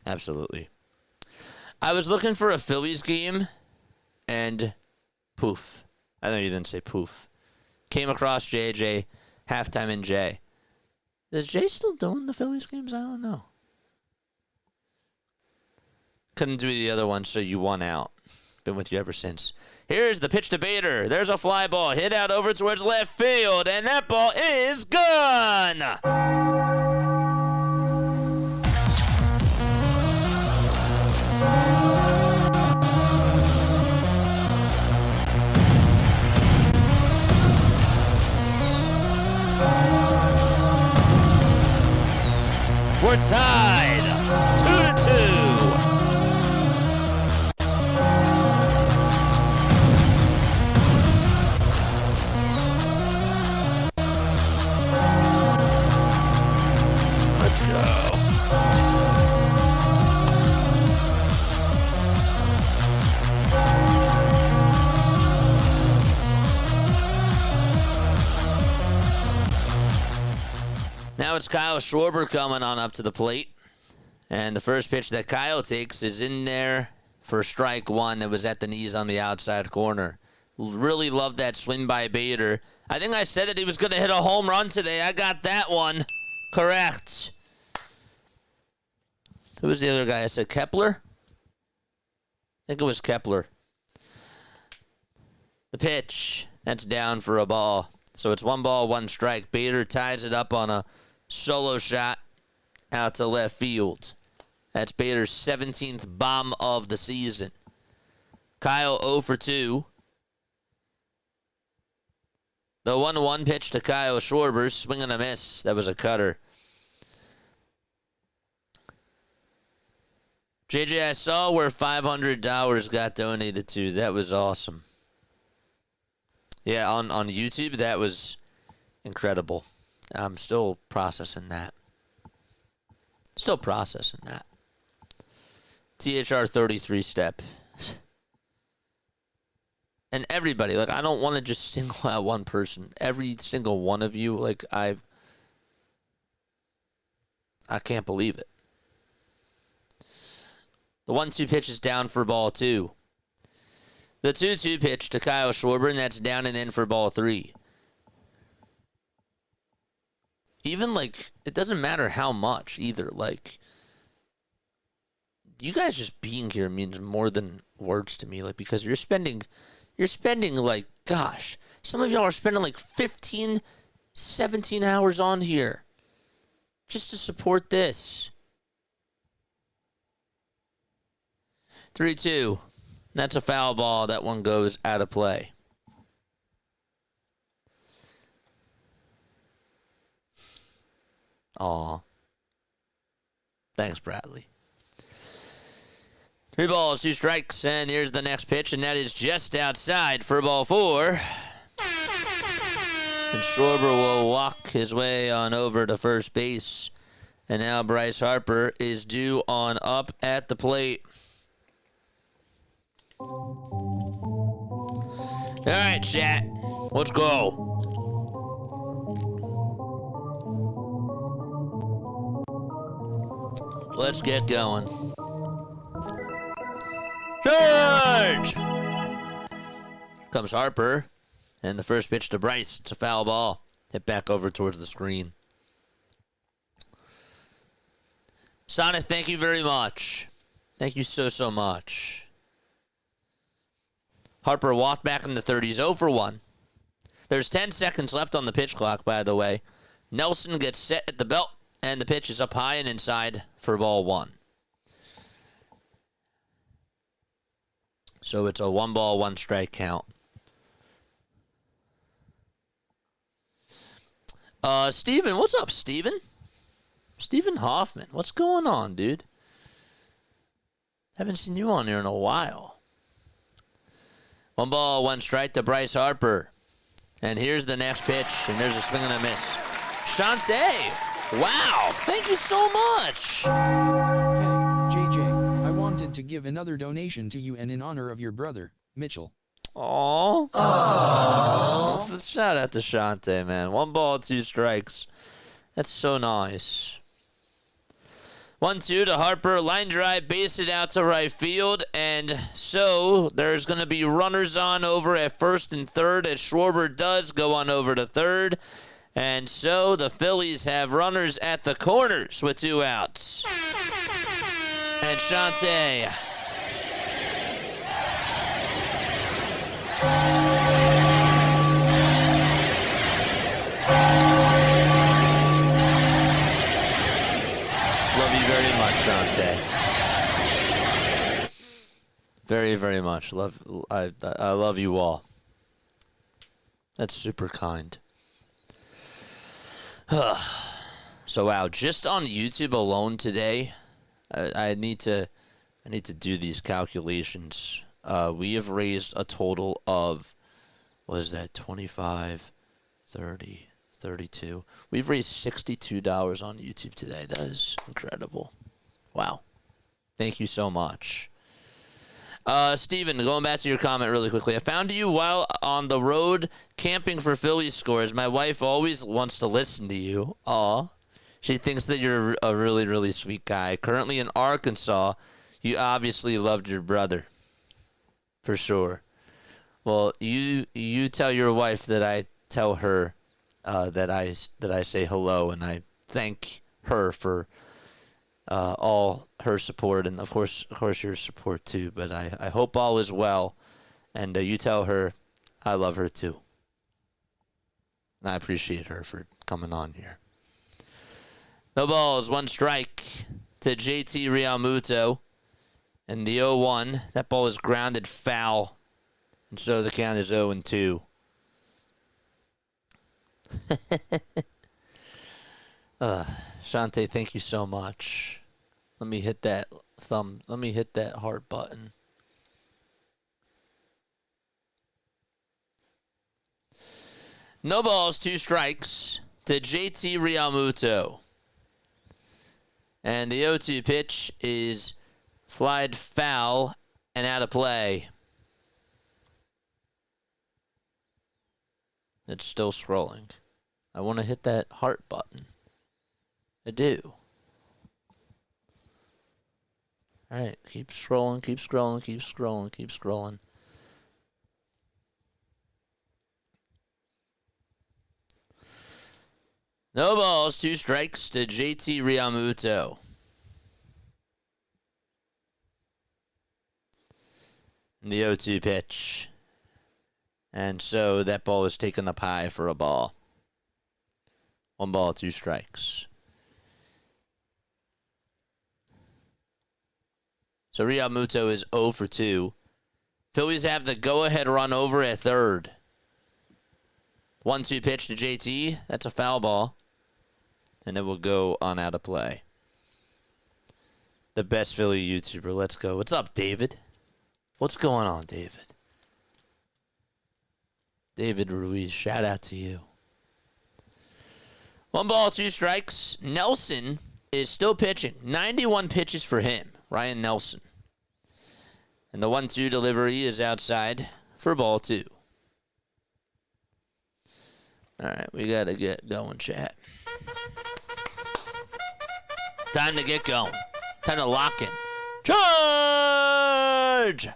Absolutely. I was looking for a Phillies game, and poof. I know you didn't say poof. Came across JJ, halftime in Jay. Is Jay still doing the Phillies games? I don't know. Couldn't do the other one, so you won out. Been with you ever since. Here's the pitch to Bader. There's a fly ball hit out over towards left field, and that ball is gone. We're tied 2-2. Let's go. Now it's Kyle Schwarber coming on up to the plate. And the first pitch that Kyle takes is in there for strike one. It was at the knees on the outside corner. Really loved that swing by Bader. I think I said that he was going to hit a home run today. I got that one correct. Who was the other guy? I said Kepler? I think it was Kepler. The pitch. That's down for a ball. So it's 1 ball, 1 strike. Bader ties it up on a solo shot out to left field. That's Bader's 17th bomb of the season. Kyle 0 for 2. The 1-1 pitch to Kyle Schwarber, swing and a miss. That was a cutter. JJ, I saw where $500 got donated to. That was awesome. Yeah, on YouTube, that was incredible. I'm still processing that. Still processing that. THR 33 step. And everybody, like, I don't want to just single out one person. Every single one of you, like, I can't believe it. The 1-2 pitch is down for ball 2. The 2-2 pitch to Kyle Schwarber, and that's down and in for ball 3. Even, like, it doesn't matter how much either. Like, you guys just being here means more than words to me. Like, because you're spending, like, gosh, some of y'all are spending, like, 15, 17 hours on here just to support this. 3-2. That's a foul ball. That one goes out of play. Aw. Thanks, Bradley. 3 balls, 2 strikes, and here's the next pitch, and that is just outside for ball 4. And Schwarber will walk his way on over to first base. And now Bryce Harper is due on up at the plate. All right, chat. Let's go. Let's get going. Charge! Comes Harper. And the first pitch to Bryce. It's a foul ball. Hit back over towards the screen. Sonic, thank you very much. Thank you so much. Harper walked back in the 30s, 0 for 1. There's 10 seconds left on the pitch clock, by the way. Nelson gets set at the belt, and the pitch is up high and inside for ball 1. So it's a 1 ball, 1 strike count. Steven, what's up, Steven? Steven Hoffman, what's going on, dude? Haven't seen you on here in a while. 1 ball, 1 strike to Bryce Harper. And here's the next pitch, and there's a swing and a miss. Shantae, wow, thank you so much. Hey, JJ, I wanted to give another donation to you and in honor of your brother, Mitchell. Aww. Shout out to Shantae, man. 1 ball, 2 strikes. That's so nice. 1-2 to Harper, line drive, base it out to right field, and so there's going to be runners on over at first and third as Schwarber does go on over to third, and so the Phillies have runners at the corners with 2 outs. And Shantae Very, very much. I love you all. That's super kind. So wow, just on YouTube alone today, I need to do these calculations. We have raised a total of, what is that, 25, 30, 32. We've raised $62 on YouTube today. That is incredible. Wow. Thank you so much. Steven, going back to your comment really quickly. I found you while on the road camping for Phillies scores. My wife always wants to listen to you. Aw. She thinks that you're a really, really sweet guy. Currently in Arkansas, you obviously loved your brother. For sure. Well, you tell your wife that I tell her that I say hello, and I thank her for all her support, and of course your support too. But I hope all is well, and you tell her I love her too, and I appreciate her for coming on here. No balls, one strike to JT Realmuto, and the 0-1. That ball is grounded foul, and so the count is 0-2. Shante, thank you so much. Let me hit that heart button. No balls, 2 strikes to JT Realmuto. And the 0-2 pitch is flied foul and out of play. It's still scrolling. I want to hit that heart button. I do. All right, keep scrolling, keep scrolling, keep scrolling, keep scrolling. No balls, 2 strikes to JT Realmuto. And the 0-2 pitch. And so that ball is taken up high for a ball. 1 ball, 2 strikes. So Realmuto is 0 for 2. Phillies have the go-ahead run over at third. 1-2 pitch to JT. That's a foul ball. And it will go on out of play. The best Philly YouTuber. Let's go. What's up, David? What's going on, David? David Ruiz, shout out to you. 1 ball, 2 strikes. Nelson is still pitching. 91 pitches for him. Ryan Nelson. And the 1-2 delivery is outside for ball 2. All right, we got to get going, chat. Time to get going. Time to lock in. Charge!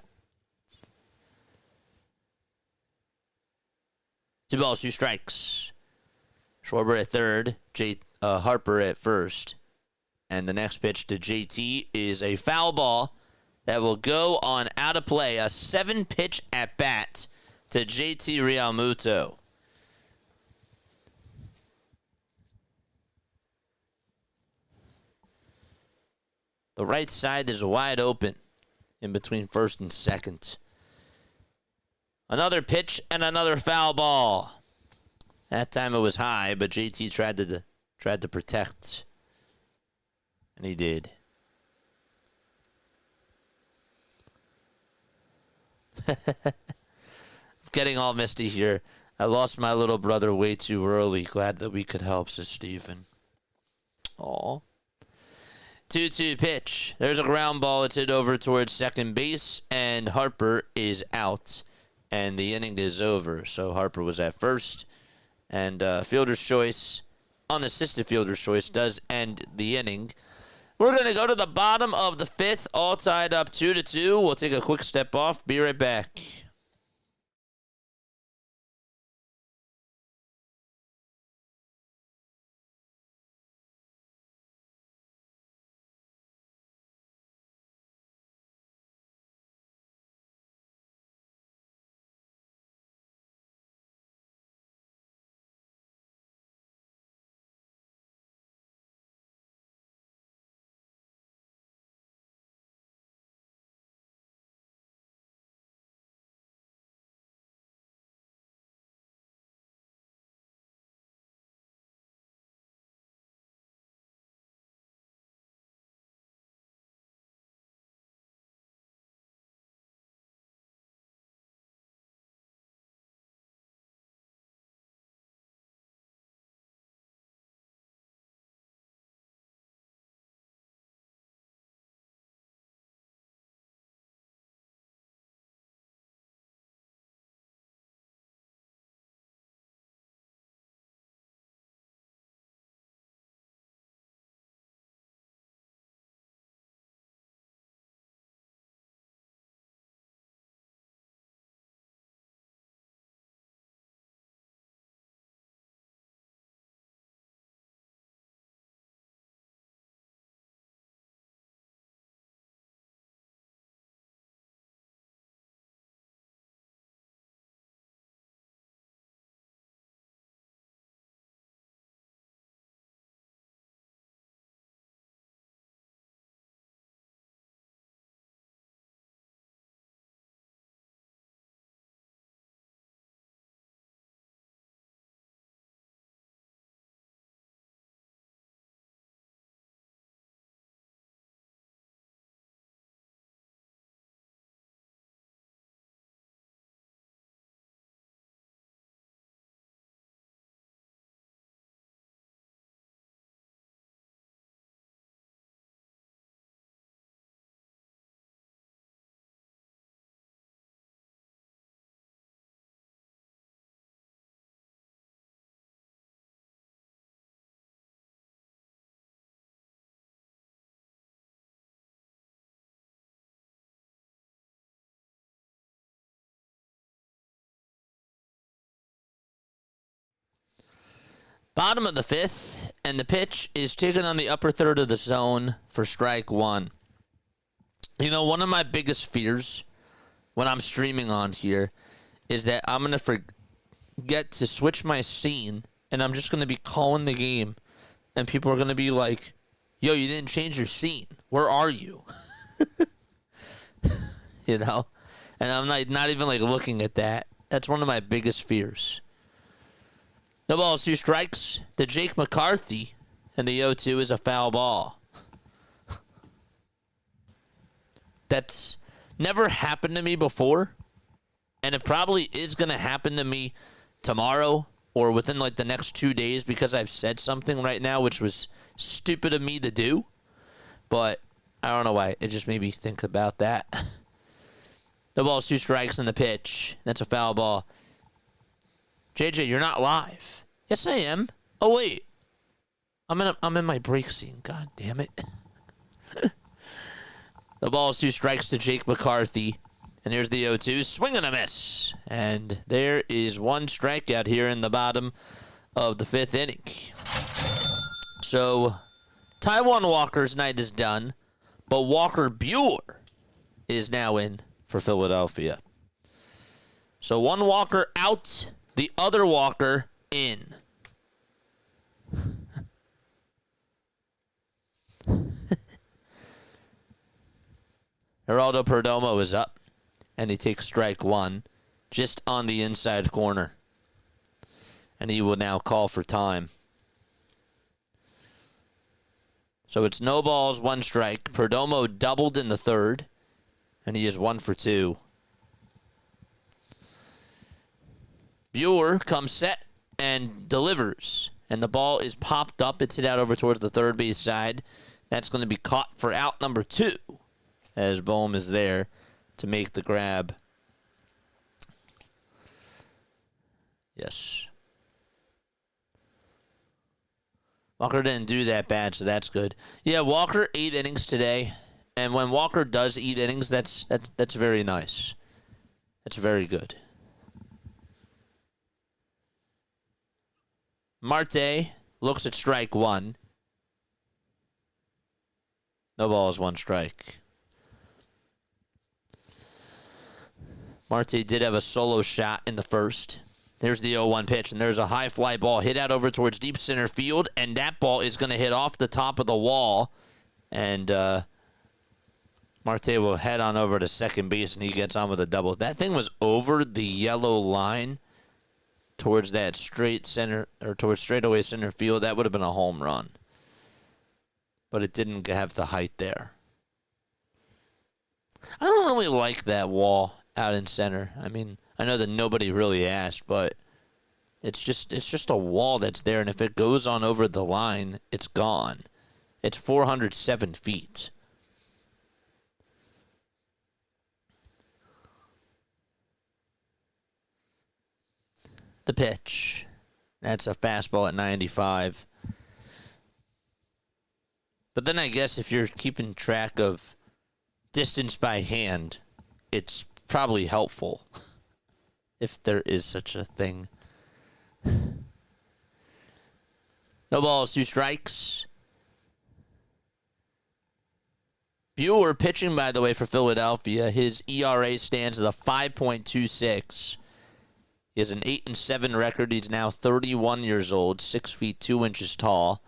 2 balls, 2 strikes. Schwarber at third. Harper at first. And the next pitch to JT is a foul ball that will go on out of play. A 7-pitch at bat to JT Realmuto. The right side is wide open in between first and second. Another pitch and another foul ball. That time it was high, but JT tried to protect. And he did. Getting all misty here. I lost my little brother way too early. Glad that we could help, says Stephen. Aw. 2-2 pitch. There's a ground ball. It's hit over towards second base, and Harper is out, and the inning is over. So Harper was at first, and fielder's choice, unassisted fielder's choice, does end the inning. We're going to go to the bottom of the 5th, all tied up 2-2. We'll take a quick step off. Be right back. Bottom of the fifth, and the pitch is taken on the upper third of the zone for strike one. You know, one of my biggest fears when I'm streaming on here is that I'm going to forget to switch my scene, and I'm just going to be calling the game, and people are going to be like, yo, you didn't change your scene. Where are you? You know? And I'm not even like looking at that. That's one of my biggest fears. No balls, 2 strikes to Jake McCarthy, and the 0-2 is a foul ball. That's never happened to me before, and it probably is going to happen to me tomorrow or within like the next 2 days because I've said something right now which was stupid of me to do, but I don't know why. It just made me think about that. The ball's 2 strikes in the pitch. That's a foul ball. JJ, you're not live. Yes, I am. Oh, wait. I'm in my break scene. God damn it. The ball's 2 strikes to Jake McCarthy. And here's the 0-2. Swing and a miss. And there is 1 strikeout here in the bottom of the 5th inning. So, Taiwan Walker's night is done. But Walker Buehler is now in for Philadelphia. So, 1 Walker out. The other Walker in. Geraldo Perdomo is up, and he takes strike 1 just on the inside corner. And he will now call for time. So it's no balls, 1 strike. Perdomo doubled in the 3rd, and he is 1 for 2. Buehler comes set and delivers. And the ball is popped up. It's hit out over towards the third base side. That's going to be caught for out number 2. As Bohm is there to make the grab. Yes. Walker didn't do that bad, so that's good. Yeah, Walker 8 innings today. And when Walker does 8 innings, that's very nice. That's very good. Marte looks at strike 1. No balls, 1 strike. Marte did have a solo shot in the 1st. There's the 0-1 pitch, and there's a high fly ball hit out over towards deep center field, and that ball is going to hit off the top of the wall, and Marte will head on over to second base, and he gets on with a double. That thing was over the yellow line towards that straight center, or towards straightaway center field. That would have been a home run, but it didn't have the height there. I don't really like that wall out in center. I mean, I know that nobody really asked, but it's just a wall that's there, and if it goes on over the line, it's gone. It's 407 feet. The pitch. That's a fastball at 95. But then I guess if you're keeping track of distance by hand, it's probably helpful. If there is such a thing. No balls, 2 strikes. Buehler pitching, by the way, for Philadelphia. His ERA stands at a 5.26. He has an 8-7 record. He's now 31 years old, 6 feet 2 inches tall,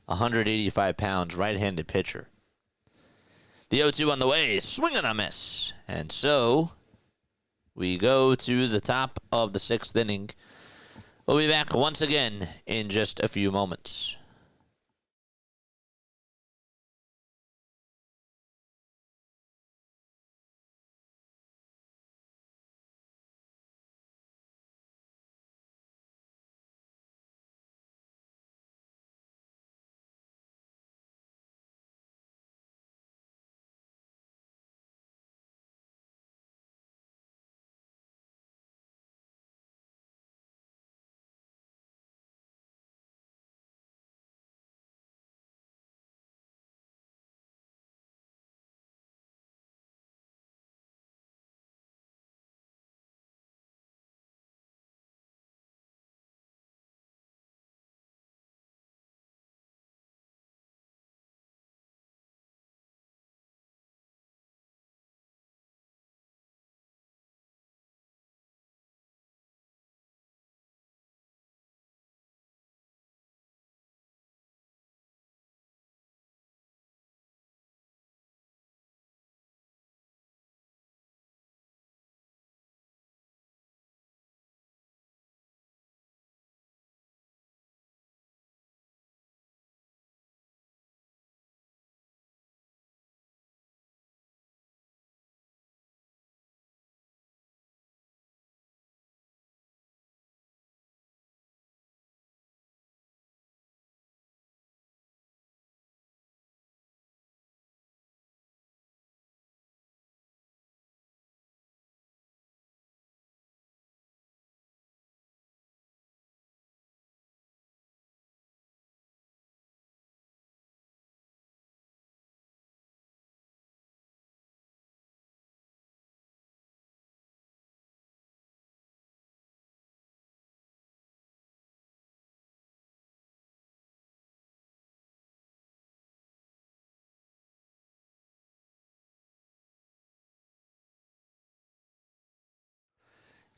185 pounds, right-handed pitcher. The 0-2 on the way, swing and a miss. And so we go to the top of the 6th inning. We'll be back once again in just a few moments.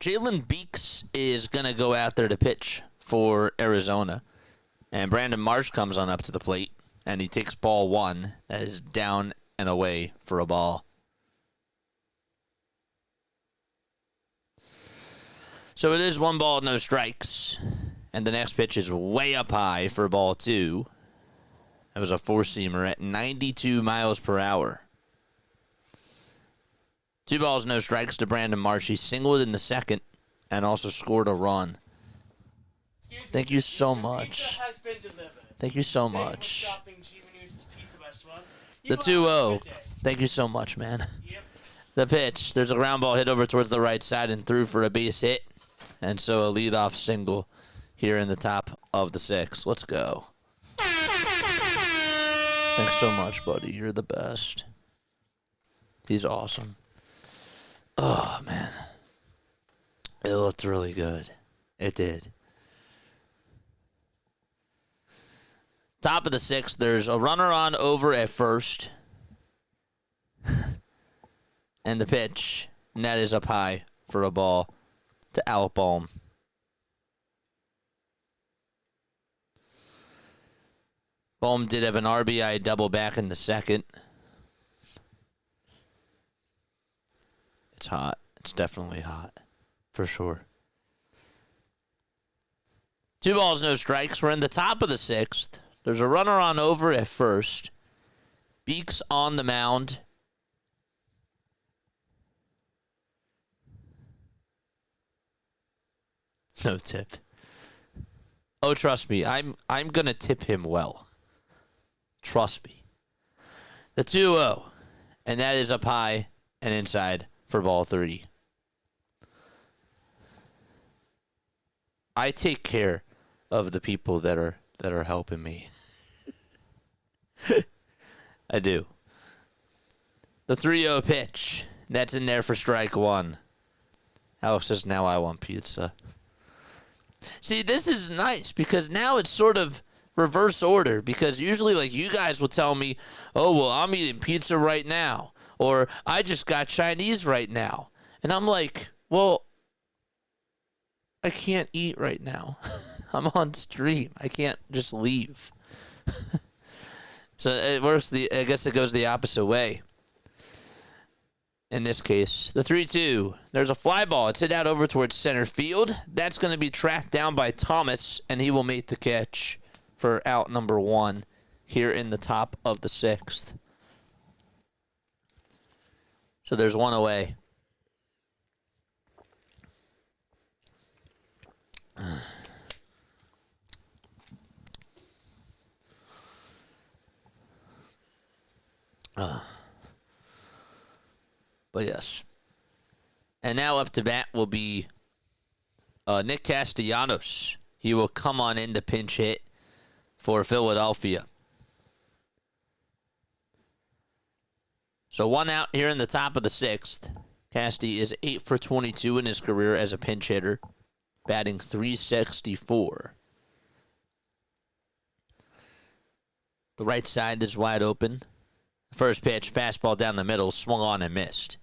Jalen Beeks is going to go out there to pitch for Arizona. And Brandon Marsh comes on up to the plate. And he takes ball 1. That is down and away for a ball. So it is 1 ball, no strikes. And the next pitch is way up high for ball 2. That was a 4-seamer at 92 miles per hour. 2 balls, no strikes to Brandon Marsh. He singled in the second and also scored a run. Thank you so much. Pizza has been delivered. Thank you so much. The 2-0. Thank you so much, man. Yep. The pitch. There's a ground ball hit over towards the right side and through for a base hit. And so a leadoff single here in the top of the 6th. Let's go. Thanks so much, buddy. You're the best. He's awesome. Oh, man. It looked really good. It did. Top of the 6th, there's a runner on over at first. And the pitch. And that is up high for a ball to Alec Bohm. Bohm did have an RBI double back in the second. It's hot. It's definitely hot. For sure. 2 balls, no strikes. We're in the top of the 6th. There's a runner on over at first. Beeks on the mound. No tip. Oh, trust me. I'm gonna tip him well. Trust me. The 2-0. And that is up high and inside for ball 3. I take care of the people that are helping me. I do. The 3-0 pitch. That's in there for strike 1. Alex says, now I want pizza. See, this is nice because now it's sort of reverse order because usually like you guys will tell me, oh, well, I'm eating pizza right now or I just got Chinese right now. And I'm like, well, I can't eat right now. I'm on stream. I can't just leave. So it works I guess it goes the opposite way. In this case, the 3-2. There's a fly ball. It's hit out over towards center field. That's going to be tracked down by Thomas, and he will make the catch for out number 1 here in the top of the 6th. So there's 1 away. But yes. And now up to bat will be Nick Castellanos. He will come on in to pinch hit for Philadelphia. So 1 out here in the top of the 6th. Casty is 8 for 22 in his career as a pinch hitter, batting .364. The right side is wide open. First pitch, fastball down the middle, swung on and missed.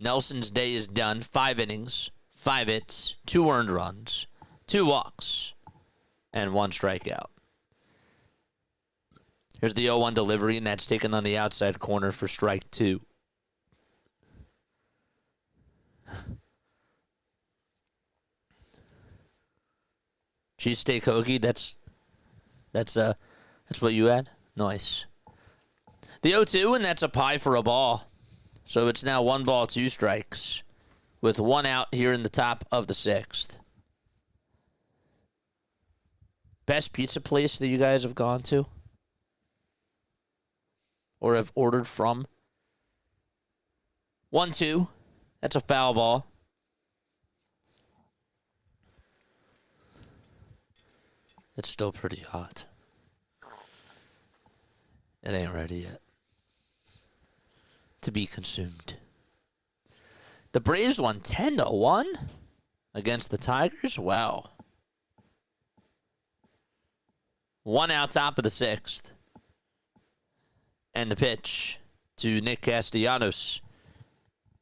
Nelson's day is done. 5 innings, 5 hits, 2 earned runs, 2 walks, and 1 strikeout. Here's the 0-1 delivery, and that's taken on the outside corner for strike 2. Cheesesteak hoagie, that's what you had? Nice. The 0-2, and that's a pie for a ball. So it's now 1 ball, 2 strikes, with 1 out here in the top of the 6th. Best pizza place that you guys have gone to? Or have ordered from? 1-2. That's a foul ball. It's still pretty hot. It ain't ready yet to be consumed. The Braves won 10-1 against the Tigers. Wow. 1 out top of the 6th. And the pitch to Nick Castellanos.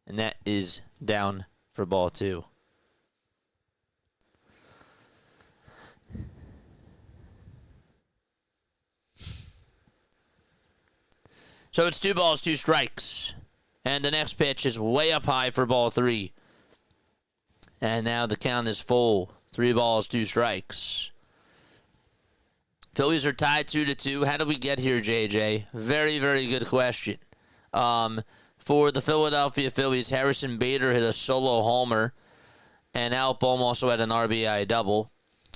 And that is down for ball 2. So it's 2 balls, 2 strikes. And the next pitch is way up high for ball 3. And now the count is full. 3 balls, 2 strikes. Phillies are tied 2-2. How did we get here, JJ? Very, very good question. For the Philadelphia Phillies, Harrison Bader hit a solo homer, and Al Bohm also had an RBI double.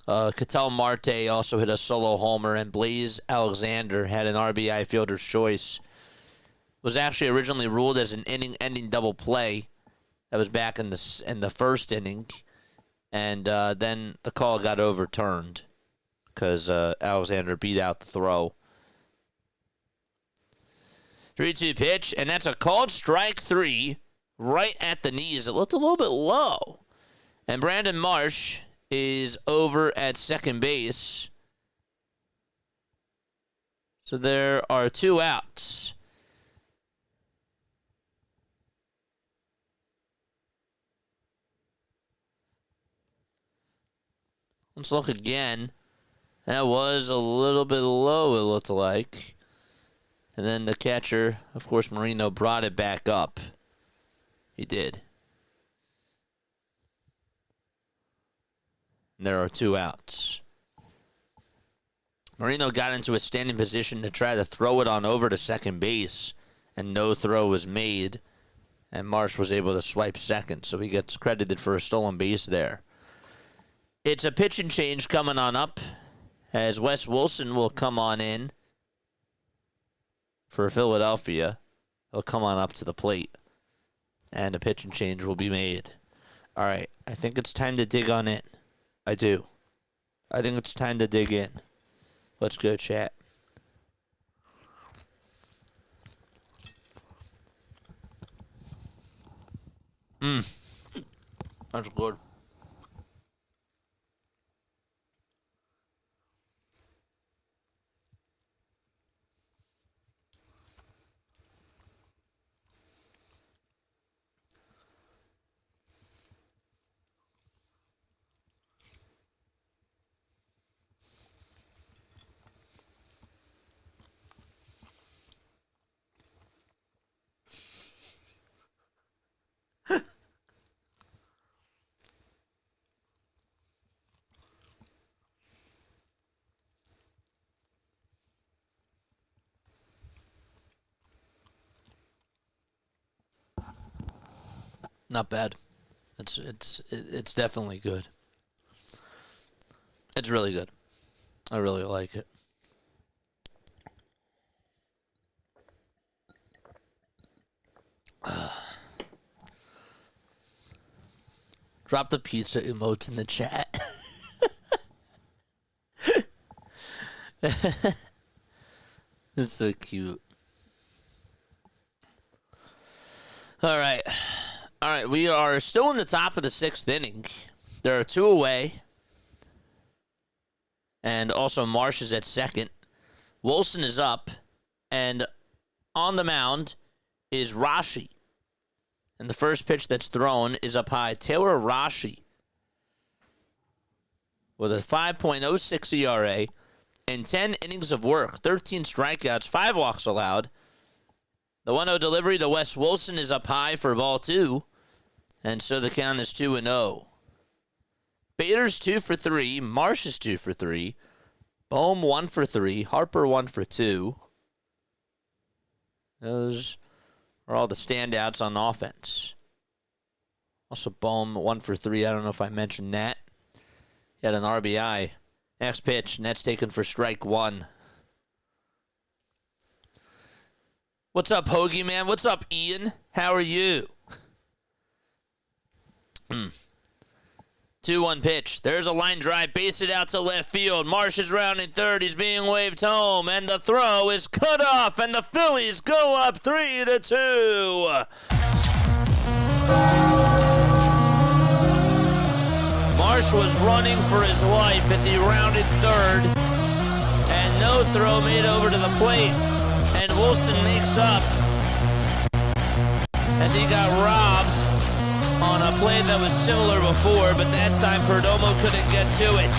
Ketel Marte also hit a solo homer, and Blaze Alexander had an RBI fielder's choice. Was actually originally ruled as an inning-ending double play. That was back in the first inning, and then the call got overturned because Alexander beat out the throw. 3-2 pitch, and that's a called strike 3 right at the knees. It looked a little bit low. And Brandon Marsh is over at second base. So there are 2 outs. Let's look again. That was a little bit low, it looked like. And then the catcher, of course, Marino, brought it back up. He did. And there are 2 outs. Marino got into a standing position to try to throw it on over to second base, and no throw was made. And Marsh was able to swipe second, so he gets credited for a stolen base there. It's a pitch and change coming on up, as Wes Wilson will come on in for Philadelphia. He'll come on up to the plate, and a pitch and change will be made. All right, I think it's time to dig on in. I do. I think it's time to dig in. Let's go, chat. That's good. Not bad. It's definitely good. It's really good. I really like it. Drop the pizza emotes in the chat. It's so cute. All right. All right, we are still in the top of the 6th inning. There are 2 away. And also Marsh is at second. Wilson is up. And on the mound is Rashi. And the first pitch that's thrown is up high. Taylor Rashi with a 5.06 ERA and 10 innings of work, 13 strikeouts, 5 walks allowed. The 1-0 delivery to Wes Wilson is up high for ball 2. And so the count is 2-0. Bader's 2 for 3. Marsh is 2 for 3. Bohm 1 for 3. Harper 1 for 2. Those are all the standouts on offense. Also Bohm 1 for 3. I don't know if I mentioned that. He had an RBI. Next pitch, and that's taken for strike 1. What's up, Hoagie Man? What's up, Ian? How are you? 2-1 pitch. There's a line drive. Base it out to left field. Marsh is rounding third. He's being waved home. And the throw is cut off. And the Phillies go up 3-2. Marsh was running for his life as he rounded third. And no throw made over to the plate. And Wilson makes up as he got robbed on a play that was similar before, but that time Perdomo couldn't get to it.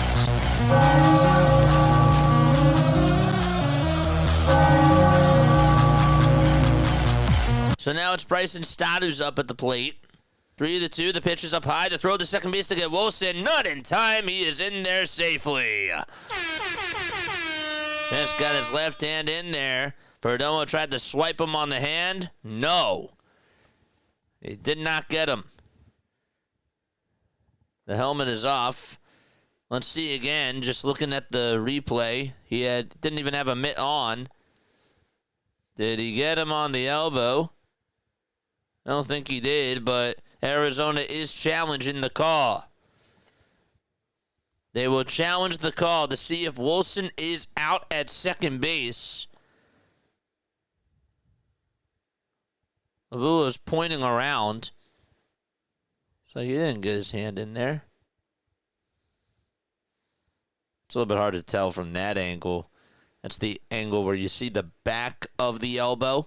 So now it's Bryson Stott who's up at the plate. 3-2, the pitch is up high. The throw to second base to get Wilson. Not in time. He is in there safely. Just got his left hand in there. Perdomo tried to swipe him on the hand. No. He did not get him. The helmet is off. Let's see again. Just looking at the replay. He didn't even have a mitt on. Did he get him on the elbow? I don't think he did, but Arizona is challenging the call. They will challenge the call to see if Wilson is out at second base. Avulo's pointing around. So he didn't get his hand in there. It's a little bit hard to tell from that angle. That's the angle where you see the back of the elbow.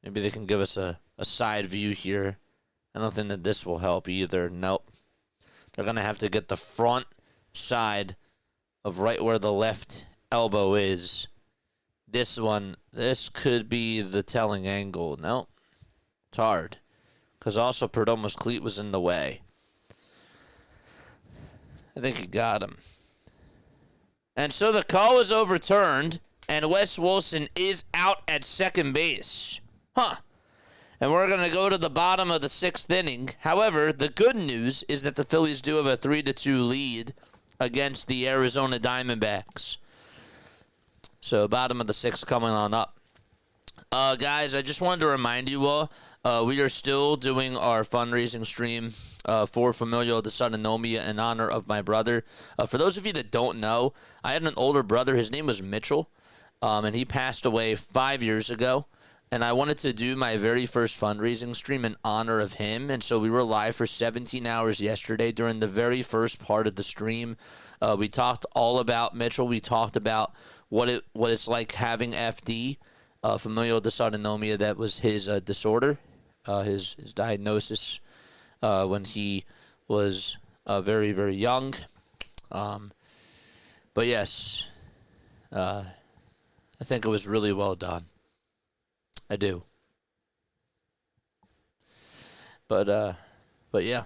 Maybe they can give us a side view here. I don't think that this will help either. Nope. They're going to have to get the front side of right where the left elbow is. This could be the telling angle. Nope. It's hard. Because also Perdomo's cleat was in the way. I think he got him. And so the call is overturned, and Wes Wilson is out at second base. Huh. And we're going to go to the bottom of the sixth inning. However, the good news is that the Phillies do have a 3-2 lead against the Arizona Diamondbacks. So bottom of the sixth coming on up. Guys, I just wanted to remind you all, we are still doing our fundraising stream for Familial Dysautonomia in honor of my brother. For those of you that don't know, I had an older brother. His name was Mitchell, and he passed away 5 years ago. And I wanted to do my very first fundraising stream in honor of him. And so we were live for 17 hours yesterday during the very first part of the stream. We talked all about Mitchell. We talked about what it's like having FD, familial dysautonomia. That was his disorder, his diagnosis when he was very, very young. But yes, I think it was really well done. I do. But yeah.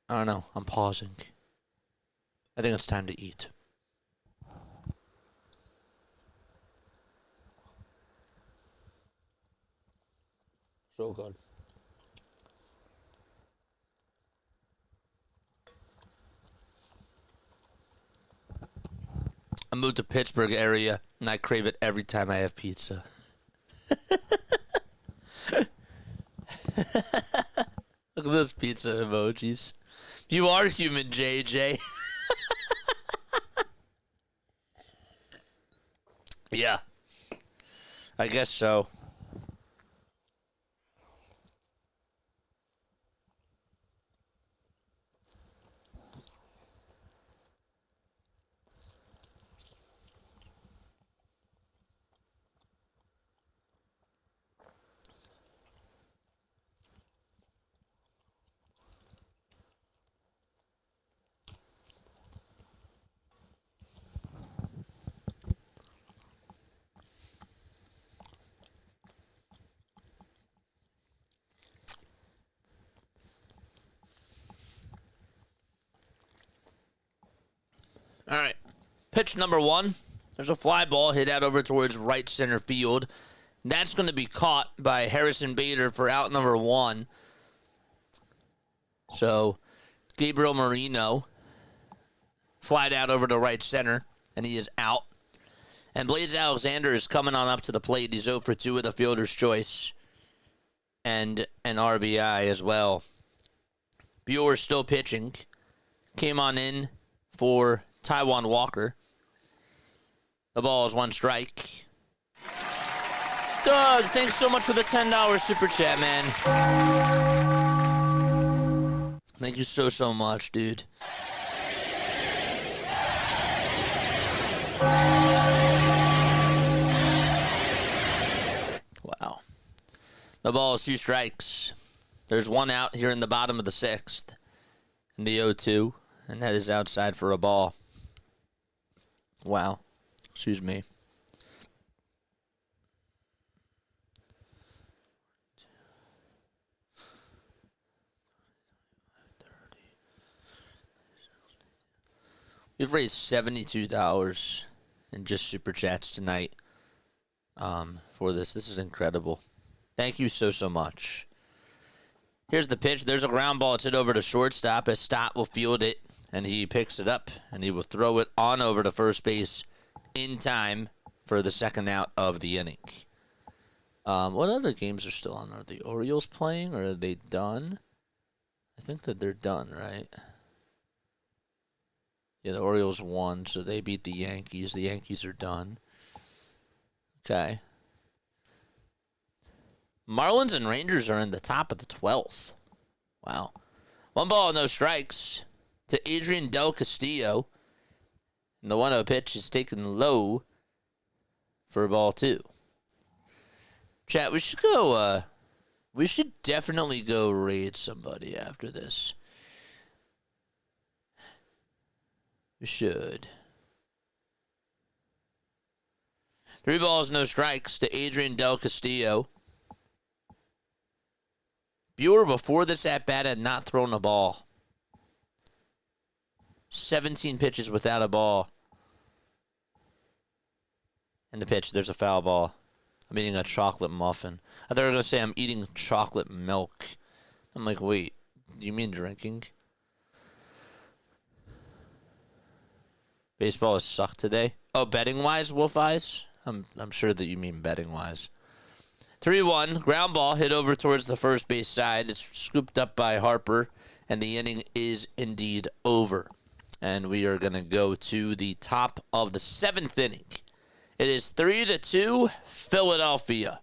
I don't know. I'm pausing. I think it's time to eat. So good. I moved to Pittsburgh area, and I crave it every time I have pizza. Look at those pizza emojis. You are human, JJ. Yeah. I guess so. All right. Pitch number one. There's a fly ball hit out over towards right center field. That's going to be caught by Harrison Bader for out number one. So, Gabriel Marino flied out over to right center, and he is out. And Blaze Alexander is coming on up to the plate. He's 0 for 2 with a fielder's choice and an RBI as well. Bueller still pitching. Came on in for Taiwan Walker. The ball is 1 strike. Doug, thanks so much for the $10 super chat, man. Thank you so much, dude. The ball is 2 strikes. There's 1 out here in the bottom of the 6th. In the 0-2. And that is outside for a ball. Wow. Excuse me. We've raised $72 in just super chats tonight for this. This is incredible. Thank you so much. Here's the pitch. There's a ground ball. It's hit over to shortstop as Stott will field it, and he picks it up, and he will throw it on over to first base in time for the 2nd out of the inning. What other games are still on? Are the Orioles playing, or are they done? I think that they're done, right? Yeah, the Orioles won, so they beat the Yankees. The Yankees are done. Okay. Marlins and Rangers are in the top of the 12th. Wow. 1 ball, no strikes to Adrian Del Castillo. And the 1-0 pitch is taken low for ball 2. Chat, we should go, we should definitely go raid somebody after this. We should. 3 balls, no strikes to Adrian Del Castillo. Bueller, before this at-bat, had not thrown a ball. 17 pitches without a ball. And the pitch, there's a foul ball. I'm eating a chocolate muffin. I thought they were going to say I'm eating chocolate milk. I'm like, wait, do you mean drinking? Baseball has sucked today. Oh, betting-wise, Wolf Eyes? I'm sure that you mean betting-wise. 3-1, ground ball hit over towards the first base side. It's scooped up by Harper, and the inning is indeed over. And we are going to go to the top of the 7th inning. It is 3-2, Philadelphia.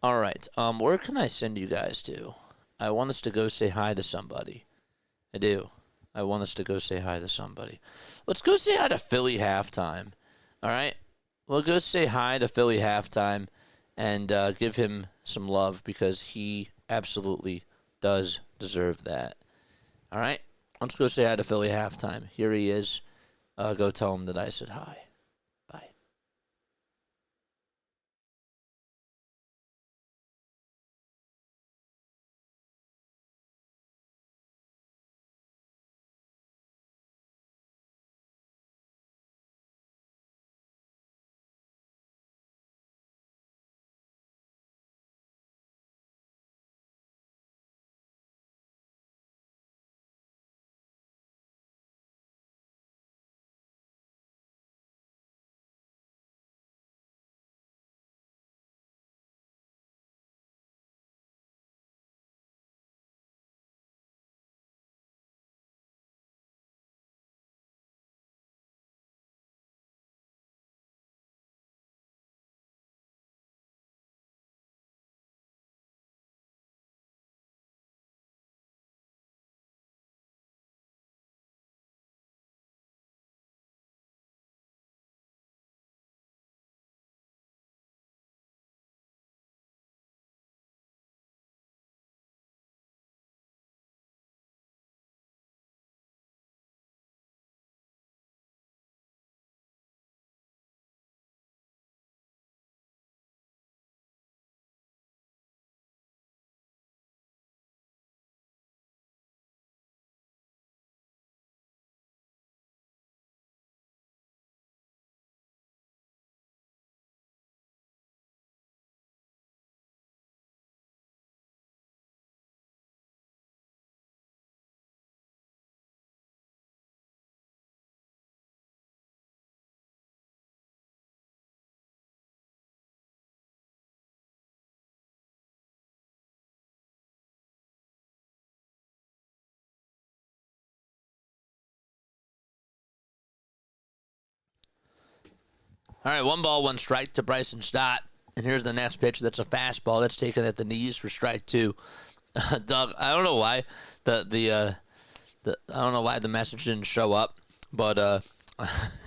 All right, where can I send you guys to? I want us to go say hi to somebody. I do. I want us to go say hi to somebody. Let's go say hi to Philly halftime. All right? We'll go say hi to Philly halftime and give him some love because he absolutely does deserve that. All right? Let's go say hi to Philly halftime. Here he is. Go tell him that I said hi. Bye. All right, 1 ball, 1 strike to Bryson Stott. And here's the next pitch. That's a fastball. That's taken at the knees for strike 2. Doug, I don't know why I don't know why the message didn't show up, but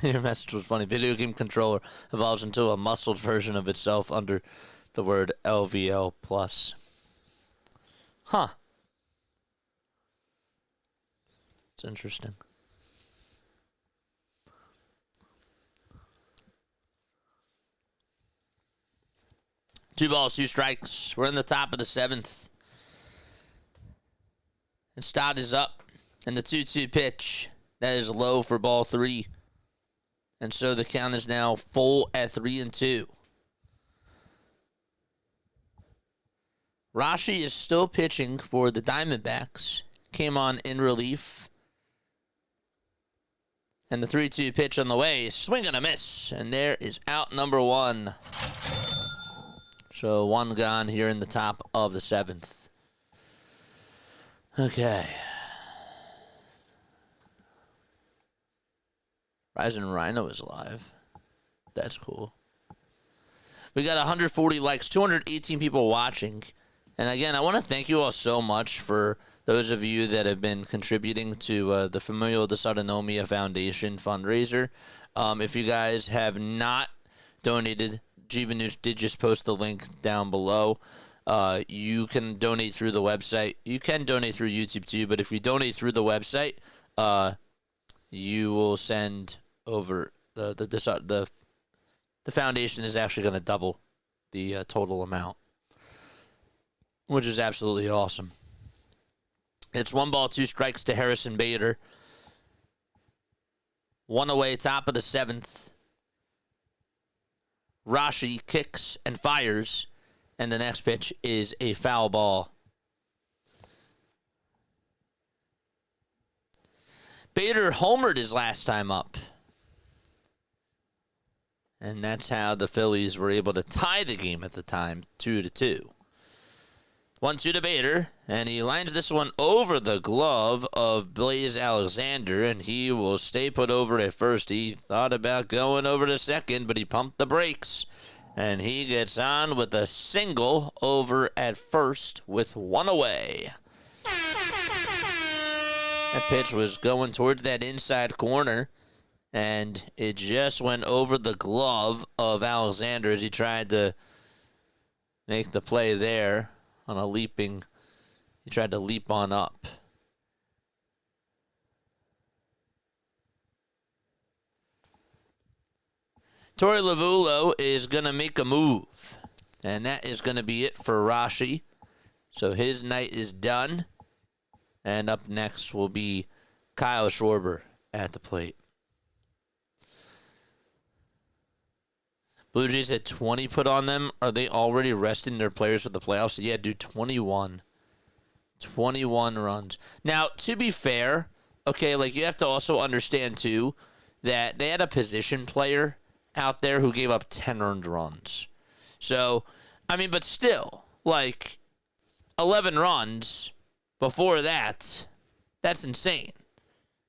your message was funny. Video game controller evolves into a muscled version of itself under the word LVL plus. Huh. It's interesting. Two balls, two strikes. We're in the top of the seventh. And Stott is up. And the 2-2 pitch. That is low for ball three. And so the count is now full at 3-2. Rashi is still pitching for the Diamondbacks. Came on in relief. And the 3-2 pitch on the way. Swing and a miss. And there is out number one. So one gone here in the top of the seventh. Okay. Rising Rhino is alive. That's cool. We got 140 likes, 218 people watching. And again, I want to thank you all so much for those of you that have been contributing to the Familial Dysautonomia Foundation fundraiser. If you guys have not donated, Jiva News did just post the link down below. You can donate through the website. You can donate through YouTube too, but if you donate through the website, you will send over the foundation is actually going to double the total amount, which is absolutely awesome. It's 1 ball, 2 strikes to Harrison Bader. One away, top of the seventh. Rashi kicks and fires, and the next pitch is a foul ball. Bader homered his last time up. And that's how the Phillies were able to tie the game at the time, 2-2. 1-2 to Bader, and he lines this one over the glove of Blaze Alexander, and he will stay put over at first. He thought about going over to second, but he pumped the brakes, and he gets on with a single over at first with one away. That pitch was going towards that inside corner, and it just went over the glove of Alexander as he tried to make the play there on a leaping. He tried to leap on up. Torey Lavulo is going to make a move, and that is going to be it for Rashi. So his night is done. And up next will be Kyle Schwarber at the plate. Blue Jays had 20 put on them. Are they already resting their players for the playoffs? Yeah, dude, 21. 21 runs. Now, to be fair, okay, like you have to also understand, too, that they had a position player out there who gave up 10 earned runs. So, I mean, but still, like, 11 runs before that, that's insane.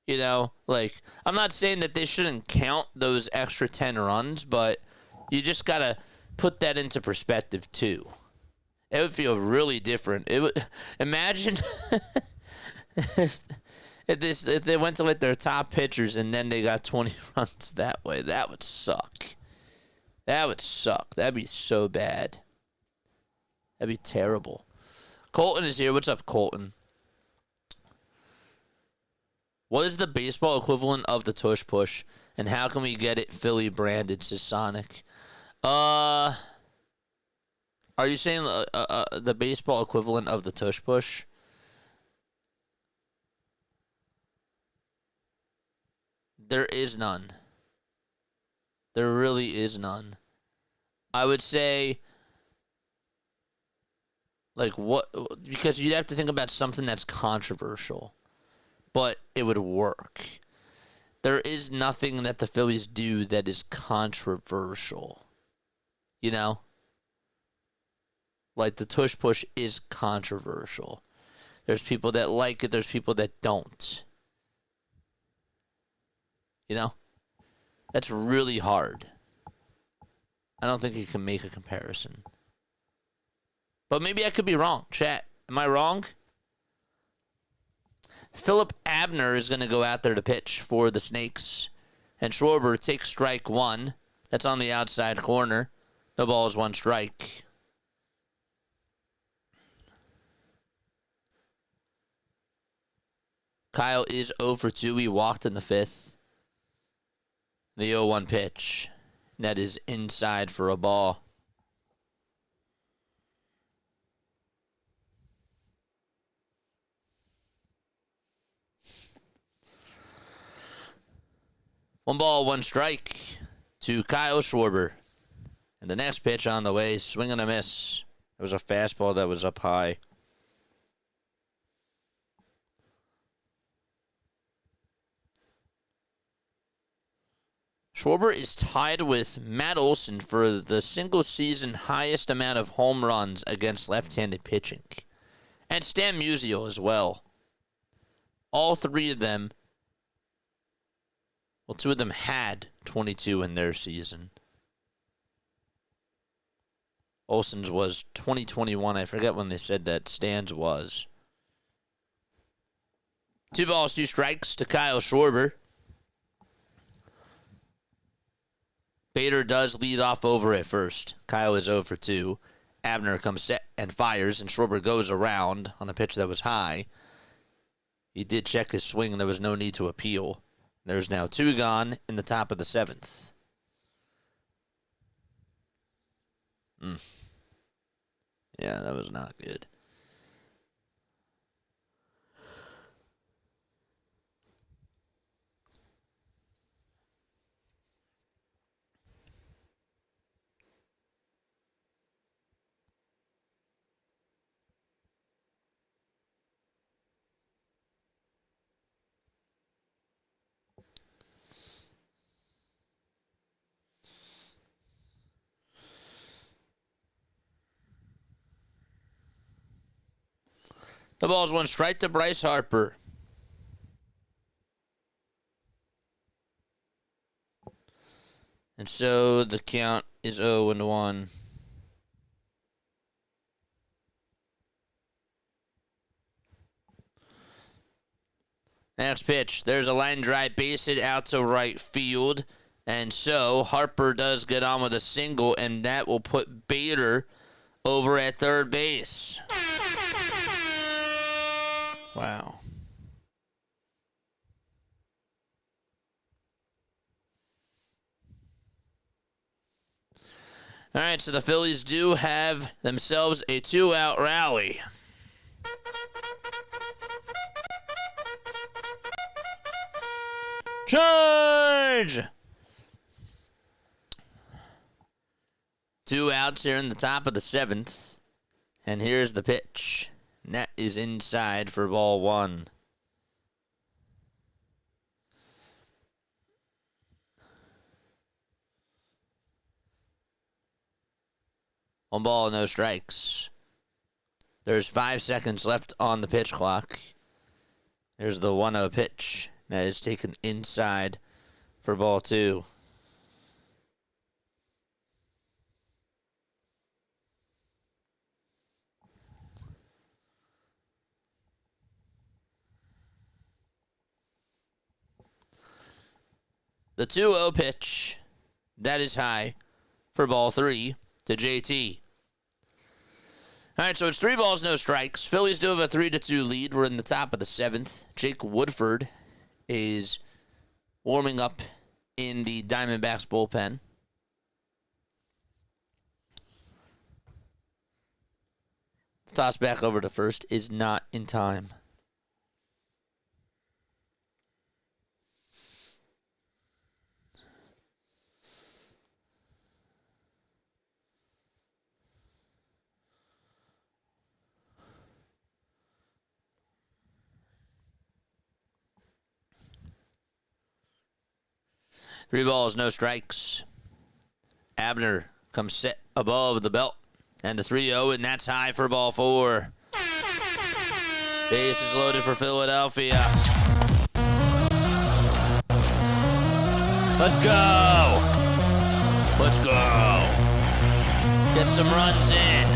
You know, like, I'm not saying that they shouldn't count those extra 10 runs, but you just got to put that into perspective, too. It would feel really different. It would imagine if they went to like their top pitchers and then they got 20 runs that way. That would suck. That would suck. That'd be so bad. That'd be terrible. Colton is here. What's up, Colton? What is the baseball equivalent of the tush push, and how can we get it Philly branded? Says Sonic. Are you saying the baseball equivalent of the tush push? There is none. There really is none. I would say, like, what? Because you'd have to think about something that's controversial, but it would work. There is nothing that the Phillies do that is controversial. You know? Like, the tush push is controversial. There's people that like it. There's people that don't. You know? That's really hard. I don't think you can make a comparison. But maybe I could be wrong. Chat, am I wrong? Philip Abner is going to go out there to pitch for the Snakes. And Schwarber takes strike one. That's on the outside corner. No ball is one strike. Kyle is 0 for 2. He walked in the 5th. The 0-1 pitch. That is inside for a ball. One ball, one strike to Kyle Schwarber. And the next pitch on the way, swing and a miss. It was a fastball that was up high. Schwarber is tied with Matt Olson for the single-season highest amount of home runs against left-handed pitching. And Stan Musial as well. All three of them, well, two of them had 22 in their season. Olson's was 2021. I forget when they said that Stan's was. 2 balls, 2 strikes to Kyle Schwarber. Bader does lead off over at first. Kyle is 0 for 2. Abner comes set and fires, and Schwarber goes around on a pitch that was high. He did check his swing, and there was no need to appeal. There's now 2 gone in the top of the 7th. Yeah, that was not good. The ball's 1 strike to Bryce Harper. And so the count is 0-1. Next pitch. There's a line drive, base hit out to right field. And so Harper does get on with a single, and that will put Bader over at third base. Wow. All right, so the Phillies do have themselves a 2-out rally. Charge! 2 outs here in the top of the 7th. And here's the pitch. And that is inside for ball 1. One ball, no strikes. There's 5 seconds left on the pitch clock. There's the 1-0 pitch. That is taken inside for ball 2. The 2-0 pitch, that is high for ball 3 to JT. All right, so it's 3 balls, no strikes. Phillies do have a 3-2 lead. We're in the top of the 7th. Jake Woodford is warming up in the Diamondbacks bullpen. The toss back over to first is not in time. Three balls, no strikes. Abner comes set above the belt. And the 3-0, and that's high for ball 4. Base is loaded for Philadelphia. Let's go. Let's go. Get some runs in.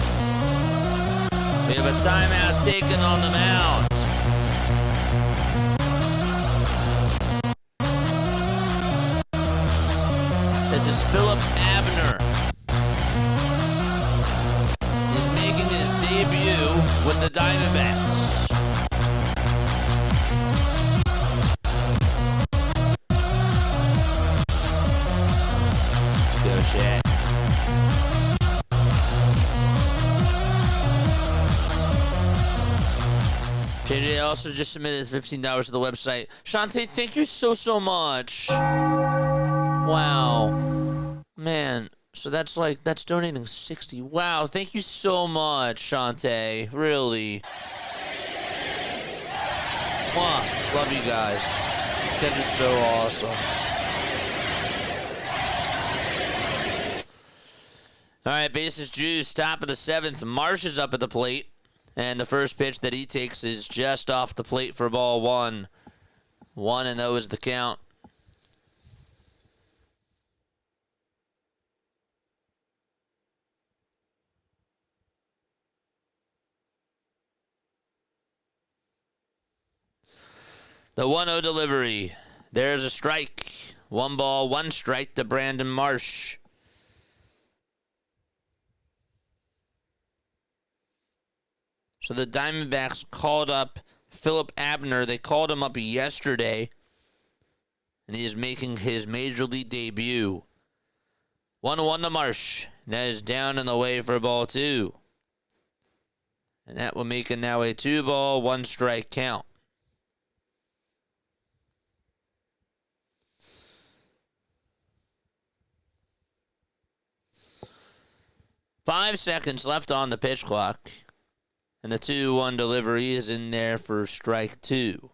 We have a timeout taken on the mound. This is Philip Abner. He's making his debut with the Diamondbacks. Shantae also just submitted $15 to the website. Shantae, thank you so much. Wow. Man, so that's donating 60. Wow, thank you so much, Shantae. Really. Mwah. Love you guys. You guys are so awesome. All right, bases juice, top of the 7th. Marsh is up at the plate. And the first pitch that he takes is just off the plate for ball 1. 1-0 is the count. The 1-0 delivery. There's a strike. 1 ball, 1 strike to Brandon Marsh. So the Diamondbacks called up Philip Abner. They called him up yesterday, and he is making his major league debut. 1-1 to Marsh. And that is down and away for ball 2. And that will make it now a 2-ball, 1 strike count. Five seconds left on the pitch clock. And the 2-1 delivery is in there for strike 2.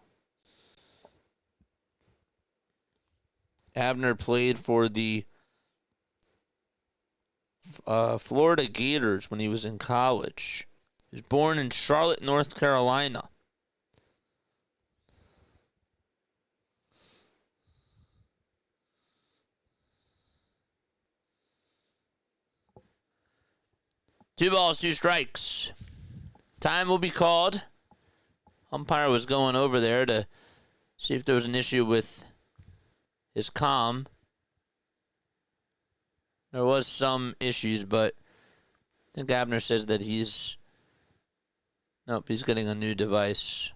Abner played for the Florida Gators when he was in college. He was born in Charlotte, North Carolina. Two balls, 2 strikes. Time will be called. Umpire was going over there to see if there was an issue with his comm. There was some issues, but I think Abner says that he's getting a new device.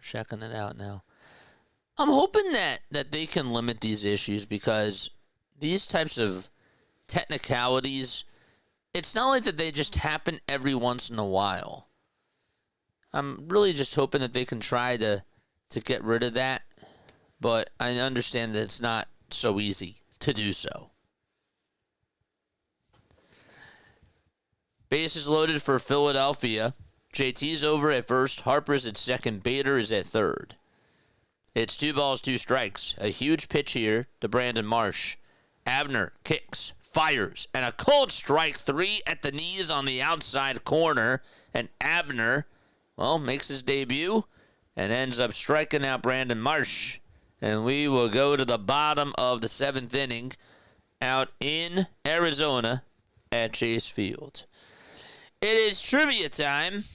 Checking it out now. I'm hoping that they can limit these issues, because these types of technicalities, it's not like that they just happen every once in a while. I'm really just hoping that they can try to get rid of that, but I understand that it's not so easy to do so. Bases loaded for Philadelphia. JT's over at first, Harper's at second, Bader is at third. It's 2 balls, 2 strikes. A huge pitch here to Brandon Marsh. Abner kicks, fires, and a cold strike 3 at the knees on the outside corner. And Abner, makes his debut and ends up striking out Brandon Marsh. And we will go to the bottom of the 7th inning out in Arizona at Chase Field. It is trivia time.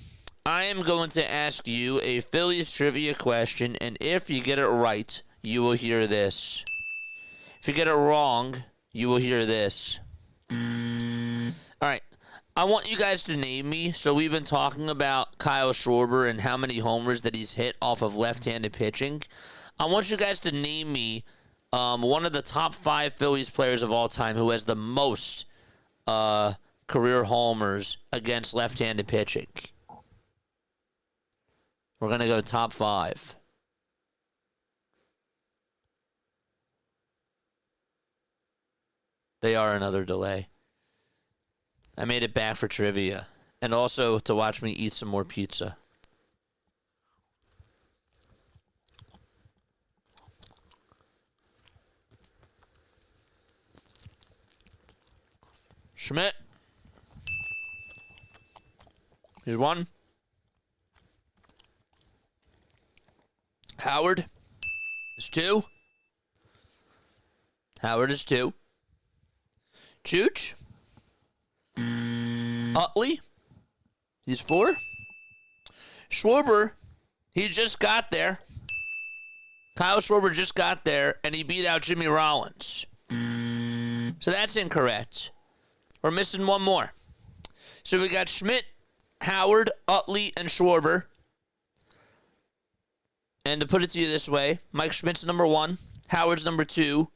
I am going to ask you a Phillies trivia question, and if you get it right, you will hear this. If you get it wrong, you will hear this. All right. I want you guys to name me. So we've been talking about Kyle Schwarber and how many homers that he's hit off of left-handed pitching. I want you guys to name me one of the top 5 Phillies players of all time who has the most career homers against left-handed pitching. We're going to go top 5. They are another delay. I made it back for trivia. And also to watch me eat some more pizza. Schmidt. Here's 1. Howard is 2. Howard is 2. Chooch. Utley. He's 4. Schwarber. He just got there. Kyle Schwarber just got there, and he beat out Jimmy Rollins. So that's incorrect. We're missing 1 more. So we got Schmidt, Howard, Utley, and Schwarber. And to put it to you this way, Mike Schmidt's number 1, Howard's number 2,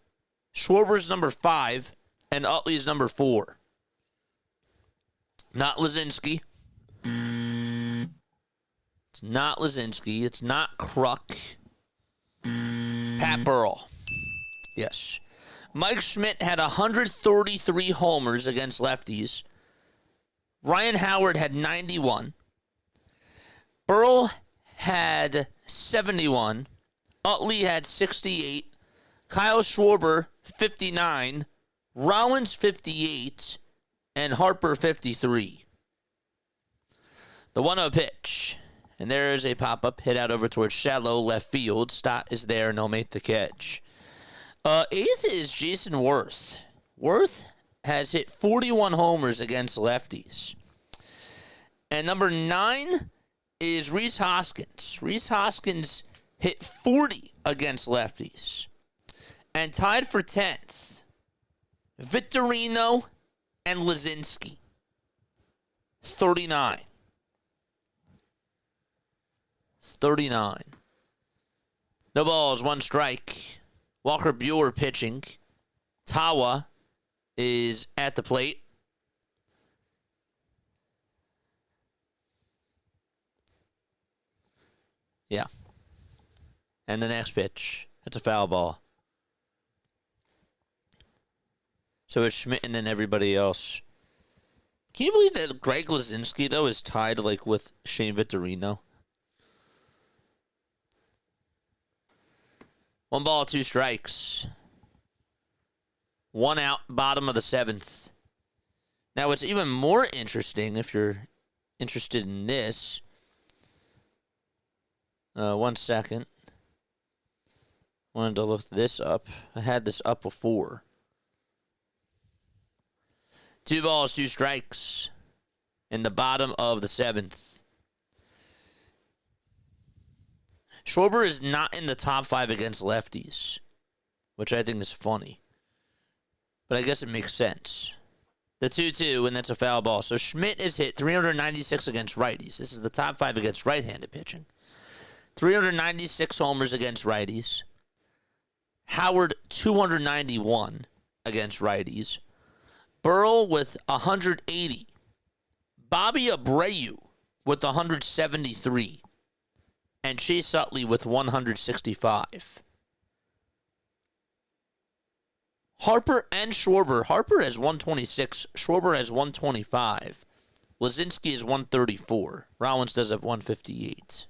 Schwarber's number 5, and Utley's number 4. Not Lazinski. It's not Lazinski. It's not Kruk. Pat Burrell. Yes. Mike Schmidt had 133 homers against lefties. Ryan Howard had 91. Burrell had 71. Utley had 68. Kyle Schwarber, 59. Rollins, 58. And Harper, 53. The 1-0 pitch. And there is a pop-up hit out over towards shallow left field. Stott is there, and he'll make the catch. Eighth is Jason Worth. Worth has hit 41 homers against lefties. And number 9 is Rhys Hoskins. Rhys Hoskins hit 40 against lefties. And tied for 10th, Victorino and Lazinski. 39. 39. No balls, 1 strike. Walker Buehler pitching. Tawa is at the plate. Yeah. And the next pitch. It's a foul ball. So it's Schmidt and then everybody else. Can you believe that Greg Lazinski, though, is tied with Shane Victorino? 1 ball, 2 strikes. 1 out, bottom of the 7th. Now, what's even more interesting, if you're interested in this, 1 second. Wanted to look this up. I had this up before. 2 balls, 2 strikes in the bottom of the 7th. Schwarber is not in the top 5 against lefties, which I think is funny. But I guess it makes sense. The 2-2, and that's a foul ball. So Schmidt is hit 396 against righties. This is the top 5 against right-handed pitching. 396 homers against righties. Howard, 291 against righties. Burrell with 180. Bobby Abreu with 173. And Chase Utley with 165. Harper and Schwarber. Harper has 126. Schwarber has 125. Lazinski is 134. Rollins does have 158.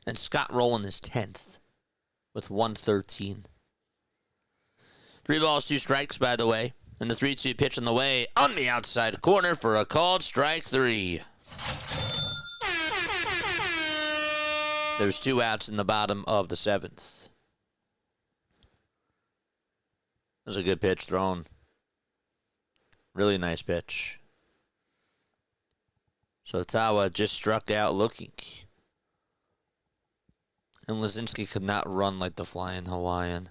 And Scott Rowland is 10th with 113. 3 balls, 2 strikes, by the way. And the 3-2 pitch on the way on the outside corner for a called strike 3. There's 2 outs in the bottom of the 7th. That was a good pitch thrown. Really nice pitch. So Tawa just struck out looking. And Lazinski could not run like the flying Hawaiian.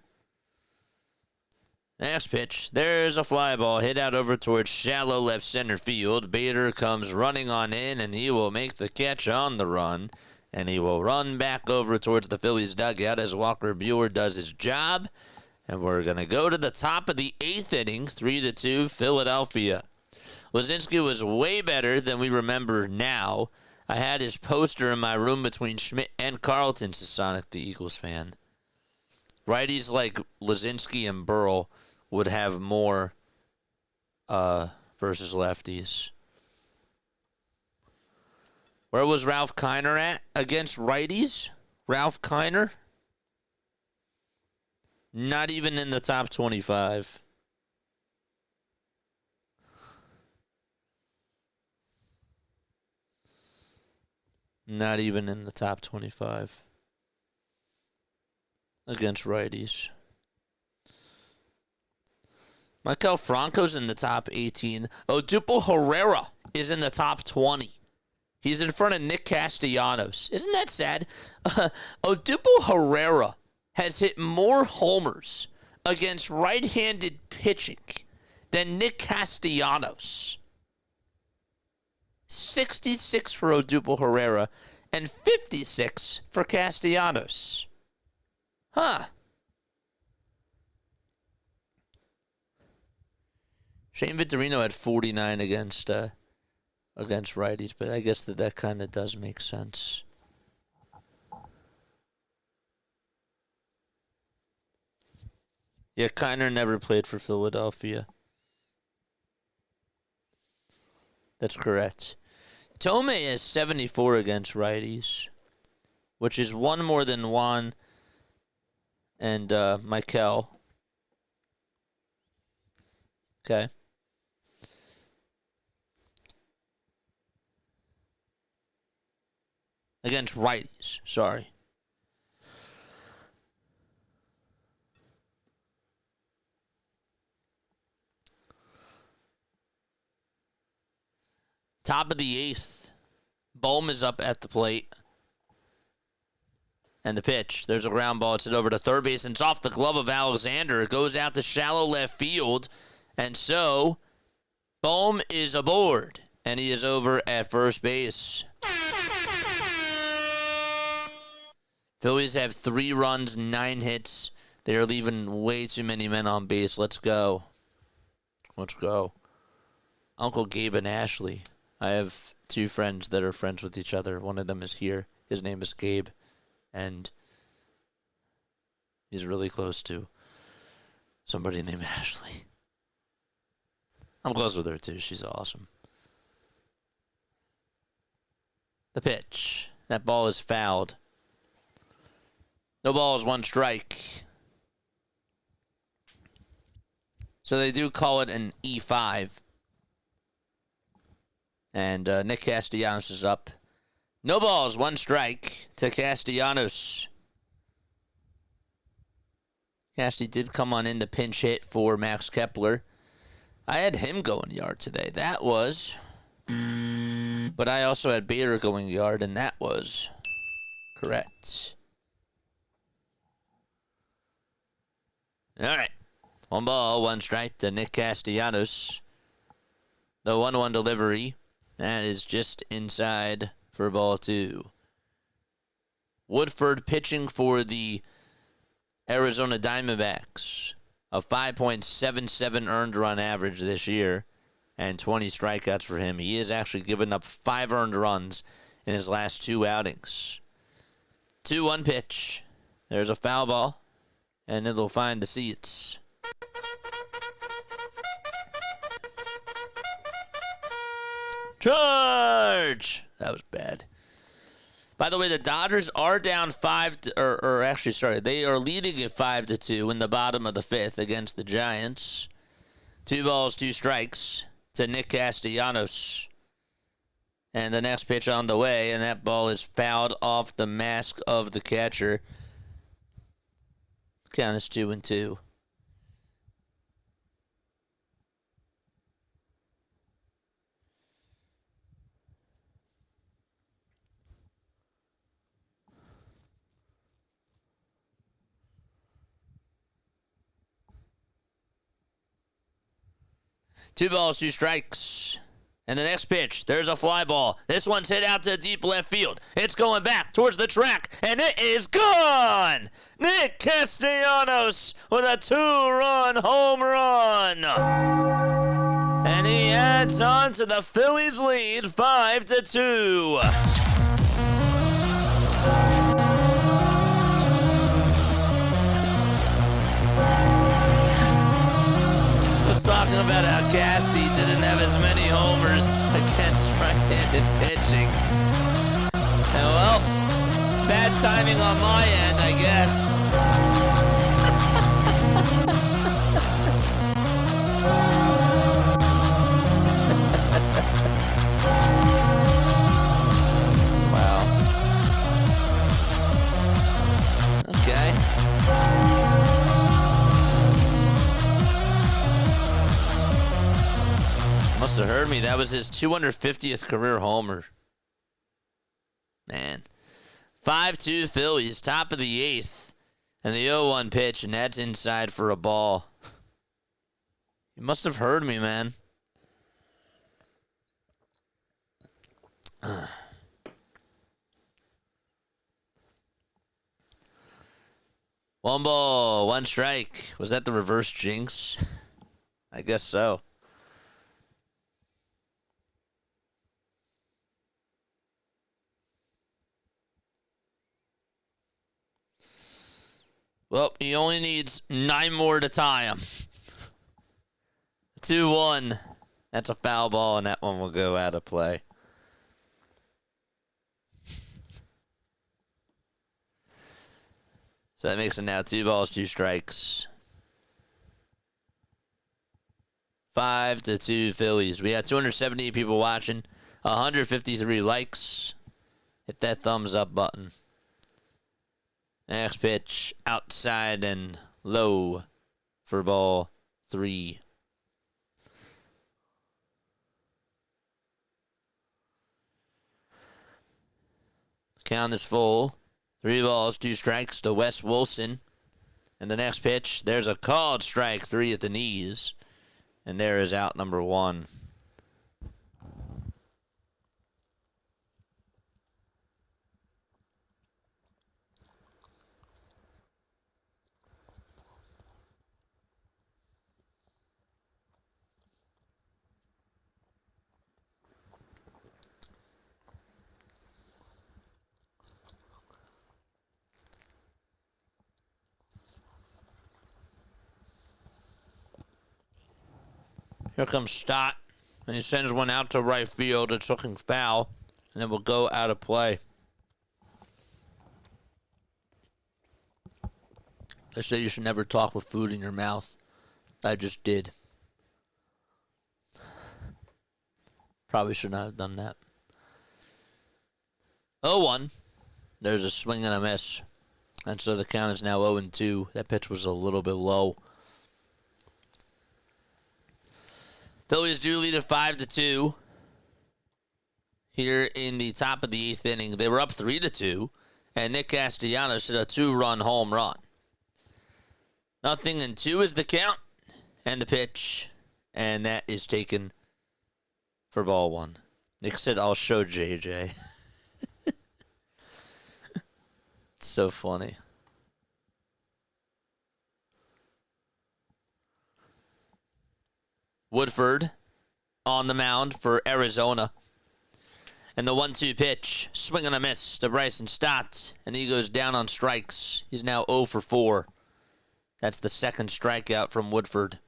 Next pitch. There's a fly ball hit out over towards shallow left center field. Bader comes running on in, and he will make the catch on the run. And he will run back over towards the Phillies dugout as Walker Buehler does his job. And we're going to go to the top of the 8th inning, 3-2 Philadelphia. Lazinski was way better than we remember now. I had his poster in my room between Schmidt and Carlton, says Sonic the Eagles fan. Righties like Lazinski and Burrell would have more versus lefties. Where was Ralph Kiner at against righties? Ralph Kiner? Not even in the top 25. Not even in the top 25 against righties. Michael Franco's in the top 18. Odupo Herrera is in the top 20. He's in front of Nick Castellanos. Isn't that sad? Odupo Herrera has hit more homers against right-handed pitching than Nick Castellanos. 66 for Odupo Herrera and 56 for Castellanos. Huh. Shane Vittorino had 49 against righties, but I guess that kind of does make sense. Yeah, Kiner never played for Philadelphia. That's correct. Tomei has 74 against righties, which is one more than Juan and Michael. Okay. Against righties, sorry. Top of the 8th. Bohm is up at the plate. And the pitch. There's a ground ball. It's hit over to third base, and it's off the glove of Alexander. It goes out to shallow left field. And so, Bohm is aboard. And he is over at first base. Phillies have 3 runs, 9 hits. They are leaving way too many men on base. Let's go. Let's go. Uncle Gabe and Ashley. I have 2 friends that are friends with each other. One of them is here. His name is Gabe. And he's really close to somebody named Ashley. I'm close with her, too. She's awesome. The pitch. That ball is fouled. No balls, 1 strike. So they do call it an E5. And Nick Castellanos is up. No balls, 1 strike to Castellanos. Casty did come on in the pinch hit for Max Kepler. I had him going yard today. That was. But I also had Bader going yard, and that was correct. All right. 1 ball, 1 strike to Nick Castellanos. The 1-1 delivery. That is just inside for ball 2. Woodford pitching for the Arizona Diamondbacks. A 5.77 earned run average this year. And 20 strikeouts for him. He has actually given up 5 earned runs in his last 2 outings. 2-1 pitch. There's a foul ball. And it'll find the seats. Charge! That was bad. By the way, the Dodgers are down 5 to, they are leading at 5-2 in the bottom of the 5th against the Giants. 2 balls, 2 strikes to Nick Castellanos. And the next pitch on the way, and that ball is fouled off the mask of the catcher. Count is 2-2. Two balls, 2 strikes. And the next pitch, there's a fly ball. This one's hit out to deep left field. It's going back towards the track, and it is gone! Nick Castellanos with a 2-run home run. And he adds on to the Phillies lead 5-2. Talking about how Casty didn't have as many homers against right-handed pitching. And well, bad timing on my end, I guess. Wow. Okay. Must have heard me. That was his 250th career homer. Man. 5-2 Phillies, top of the 8th. And the 0-1 pitch, and that's inside for a ball. You must have heard me, man. 1 ball, 1 strike. Was that the reverse jinx? I guess so. Well, he only needs 9 more to tie him. 2-1. That's a foul ball, and that one will go out of play. So that makes it now 2 balls, 2 strikes. 5-2 Phillies. We had 270 people watching, 153 likes. Hit that thumbs up button. Next pitch, outside and low for ball 3. Count is full. 3 balls, 2 strikes to Wes Wilson. And the next pitch, there's a called strike, 3 at the knees. And there is out number 1. Here comes Stott, and he sends one out to right field. It's looking foul, and it will go out of play. They say you should never talk with food in your mouth. I just did. Probably should not have done that. 0-1. There's a swing and a miss. And so the count is now 0-2. That pitch was a little bit low. Phillies do lead at 5-2 here in the top of the 8th inning. They were up 3-2, and Nick Castellanos hit a 2-run home run. 0-2 is the count and the pitch, and that is taken for ball 1. Nick said, "I'll show JJ." It's so funny. Woodford on the mound for Arizona. And the 1-2 pitch, swing and a miss to Bryson Stott, and he goes down on strikes. He's now 0 for 4. That's the second strikeout from Woodford.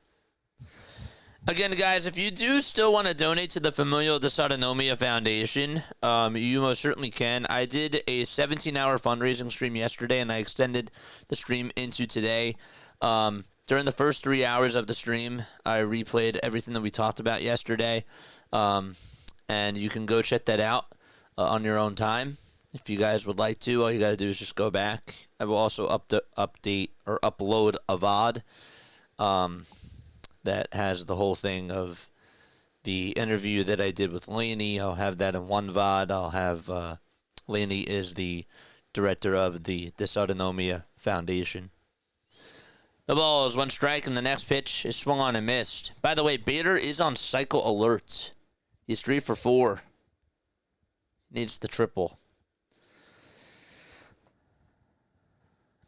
Again, guys, if you do still want to donate to the Familial Dysautonomia Foundation, you most certainly can. I did a 17-hour fundraising stream yesterday, and I extended the stream into today. During the first 3 hours of the stream, I replayed everything that we talked about yesterday, and you can go check that out on your own time. If you guys would like to, all you got to do is just go back. I will also update or upload a VOD that has the whole thing of the interview that I did with Laney. I'll have that in one VOD. I'll have Laney is the director of the Dysautonomia Foundation. The ball is 1 strike, and the next pitch is swung on and missed. By the way, Bader is on cycle alert. He's 3 for 4. Needs the triple.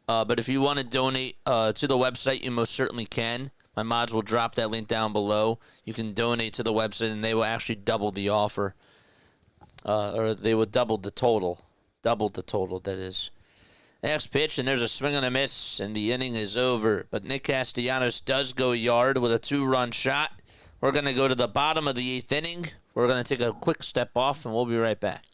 But if you want to donate to the website, you most certainly can. My mods will drop that link down below. You can donate to the website, and they will actually double the offer. Or they will double the total. Double the total, that is. Next pitch, and there's a swing and a miss, and the inning is over. But Nick Castellanos does go yard with a 2-run shot. We're going to go to the bottom of the 8th inning. We're going to take a quick step off, and we'll be right back.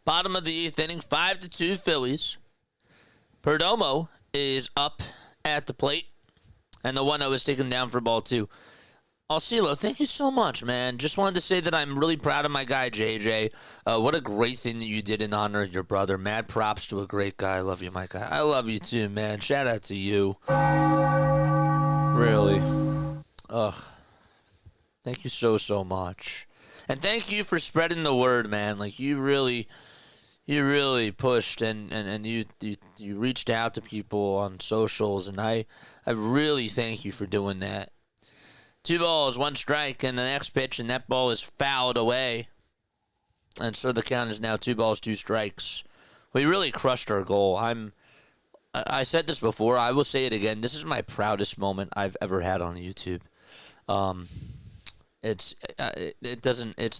Bottom of the 8th inning, 5-2 Phillies. Perdomo is up at the plate, and the 1-0 is taken down for ball 2. Alcilo, thank you so much, man. Just wanted to say that I'm really proud of my guy, JJ. What a great thing that you did in honor of your brother. Mad props to a great guy. I love you, my guy. I love you too, man. Shout out to you. Really. Ugh. Thank you so much. And thank you for spreading the word, man. Like, you really pushed and you reached out to people on socials, and I really thank you for doing that. 2 balls, 1 strike, and the next pitch, and that ball is fouled away. And so the count is now 2 balls, 2 strikes. We really crushed our goal. I said this before. I will say it again. This is my proudest moment I've ever had on YouTube. It's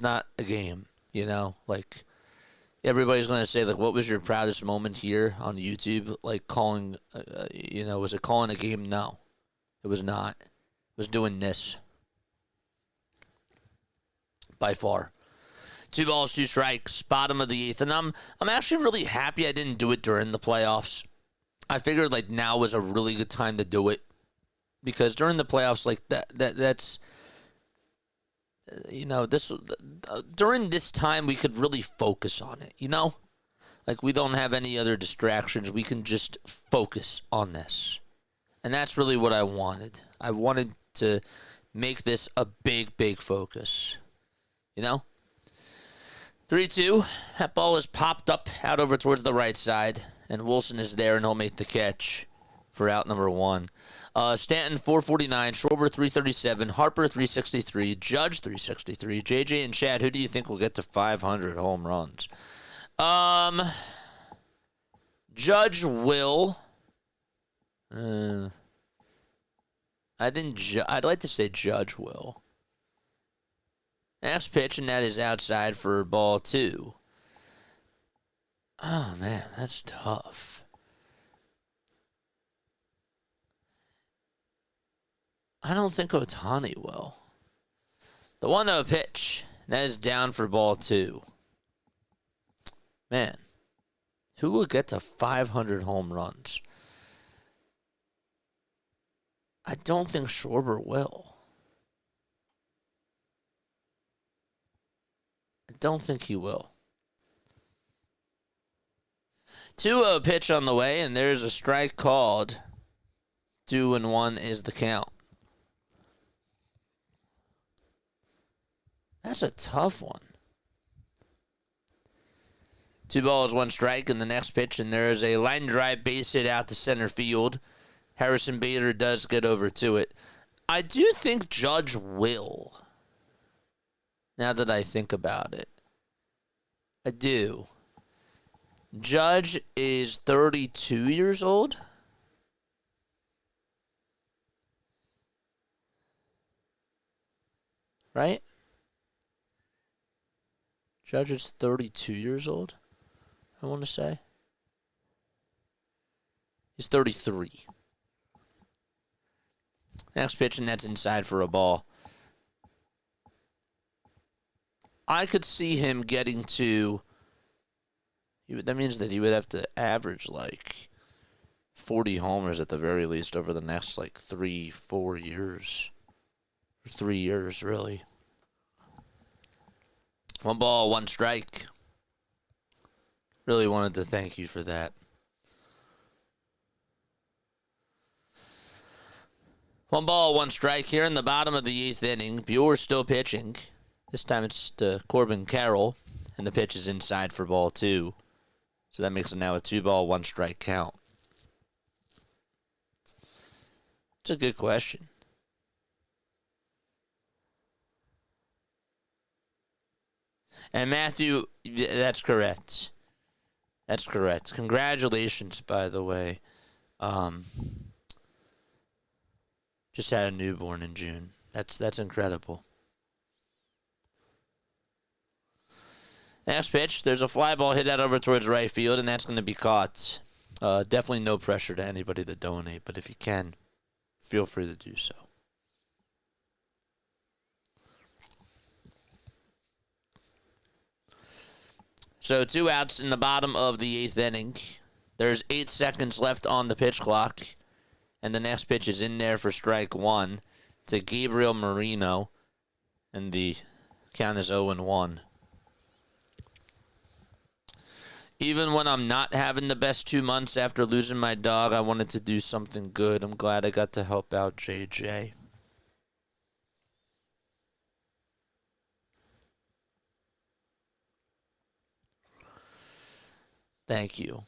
not a game, you know. Like, everybody's gonna say, like, what was your proudest moment here on YouTube? Like, calling, was it calling a game? No, it was not. Was doing this by far. 2 balls, 2 strikes, bottom of the 8th, and I'm actually really happy I didn't do it during the playoffs. I figured, like, now was a really good time to do it, because during the playoffs, like, that's during this time we could really focus on it, you know? Like, we don't have any other distractions. We can just focus on this. And that's really what I wanted. I wanted to make this a big focus. You know? 3-2. That ball is popped up out over towards the right side. And Wilson is there, and he'll make the catch for out number 1. Stanton, 449. Schwarber, 337. Harper, 363. Judge, 363. JJ and Chad, who do you think will get to 500 home runs? Judge will. I'd like to say Judge will. Next pitch, and that is outside for ball 2. Oh, man, that's tough. I don't think Ohtani will. The 1-0 pitch, that is down for ball 2. Man, who will get to 500 home runs? I don't think Schwarber will. I don't think he will. 2-0 pitch on the way, and there's a strike called. 2-1 is the count. That's a tough one. 2 balls, 1 strike, and the next pitch, and there is a line drive base hit out to center field. Harrison Bader does get over to it. I do think Judge will. Now that I think about it. I do. Judge is 32 years old. Right? Judge is 32 years old, I want to say. He's 33. Next pitch, and that's inside for a ball. I could see him getting to... That means that he would have to average, like, 40 homers at the very least over the next, like, 3-4 years. 3 years, really. 1 ball, 1 strike. Really wanted to thank you for that. 1 ball, 1 strike here in the bottom of the 8th inning. Bueller still pitching. This time it's to Corbin Carroll, and the pitch is inside for ball 2. So that makes it now a 2 ball, 1 strike count. It's a good question. And Matthew, that's correct. That's correct. Congratulations, by the way. Just had a newborn in June. That's incredible. Next pitch, there's a fly ball hit out over towards right field, and that's going to be caught. Definitely no pressure to anybody to donate, but if you can, feel free to do so. So 2 outs in the bottom of the 8th inning. There's 8 seconds left on the pitch clock. And the next pitch is in there for strike 1 to Gabriel Marino. And the count is 0-1. Even when I'm not having the best 2 months after losing my dog, I wanted to do something good. I'm glad I got to help out JJ. Thank you.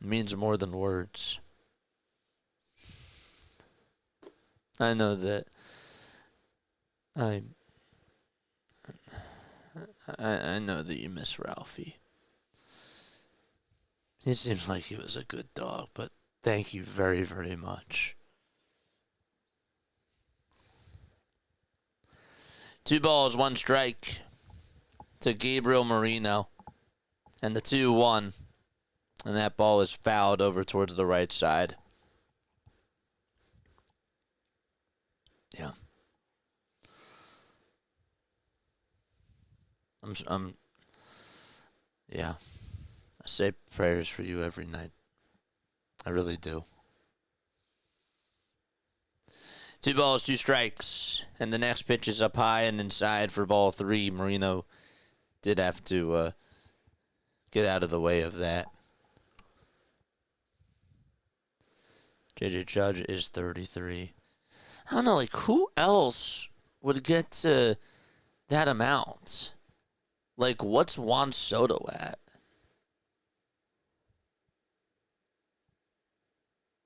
It means more than words. I know that I know that you miss Ralphie. He seemed like he was a good dog, but thank you very, very much. 2 balls, 1 strike to Gabriel Marino. And the 2-1. And that ball is fouled over towards the right side. Yeah. Yeah. I say prayers for you every night. I really do. 2 balls, 2 strikes. And the next pitch is up high and inside for ball 3. Marino did have to get out of the way of that. JJ Judge is 33. I don't know, like, who else would get to that amount? Like, what's Juan Soto at?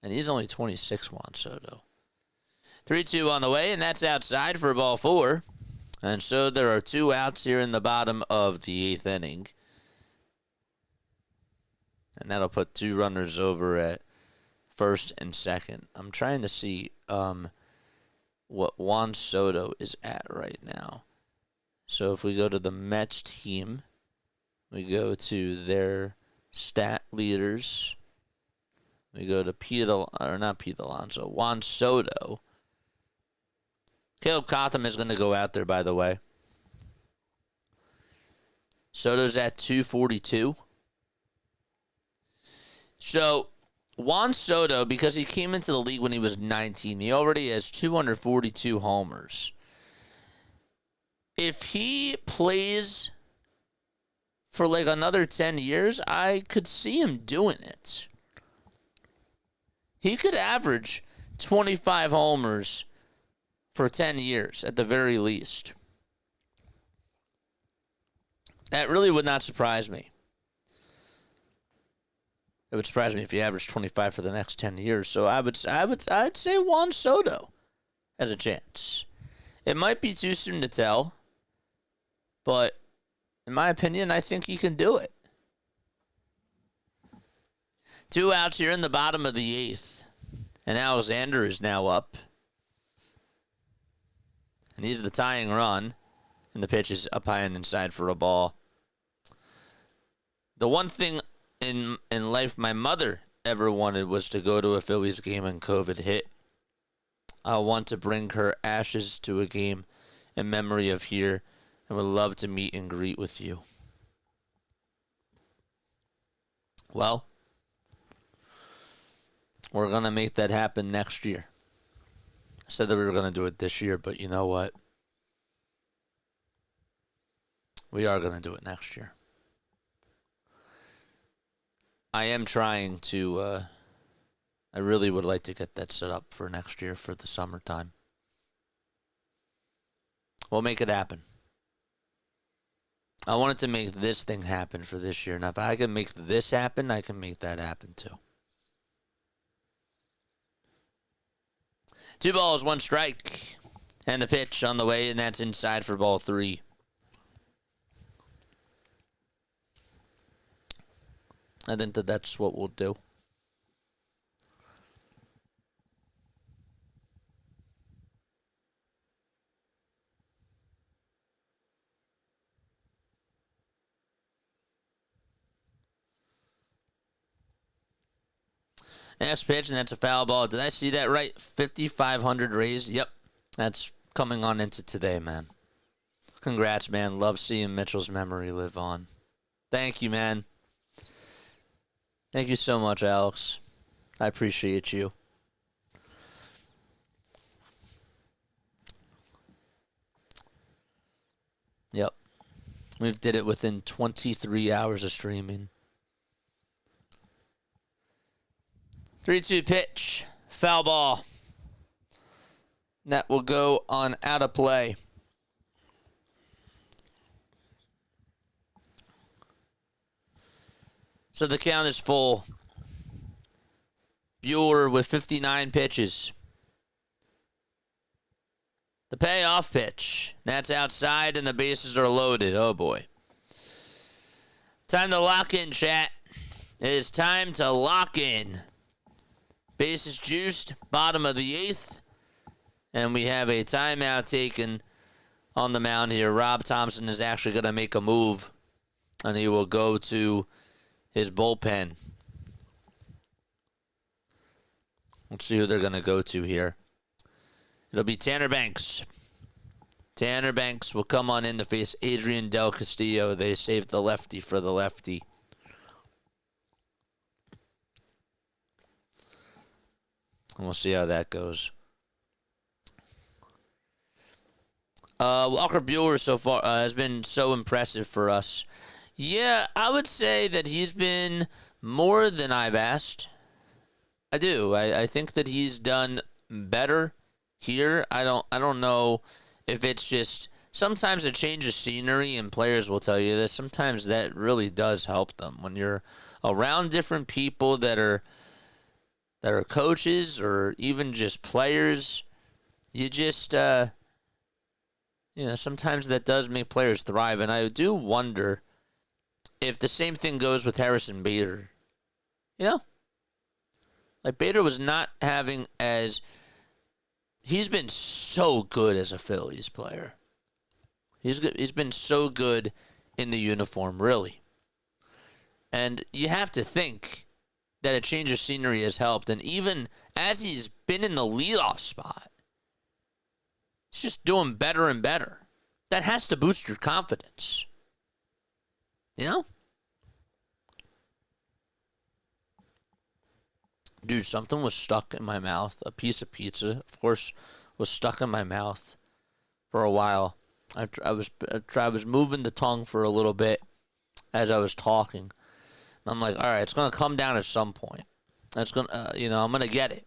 And he's only 26, Juan Soto. 3-2 on the way, and that's outside for ball 4. And so there are 2 outs here in the bottom of the 8th inning. And that'll put 2 runners over at first and second. I'm trying to see what Juan Soto is at right now. So if we go to the Mets team, we go to their stat leaders. We go to Juan Soto. Caleb Cotham is going to go out there, by the way. Soto's at 242. So Juan Soto, because he came into the league when he was 19, he already has 242 homers. If he plays for like another 10 years, I could see him doing it. He could average 25 homers for 10 years at the very least. That really would not surprise me. It would surprise me if he averaged 25 for the next 10 years. So I'd say Juan Soto has a chance. It might be too soon to tell, but in my opinion, I think he can do it. 2 outs here in the bottom of the 8th. And Alexander is now up. And he's the tying run. And the pitch is up high and inside for a ball. The one thing in life my mother ever wanted was to go to a Phillies game when COVID hit. I want to bring her ashes to a game in memory of here and would love to meet and greet with you. Well, we're going to make that happen next year. I said that we were going to do it this year, but you know what? We are going to do it next year. I am trying to, I really would like to get that set up for next year for the summertime. We'll make it happen. I wanted to make this thing happen for this year. Now, if I can make this happen, I can make that happen too. 2 balls, 1 strike. And the pitch on the way, and that's inside for ball 3. I think that's what we'll do. Next pitch, and that's a foul ball. Did I see that right? 5,500 raised. Yep. That's coming on into today, man. Congrats, man. Love seeing Mitchell's memory live on. Thank you, man. Thank you so much, Alex. I appreciate you. Yep. We did it within 23 hours of streaming. 3-2 pitch. Foul ball. That will go on out of play. So the count is full. Bueller with 59 pitches. The payoff pitch. That's outside and the bases are loaded. Oh boy. Time to lock in, chat. It is time to lock in. Bases juiced. Bottom of the 8th. And we have a timeout taken on the mound here. Rob Thompson is actually going to make a move. And he will go to his bullpen. Let's see who they're going to go to here. It'll be Tanner Banks. Tanner Banks will come on in to face Adrian Del Castillo. They saved the lefty for the lefty. And we'll see how that goes. Walker Bueller so far has been so impressive for us. Yeah, I would say that he's been more than I've asked. I do. I think that he's done better here. I don't know if it's just sometimes a change of scenery, and players will tell you this. Sometimes that really does help them when you're around different people that are coaches or even just players. You just sometimes that does make players thrive, and I do wonder if the same thing goes with Harrison Bader. Like Bader was not having as... He's been so good as a Phillies player. He's been so good in the uniform, really. And you have to think that a change of scenery has helped. And even as he's been in the leadoff spot, he's just doing better and better. That has to boost your confidence. Dude, something was stuck in my mouth. A piece of pizza, of course, was stuck in my mouth for a while. I was moving the tongue for a little bit as I was talking. And I'm like, all right, it's gonna come down at some point. It's gonna, I'm gonna get it.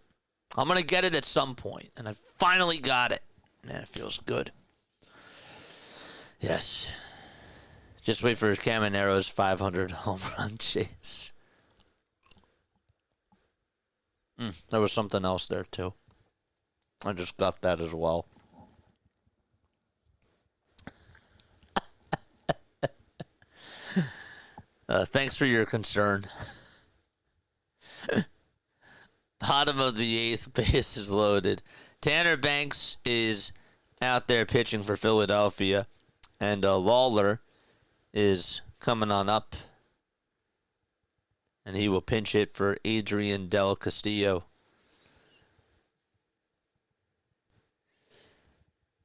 I'm gonna get it at some point, and I finally got it. Man, it feels good. Yes. Just wait for Caminero's 500 home run chase. There was something else there, too. I just got that as well. Thanks for your concern. Bottom of the 8th, base is loaded. Tanner Banks is out there pitching for Philadelphia. And Lawler is coming on up. And he will pinch hit for Adrian Del Castillo.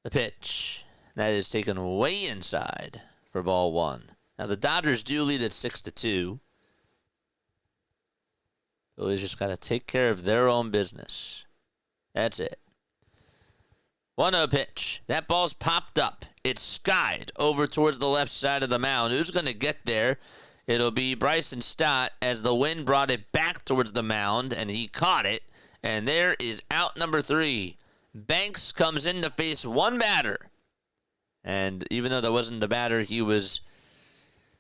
The pitch. That is taken way inside for ball 1. Now the Dodgers do lead at 6-2. Phillies just got to take care of their own business. That's it. 1-0 pitch. That ball's popped up. It's skied over towards the left side of the mound. Who's going to get there? It'll be Bryson Stott as the wind brought it back towards the mound, and he caught it. And there is out number 3. Banks comes in to face one batter. And even though that wasn't the batter he was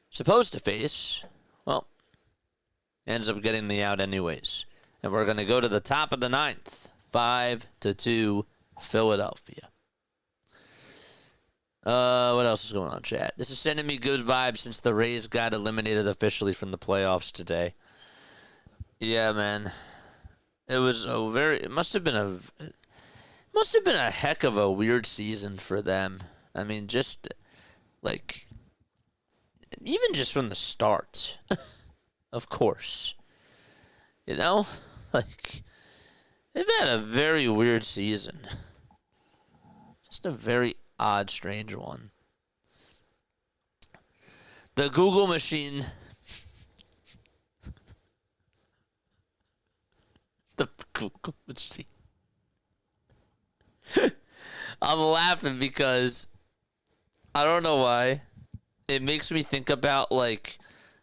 supposed to face, well, ends up getting the out anyways. And we're going to go to the top of the 9th. 5-2 Philadelphia. What else is going on, chat? This is sending me good vibes since the Rays got eliminated officially from the playoffs today. Yeah, man. It must have been a heck of a weird season for them. I mean, just like even just from the start. Of course. Like they've had a very weird season. Just a very odd, strange one. The Google machine. The Google machine. I'm laughing because I don't know why. It makes me think about like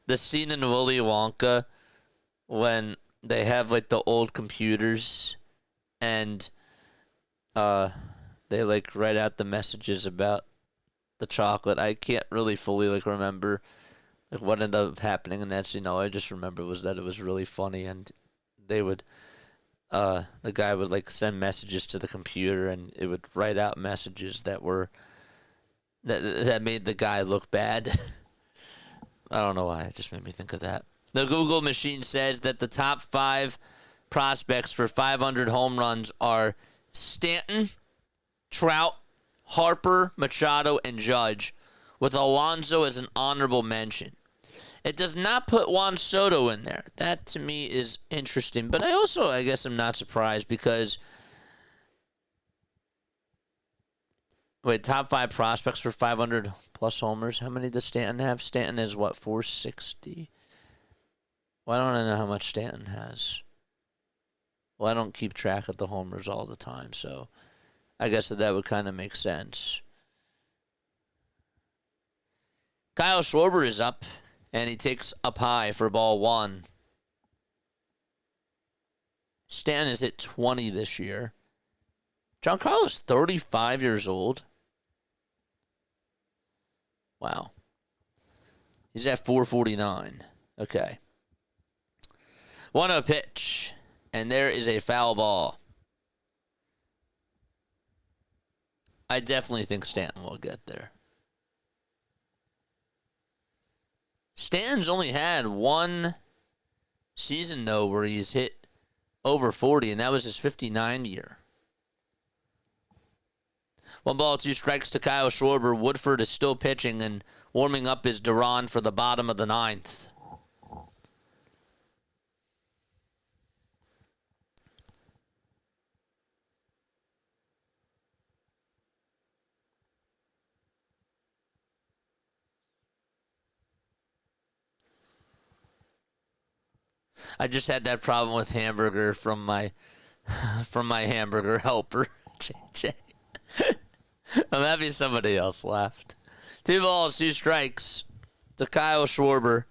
the scene in Willy Wonka when they have like the old computers and they like write out the messages about the chocolate. I can't really fully like remember like what ended up happening in that scene. All I just remember was that it was really funny, and they would the guy would like send messages to the computer, and it would write out messages that were that made the guy look bad. I don't know why. It just made me think of that. The Google machine says that the top 5 prospects for 500 home runs are Stanton, Trout, Harper, Machado, and Judge, with Alonso as an honorable mention. It does not put Juan Soto in there. That, to me, is interesting. But I guess, am not surprised because... Wait, top 5 prospects for 500-plus homers. How many does Stanton have? Stanton is, what, 460? Why don't I know how much Stanton has? Well, I don't keep track of the homers all the time, so I guess that would kind of make sense. Kyle Schwarber is up, and he takes up high for ball 1. Stanton has hit 20 this year. Giancarlo is 35 years old. Wow. He's at 449. Okay. 1-0 pitch. And there is a foul ball. I definitely think Stanton will get there. Stanton's only had one season, though, where he's hit over 40, and that was his 59 year. 1 ball, 2 strikes to Kyle Schwarber. Woodford is still pitching and warming up his Duran for the bottom of the 9th. I just had that problem with hamburger from my hamburger helper, JJ. I'm happy somebody else laughed. 2 balls, 2 strikes to Kyle Schwarber.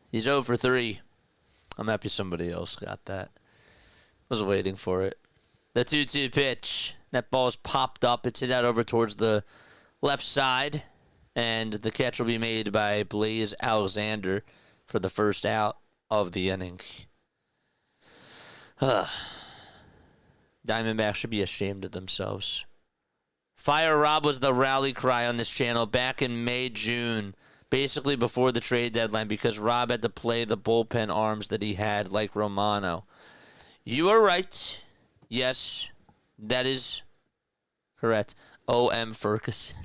He's 0 for 3. I'm happy somebody else got that. Was waiting for it. The 2-2 pitch. That ball's popped up. It's hit out over towards the left side. And the catch will be made by Blaze Alexander for the first out of the inning. Diamondbacks should be ashamed of themselves. Fire Rob was the rally cry on this channel back in May, June, basically before the trade deadline, because Rob had to play the bullpen arms that he had, like Romano. You are right. Yes, that is correct. O.M. Ferguson.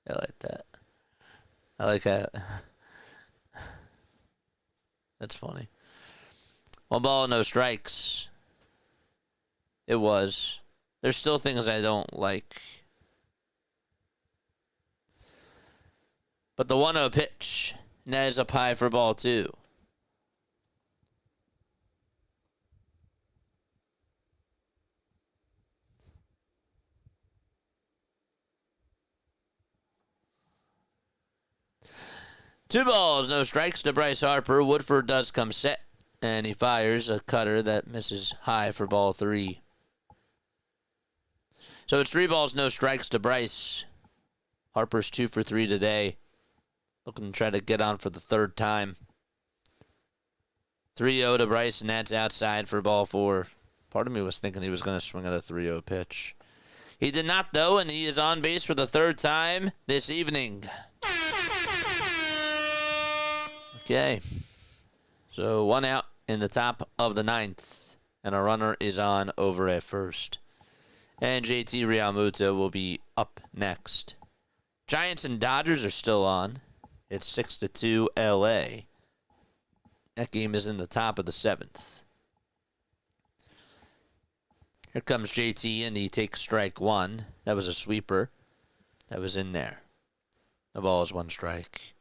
I like that. I like that. That's funny. 1 ball, no strikes. It was. There's still things I don't like. But the 1-0 pitch, and that is up high for ball 2. Two balls, no strikes to Bryce Harper. Woodford does come set, and he fires a cutter that misses high for ball 3. So it's 3 balls, no strikes to Bryce. Harper's 2 for 3 today. Looking to try to get on for the 3rd time. 3-0 to Bryce, and that's outside for ball 4. Part of me was thinking he was going to swing at a 3-0 pitch. He did not, though, and he is on base for the 3rd time this evening. Okay. So 1 out in the top of the 9th, and a runner is on over at first. And JT Realmuto will be up next. Giants and Dodgers are still on. It's 6-2 LA. That game is in the top of the 7th. Here comes JT, and he takes strike 1. That was a sweeper. that was in there. The ball is 1 strike.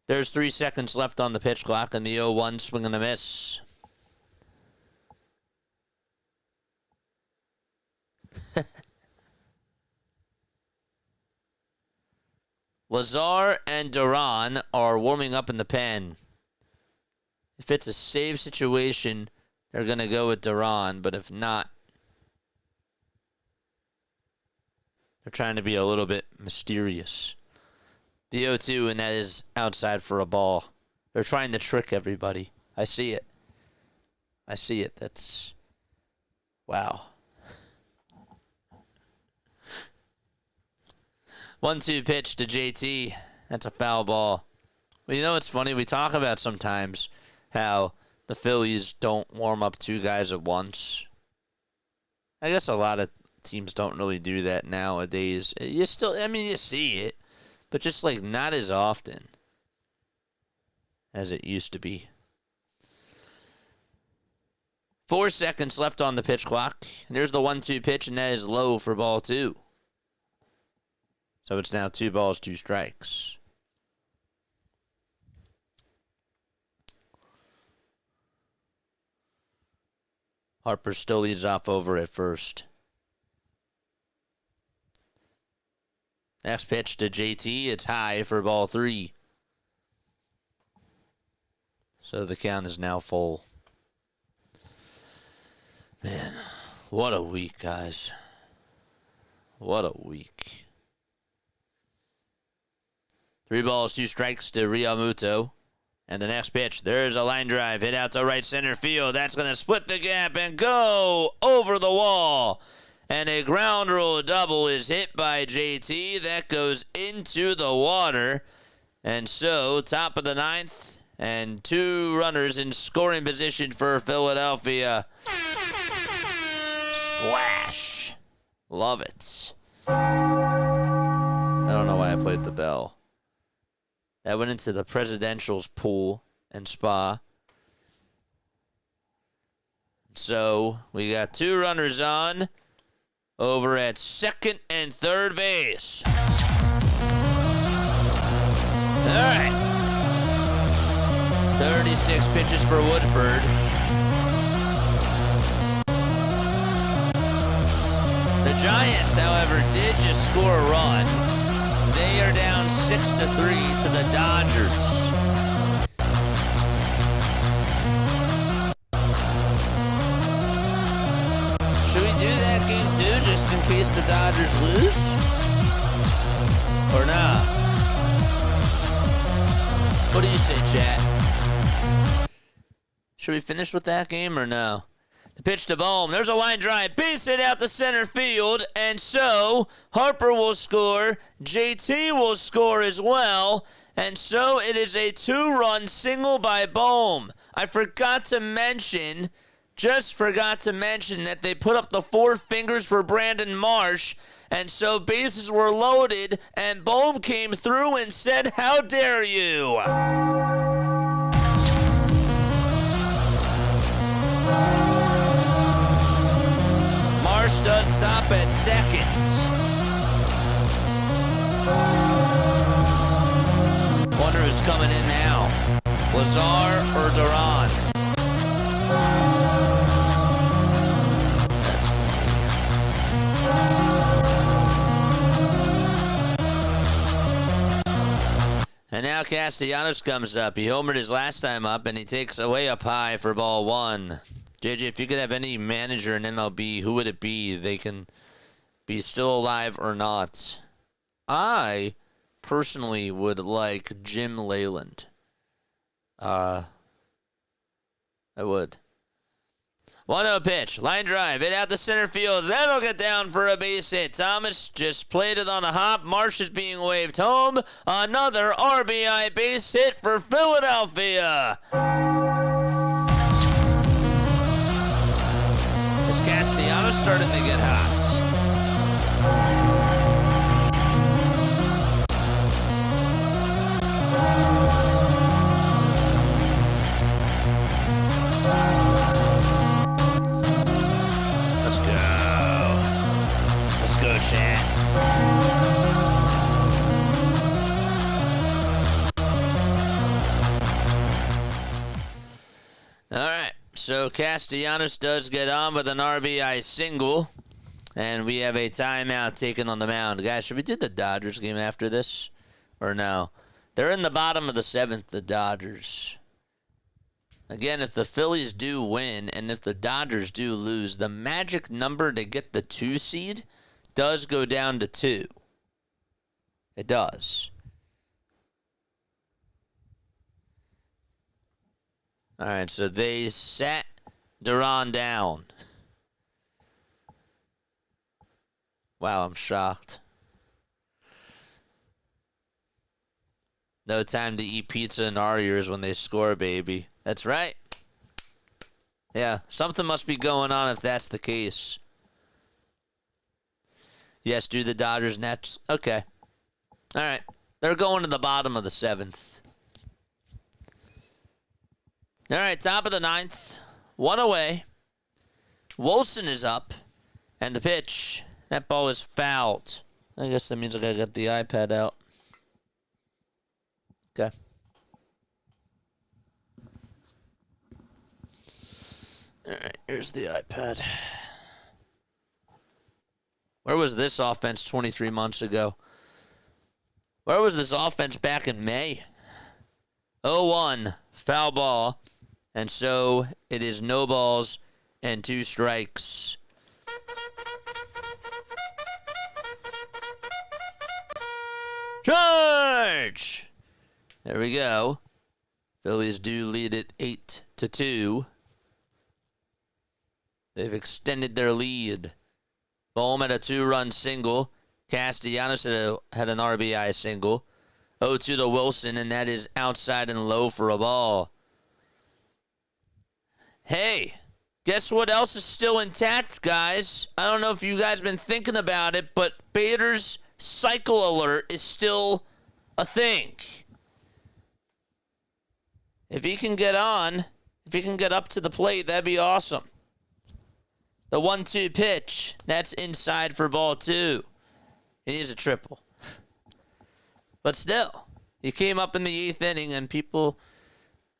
There's 3 seconds left on the pitch clock, and the 0-1 swing and a miss. Lazar and Duran are warming up in the pen. If it's a save situation, they're going to go with Duran, but if not, they're trying to be a little bit mysterious. The 0-2, and that is outside for a ball. They're trying to trick everybody. I see it. I see it. That's... wow. 1-2 pitch to JT. That's a foul ball. Well, you know what's funny? We talk about sometimes how the Phillies don't warm up 2 guys at once. I guess a lot of teams don't really do that nowadays. You still, I mean, you see it, but just like not as often as it used to be. 4 seconds left on the pitch clock. There's the 1-2 pitch, and that is low for ball 2. So it's now 2 balls, 2 strikes. Harper still leads off over at first. Next pitch to JT. It's high for ball 3. So the count is now full. Man, what a week, guys. What a week. 3 balls, 2 strikes to Realmuto. And the next pitch, there's a line drive hit out to right center field. That's going to split the gap and go over the wall. And a ground rule double is hit by JT. That goes into the water. And so, top of the 9th, and 2 runners in scoring position for Philadelphia. Splash. Love it. I don't know why I played the bell. That went into the Presidential's pool and spa. So, we got 2 runners on over at second and third base. All right. 36 pitches for Woodford. The Giants, however, did just score a run. They are down 6-3 to the Dodgers. Should we do that game too, just in case the Dodgers lose? Or not? What do you say, chat? Should we finish with that game or no? The pitch to Bohm. There's a line drive. Base hit out to center field. And so, Harper will score. JT will score as well. And so, it is a 2-run single by Bohm. I forgot to mention, just forgot to mention that they put up the 4 fingers for Brandon Marsh. And so, bases were loaded. And Bohm came through and said, "How dare you?" Marsh does stop at second. Wonder who's coming in now. Lazar or Duran? That's funny. And now Castellanos comes up. He homered his last time up, and he takes away up high for ball 1. JJ, if you could have any manager in MLB, who would it be? They can be still alive or not. I personally would like Jim Leyland. I would. 1-0 pitch. Line drive. Hit out to center field. That'll get down for a base hit. Thomas just played it on a hop. Marsh is being waved home. Another RBI base hit for Philadelphia. Castellanos starting to get hot. so Castellanos does get on with an RBI single. And we have a timeout taken on the mound. Guys, should we do the Dodgers game after this? Or no? They're in the bottom of the 7th, the Dodgers. Again, if the Phillies do win and if the Dodgers do lose, the magic number to get the 2 seed does go down to 2. It does. All right, so they sat Duran down. Wow, I'm shocked. No time to eat pizza in our ears when they score, baby. That's right. Yeah, something must be going on if that's the case. Yes, do the Dodgers Nets. Okay. All right. They're going to the bottom of the 7th. All right, top of the 9th. 1 away. Wilson is up. And the pitch. That ball is fouled. I guess that means I gotta get the iPad out. Okay. Alright, here's the iPad. Where was this offense 23 months ago? Where was this offense back in May? 0-1, foul ball. And so it is no balls and 2 strikes. Charge! There we go. Phillies do lead it 8-2. They've extended their lead. Bohm had a 2-run single. Castellanos had an RBI single. 0-2 to Wilson, and that is outside and low for a ball. Hey, guess what else is still intact, guys? I don't know if you guys been thinking about it, but Bader's cycle alert is still a thing. If he can get on, if he can get up to the plate, that'd be awesome. The 1-2 pitch, that's inside for ball 2. He needs a triple. But still, he came up in the 8th inning, and people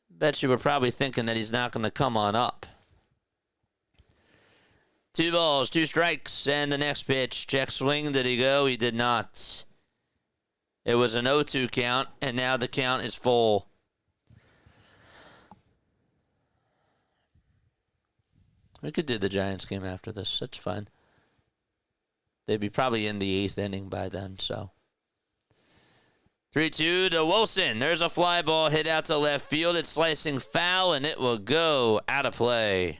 bet you were probably thinking that he's not going to come on up. 2 balls, 2 strikes, and the next pitch. Check swing. Did he go? He did not. It was an 0-2 count, and now the count is full. We could do the Giants game after this. That's fine. They'd be probably in the 8th inning by then, so. 3-2 to Wilson. There's a fly ball hit out to left field. It's slicing foul, and it will go out of play.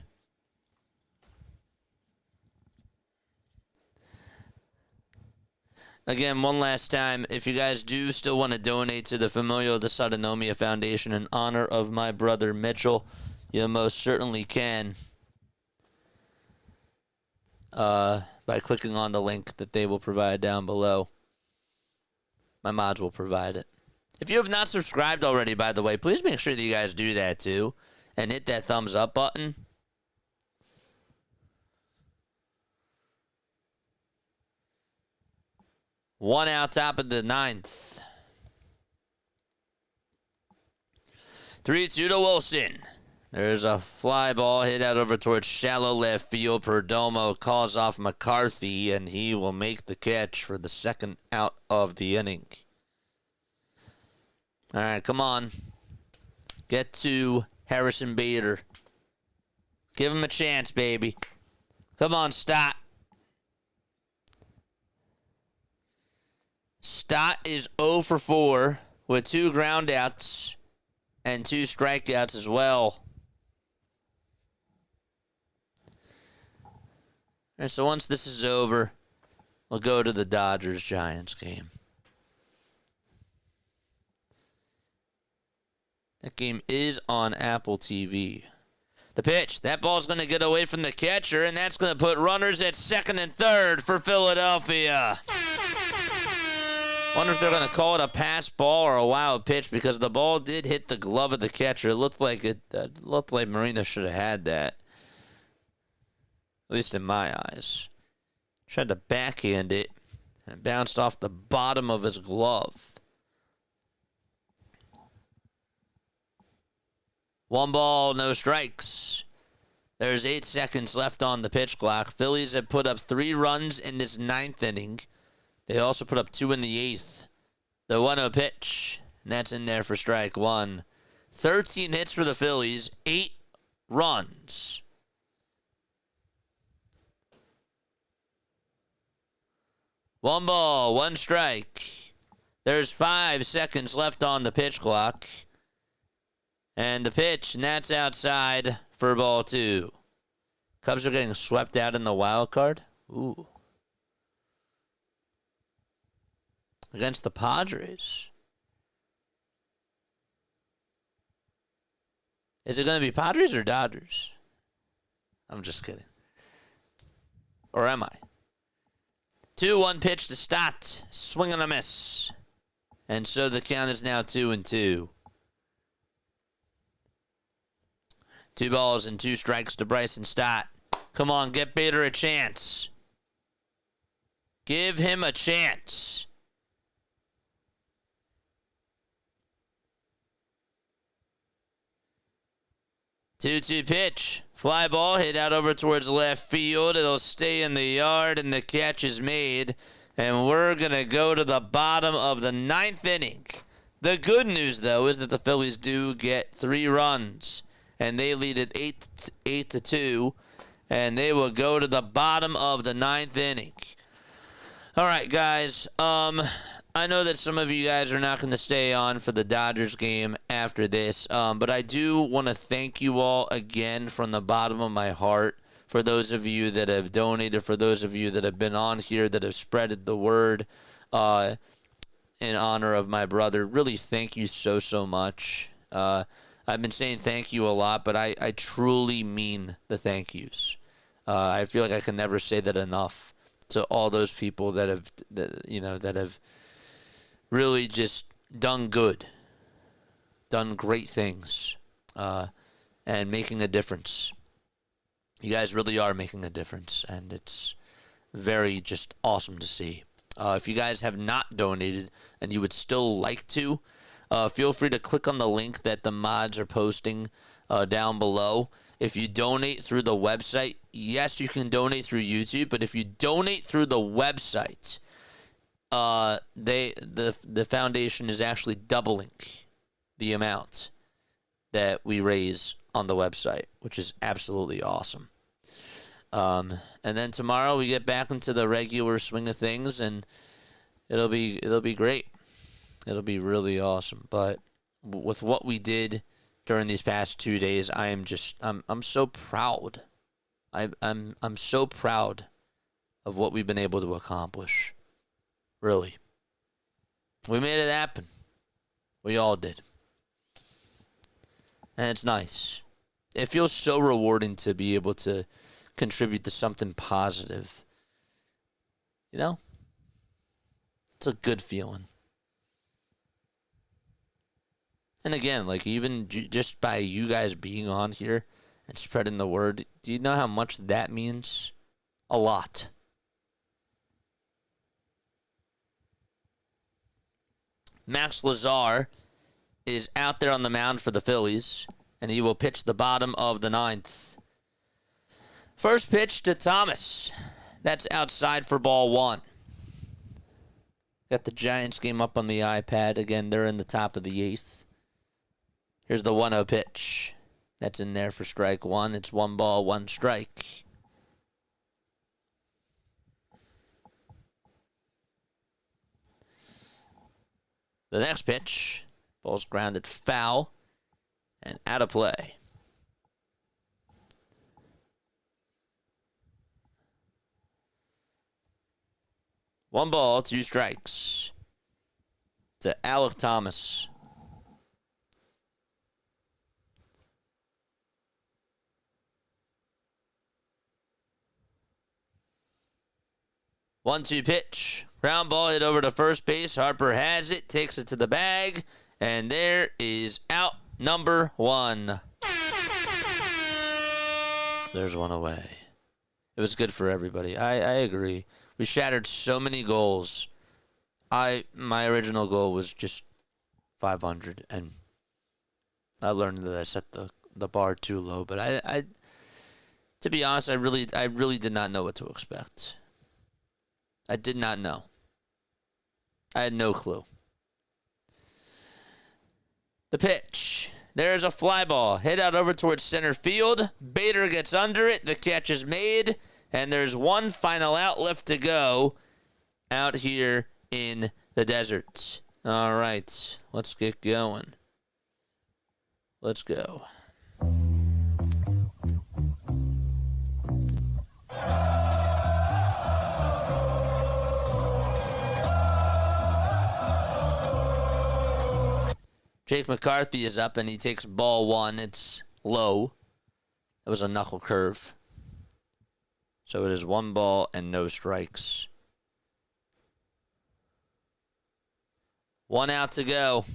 Again, one last time, if you guys do still want to donate to the Familial Dysautonomia Foundation in honor of my brother Mitchell, you most certainly can. By clicking on the link that they will provide down below. My mods will provide it. If you have not subscribed already, by the way, please make sure that you guys do that too. And hit that thumbs up button. One out, top of the 9th. 3-2 to Wilson. There's a fly ball hit out over towards shallow left field. Perdomo calls off McCarthy, and he will make the catch for the 2nd out of the inning. All right, come on. Get to Harrison Bader. Give him a chance, baby. Come on, Stott. Stott is 0 for 4 with 2 groundouts and 2 strikeouts as well. And so once this is over, we'll go to the Dodgers-Giants game. That game is on Apple TV. The pitch. That ball's going to get away from the catcher, and that's going to put runners at 2nd and 3rd for Philadelphia. Wonder if they're going to call it a pass ball or a wild pitch, because the ball did hit the glove of the catcher. It looked like Marino should have had that. At least in my eyes. Tried to backhand it and bounced off the bottom of his glove. 1 ball, no strikes. There's 8 seconds left on the pitch clock. Phillies have put up 3 runs in this 9th inning. They also put up 2 in the 8th. The 1-0 pitch, and that's in there for strike 1. 13 hits for the Phillies, 8 runs. One ball, 1 strike. There's 5 seconds left on the pitch clock. And the pitch, and that's outside for ball 2. Cubs are getting swept out in the wild card. Ooh. Against the Padres. Is it going to be Padres or Dodgers? I'm just kidding. Or am I? 2-1 pitch to Stott. Swing and a miss. And so the count is now 2-2. 2 balls and 2 strikes to Bryson Stott. Come on, get Bader a chance. Give him a chance. 2-2 pitch. Fly ball hit out over towards left field. It'll stay in the yard, and the catch is made. And we're going to go to the bottom of the 9th inning. The good news, though, is that the Phillies do get 3 runs. And they lead it 8-2. And they will go to the bottom of the 9th inning. All right, guys. I know that some of you guys are not going to stay on for the Dodgers game after this, but I do want to thank you all again from the bottom of my heart for those of you that have donated, for those of you that have been on here, that have spreaded the word in honor of my brother. Really, thank you so much. I've been saying thank you a lot, but I truly mean the thank yous. I feel like I can never say that enough to all those people that have really just done good, done great things, and making a difference. You guys really are making a difference, and it's very just awesome to see. If you guys have not donated and you would still like to, feel free to click on the link that the mods are posting down below. If you donate through the website, yes, you can donate through YouTube, but if you donate through the website, the foundation is actually doubling the amount that we raise on the website, which is absolutely awesome. And then tomorrow we get back into the regular swing of things, and it'll be great. It'll be really awesome. But with what we did during these past 2 days, I'm so proud. I'm so proud of what we've been able to accomplish. Really. We made it happen. We all did. And it's nice. It feels so rewarding to be able to contribute to something positive. You know? It's a good feeling. And again, like even just by you guys being on here and spreading the word, do you know how much that means? A lot. Max Lazar is out there on the mound for the Phillies, and he will pitch the bottom of the 9th. First pitch to Thomas. That's outside for ball 1. Got the Giants game up on the iPad. Again, they're in the top of the 8th. Here's the 1-0 pitch. That's in there for strike 1. It's 1 ball, 1 strike. The next pitch, ball's grounded foul and out of play. One ball, 2 strikes to Alec Thomas. One-two pitch. Ground ball hit over to first base. Harper has it, takes it to the bag, and there is out number 1. There's one away. It was good for everybody. I agree. We shattered so many goals. My original goal was just 500, and I learned that I set the bar too low. But To be honest, I really did not know what to expect. I did not know. I had no clue. The pitch. There's a fly ball. Hit out over towards center field. Bader gets under it. The catch is made. And there's one final out left to go out here in the desert. All right. Let's get going. Let's go. Jake McCarthy is up, and he takes ball one. It's low. It was a knuckle curve. So it is 1 ball and no strikes. 1 out to go.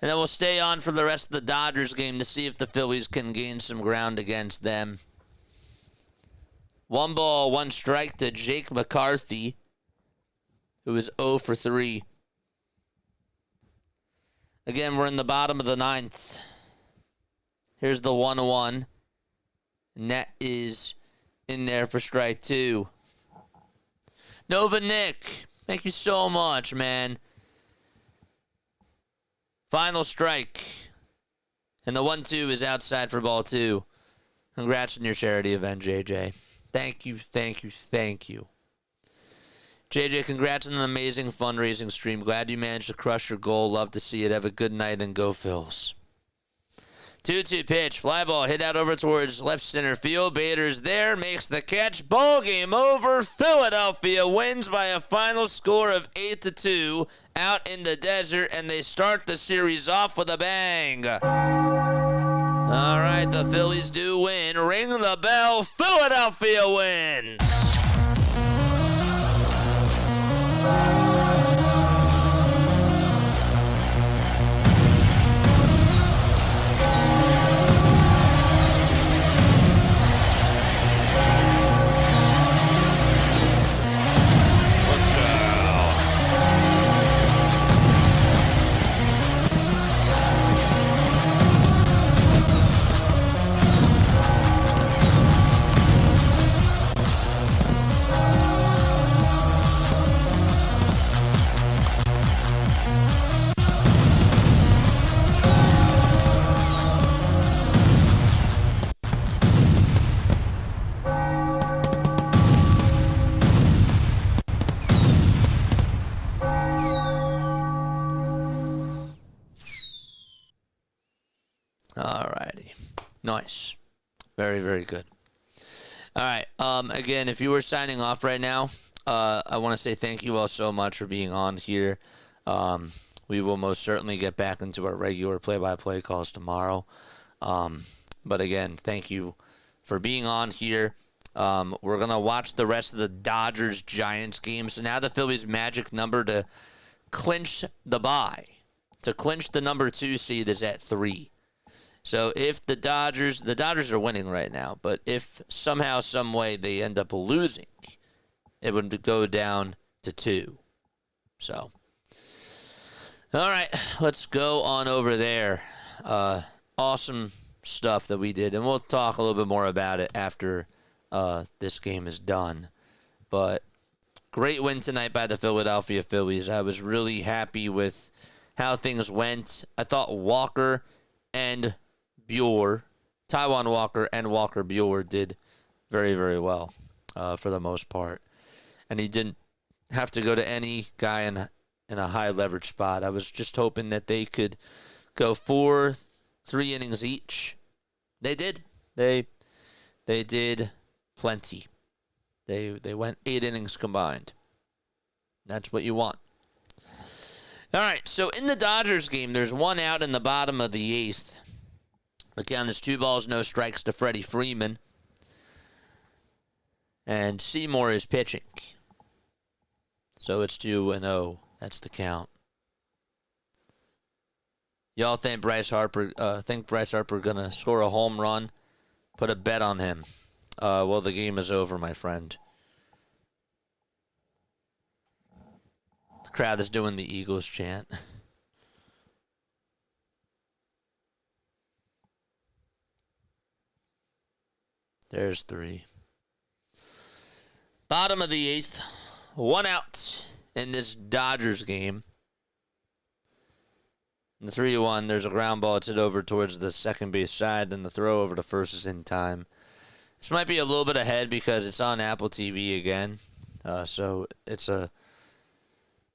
And then we'll stay on for the rest of the Dodgers game to see if the Phillies can gain some ground against them. 1 ball, 1 strike to Jake McCarthy, who is 0 for 3. Again, we're in the bottom of the 9th. Here's the 1-1. And that is in there for strike 2. Nova Nick, thank you so much, man. Final strike. And the 1-2 is outside for ball 2. Congrats on your charity event, JJ. Thank you, thank you, thank you. JJ, congrats on an amazing fundraising stream. Glad you managed to crush your goal. Love to see it. Have a good night and go Phils. 2-2 pitch. Fly ball hit out over towards left center field. Bader's there. Makes the catch. Ball game over. Philadelphia wins by a final score of 8-2 out in the desert, and they start the series off with a bang. All right, the Phillies do win. Ring the bell. Philadelphia wins. Alrighty. Nice. Very, very good. All right. Again, if you were signing off right now, I want to say thank you all so much for being on here. We will most certainly get back into our regular play-by-play calls tomorrow. But again, thank you for being on here. We're going to watch the rest of the Dodgers-Giants game. So now the Phillies' magic number to clinch the bye, to clinch the number 2 seed, is at 3. So if the Dodgers are winning right now, but if somehow, some way they end up losing, it would go down to 2. So, all right, let's go on over there. Awesome stuff that we did, and we'll talk a little bit more about it after this game is done. But great win tonight by the Philadelphia Phillies. I was really happy with how things went. I thought Walker and Bueller, Taijuan Walker and Walker Bueller did very, very well for the most part. And he didn't have to go to any guy in a high leverage spot. I was just hoping that they could go 3 innings each. They did. They did plenty. They went 8 innings combined. That's what you want. All right, so in the Dodgers game, there's 1 out in the bottom of the 8th. The count is 2 balls, no strikes to Freddie Freeman. And Seymour is pitching. So it's 2-0. That's the count. Y'all think Bryce Harper gonna score a home run? Put a bet on him. Well, the game is over, my friend. The crowd is doing the Eagles chant. There's 3. Bottom of the 8th. 1 out in this Dodgers game. In the 3-1, there's a ground ball. It's hit over towards the second base side, then the throw over to first is in time. This might be a little bit ahead because it's on Apple TV again. So it's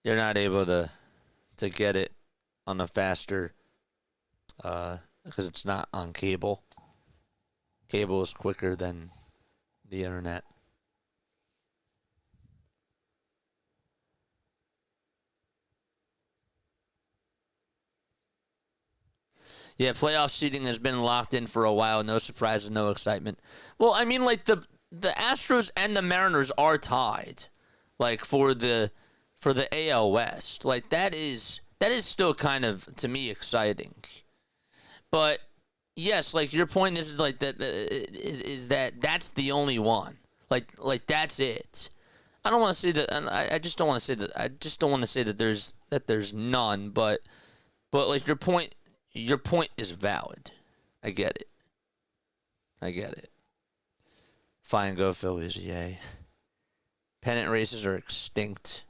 you're not able to get it on a faster because it's not on cable. Cable is quicker than the internet. Yeah, playoff seeding has been locked in for a while. No surprises, no excitement. Well, I mean, like the Astros and the Mariners are tied, like for the AL West. Like that is still kind of, to me, exciting. But yes, like your point is like that is that that's the only one. Like that's it. I don't want to say that. I just don't want to say that. I just don't want to say that there's none. But like your point. Your point is valid. I get it. Fine, go Phillies, yay. Pennant races are extinct.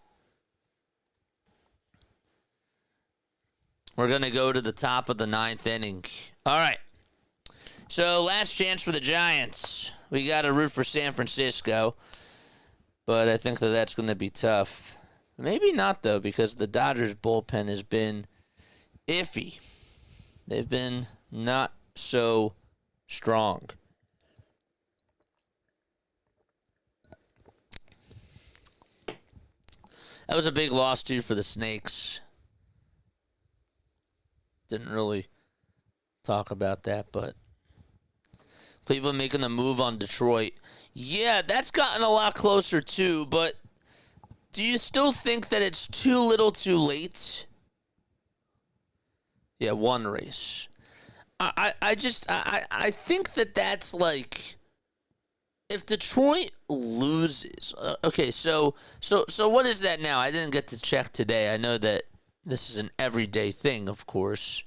We're going to go to the top of the 9th inning. All right. So, last chance for the Giants. We got to root for San Francisco. But I think that's going to be tough. Maybe not, though, because the Dodgers bullpen has been iffy. They've been not so strong. That was a big loss, too, for the Snakes. Didn't really talk about that, but Cleveland making a move on Detroit. Yeah, that's gotten a lot closer, too, but do you still think that it's too little too late? Yeah, 1 race. I think that's like, if Detroit loses, okay, so what is that now? I didn't get to check today. I know that this is an everyday thing, of course.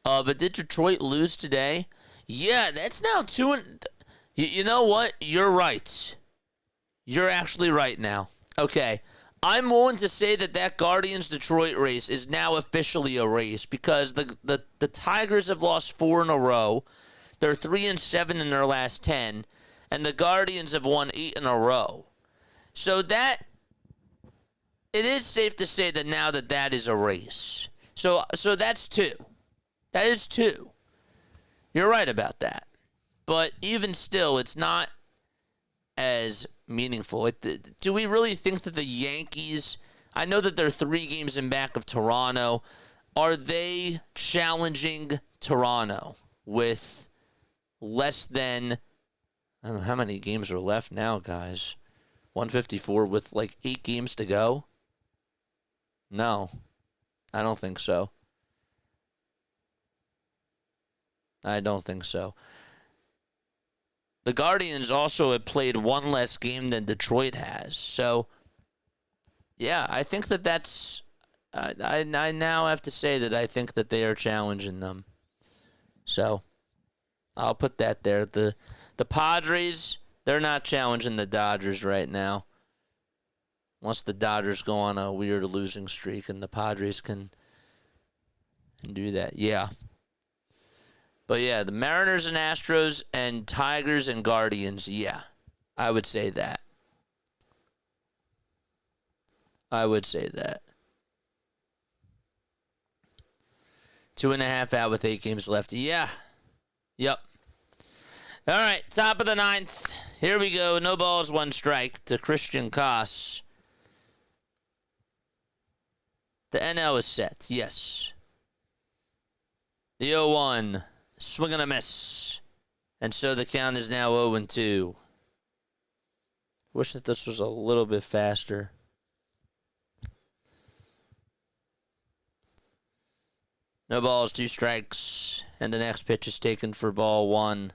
But did Detroit lose today? Yeah, that's now 2. You know what? You're right. You're actually right now. Okay. I'm willing to say that Guardians-Detroit race is now officially a race because the Tigers have lost 4 in a row. They're 3-7 in their last 10, and the Guardians have won 8 in a row. So it is safe to say that now that is a race. So that's 2. That is 2. You're right about that. But even still, it's not as meaningful. Do we really think that the Yankees, I know that they're 3 games in back of Toronto, are they challenging Toronto with less than, I don't know how many games are left now, guys? 154 with like 8 games to go? No, I don't think so. I don't think so. The Guardians also have played 1 less game than Detroit has. So, yeah, I think that's... I now have to say that I think that they are challenging them. So, I'll put that there. The Padres, they're not challenging the Dodgers right now. Once the Dodgers go on a weird losing streak and the Padres can do that. Yeah. But yeah, the Mariners and Astros and Tigers and Guardians, yeah, I would say that. I would say that. 2.5 out with 8 games left. Yeah. Yep. All right, top of the 9th. Here we go. No balls, 1 strike to Christian Koss. The NL is set. Yes. The 0-1. Swing and a miss. And so the count is now 0-2. Wish that this was a little bit faster. No balls, 2 strikes. And the next pitch is taken for ball 1.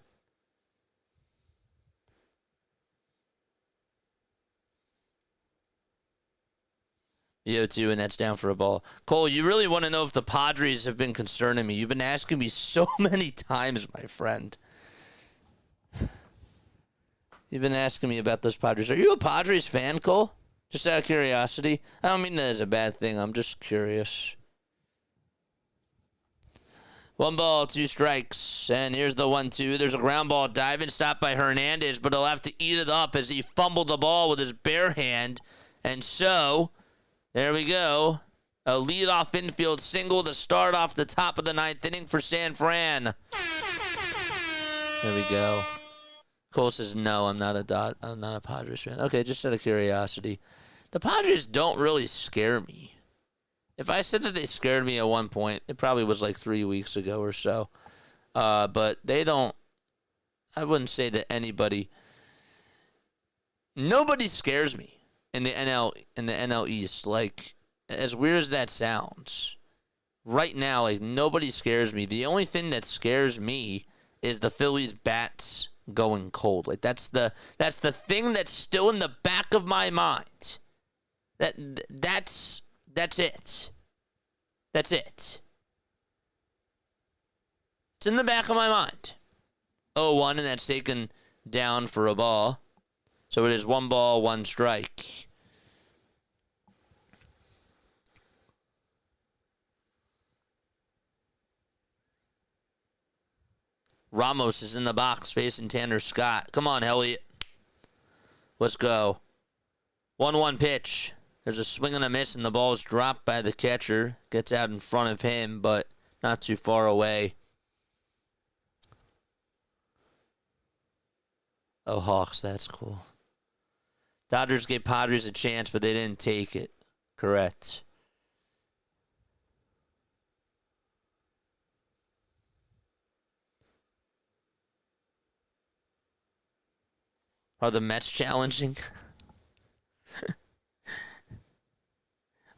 The 0-2, and that's down for a ball. Cole, you really want to know if the Padres have been concerning me. You've been asking me so many times, my friend. You've been asking me about those Padres. Are you a Padres fan, Cole? Just out of curiosity. I don't mean that as a bad thing. I'm just curious. 1 ball, 2 strikes. And here's the 1-2. There's a ground ball diving, stopped by Hernandez, but he'll have to eat it up as he fumbled the ball with his bare hand. And so, there we go. A leadoff infield single to start off the top of the 9th inning for San Fran. There we go. Cole says, no, I'm not a Padres fan. Okay, just out of curiosity. The Padres don't really scare me. If I said that they scared me at one point, it probably was like 3 weeks ago or so. But they don't. I wouldn't say that anybody. Nobody scares me in the NL East. Like, as weird as that sounds, right now, like, nobody scares me. The only thing that scares me is the Phillies bats going cold. Like, that's the thing that's still in the back of my mind. That's it. That's it. It's in the back of my mind. 0-1, and that's taken down for a ball. So it is 1 ball, 1 strike. Ramos is in the box facing Tanner Scott. Come on, Elliott. Let's go. 1-1 pitch. There's a swing and a miss, and the ball is dropped by the catcher. Gets out in front of him, but not too far away. Oh, Hawks, that's cool. Dodgers gave Padres a chance, but they didn't take it. Correct. Are the Mets challenging?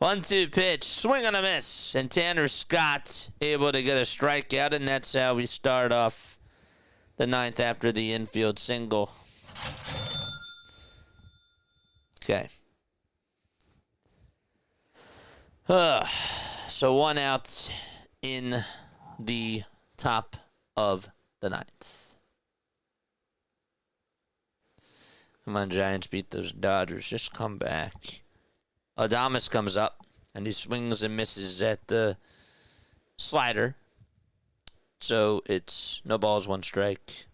1-2 pitch, swing and a miss, and Tanner Scott able to get a strikeout, and that's how we start off the 9th after the infield single. Okay. So 1 out in the top of the 9th. Come on, Giants, beat those Dodgers. Just come back. Adames comes up, and he swings and misses at the slider. So it's no balls, 1 strike.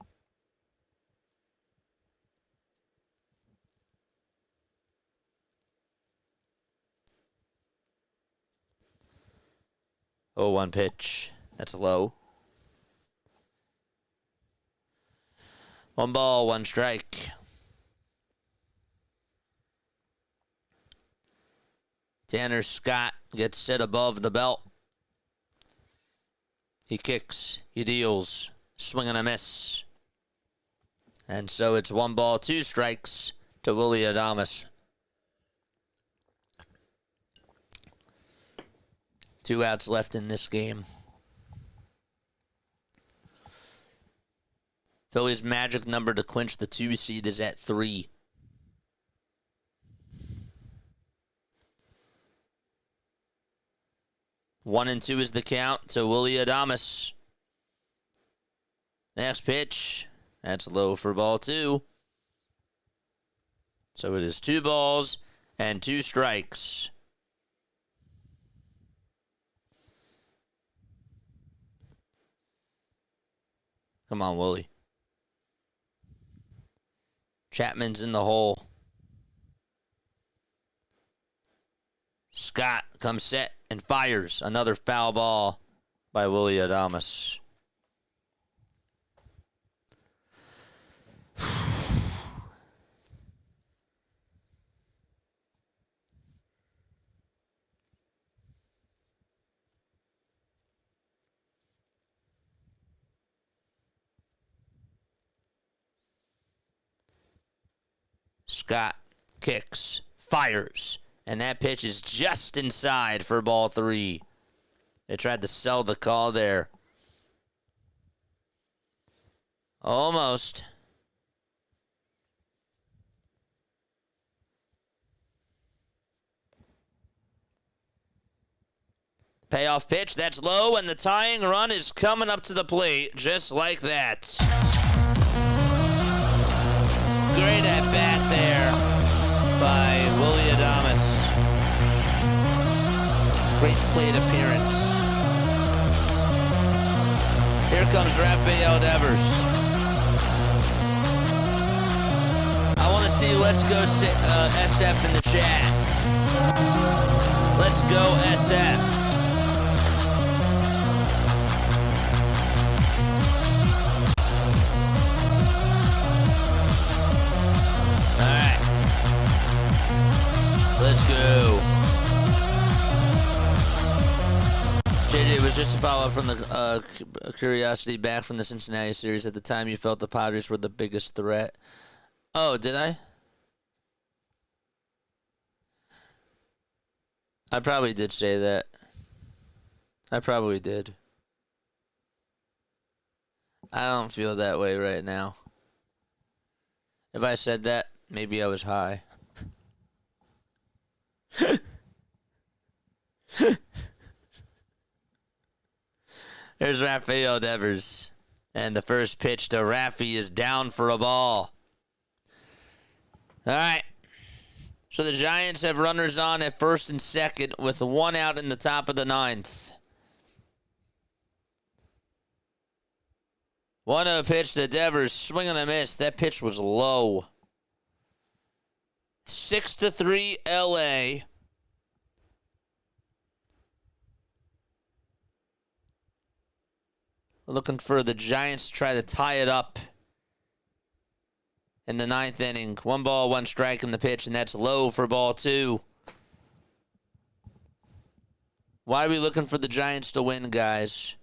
Oh, 1 pitch. That's low. 1 ball, 1 strike. Tanner Scott gets set above the belt. He kicks, he deals, swing and a miss. And so it's 1 ball, 2 strikes to Willy Adames. 2 outs left in this game. Phillies' magic number to clinch the 2 seed is at 3. One and 2 is the count to Willy Adames. Next pitch. That's low for ball 2. So it is 2 balls and 2 strikes. Come on, Willie. Chapman's in the hole. Scott comes set and fires. Another foul ball by Willy Adames. Scott kicks, fires, and that pitch is just inside for ball 3. They tried to sell the call there. Almost. Payoff pitch, that's low, and the tying run is coming up to the plate just like that. Great at bat there by Willie Adames. Great plate appearance. Here comes Rafael Devers. I want to see Let's Go SF in the chat. Let's go SF. Let's go. JJ, was just a follow-up from the curiosity back from the Cincinnati series. At the time, you felt the Padres were the biggest threat. Oh, did I? I probably did say that. I probably did. I don't feel that way right now. If I said that, maybe I was high. There's Rafael Devers. And the first pitch to Raffy is down for a ball. All right. So the Giants have runners on at first and second with one out in the top of the ninth. 1-0 pitch to Devers. Swing and a miss. That pitch was low. 6-3 LA. Looking for the Giants to try to tie it up in the ninth inning. 1 ball, 1 strike in the pitch, and that's low for ball 2. Why are we looking for the Giants to win, guys?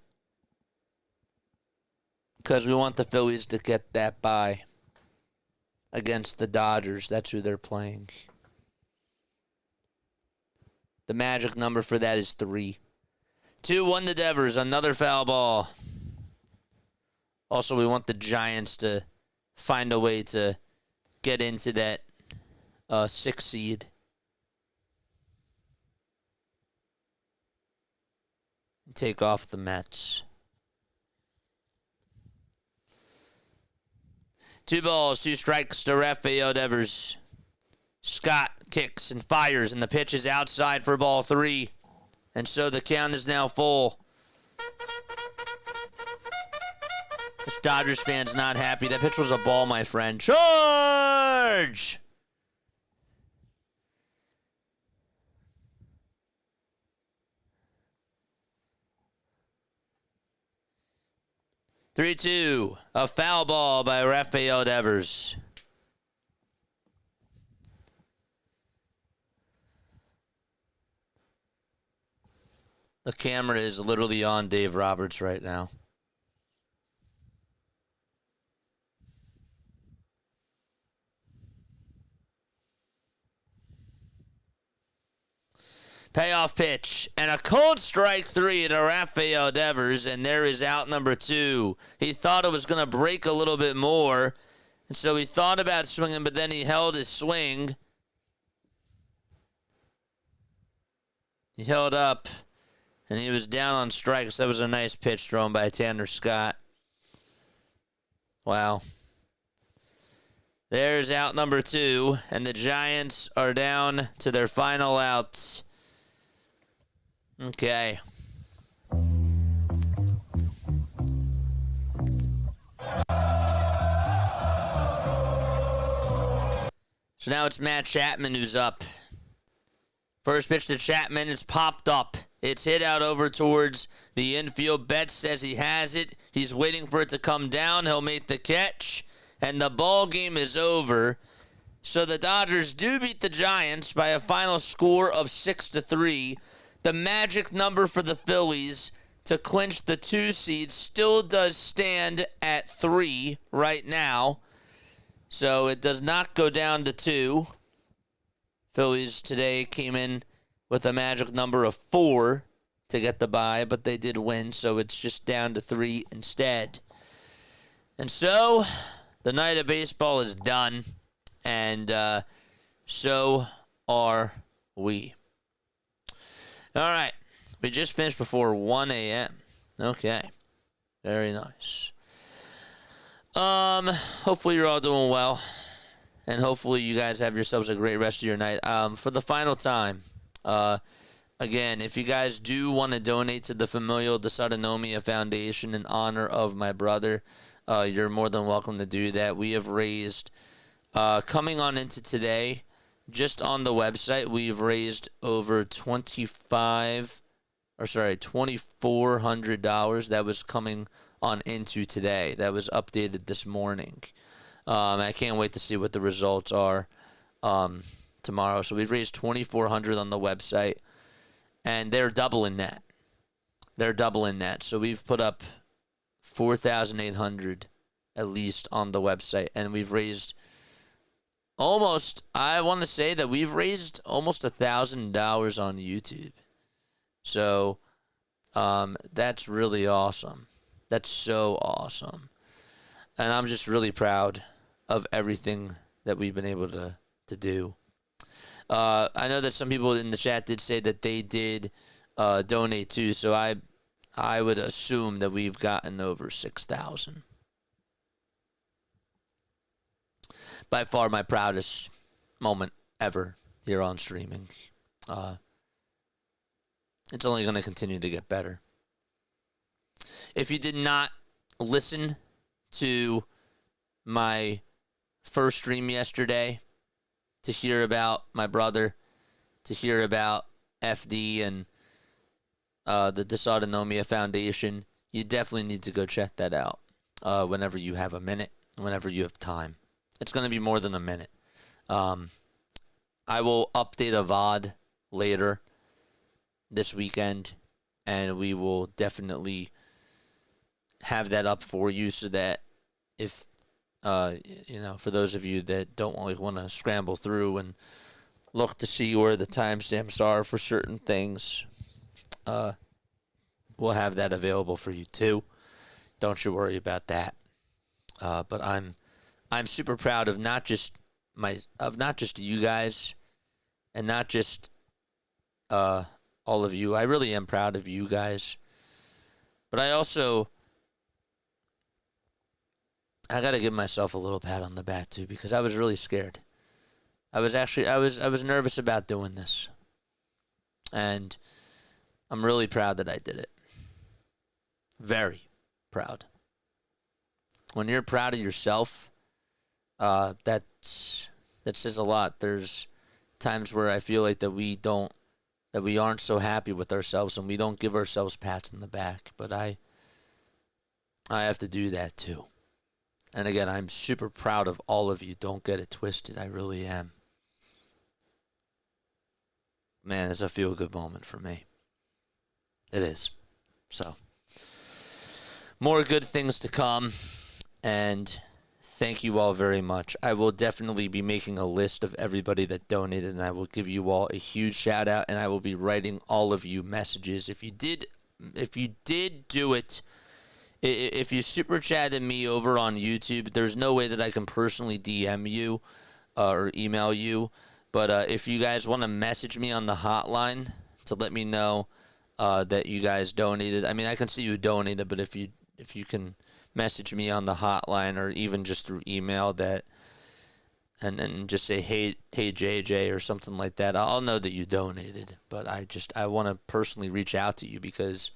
Because we want the Phillies to get that bye against the Dodgers. That's who they're playing. The magic number for that is 3. 2-1 to Devers. Another foul ball. Also, we want the Giants to find a way to get into that 6th seed. And take off the Mets. 2 balls, 2 strikes to Rafael Devers. Scott kicks and fires, and the pitch is outside for ball 3. And so the count is now full. This Dodgers fan's not happy. That pitch was a ball, my friend. Charge! Three-two. A foul ball by Rafael Devers. The camera is literally on Dave Roberts right now. Payoff pitch, and a cold strike 3 to Rafael Devers, and there is out number 2. He thought it was going to break a little bit more, and so he thought about swinging, but then he held his swing. He held up, and he was down on strikes. That was a nice pitch thrown by Tanner Scott. Wow. There's out number 2, and the Giants are down to their final outs. Okay. So now it's Matt Chapman who's up. First pitch to Chapman, it's popped up. It's hit out over towards the infield. Betts says he has it. He's waiting for it to come down. He'll make the catch, and the ball game is over. So the Dodgers do beat the Giants by a final score of 6-3. The magic number for the Phillies to clinch the 2 seed still does stand at 3 right now. So it does not go down to 2. Phillies today came in with a magic number of 4 to get the bye, but they did win, so it's just down to 3 instead. And so the night of baseball is done, and so are we. All right. We just finished before 1 a.m. Okay. Very nice. Hopefully you're all doing well. and hopefully you guys have yourselves a great rest of your night. For the final time, again, if you guys do want to donate to the Familial Dysautonomia Foundation in honor of my brother, you're more than welcome to do that. We have raised, coming on into today, just on the website, we've raised over $2,400. That was coming on into today. That was updated this morning. I can't wait to see what the results are tomorrow. So we've raised $2,400 on the website, and they're doubling that. So we've put up $4,800 at least on the website, and we've raised almost, I want to say that we've raised almost $1,000 on YouTube. So that's really awesome. That's so awesome. And I'm just really proud of everything that we've been able to do. I know that some people in the chat did say that they did donate too, so I would assume that we've gotten over 6,000. By far my proudest moment ever here on streaming. It's only going to continue to get better. If you did not listen to my first stream yesterday to hear about my brother, to hear about FD and the Dysautonomia Foundation, you definitely need to go check that out whenever you have a minute, whenever you have time. It's going to be more than a minute. I will update a VOD later this weekend, and we will definitely have that up for you so that if, for those of you that don't want to scramble through and look to see where the timestamps are for certain things, we'll have that available for you too. Don't you worry about that. But I'm super proud of not just you guys and not just all of you. I really am proud of you guys. But I got to give myself a little pat on the back too, because I was really scared. I was nervous about doing this. And I'm really proud that I did it. Very proud. When you're proud of yourself, that says a lot. There's times where I feel like that we aren't so happy with ourselves and we don't give ourselves pats on the back. But I have to do that too. And again, I'm super proud of all of you. Don't get it twisted. I really am. Man, it's a feel-good moment for me. It is. So, more good things to come. And thank you all very much. I will definitely be making a list of everybody that donated, and I will give you all a huge shout out, and I will be writing all of you messages. If you did do it, if you super chatted me over on YouTube, there's no way that I can personally DM you or email you. But if you guys want to message me on the hotline to let me know that you guys donated, I mean, I can see you donated, but if you can message me on the hotline or even just through email that, and then just say, hey JJ or something like that, I'll know that you donated. But I want to personally reach out to you because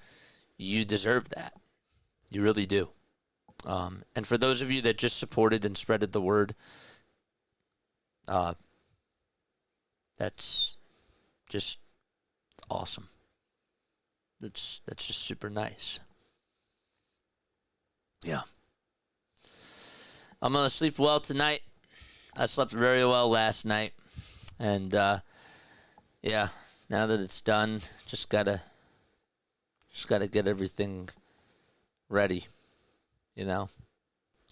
you deserve that. You really do. And for those of you that just supported and spreaded the word, that's just awesome. That's just super nice. Yeah. I'm going to sleep well tonight. I slept very well last night. And, yeah, now that it's done, just gotta get everything ready, Got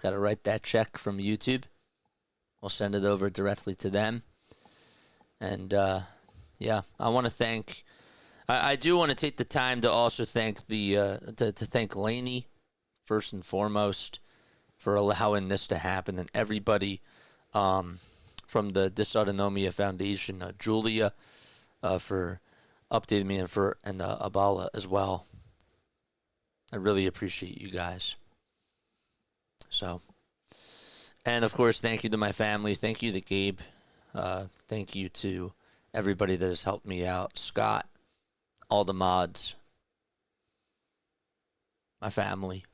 to write that check from YouTube. We'll send it over directly to them. And, yeah, I want to thank... I do want to take the time to also thank to thank Lainey, first and foremost, for allowing this to happen, and everybody from the Dysautonomia Foundation, Julia, for updating me, and Abala as well. I really appreciate you guys. So, And of course, thank you to my family. Thank you to Gabe. Thank you to everybody that has helped me out. Scott, all the mods, my family.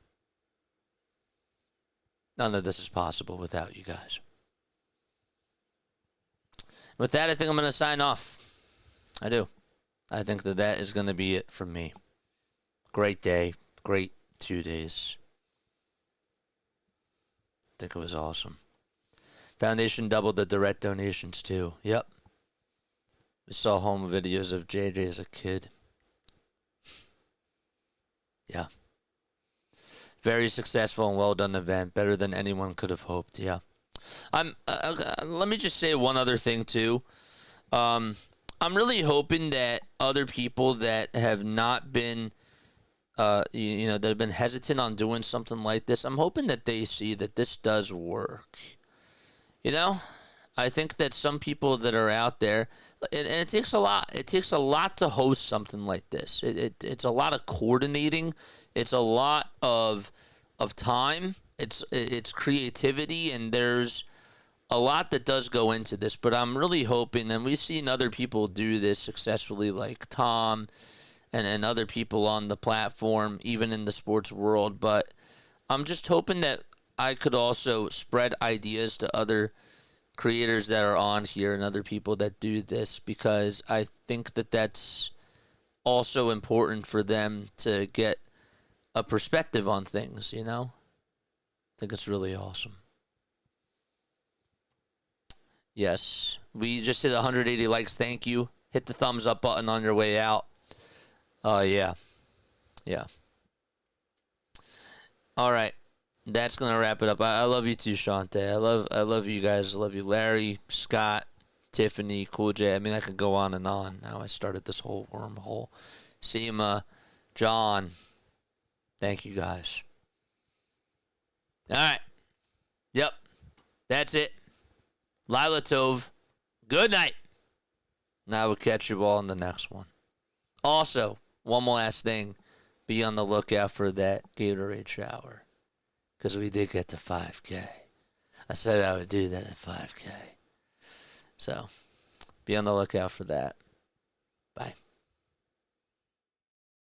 None of this is possible without you guys. With that, I think I'm going to sign off. I do. I think that is going to be it from me. Great day. Great 2 days. I think it was awesome. Foundation doubled the direct donations too. Yep. We saw home videos of JJ as a kid. Yeah. Very successful and well done event. Better than anyone could have hoped. Yeah. Let me just say one other thing too. I'm really hoping that other people that have not been, that have been hesitant on doing something like this, I'm hoping that they see that this does work. I think that some people that are out there, and it takes a lot. It takes a lot to host something like this. It's a lot of coordinating. It's a lot of time. It's creativity, and there's a lot that does go into this. But I'm really hoping, and we've seen other people do this successfully, like Tom and other people on the platform, even in the sports world. But I'm just hoping that I could also spread ideas to other creators that are on here and other people that do this, because I think that that's also important for them to get a perspective on things, I think it's really awesome. Yes, we just hit 180 likes. Thank you. Hit the thumbs up button on your way out. Yeah. All right. That's gonna wrap it up. I love you too, Shante. I love you guys. I love you, Larry, Scott, Tiffany, Cool J. I mean, I could go on and on. Now I started this whole wormhole. Seema, John. Thank you guys. All right. Yep. That's it. Lila Tov. Good night. Now we'll catch you all in the next one. Also, one more last thing. Be on the lookout for that Gatorade shower. Because we did get to 5K. I said I would do that at 5K. So, be on the lookout for that. Bye.